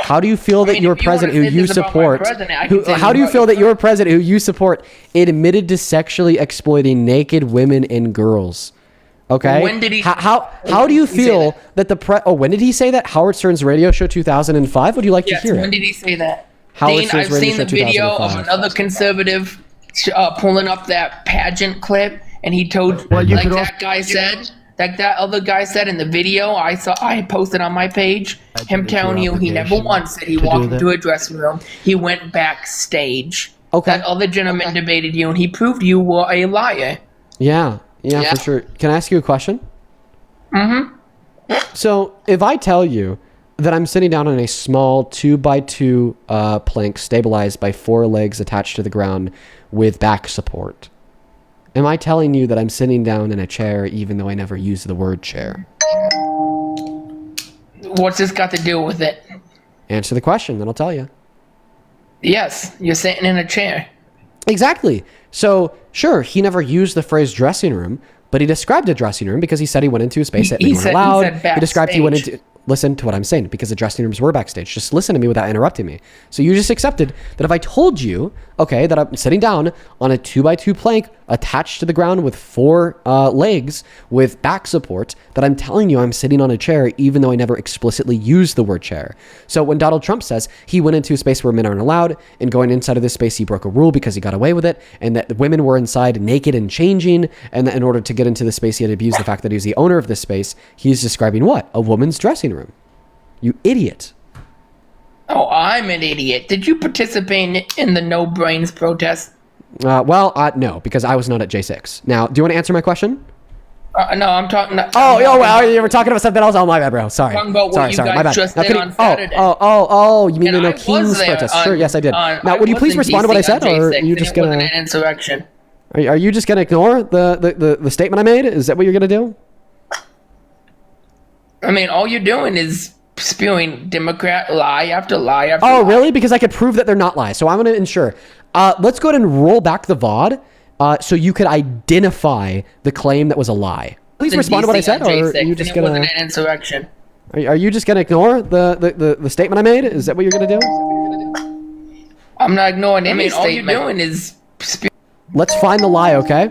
How do you feel that your if you wanna president, who say you this about my support, president, I can say how this do you about feel your that your president, who you support, admitted to sexually exploiting naked women and girls? Okay. When did he- How do you feel that the when did he say that? Howard Stern's radio show 2005. Would you like Yes, to hear when it? did he say that? Howard Dean, Stern's I've radio seen show the video of 2005. another conservative pulling up that pageant clip, and he told, Well, you like could that guy said, like that other guy said in the video I posted on my page, him telling you he never once said he to do walked that. into a dressing room. He went backstage. Okay. That other gentleman debated you, and he proved you were a liar. Yeah, Yeah. for sure. Can I ask you a question? Mm-hmm. So if I tell you that I'm sitting down on a small 2x2 plank stabilized by 4 legs attached to the ground with back support, am I telling you that I'm sitting down in a chair even though I never use the word chair? What's this got to do with it? Answer the question, then I'll tell you. Yes, you're sitting in a chair. Exactly. So, sure, he never used the phrase dressing room, but he described a dressing room because he said he went into a space that He men weren't said- he allowed. said He described he went backstage. into... Listen to what I'm saying, because the dressing rooms were backstage. Just listen to me without interrupting me. So you just accepted that if I told you, okay, that I'm sitting down on a 2x2 plank attached to the ground with 4 legs with back support, that I'm telling you I'm sitting on a chair even though I never explicitly used the word chair. So when Donald Trump says he went into a space where men aren't allowed, and going inside of this space he broke a rule because he got away with it, and that the women were inside naked and changing, and that in order to get into the space he had to abuse the fact that he was the owner of this space, he's describing what? A woman's dressing room. You idiot. Oh, I'm an idiot. Did you participate in the No Brains protest? No, because I was not at J6. Now, do you want to answer my question? No, I'm talking. You were talking about something else? Oh, my bad, bro. Sorry. Talking about what sorry, you sorry, guys my bad. just Now, did could you- on Saturday. You mean And the No I was Kings there protest? Sure, yes, I did. on- Now, I would you was please in respond to what I DC said, on or are J6, you and just it wasn't gonna... an insurrection? Are you just gonna ignore the statement I made? Is that what you're gonna do? I mean, all you're doing is spewing Democrat lie after lie after Oh, lie. really? Because I could prove that they're not lies. So I'm going to ensure. Let's go ahead and roll back the VOD so you could identify the claim that was a lie. Please In respond to what I DC said, on or are J6, you just and it going wasn't to... an insurrection. Are you just going to ignore the statement I made? Is that what you're going to do? I'm not ignoring any statement. All you're doing is Let's find the lie, okay?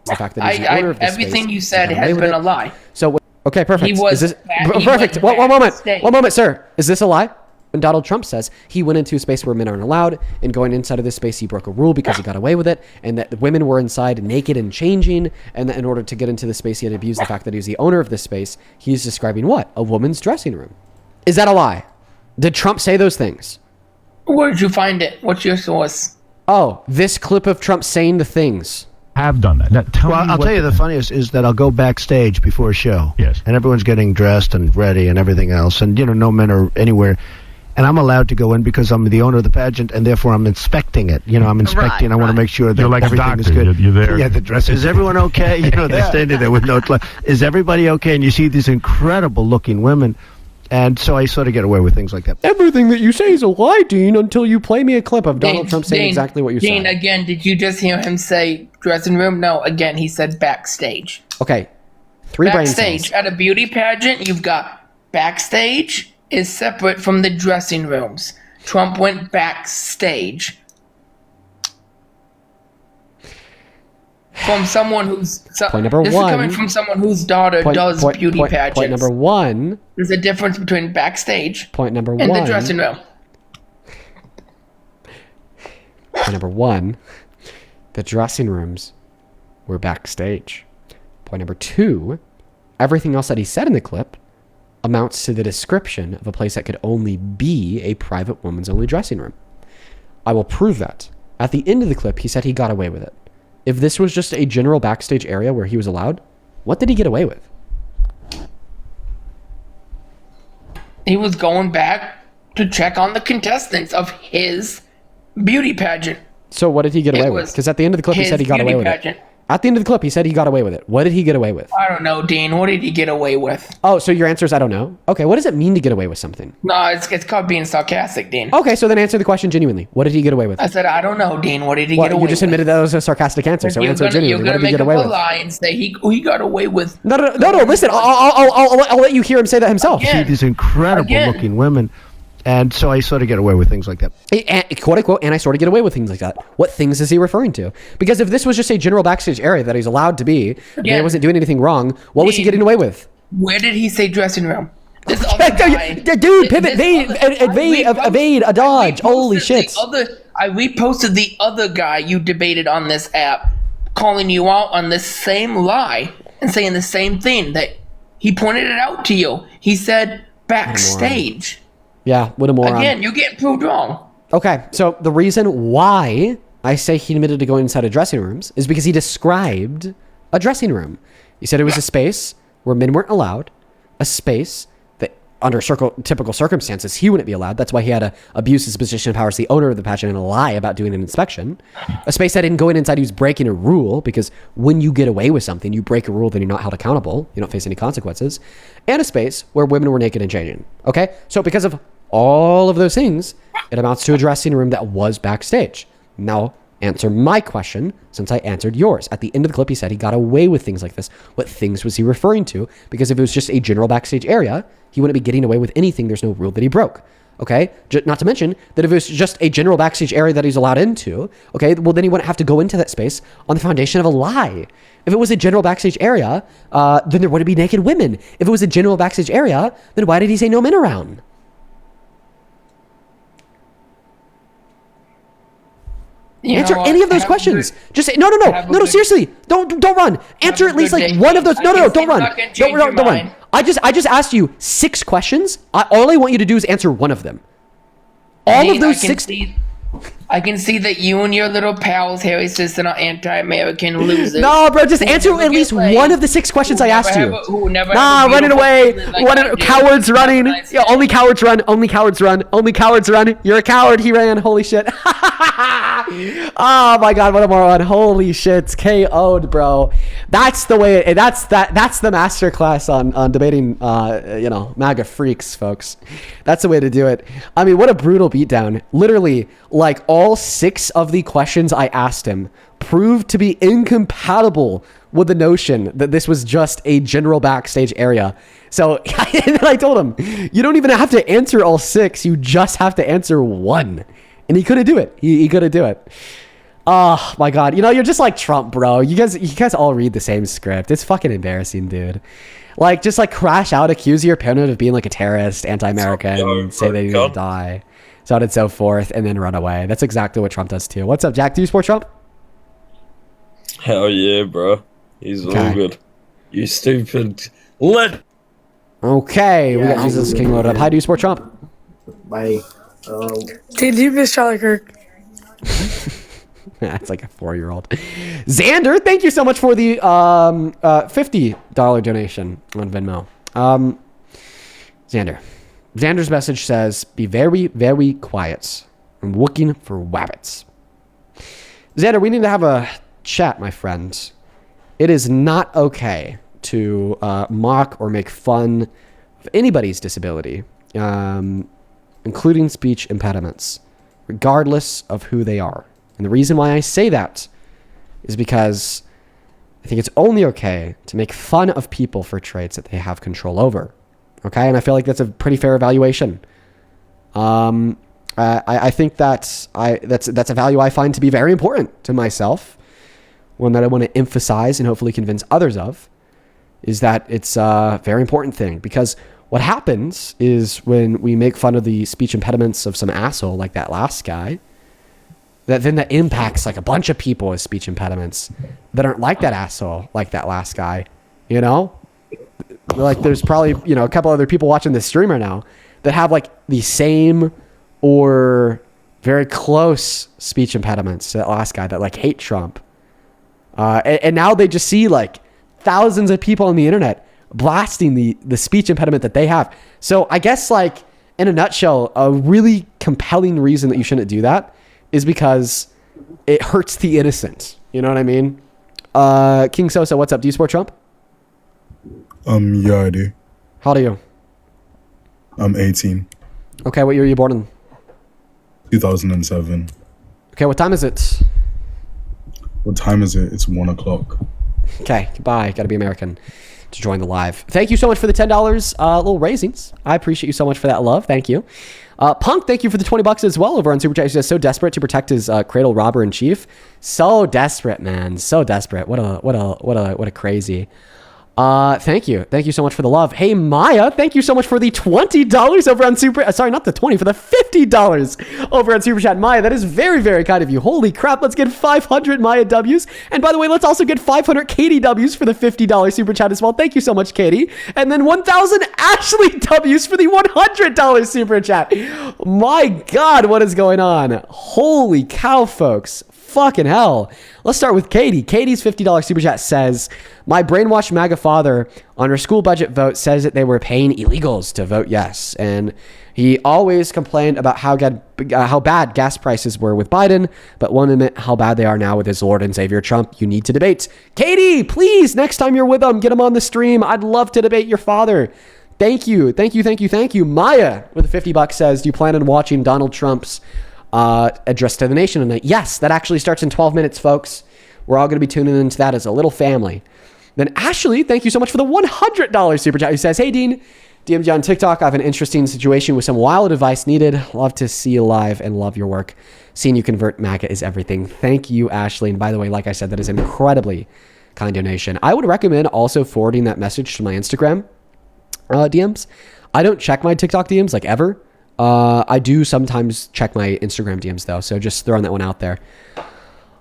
The fact that he's the owner of this everything space, you he said got has away with been it. a lie. So, okay, perfect. He was Is this he perfect? went One moment. backstage. One moment, sir. Is this a lie? When Donald Trump says he went into a space where men aren't allowed, and going inside of this space he broke a rule because he got away with it, and that the women were inside naked and changing, and that in order to get into the space he had abused the fact that he was the owner of this space, he's describing what? A woman's dressing room. Is that a lie? Did Trump say those things? Where did you find it? What's your source? Oh, this clip of Trump saying the things. Have done that. Now, tell Well, me I'll what tell you the funniest is that I'll go backstage before a show. Yes. And everyone's getting dressed and ready and everything else. And, no men are anywhere. And I'm allowed to go in because I'm the owner of the pageant, and therefore I'm inspecting it. I'm inspecting. I want to make sure that You're like a everything doctor. is good. You're there. Yeah, the dress. Is everyone okay? They're standing there with no clothes. Is everybody okay? And you see these incredible looking women. And so I sort of get away with things like that. Everything that you say is a lie, Dean, until you play me a clip of Donald Trump saying exactly what you Dean, said. again, did you just hear him say dressing room? No, again, he said backstage. Okay. 3 brain cells. Backstage at a beauty pageant, you've got backstage is separate from the dressing rooms. Trump went backstage. From someone who's Point number this one. is coming from someone whose daughter does beauty pageants. Point number 1. There's a difference between backstage Point number and 1. the dressing room. Point number 1. The dressing rooms were backstage. Point number 2. Everything else that he said in the clip amounts to the description of a place that could only be a private woman's only dressing room. I will prove that. At the end of the clip, he said he got away with it. If this was just a general backstage area where he was allowed, what did he get away with? He was going back to check on the contestants of his beauty pageant. So what did he get It away with? was Because at the end of the clip, he his said he got away beauty with pageant. it. At the end of the clip, he said he got away with it. What did he get away with? I don't know, Dean. What did he get away with? Oh, so your answer is I don't know? Okay, what does it mean to get away with something? No, it's called being sarcastic, Dean. Okay, so then answer the question genuinely. What did he get away with? I said, I don't know, Dean. What did he get away with? You just admitted that was a sarcastic answer, so answer genuinely. What did he get away with? You're going to make up a lie and say he got away with... No, listen, I'll let you hear him say that himself. See these incredible looking women. And so I sort of get away with things like that. Quote unquote, and I sort of get away with things like that. What things is he referring to? Because if this was just a general backstage area that he's allowed to be, and he wasn't doing anything wrong, what was he getting away with? Where did he say dressing room? This other guy, dude, pivot, evade, a dodge. Holy shit. I reposted the other guy you debated on this app, calling you out on this same lie and saying the same thing, that he pointed it out to you. He said backstage. Yeah, what a moron. Again, you're getting proved wrong. Okay, so the reason why I say he admitted to going inside of dressing rooms is because he described a dressing room. He said it was a space where men weren't allowed, a space that under typical circumstances he wouldn't be allowed. That's why he had to abuse his position of power as the owner of the pageant and lie about doing an inspection. A space that didn't go inside, he was breaking a rule, because when you get away with something, you break a rule, then you're not held accountable. You don't face any consequences. And a space where women were naked and changing. Okay, so because of all of those things, it amounts to a dressing room that was backstage. Now, answer my question, since I answered yours. At the end of the clip, he said he got away with things like this. What things was he referring to? Because if it was just a general backstage area, he wouldn't be getting away with anything. There's no rule that he broke. Okay? Not to mention that if it was just a general backstage area that he's allowed into, okay, well, then he wouldn't have to go into that space on the foundation of a lie. If it was a general backstage area, then there wouldn't be naked women. If it was a general backstage area, then why did he say no men around? Answer any of those questions. Just say no. Seriously, don't run. Answer at least like one of those. No, don't run. Don't run. I just asked you 6 questions. All I want you to do is answer one of them. All of those 6. I can see that you and your little pals, Harry Sisson, are anti-American losers. No, bro, just answer at least one of the 6 questions I asked you. Running away. Cowards running. Yeah, only cowards run. Only cowards run. Only cowards run. You're a coward. He ran. Holy shit. Oh my god, what a moron. Holy shit. KO'd, bro. That's the way. That's the masterclass on debating, MAGA freaks, folks. That's the way to do it. I mean, what a brutal beatdown. Literally, like all 6 of the questions I asked him proved to be incompatible with the notion that this was just a general backstage area. So and then I told him, you don't even have to answer all 6. You just have to answer 1. And he couldn't do it. He couldn't do it. Oh my god. You're just like Trump, bro. You guys all read the same script. It's fucking embarrassing, dude. Like, just like crash out, accuse your opponent of being like a terrorist, anti-American, say they need to die, so on and so forth, and then run away. That's exactly what Trump does too. What's up, Jack? Do you support Trump? Hell yeah, bro. He's all good. You stupid. Okay, we got Jesus King loaded up. Hi, do you support Trump? Bye. Did you miss Charlie Kirk? It's like a 4-year-old. Xander, thank you so much for the $50 donation on Venmo. Xander's message says, be very, very quiet. I'm looking for wabbits. Xander, we need to have a chat, my friend. It is not okay to mock or make fun of anybody's disability, including speech impediments, regardless of who they are. And the reason why I say that is because I think it's only okay to make fun of people for traits that they have control over. Okay? And I feel like that's a pretty fair evaluation. I think that's a value I find to be very important to myself. One that I want to emphasize and hopefully convince others of is that it's a very important thing, because what happens is when we make fun of the speech impediments of some asshole like that last guy, that impacts like a bunch of people with speech impediments that aren't like that asshole, like that last guy, Like there's probably, a couple other people watching this stream right now that have like the same or very close speech impediments to that last guy that like hate Trump. And now they just see like thousands of people on the internet blasting the speech impediment that they have. So I guess like in a nutshell, a really compelling reason that you shouldn't do that is because it hurts the innocent. You know what I mean? King Sosa, what's up? Do you support Trump? Yeah, I do. How old are you? I'm 18. Okay, what year were you born in? 2007. Okay, what time is it? What time is it? It's 1 o'clock. Okay, goodbye. Gotta be American to join the live. Thank you so much for the $10 little raisings. I appreciate you so much for that love. Thank you. Punk, thank you for the $20 as well over on Super Chat. He says, so desperate to protect his cradle robber in chief. So desperate, man. So desperate. What a crazy. Thank you so much for the love. Hey Maya, thank you so much for the $20 over on Super. Sorry, not the 20, for the $50 over on Super Chat. Maya, that is very, very kind of you. Holy crap! Let's get 500 Maya W's, and by the way, let's also get 500 Katie W's for the $50 Super Chat as well. Thank you so much, Katie, and then 1,000 Ashley W's for the $100 Super Chat. My God, what is going on? Holy cow, folks! Fucking hell. Let's start with Katie. Katie's $50 Super Chat says, my brainwashed MAGA father on her school budget vote says that they were paying illegals to vote yes. And he always complained about how bad gas prices were with Biden, but won't admit how bad they are now with his Lord and Savior Trump. You need to debate. Katie, please, next time you're with him, get him on the stream. I'd love to debate your father. Thank you. Maya with the $50 says, do you plan on watching Donald Trump's address to the nation tonight? Yes, that actually starts in 12 minutes, folks. We're all going to be tuning into that as a little family. Then Ashley, thank you so much for the $100 Super Chat. Who says, hey Dean, DM'd you on TikTok. I have an interesting situation with some wild advice needed. Love to see you live and love your work. Seeing you convert MAGA is everything. Thank you, Ashley. And by the way, like I said, that is an incredibly kind donation. I would recommend also forwarding that message to my Instagram DMs. I don't check my TikTok DMs like ever. I do sometimes check my Instagram DMs though, so just throwing that one out there.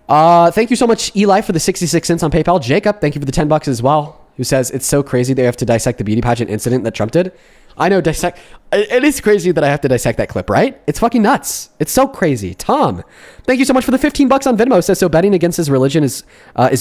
Thank you so much, Eli, for the 66 cents on PayPal. Jacob, thank you for the $10 as well, who says, it's so crazy they have to dissect the beauty pageant incident that Trump did. I know, it is crazy that I have to dissect that clip, right? It's fucking nuts. It's so crazy. Tom, thank you so much for the $15 on Venmo. Says, so betting against his religion is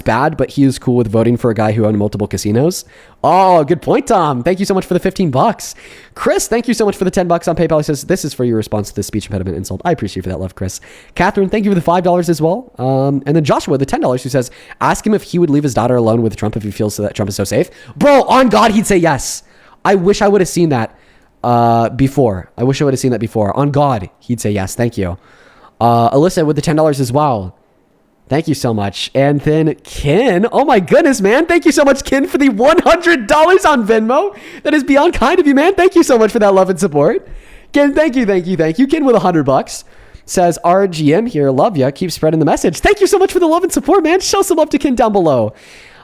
bad, but he is cool with voting for a guy who owned multiple casinos. Oh, good point, Tom. Thank you so much for the $15. Chris, thank you so much for the $10 on PayPal. He says, this is for your response to the speech impediment insult. I appreciate you for that love, Chris. Catherine, thank you for the $5 as well. And then Joshua, the $10, who says, ask him if he would leave his daughter alone with Trump if he feels that Trump is so safe. Bro, on God, he'd say yes. I wish I would have seen that before. I wish I would have seen that before. On God, he'd say yes. Thank you. Alyssa with the $10 as well. Thank you so much. And then Ken. Oh my goodness, man. Thank you so much, Ken, for the $100 on Venmo. That is beyond kind of you, man. Thank you so much for that love and support. Ken, thank you. Ken with $100 says, RGM here. Love ya. Keep spreading the message. Thank you so much for the love and support, man. Show some love to Ken down below.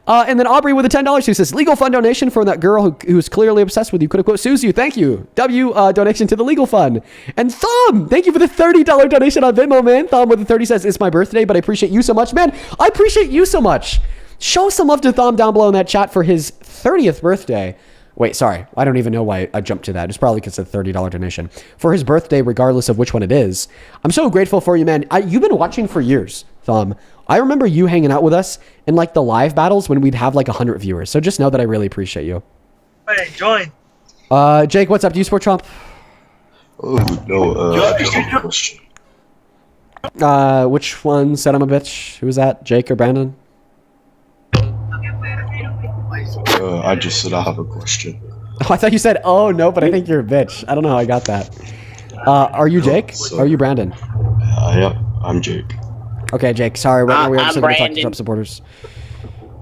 And then Aubrey with a $10 who says, legal fund donation from that girl who's clearly obsessed with you. Quote, Suzu, thank you. Donation to the legal fund. And Thumb, thank you for the $30 donation on Venmo, man. Thumb with the 30 says, it's my birthday, but I appreciate you so much, man. I appreciate you so much. Show some love to Thumb down below in that chat for his 30th birthday. Wait, sorry. I don't even know why I jumped to that. It's probably because it's a $30 donation. For his birthday, regardless of which one it is. I'm so grateful for you, man. You've been watching for years, Thumb. I remember you hanging out with us in like the live battles when we'd have like 100 viewers. So just know that I really appreciate you. Hey, join. Jake, what's up? Do you support Trump? Oh, no. Question. Which one said I'm a bitch? Who was that? Jake or Brandon? I just said I have a question. Oh, I thought you said, oh, no, but I think you're a bitch. I don't know how I got that. Are you Jake? Or are you Brandon? Yeah, I'm Jake. Okay, Jake. Sorry, right now we are just going to talk to Trump supporters.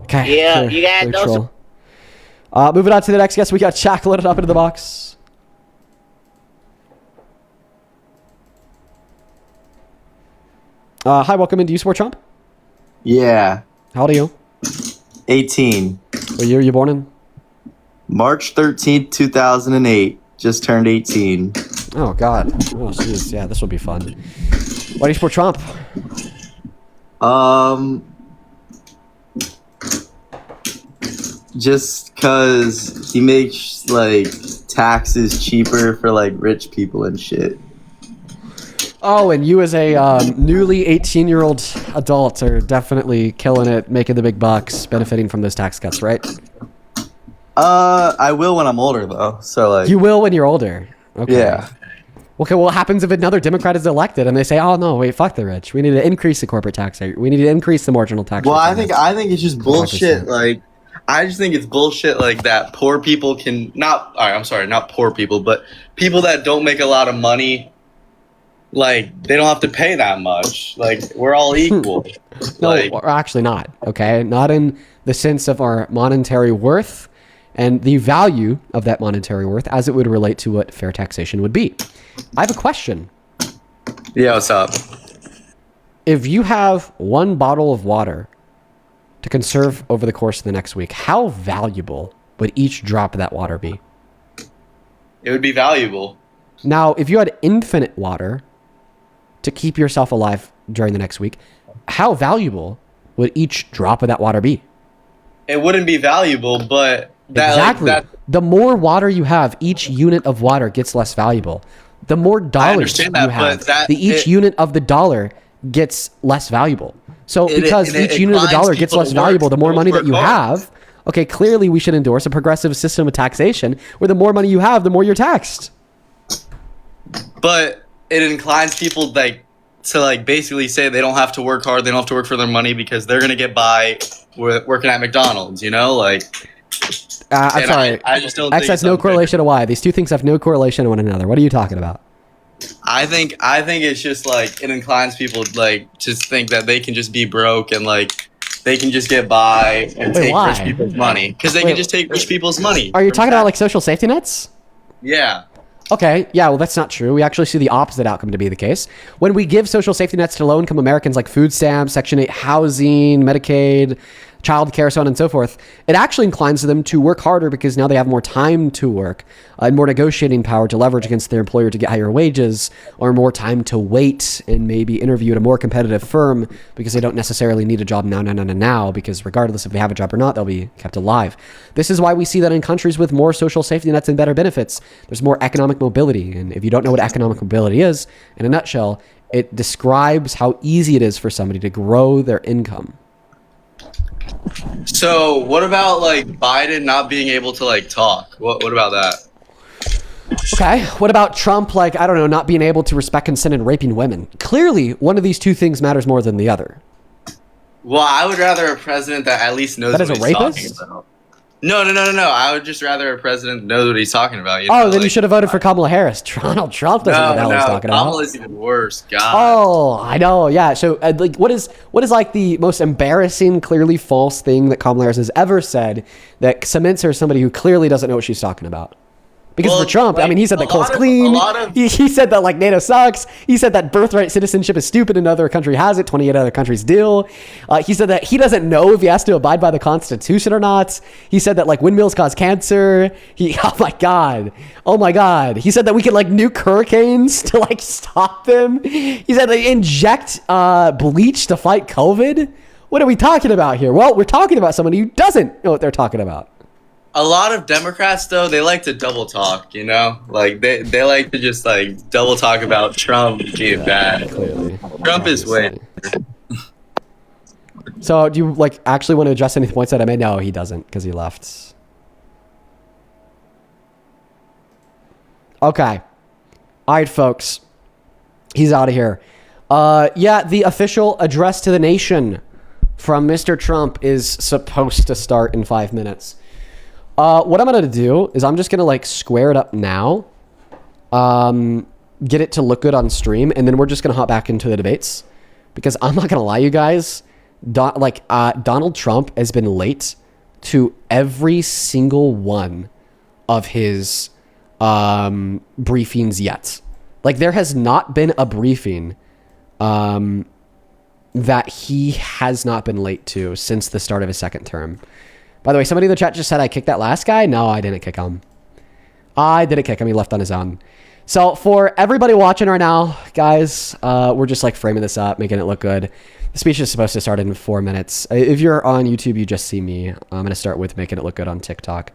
Okay. Yeah, you got no. Moving on to the next guest, we got Shaq loaded up into the box. Hi, welcome in. Do you support Trump? Yeah. How old are you? 18. What year were you born in? March 13th, 2008. Just turned 18. Oh, God. Oh, jeez. Yeah, this will be fun. Why do you support Trump? Just cause he makes like taxes cheaper for like rich people and shit. Oh, and you as a newly 18-year-old adult are definitely killing it, making the big bucks, benefiting from those tax cuts, right? I will when I'm older though. So like you will when you're older. Okay. Yeah. Okay, well, what happens if another Democrat is elected and they say, "Oh no, wait, fuck the rich. We need to increase the corporate tax rate. We need to increase the marginal tax rate." Well, I think it's just bullshit. Like, I just think it's bullshit. Like that, poor people can not. All right, I'm sorry, not poor people, but people that don't make a lot of money, like they don't have to pay that much. Like we're all equal. No, like, we're actually not. Okay, not in the sense of our monetary worth and the value of that monetary worth as it would relate to what fair taxation would be. I have a question. Yeah, what's up? If you have one bottle of water to conserve over the course of the next week, how valuable would each drop of that water be? It would be valuable. Now, if you had infinite water to keep yourself alive during the next week, how valuable would each drop of that water be? It wouldn't be valuable, but exactly. The more water you have, each unit of water gets less valuable. The more dollars you have, each unit of the dollar gets less valuable. So because each unit of the dollar gets less valuable, the more money that you have, okay, clearly we should endorse a progressive system of taxation where the more money you have, the more you're taxed. But it inclines people to basically say they don't have to work hard, they don't have to work for their money because they're gonna get by working at McDonald's, you know, like. I'm sorry. I just don't. X has no correlation to Y. These two things have no correlation to one another. What are you talking about? I think it's just like it inclines people to think that they can just be broke and they can just get by and take rich people's money because they can just take rich people's money. Are you talking about social safety nets? Yeah. Okay, yeah, well, that's not true. We actually see the opposite outcome to be the case. When we give social safety nets to low-income Americans like food stamps, Section 8 housing, Medicaid, child care, so on and so forth, it actually inclines them to work harder because now they have more time to work and more negotiating power to leverage against their employer to get higher wages, or more time to wait and maybe interview at a more competitive firm because they don't necessarily need a job now, because regardless if they have a job or not, they'll be kept alive. This is why we see that in countries with more social safety nets and better benefits, there's more economic mobility. And if you don't know what economic mobility is, in a nutshell, it describes how easy it is for somebody to grow their income. So what about Biden not being able to talk? What about that? Okay, what about Trump, I don't know, not being able to respect consent and raping women? Clearly, one of these two things matters more than the other. Well, I would rather a president that at least knows that what is a he's rapist? talking about. No. I would just rather a president know what he's talking about. Then you should have voted for Kamala Harris. Donald Trump doesn't know what he's talking about. Kamala's even worse. God. Oh, I know. Yeah. So, what is the most embarrassing, clearly false thing that Kamala Harris has ever said that cements her as somebody who clearly doesn't know what she's talking about? Because for Trump, he said that coal's clean. He said that NATO sucks. He said that birthright citizenship is stupid and another country has it. 28 other countries do. He said that he doesn't know if he has to abide by the Constitution or not. He said that windmills cause cancer. Oh my God. He said that we could nuke hurricanes to stop them. He said they inject bleach to fight COVID. What are we talking about here? Well, we're talking about somebody who doesn't know what they're talking about. A lot of Democrats, though, they like to double talk, you know? They like to just, double talk about Trump being bad. Clearly. Trump is way. So, do you, actually want to address any points that I made? No, he doesn't, because he left. Okay. All right, folks. He's out of here. The official address to the nation from Mr. Trump is supposed to start in 5 minutes. What I'm going to do is I'm just going to square it up now, get it to look good on stream, and then we're just going to hop back into the debates, because I'm not going to lie, you guys, Donald Trump has been late to every single one of his briefings yet. There has not been a briefing that he has not been late to since the start of his second term. By the way, somebody in the chat just said I kicked that last guy. No, I didn't kick him. I didn't kick him. He left on his own. So for everybody watching right now, guys, we're just framing this up, making it look good. The speech is supposed to start in 4 minutes. If you're on YouTube, you just see me. I'm going to start with making it look good on TikTok.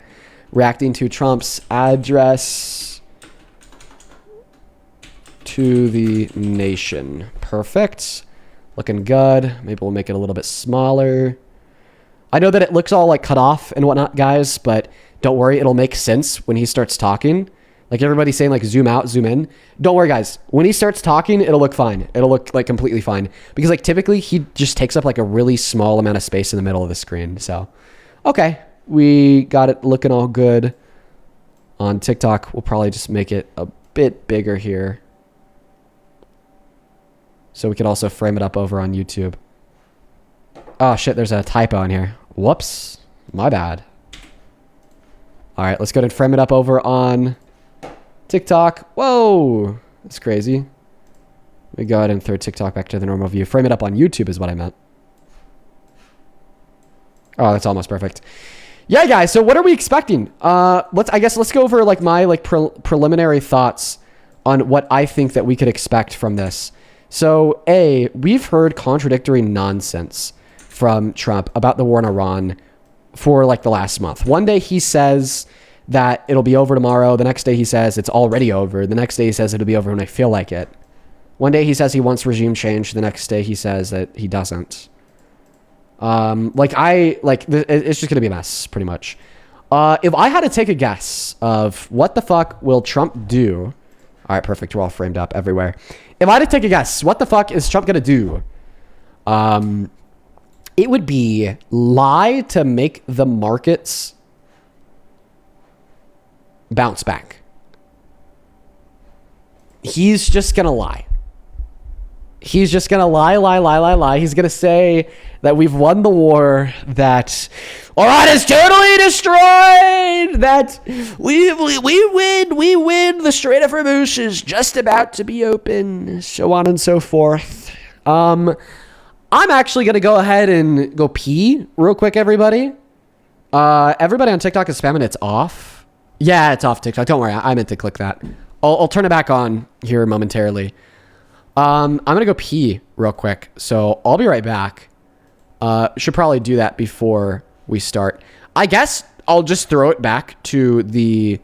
Reacting to Trump's address to the nation. Perfect. Looking good. Maybe we'll make it a little bit smaller. I know that it looks all cut off and whatnot, guys, but don't worry, it'll make sense when he starts talking. Like everybody's saying like zoom out, zoom in. Don't worry guys. When he starts talking, it'll look fine. It'll look like completely fine. Because like typically he just takes up like a really small amount of space in the middle of the screen. So, okay. We got it looking all good on TikTok. We'll probably just make it a bit bigger here. So we could also frame it up over on YouTube. Oh shit, there's a typo in here. Whoops. My bad. All right, let's go ahead and frame it up over on TikTok. Whoa, that's crazy. We go ahead and throw TikTok back to the normal view. Frame it up on YouTube is what I meant. Oh, that's almost perfect. Yeah, guys. So what are we expecting? Let's go over like my like preliminary thoughts on what I think that we could expect from this. So we've heard contradictory nonsense from Trump about the war in Iran for like the last month. One day he says that it'll be over tomorrow. The next day he says it's already over. The next day he says it'll be over when I feel like it. One day he says he wants regime change. The next day he says that he doesn't. It's just gonna be a mess pretty much. If I had to take a guess of what the fuck will Trump do. All right, perfect. We're all framed up everywhere. If I had to take a guess, what the fuck is Trump gonna do? It would be lie to make the markets bounce back. He's just gonna lie. He's just gonna lie. He's gonna say that we've won the war, that Iran is totally destroyed, that we win, the Strait of Hormuz is just about to be open, so on and so forth. I'm actually gonna go ahead and go pee real quick, everybody. Everybody on TikTok is spamming it's off. Yeah, it's off TikTok. Don't worry, I meant to click that. I'll turn it back on here momentarily. I'm gonna go pee real quick, so I'll be right back. Should probably do that before we start. I guess I'll just throw it back to the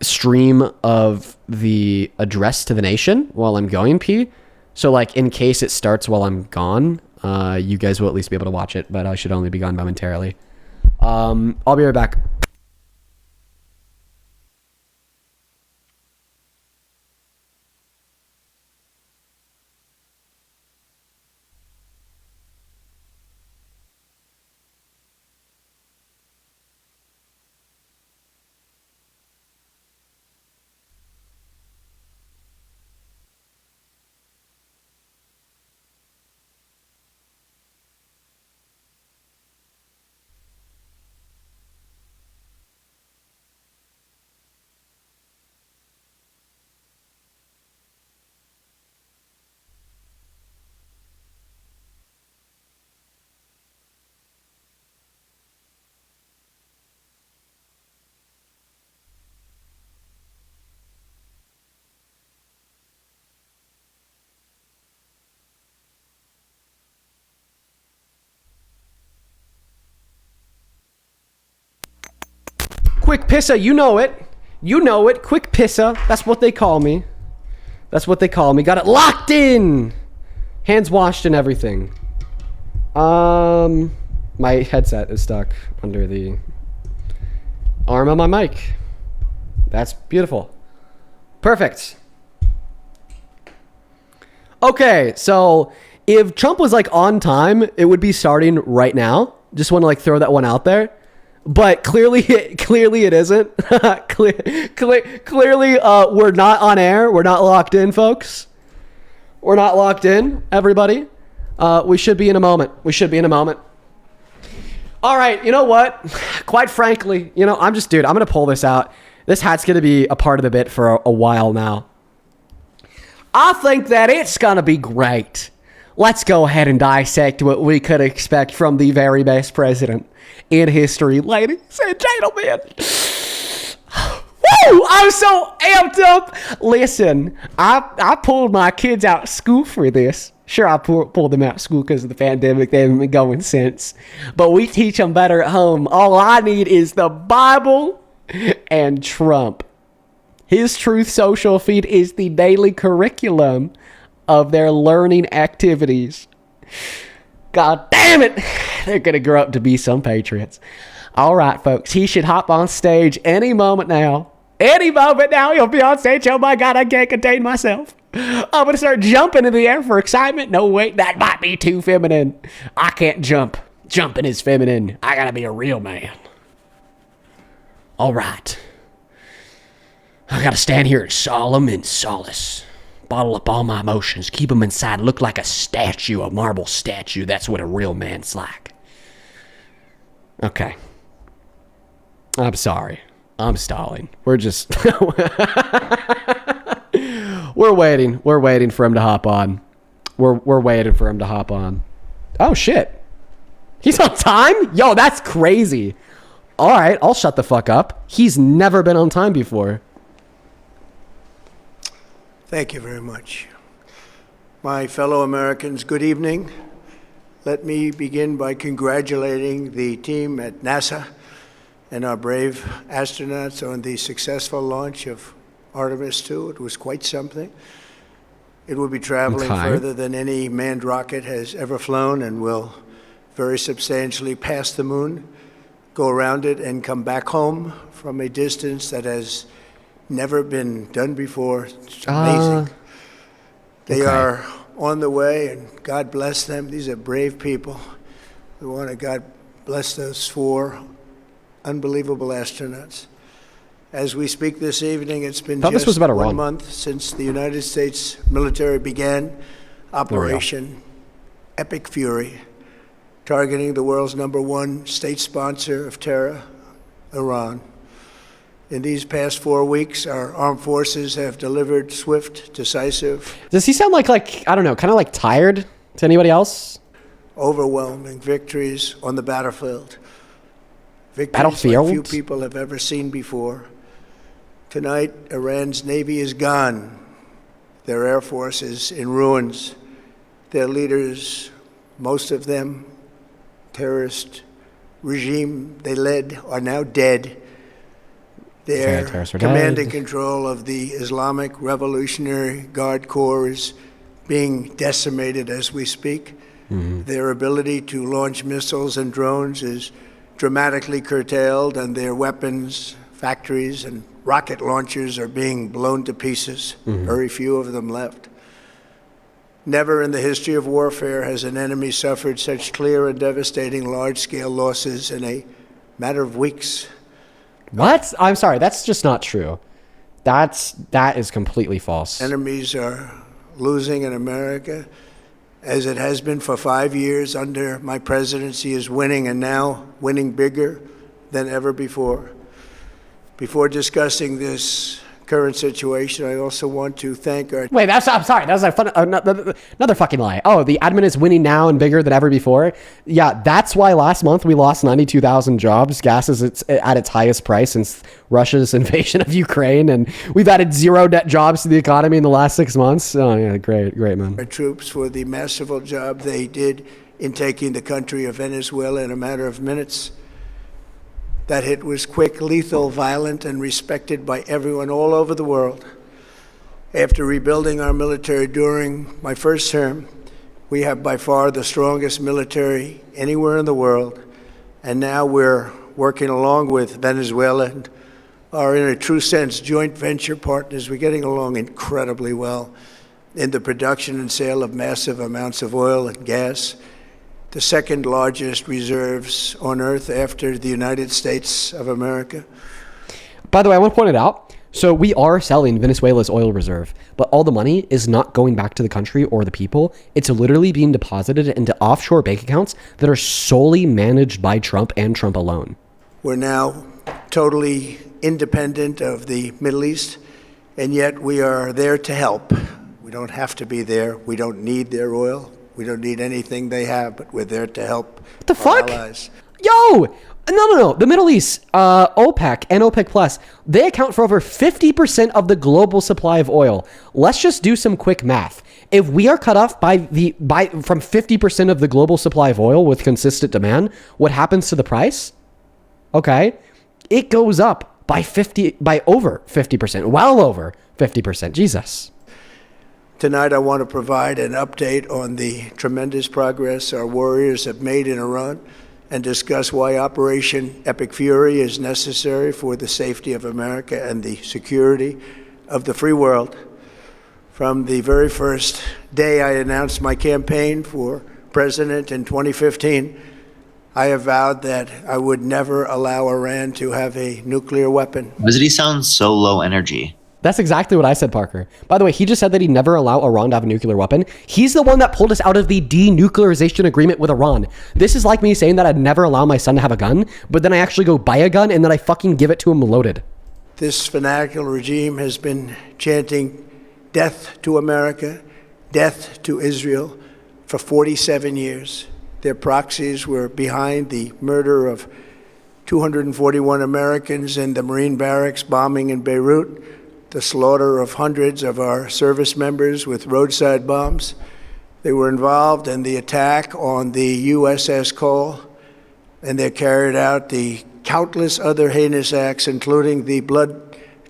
stream of the address to the nation while I'm going pee. So like in case it starts while I'm gone, you guys will at least be able to watch it, but I should only be gone momentarily. I'll be right back. Quick Pissa, you know it. You know it. Quick Pissa. That's what they call me. That's what they call me. Got it locked in. Hands washed and everything. My headset is stuck under the arm of my mic. That's beautiful. Perfect. Okay, so if Trump was like on time, it would be starting right now. Just want to like throw that one out there. But clearly it isn't. Clearly, we're not on air. We're not locked in, folks. We're not locked in, everybody. We should be in a moment. All right, you know what? Quite frankly, I'm going to pull this out. This hat's going to be a part of the bit for a while now. I think that it's going to be great. Let's go ahead and dissect what we could expect from the very best president in history, ladies and gentlemen. Woo! I'm so amped up. Listen, I pulled my kids out of school for this. Sure, I pulled them out of school because of the pandemic. They haven't been going since. But we teach them better at home. All I need is the Bible and Trump. His Truth Social feed is the daily curriculum of their learning activities. God damn it. They're going to grow up to be some patriots. All right, folks. He should hop on stage any moment now. Any moment now, you'll be on stage. Oh my God, I can't contain myself. I'm going to start jumping in the air for excitement. No, wait, that might be too feminine. I can't jump. Jumping is feminine. I got to be a real man. All right. I got to stand here solemn and solace. Bottle up all my emotions. Keep them inside. Look like a statue, a marble statue. That's what a real man's like. Okay. I'm sorry. I'm stalling. We're just... We're waiting. We're waiting for him to hop on. We're waiting for him to hop on. Oh, shit. He's on time? Yo, that's crazy. All right, I'll shut the fuck up. He's never been on time before. Thank you very much. My fellow Americans, good evening. Let me begin by congratulating the team at NASA and our brave astronauts on the successful launch of Artemis II. It was quite something. It will be traveling further than any manned rocket has ever flown and will very substantially pass the moon, go around it, and come back home from a distance that has never been done before. It's amazing. They are on the way, and God bless them. These are brave people. We want to God bless those 4 unbelievable astronauts. As we speak this evening, it's been just 1 month since the United States military began Operation Epic Fury, targeting the world's #1 state sponsor of terror, Iran. In these past 4 weeks, our armed forces have delivered swift, decisive... Does he sound like I don't know, kind of like tired to anybody else? ...overwhelming victories on the battlefield. Victories like few people have ever seen before. Tonight, Iran's Navy is gone. Their Air Force is in ruins. Their leaders, most of them, terrorist regime they led, are now dead. Their command and control of the Islamic Revolutionary Guard Corps is being decimated as we speak. Their ability to launch missiles and drones is dramatically curtailed, and their weapons, factories, and rocket launchers are being blown to pieces. Very few of them left. Never in the history of warfare has an enemy suffered such clear and devastating large-scale losses in a matter of weeks. What? I'm sorry, that's just not true. That is completely false. Enemies are losing in America, as it has been for 5 years under my presidency, is winning, and now winning bigger than ever before. Before discussing this current situation, I also want to thank our... Wait, I'm sorry. That was another fucking lie. Oh, the admin is winning now and bigger than ever before. Yeah, that's why last month we lost 92,000 jobs. Gas is at its highest price since Russia's invasion of Ukraine, and we've added 0 net jobs to the economy in the last 6 months. Oh, yeah, great, man. Our troops for the masterful job they did in taking the country of Venezuela in a matter of minutes. That hit was quick, lethal, violent, and respected by everyone all over the world. After rebuilding our military during my first term, we have by far the strongest military anywhere in the world. And now we're working along with Venezuela and are, in a true sense, joint venture partners. We're getting along incredibly well in the production and sale of massive amounts of oil and gas, the second largest reserves on Earth after the United States of America. By the way, I want to point it out. So we are selling Venezuela's oil reserve, but all the money is not going back to the country or the people. It's literally being deposited into offshore bank accounts that are solely managed by Trump and Trump alone. We're now totally independent of the Middle East, and yet we are there to help. We don't have to be there. We don't need their oil. We don't need anything they have, but we're there to help our allies. Yo! No. The Middle East, OPEC and OPEC Plus, they account for over 50% of the global supply of oil. Let's just do some quick math. If we are cut off from 50% of the global supply of oil with consistent demand, what happens to the price? Okay. It goes up by over 50%, well over 50%. Jesus. Tonight, I want to provide an update on the tremendous progress our warriors have made in Iran and discuss why Operation Epic Fury is necessary for the safety of America and the security of the free world. From the very first day I announced my campaign for president in 2015, I have vowed that I would never allow Iran to have a nuclear weapon. Why does he sound so low energy? That's exactly what I said, Parker. By the way, he just said that he'd never allow Iran to have a nuclear weapon. He's the one that pulled us out of the denuclearization agreement with Iran. This is like me saying that I'd never allow my son to have a gun, but then I actually go buy a gun and then I fucking give it to him loaded. This fanatical regime has been chanting death to America, death to Israel for 47 years. Their proxies were behind the murder of 241 Americans in the Marine barracks bombing in Beirut, the slaughter of hundreds of our service members with roadside bombs. They were involved in the attack on the USS Cole, and they carried out the countless other heinous acts, including the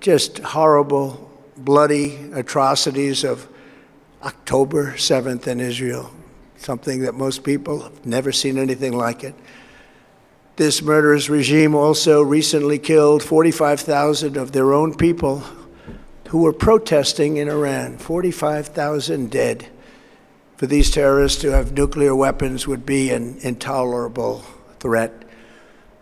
just horrible, bloody atrocities of October 7th in Israel, something that most people have never seen anything like it. This murderous regime also recently killed 45,000 of their own people who were protesting in Iran. 45,000 dead. For these terrorists to have nuclear weapons would be an intolerable threat.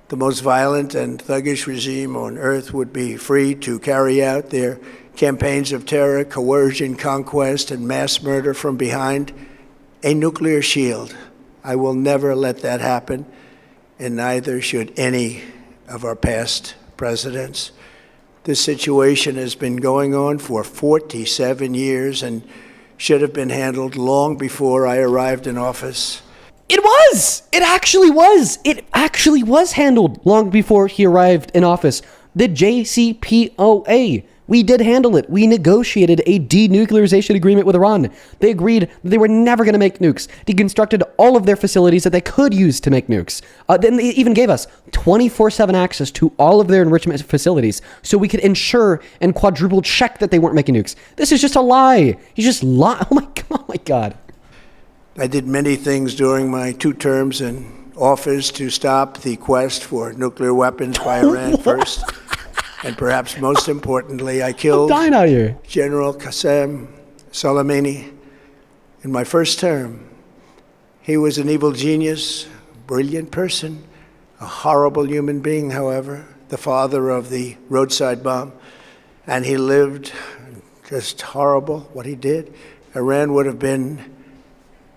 The most violent and thuggish regime on earth would be free to carry out their campaigns of terror, coercion, conquest, and mass murder from behind a nuclear shield. I will never let that happen, and neither should any of our past presidents. This situation has been going on for 47 years and should have been handled long before I arrived in office. It was! It actually was! It actually was handled long before he arrived in office. The JCPOA. We did handle it. We negotiated a denuclearization agreement with Iran. They agreed that they were never going to make nukes. Deconstructed all of their facilities that they could use to make nukes. Then they even gave us 24/7 access to all of their enrichment facilities so we could ensure and quadruple check that they weren't making nukes. This is just a lie. He's just lying. Oh my God. I did many things during my 2 terms in office to stop the quest for nuclear weapons by Iran first. And perhaps most importantly, I killed General Qasem Soleimani in my first term. He was an evil genius, brilliant person, a horrible human being, however, the father of the roadside bomb. And he lived just horrible what he did. Iran would have been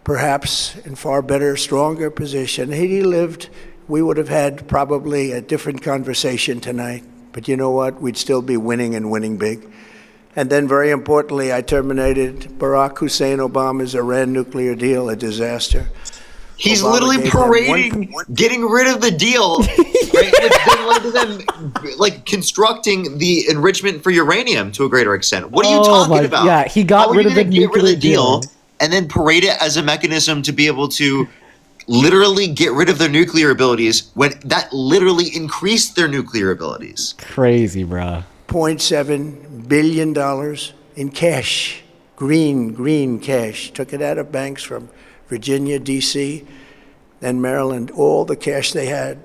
perhaps in far better, stronger position. Had he lived, we would have had probably a different conversation tonight. But you know what? We'd still be winning and winning big. And then very importantly, I terminated Barack Hussein Obama's Iran nuclear deal, a disaster. He's Obama literally gave them parading, getting rid of the deal, right? It's then like constructing the enrichment for uranium to a greater extent. What are you talking about? Yeah, he got rid of the nuclear deal. And then parade it as a mechanism to be able to literally get rid of their nuclear abilities when that literally increased their nuclear abilities. Crazy, bruh. $0.7 billion in cash, green cash. Took it out of banks from Virginia, D.C., and Maryland, all the cash they had.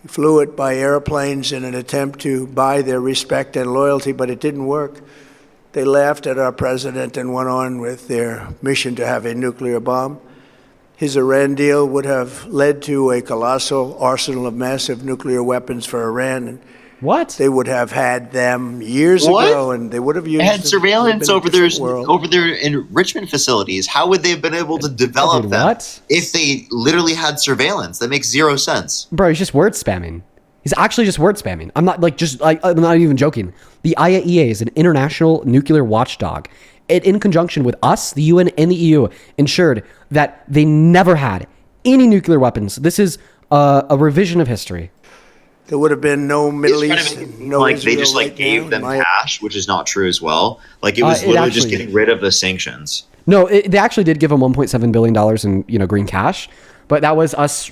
He flew it by airplanes in an attempt to buy their respect and loyalty, but it didn't work. They laughed at our president and went on with their mission to have a nuclear bomb. His Iran deal would have led to a colossal arsenal of massive nuclear weapons for Iran. And what? They would have had them years ago, and they would have used They had them. surveillance over their enrichment facilities. How would they have been able to develop them if they literally had surveillance? That makes zero sense. Bro, he's just word spamming. He's actually just word spamming. I'm not I'm not even joking. The IAEA is an international nuclear watchdog. It, in conjunction with us, the UN and the EU, ensured that they never had any nuclear weapons. This is a revision of history. There would have been no Middle East, no like Israel they just right gave now, them cash, which is not true as well. Like it was literally just getting rid of the sanctions. No, they actually did give them $1.7 billion in green cash, but that was us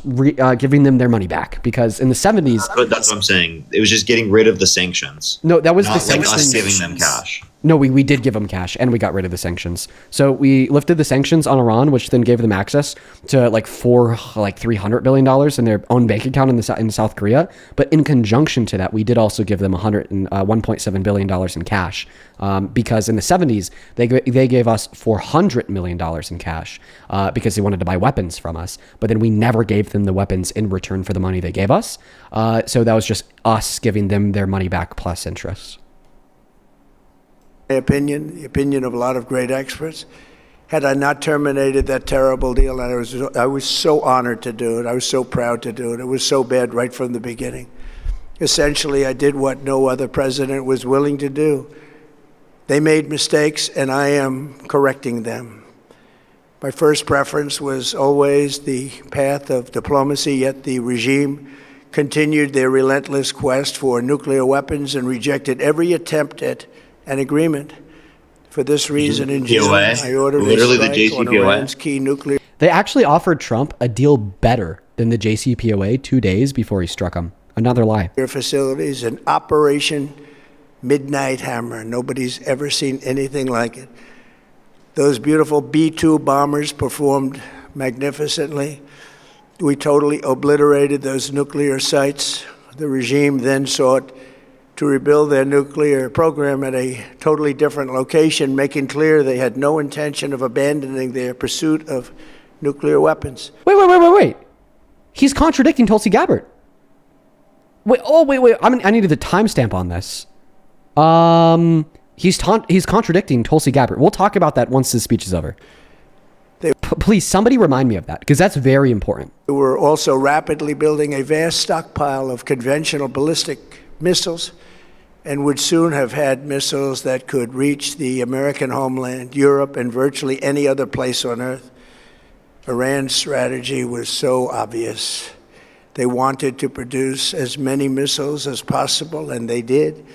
giving them their money back because in the 70s. But that's what I'm saying. It was just getting rid of the sanctions. No, that was not the sanctions. Like us giving them cash. No, we did give them cash, and we got rid of the sanctions. So we lifted the sanctions on Iran, which then gave them access to $300 billion in their own bank account in South Korea. But in conjunction to that, we did also give them $1.7 billion in cash, because in the 70s they gave us $400 million in cash because they wanted to buy weapons from us. But then we never gave them the weapons in return for the money they gave us. So that was just us giving them their money back plus interest. My opinion, the opinion of a lot of great experts, had I not terminated that terrible deal, and I was so honored to do it. I was so proud to do it. It was so bad right from the beginning. Essentially, I did what no other president was willing to do. They made mistakes, and I am correcting them. My first preference was always the path of diplomacy, yet the regime continued their relentless quest for nuclear weapons and rejected every attempt at an agreement. For this reason, in June, I ordered a strike on Iran's key nuclear. They actually offered Trump a deal better than the JCPOA 2 days before he struck him. Another lie. Facilities, an Operation Midnight Hammer. Nobody's ever seen anything like it. Those beautiful B-2 bombers performed magnificently. We totally obliterated those nuclear sites. The regime then sought to rebuild their nuclear program at a totally different location, making clear they had no intention of abandoning their pursuit of nuclear weapons. Wait. He's contradicting Tulsi Gabbard. Wait. I needed the timestamp on this. He's contradicting Tulsi Gabbard. We'll talk about that once this speech is over. Please, somebody remind me of that, because that's very important. They were also rapidly building a vast stockpile of conventional ballistic missiles, and would soon have had missiles that could reach the American homeland, Europe, and virtually any other place on Earth. Iran's strategy was so obvious. They wanted to produce as many missiles as possible, and they did,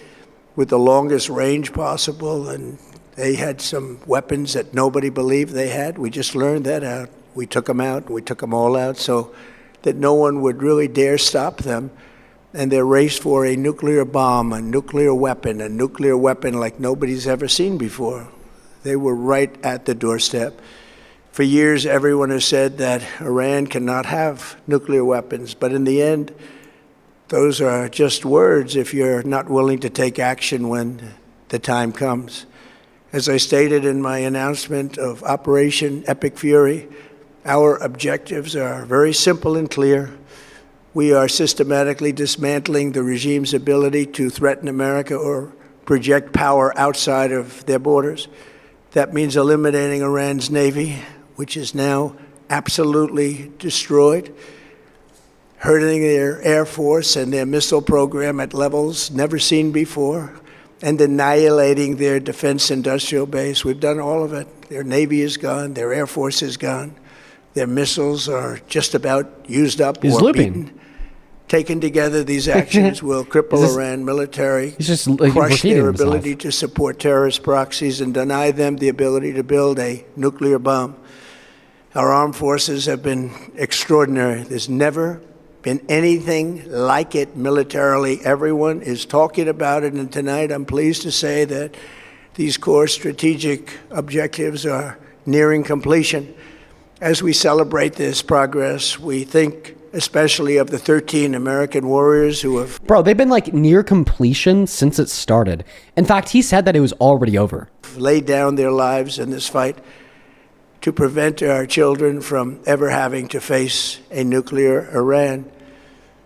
with the longest range possible, and they had some weapons that nobody believed they had. We just learned that out. We took them out. We took them all out so that no one would really dare stop them. And their race for a nuclear bomb, a nuclear weapon like nobody's ever seen before. They were right at the doorstep. For years, everyone has said that Iran cannot have nuclear weapons, but in the end, those are just words if you're not willing to take action when the time comes. As I stated in my announcement of Operation Epic Fury, our objectives are very simple and clear. We are systematically dismantling the regime's ability to threaten America or project power outside of their borders. That means eliminating Iran's Navy, which is now absolutely destroyed, hurting their Air Force and their missile program at levels never seen before, and annihilating their defense industrial base. We've done all of it. Their Navy is gone. Their Air Force is gone. Their missiles are just about used up or beaten. Taken together, these actions will cripple Iran military, crush their ability to support terrorist proxies, and deny them the ability to build a nuclear bomb. Our armed forces have been extraordinary. There's never been anything like it militarily. Everyone is talking about it, and tonight I'm pleased to say that these core strategic objectives are nearing completion. As we celebrate this progress, we think especially of the 13 American warriors who have... Bro, they've been near completion since it started. In fact, he said that it was already over. ...laid down their lives in this fight to prevent our children from ever having to face a nuclear Iran.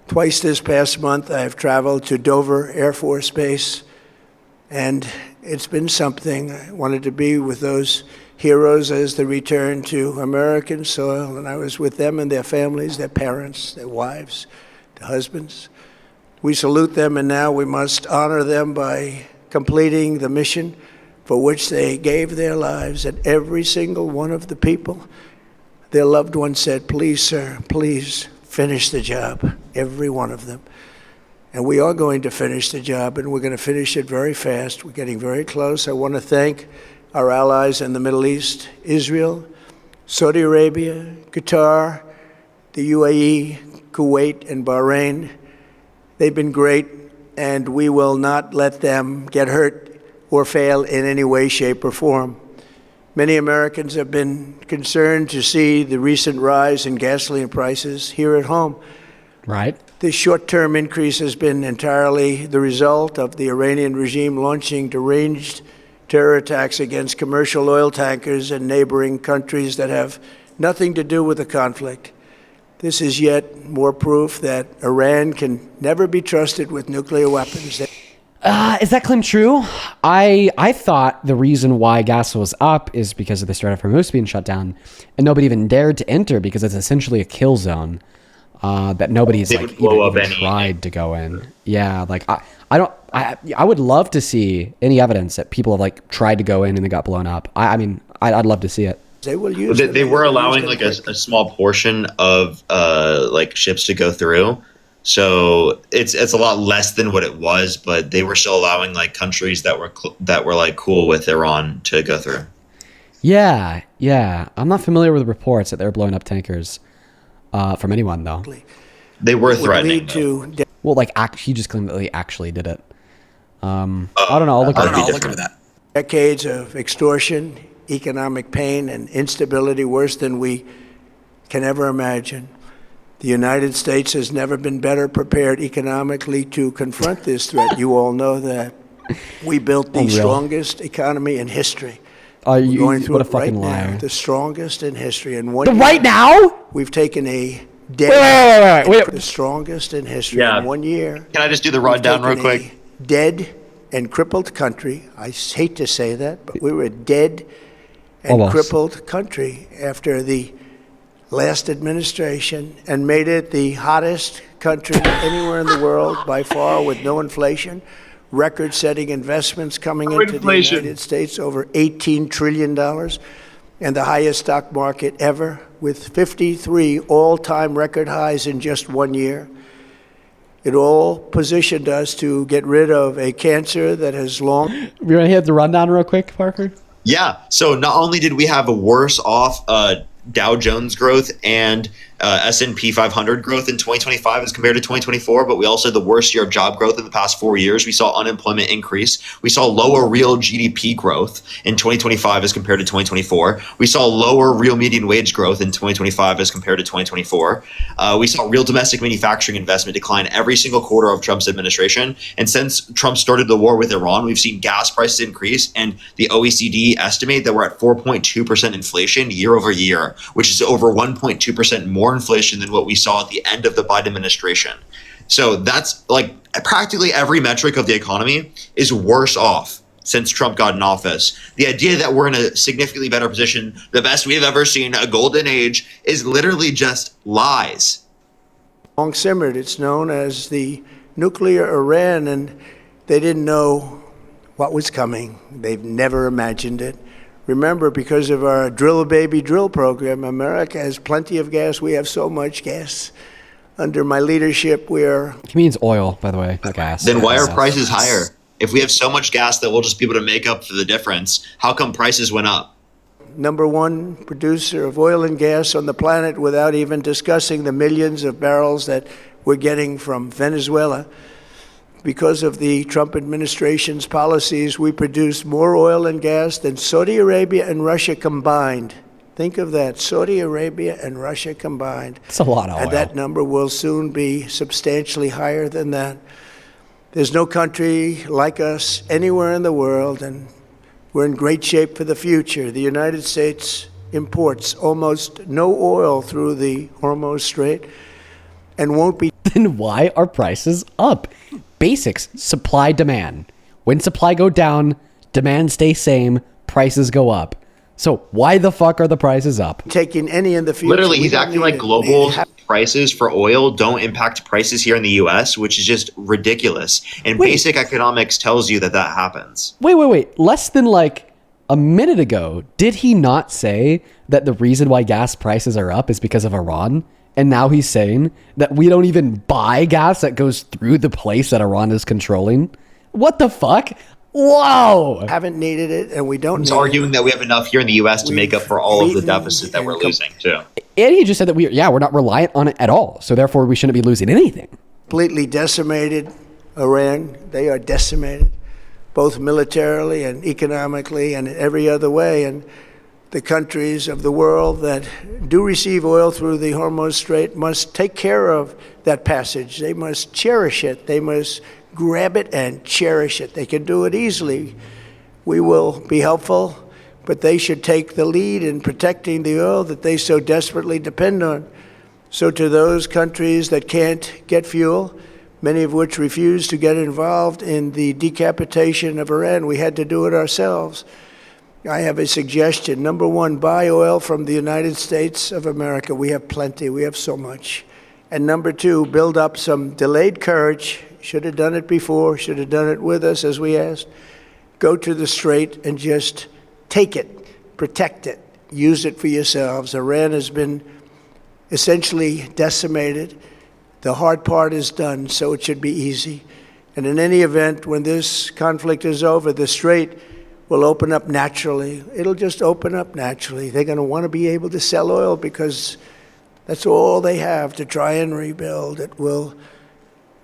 Twice this past month, I've traveled to Dover Air Force Base, and it's been something. I wanted to be with those heroes as they return to American soil, and I was with them and their families, their parents, their wives, their husbands. We salute them, and now we must honor them by completing the mission for which they gave their lives. And every single one of the people, their loved ones said, "Please, sir, please finish the job." Every one of them. And we are going to finish the job, and we're going to finish it very fast. We're getting very close. I want to thank our allies in the Middle East, Israel, Saudi Arabia, Qatar, the UAE, Kuwait, and Bahrain. They've been great, and we will not let them get hurt or fail in any way, shape, or form. Many Americans have been concerned to see the recent rise in gasoline prices here at home. Right. This short-term increase has been entirely the result of the Iranian regime launching deranged terror attacks against commercial oil tankers in neighboring countries that have nothing to do with the conflict. This is yet more proof that Iran can never be trusted with nuclear weapons. Is that claim true? I thought the reason why gas was up is because of the Strait of Hormuz being shut down, and nobody even dared to enter because it's essentially a kill zone that nobody's They like would blow even up any- tried to go in. Yeah, like I would love to see any evidence that people have like tried to go in and they got blown up. I mean, I'd love to see it. They will use They were allowing like a small portion of like ships to go through. So it's a lot less than what it was, but they were still allowing like countries that were like cool with Iran to go through. Yeah. I'm not familiar with reports that they're blowing up tankers from anyone though. They were threatening. Well, like he just claimed that they actually did it. I don't know. I'll look into that. Decades of extortion, economic pain, and instability worse than we can ever imagine. The United States has never been better prepared economically to confront this threat. You all know that. We built the strongest economy in history. We're going through what a it fucking right liar. now. The strongest in history. And Right now? We've taken a dead. Wait. The strongest in history. Yeah. In 1 year. Can I just do the rundown real quick? Dead and crippled country. I hate to say that, but we were a dead and Almost. crippled country after the last administration, and made it the hottest country anywhere in the world by far, with no inflation, record-setting investments coming into the United States, over $18 trillion, and the highest stock market ever, with 53 all-time record highs in just 1 year. It all positioned us to get rid of a cancer that has long... You want to hit the rundown real quick, Parker? Yeah. So not only did we have a worse off Dow Jones growth and S&P 500 growth in 2025 as compared to 2024, but we also had the worst year of job growth in the past 4 years. We saw unemployment increase. We saw lower real GDP growth in 2025 as compared to 2024. We saw lower real median wage growth in 2025 as compared to 2024. We saw real domestic manufacturing investment decline every single quarter of Trump's administration. And since Trump started the war with Iran, we've seen gas prices increase, and the OECD estimate that we're at 4.2% inflation year over year, which is over 1.2% more inflation than what we saw at the end of the Biden administration. So that's like practically every metric of the economy is worse off since Trump got in office. The idea that we're in a significantly better position, the best we've ever seen, a golden age, is literally just lies. Long simmered. It's known as the nuclear Iran, and they didn't know what was coming. They've never imagined it. Remember, because of our Drill Baby Drill program, America has plenty of gas. We have so much gas. Under my leadership, we're... He means oil, by the way, not gas. Then why are prices higher? If we have so much gas that we'll just be able to make up for the difference, how come prices went up? number one producer of oil and gas on the planet, without even discussing the millions of barrels that we're getting from Venezuela. Because of the Trump administration's policies, we produce more oil and gas than Saudi Arabia and Russia combined. Think of that, Saudi Arabia and Russia combined. It's a lot of oil. And that number will soon be substantially higher than that. There's no country like us anywhere in the world, and we're in great shape for the future. The United States imports almost no oil through the Hormuz Strait and won't be. Then why are prices up? Basics, supply, demand. When supply go down, demand stays same, prices go up. So why the fuck are the prices up? Taking any in the future. Literally, he's acting like global prices for oil don't impact prices here in the U.S., which is just ridiculous. And basic economics tells you that that happens. Wait. Less than like a minute ago, did he not say that the reason why gas prices are up is because of Iran? And now he's saying that we don't even buy gas that goes through the place that Iran is controlling? What the fuck? Whoa! Haven't needed it, and we don't. He's arguing that we have enough here in the U.S. to make up for all of the deficit that we're losing, too. And he just said that we're not reliant on it at all. So therefore, we shouldn't be losing anything. Completely decimated Iran. They are decimated. both militarily and economically and every other way. And the countries of the world that do receive oil through the Hormuz Strait must take care of that passage. They must cherish it. They must grab it and cherish it. They can do it easily. We will be helpful, but they should take the lead in protecting the oil that they so desperately depend on. So to those countries that can't get fuel, many of which refuse to get involved in the decapitation of Iran, we had to do it ourselves. I have a suggestion. Number one, buy oil from the United States of America. We have plenty. We have so much. And number two, build up some delayed courage. Should have done it before. Should have done it with us, as we asked. Go to the Strait and just take it, protect it, use it for yourselves. Iran has been essentially decimated. The hard part is done, so it should be easy. And in any event, when this conflict is over, the Strait will open up naturally. It'll just open up naturally. They're going to want to be able to sell oil because that's all they have to try and rebuild. It will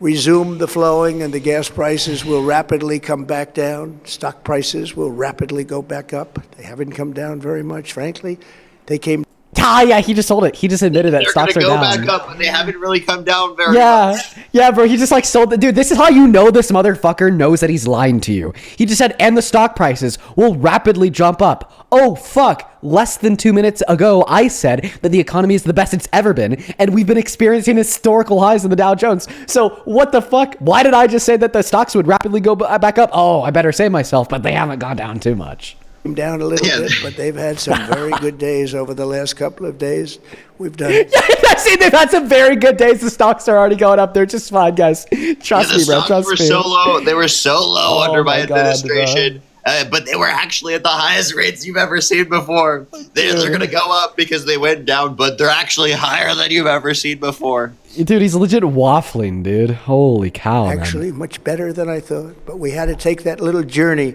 resume the flowing, and the gas prices will rapidly come back down. Stock prices will rapidly go back up. They haven't come down very much, frankly. They came. Yeah, he just told it. He just admitted that stocks are down. They're gonna go back up, but they haven't really come down very much. Yeah, bro. He just like sold it. Dude, this is how you know this motherfucker knows that he's lying to you. He just said, and the stock prices will rapidly jump up. Oh, fuck. Less than 2 minutes ago, I said that the economy is the best it's ever been, and we've been experiencing historical highs in the Dow Jones. So what the fuck? Why did I just say that the stocks would rapidly go back up? Oh, I better say myself, but they haven't gone down too much. Down a little bit, but they've had some very good days over the last couple of days. We've done it. Yeah, see, they've had some very good days. The stocks are already going up. They're just fine, guys. Trust me, bro. Trust me. They were so low under my administration. But they were actually at the highest rates you've ever seen before. They're going to go up because they went down, but they're actually higher than you've ever seen before. Dude, he's legit waffling, dude. Holy cow, Actually, much better than I thought. But we had to take that little journey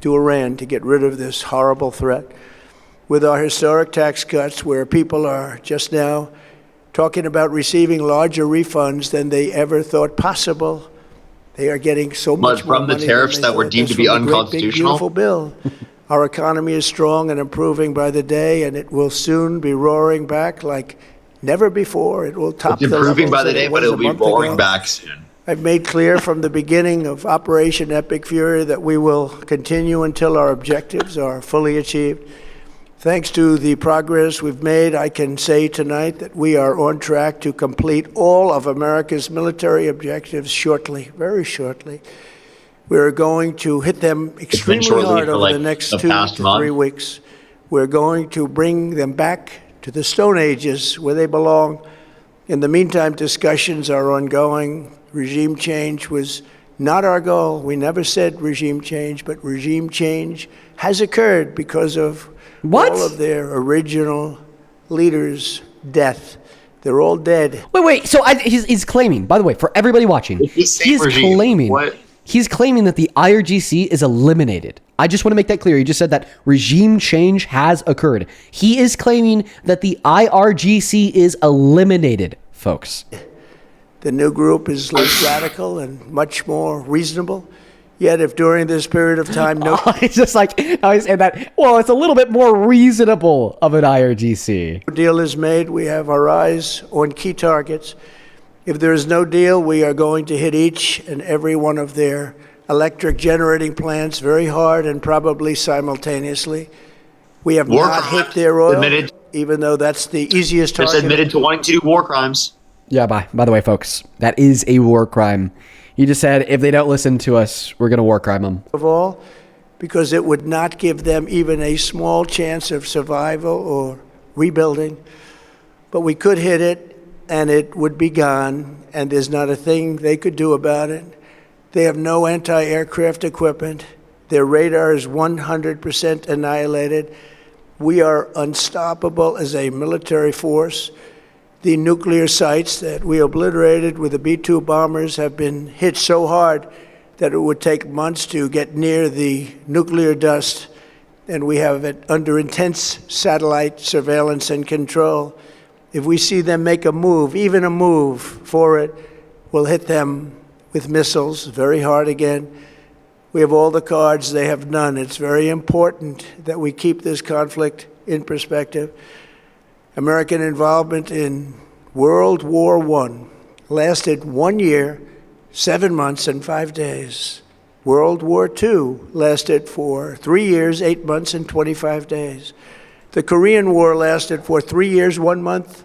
to Iran to get rid of this horrible threat. With our historic tax cuts, where people are just now talking about receiving larger refunds than they ever thought possible. They are getting so much more from the money tariffs than they that were thought. deemed to That's be from the great, big, unconstitutional. beautiful bill. Our economy is strong and improving by the day, and it will soon be roaring back like never before. It will top It's the improving levels by the that day, it but was it'll a be month roaring ago. back soon. I've made clear from the beginning of Operation Epic Fury that we will continue until our objectives are fully achieved. Thanks to the progress we've made, I can say tonight that we are on track to complete all of America's military objectives shortly, very shortly. We're going to hit them extremely shortly hard for, over like, the next the 2 past to month. 3 weeks. We're going to bring them back to the Stone Ages where they belong. In the meantime, discussions are ongoing. Regime change was not our goal. We never said regime change, but regime change has occurred because of all of their original leaders' death. They're all dead. Wait. So he's claiming, by the way, for everybody watching, he's claiming that the IRGC is eliminated. I just want to make that clear. He just said that regime change has occurred. He is claiming that the IRGC is eliminated, folks. The new group is less radical and much more reasonable. Yet if during this period of time it's just like, I say that, well, it's a little bit more reasonable of an IRGC. Deal is made, we have our eyes on key targets. If there is no deal, we are going to hit each and every one of their electric generating plants very hard and probably simultaneously. We have War not crimes hit their oil, admitted. even though that's the easiest Just target. admitted to wanting to do war crimes. Yeah, by the way, folks, that is a war crime. He just said, if they don't listen to us, we're going to war crime them. Of all, because it would not give them even a small chance of survival or rebuilding. But we could hit it, and it would be gone, and there's not a thing they could do about it. They have no anti-aircraft equipment. Their radar is 100% annihilated. We are unstoppable as a military force. The nuclear sites that we obliterated with the B-2 bombers have been hit so hard that it would take months to get near the nuclear dust, and we have it under intense satellite surveillance and control. If we see them make a move, even a move for it, we'll hit them with missiles very hard again. We have all the cards, they have none. It's very important that we keep this conflict in perspective. American involvement in World War I lasted 1 year, 7 months, and 5 days. World War II lasted for 3 years, 8 months, and 25 days. The Korean War lasted for 3 years, 1 month,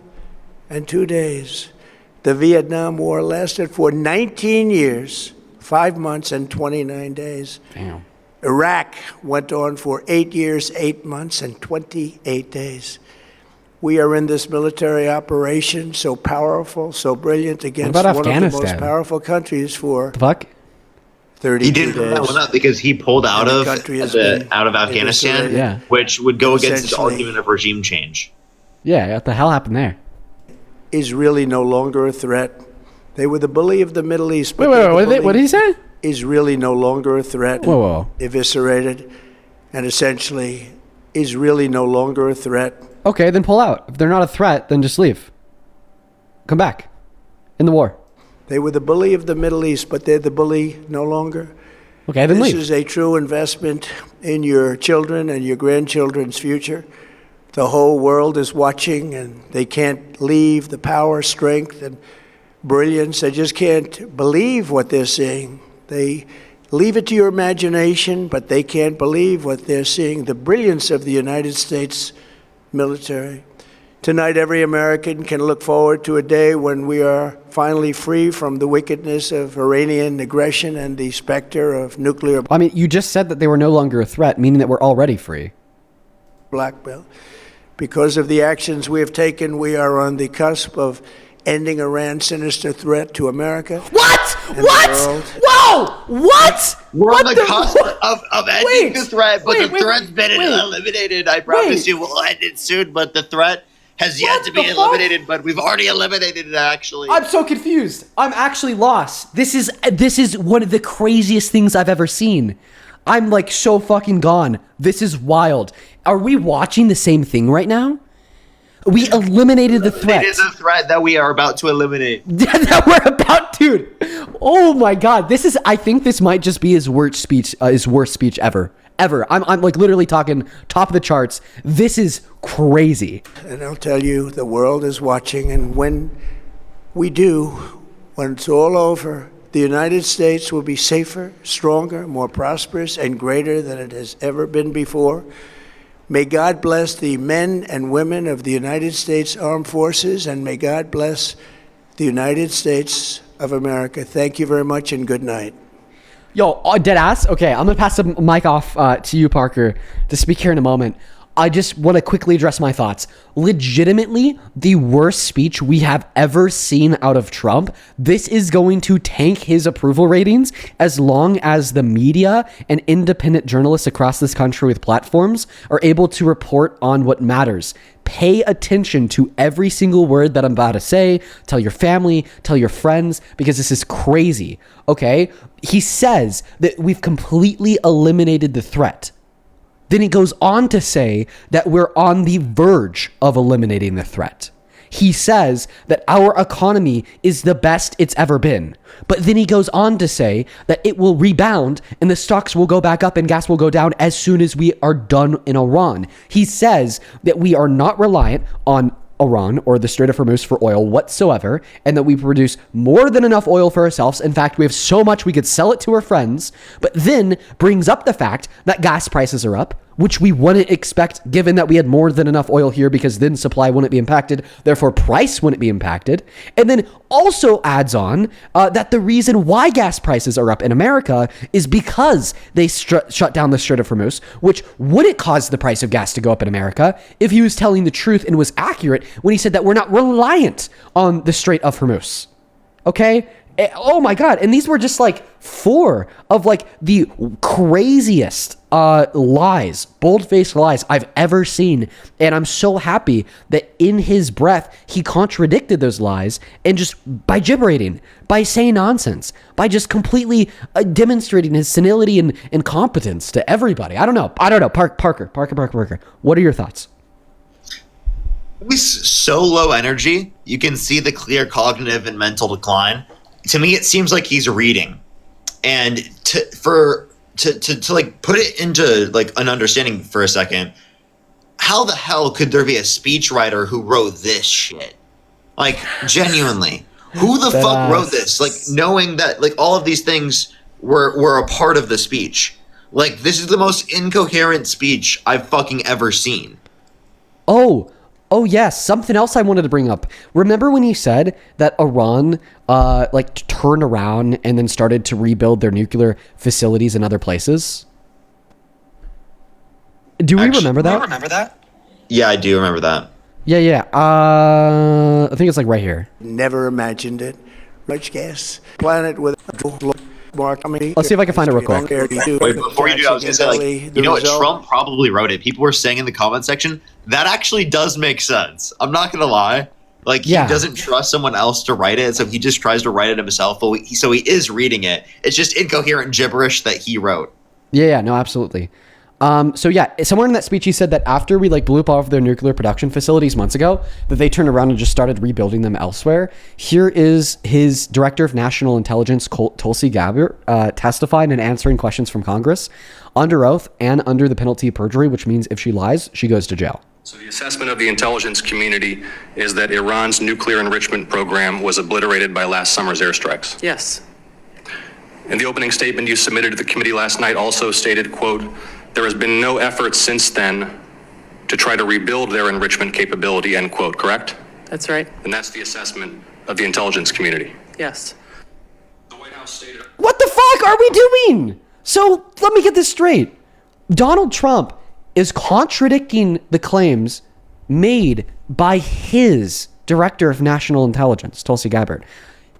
and 2 days. The Vietnam War lasted for 19 years, 5 months, and 29 days. Damn. Iraq went on for 8 years, 8 months, and 28 days. We are in this military operation so powerful, so brilliant against What about one of the most Afghanistan? powerful countries for The fuck? 32 He didn't put that days. one up because he pulled out And the of country has been Afghanistan, eviscerated. Yeah. which would go against his Essentially. argument of regime change. Yeah, what the hell happened there? Is really no longer a threat. They were the bully of the Middle East. but Wait, they're the what did he bully say? Is really no longer a threat. Whoa. Eviscerated, and essentially is really no longer a threat. Okay, then pull out. If they're not a threat, then just leave. Come back. In the war. They were the bully of the Middle East, but they're the bully no longer. Okay, then This leave. is a true investment in your children and your grandchildren's future. The whole world is watching, and they can't leave the power, strength, and brilliance. They just can't believe what they're seeing. They leave it to your imagination, but they can't believe what they're seeing. The brilliance of the United States military. Tonight, every American can look forward to a day when we are finally free from the wickedness of Iranian aggression and the specter of nuclear I mean, you just said that they were no longer a threat, meaning that we're already free. blackmail. Because of the actions we have taken, we are on the cusp of ending Iran's sinister threat to America. What? and the What? world. Whoa! What? We're What on the cusp of ending Wait, the threat, but wait, the threat's been eliminated. I promise you we'll end it soon, but the threat has yet to be the fuck? eliminated, but we've already eliminated it, actually. I'm so confused. I'm actually lost. This is one of the craziest things I've ever seen. I'm like so fucking gone. This is wild. Are we watching the same thing right now? We eliminated the threat. It is a threat that we are about to eliminate. That we're about, dude. Oh my god, this is. I think this might just be his worst speech ever. I'm like literally talking top of the charts. This is crazy. And I'll tell you, the world is watching, and when we do, when it's all over, the United States will be safer, stronger, more prosperous, and greater than it has ever been before. May God bless the men and women of the United States Armed Forces, and may God bless the United States of America. Thank you very much, and good night. Yo, dead ass. Okay, I'm gonna pass the mic off to you, Parker, to speak here in a moment. I just want to quickly address my thoughts. Legitimately, the worst speech we have ever seen out of Trump. This is going to tank his approval ratings as long as the media and independent journalists across this country with platforms are able to report on what matters. Pay attention to every single word that I'm about to say. Tell your family, tell your friends, because this is crazy. Okay? He says that we've completely eliminated the threat. Then he goes on to say that we're on the verge of eliminating the threat. He says that our economy is the best it's ever been. But then he goes on to say that it will rebound and the stocks will go back up and gas will go down as soon as we are done in Iran. He says that we are not reliant on Iran or the Strait of Hormuz for oil whatsoever, and that we produce more than enough oil for ourselves. In fact, we have so much we could sell it to our friends, but then brings up the fact that gas prices are up, which we wouldn't expect given that we had more than enough oil here, because then supply wouldn't be impacted, therefore price wouldn't be impacted. And then also adds on that the reason why gas prices are up in America is because they shut down the Strait of Hormuz, which wouldn't cause the price of gas to go up in America if he was telling the truth and was accurate when he said that we're not reliant on the Strait of Hormuz. Okay? Oh my God. And these were just like 4 of like the craziest lies, bold-faced lies I've ever seen. And I'm so happy that in his breath, he contradicted those lies, and just by gibberating, by saying nonsense, by just completely demonstrating his senility and incompetence to everybody. I don't know. Parker. What are your thoughts? He's so low energy, you can see the clear cognitive and mental decline. To me, it seems like he's reading. And for to like put it into like an understanding for a second, how the hell could there be a speechwriter who wrote this shit? Like, genuinely, who the fuck wrote this? Like, knowing that like all of these things were a part of the speech. Like, this is the most incoherent speech I've fucking ever seen. Oh yes, something else I wanted to bring up. Remember when he said that Iran like turned around and then started to rebuild their nuclear facilities in other places? Do we remember that? Yeah, I do remember that. Yeah. I think it's like right here. Never imagined it. Rich gas planet with Let's see if I can find it real quick. Wait, before you do, I was gonna say, like, you know what? Trump probably wrote it. People were saying in the comment section that actually does make sense. I'm not gonna lie. Like, he doesn't trust someone else to write it, so he just tries to write it himself. But so he is reading it. It's just incoherent gibberish that he wrote. Yeah, no, absolutely. So yeah, somewhere in that speech he said that after we like blew up all of their nuclear production facilities months ago, that they turned around and just started rebuilding them elsewhere. Here is his director of national intelligence, Tulsi Gabbard, testifying and answering questions from Congress under oath and under the penalty of perjury, which means if she lies, she goes to jail. So the assessment of the intelligence community is that Iran's nuclear enrichment program was obliterated by last summer's airstrikes. Yes. In the opening statement you submitted to the committee last night also stated, quote, "There has been no effort since then to try to rebuild their enrichment capability," end quote, correct? That's right. And that's the assessment of the intelligence community. Yes. What the fuck are we doing? So let me get this straight. Donald Trump is contradicting the claims made by his director of national intelligence, Tulsi Gabbard.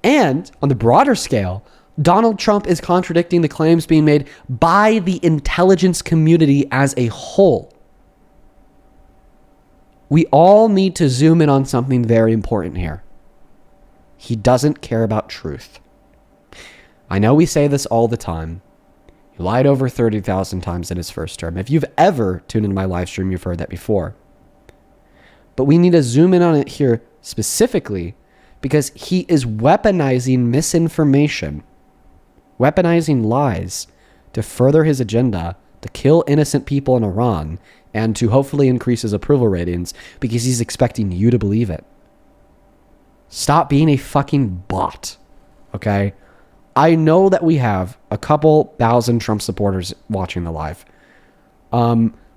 And on the broader scale, Donald Trump is contradicting the claims being made by the intelligence community as a whole. We all need to zoom in on something very important here. He doesn't care about truth. I know we say this all the time. He lied over 30,000 times in his first term. If you've ever tuned into my live stream, you've heard that before. But we need to zoom in on it here specifically because he is weaponizing misinformation, weaponizing lies to further his agenda to kill innocent people in Iran and to hopefully increase his approval ratings because he's expecting you to believe it. Stop being a fucking bot, okay? I know that we have a couple thousand Trump supporters watching the live.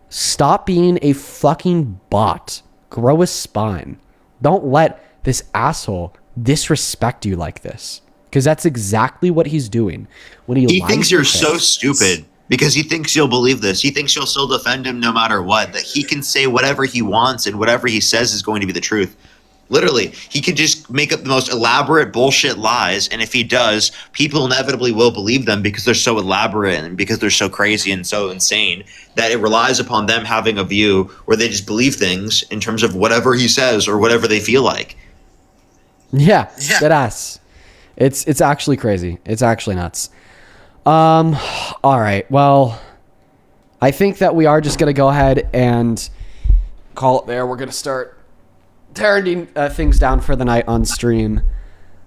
Stop being a fucking bot. Grow a spine. Don't let this asshole disrespect you like this. Because that's exactly what he's doing. When he thinks you're so stupid because he thinks you'll believe this. He thinks you'll still defend him no matter what. That he can say whatever he wants and whatever he says is going to be the truth. Literally, he could just make up the most elaborate bullshit lies, and if he does, people inevitably will believe them because they're so elaborate and because they're so crazy and so insane that it relies upon them having a view where they just believe things in terms of whatever he says or whatever they feel like. Yeah. That ass. It's actually crazy. It's actually nuts. All right. Well, I think that we are just gonna go ahead and call it there. We're gonna start tearing things down for the night on stream.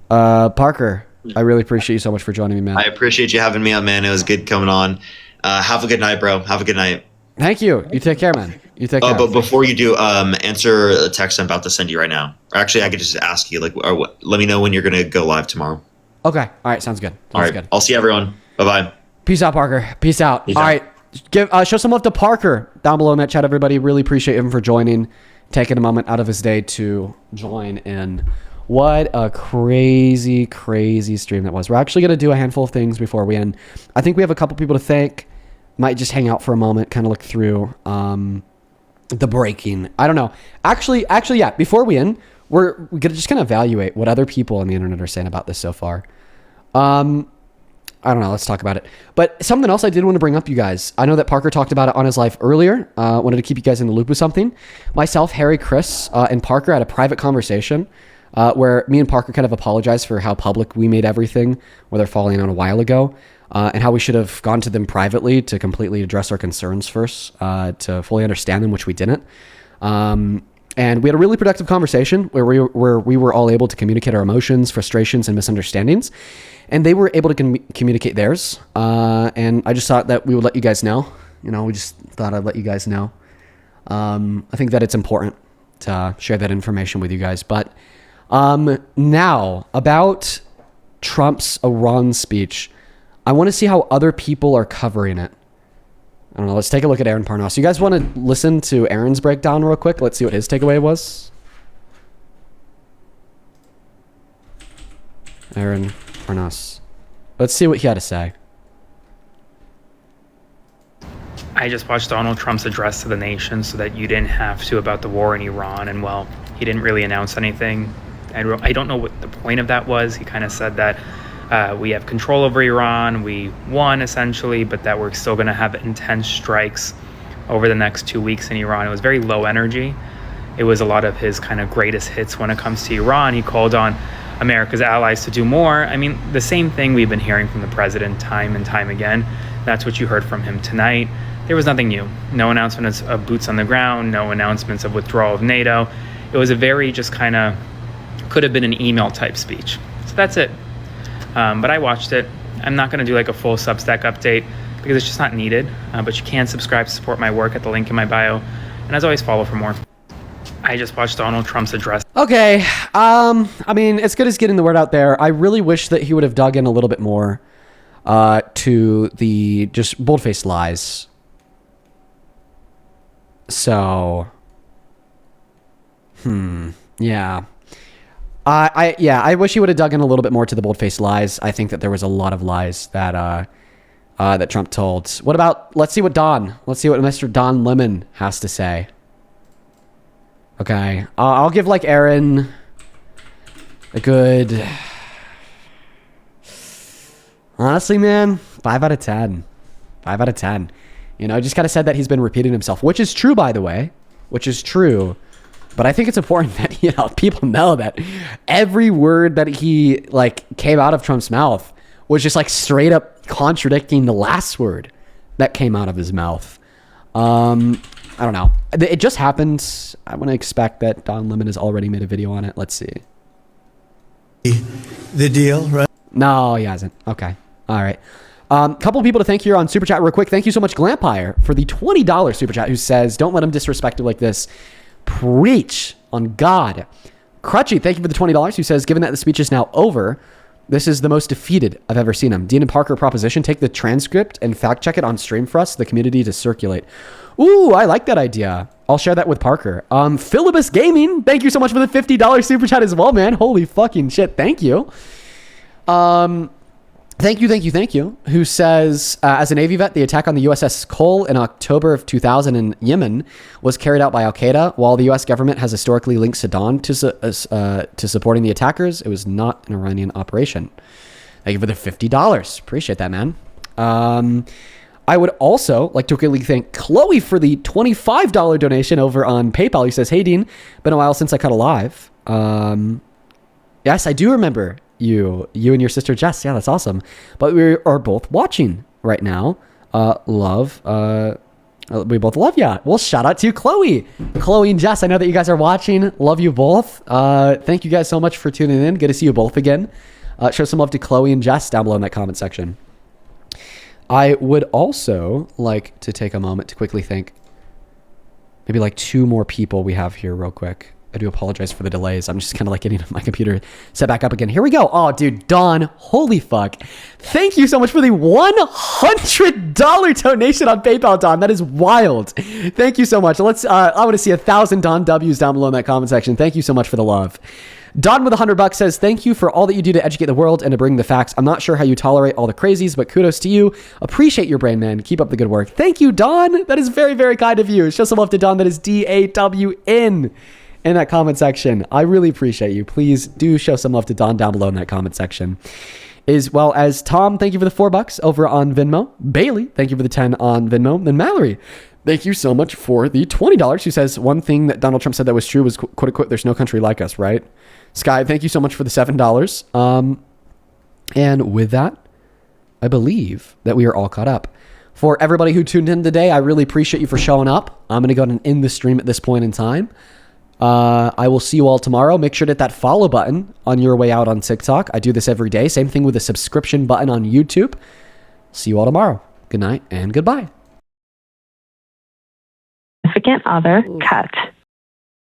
Parker, I really appreciate you so much for joining me, man. I appreciate you having me on, man. It was good coming on. Have a good night, bro. Have a good night. Thank you. You take care, man. You take care. But before you do, answer a text I'm about to send you right now. Or actually, I could just ask you, like, let me know when you're gonna go live tomorrow. Okay. All right. Sounds good. All right. Good. I'll see everyone. Bye-bye. Peace out, Parker. Peace out. Peace All out. right. Give show some love to Parker down below in that chat, everybody. Really appreciate him for joining, taking a moment out of his day to join in. What a crazy, crazy stream that was. We're actually going to do a handful of things before we end. I think we have a couple people to thank. Might just hang out for a moment, kind of look through the breaking. I don't know. Actually, yeah, before we end, we're going to just kind of evaluate what other people on the internet are saying about this so far. I don't know. Let's talk about it. But something else I did want to bring up, you guys. I know that Parker talked about it on his live earlier. Wanted to keep you guys in the loop with something. Myself, Harry, Chris, and Parker had a private conversation where me and Parker kind of apologized for how public we made everything, where they're falling on a while ago, and how we should have gone to them privately to completely address our concerns first, to fully understand them, which we didn't. And we had a really productive conversation where we were all able to communicate our emotions, frustrations, and misunderstandings. And they were able to communicate theirs. And I just thought that we would let you guys know. We just thought I'd let you guys know. I think that it's important to share that information with you guys. But now, about Trump's Iran speech, I want to see how other people are covering it. I don't know. Let's take a look at Aaron Parnas. You guys want to listen to Aaron's breakdown real quick? Let's see what his takeaway was. Aaron Parnas. Let's see what he had to say. I just watched Donald Trump's address to the nation so that you didn't have to about the war in Iran. And well, he didn't really announce anything. I don't know what the point of that was. He kind of said that we have control over Iran, we won essentially, but that we're still going to have intense strikes over the next 2 weeks in Iran. It was very low energy. It was a lot of his kind of greatest hits when it comes to Iran. He called on America's allies to do more. I mean, the same thing we've been hearing from the president time and time again. That's what you heard from him tonight. There was nothing new. No announcements of boots on the ground, no announcements of withdrawal of NATO. It was a very just kind of, could have been an email type speech. So that's it. But I watched it. I'm not going to do like a full Substack update because it's just not needed. But you can subscribe to support my work at the link in my bio. And as always, follow for more. I just watched Donald Trump's address. Okay. I mean, as good as getting the word out there, I really wish that he would have dug in a little bit more to the just bold-faced lies. So, yeah. I wish he would have dug in a little bit more to the bold-faced lies. I think that there was a lot of lies that that Trump told. What about, let's see what Mr. Don Lemon has to say. Okay. I'll give like Aaron a good, honestly, man, 5 out of 10. 5 out of 10. Just kind of said that he's been repeating himself, which is true, by the way, which is true. But I think it's important that, people know that every word that he came out of Trump's mouth was just straight up contradicting the last word that came out of his mouth. I don't know. It just happened. I want to expect that Don Lemon has already made a video on it. Let's see. The deal, right? No, he hasn't. Okay. All right. Couple of people to thank here on Super Chat real quick. Thank you so much, Glampire, for the $20 Super Chat, who says, don't let him disrespect you like this. Preach on God. Crutchy, thank you for the $20, who says, given that the speech is now over, this is the most defeated I've ever seen him. Dean and Parker proposition, take the transcript and fact check it on stream for us, the community to circulate. Ooh, I like that idea. I'll share that with Parker. Philibus Gaming, thank you so much for the $50 Super Chat as well, man. Holy fucking shit. Thank you. Thank you. Who says, as a Navy vet, the attack on the USS Cole in October of 2000 in Yemen was carried out by Al-Qaeda. While the U.S. government has historically linked Saddam to supporting the attackers, it was not an Iranian operation. Thank you for the $50. Appreciate that, man. I would also like to quickly thank Chloe for the $25 donation over on PayPal. He says, hey, Dean, been a while since I cut a live. Yes, I do remember you and your sister Jess. Yeah, that's awesome. But we are both watching right now. We both love ya. Well, shout out to you, Chloe and Jess. I know that you guys are watching. Love you both. Thank you guys so much for tuning in. Good to see you both again. Show some love to Chloe and Jess down below in that comment section. I would also like to take a moment to quickly thank maybe 2 more people we have here real quick. I do apologize for the delays. I'm just kind of getting my computer set back up again. Here we go. Oh, dude, Don, holy fuck. Thank you so much for the $100 donation on PayPal, Don. That is wild. Thank you so much. I want to see 1,000 Don W's down below in that comment section. Thank you so much for the love. Don with $100 says, thank you for all that you do to educate the world and to bring the facts. I'm not sure how you tolerate all the crazies, but kudos to you. Appreciate your brain, man. Keep up the good work. Thank you, Don. That is very, very kind of you. Show some love to Don. That is DAWN. In that comment section. I really appreciate you. Please do show some love to Don down below in that comment section. As well as Tom, thank you for the $4 over on Venmo. Bailey, thank you for the 10 on Venmo. Then Mallory, thank you so much for the $20. Who says one thing that Donald Trump said that was true was, quote unquote, there's no country like us, right? Sky, thank you so much for the $7. And with that, I believe that we are all caught up. For everybody who tuned in today, I really appreciate you for showing up. I'm going to go ahead and end the stream at this point in time. I will see you all tomorrow. Make sure to hit that follow button on your way out on TikTok. I do this every day. Same thing with the subscription button on YouTube. See you all tomorrow. Good night and goodbye. Significant other cut.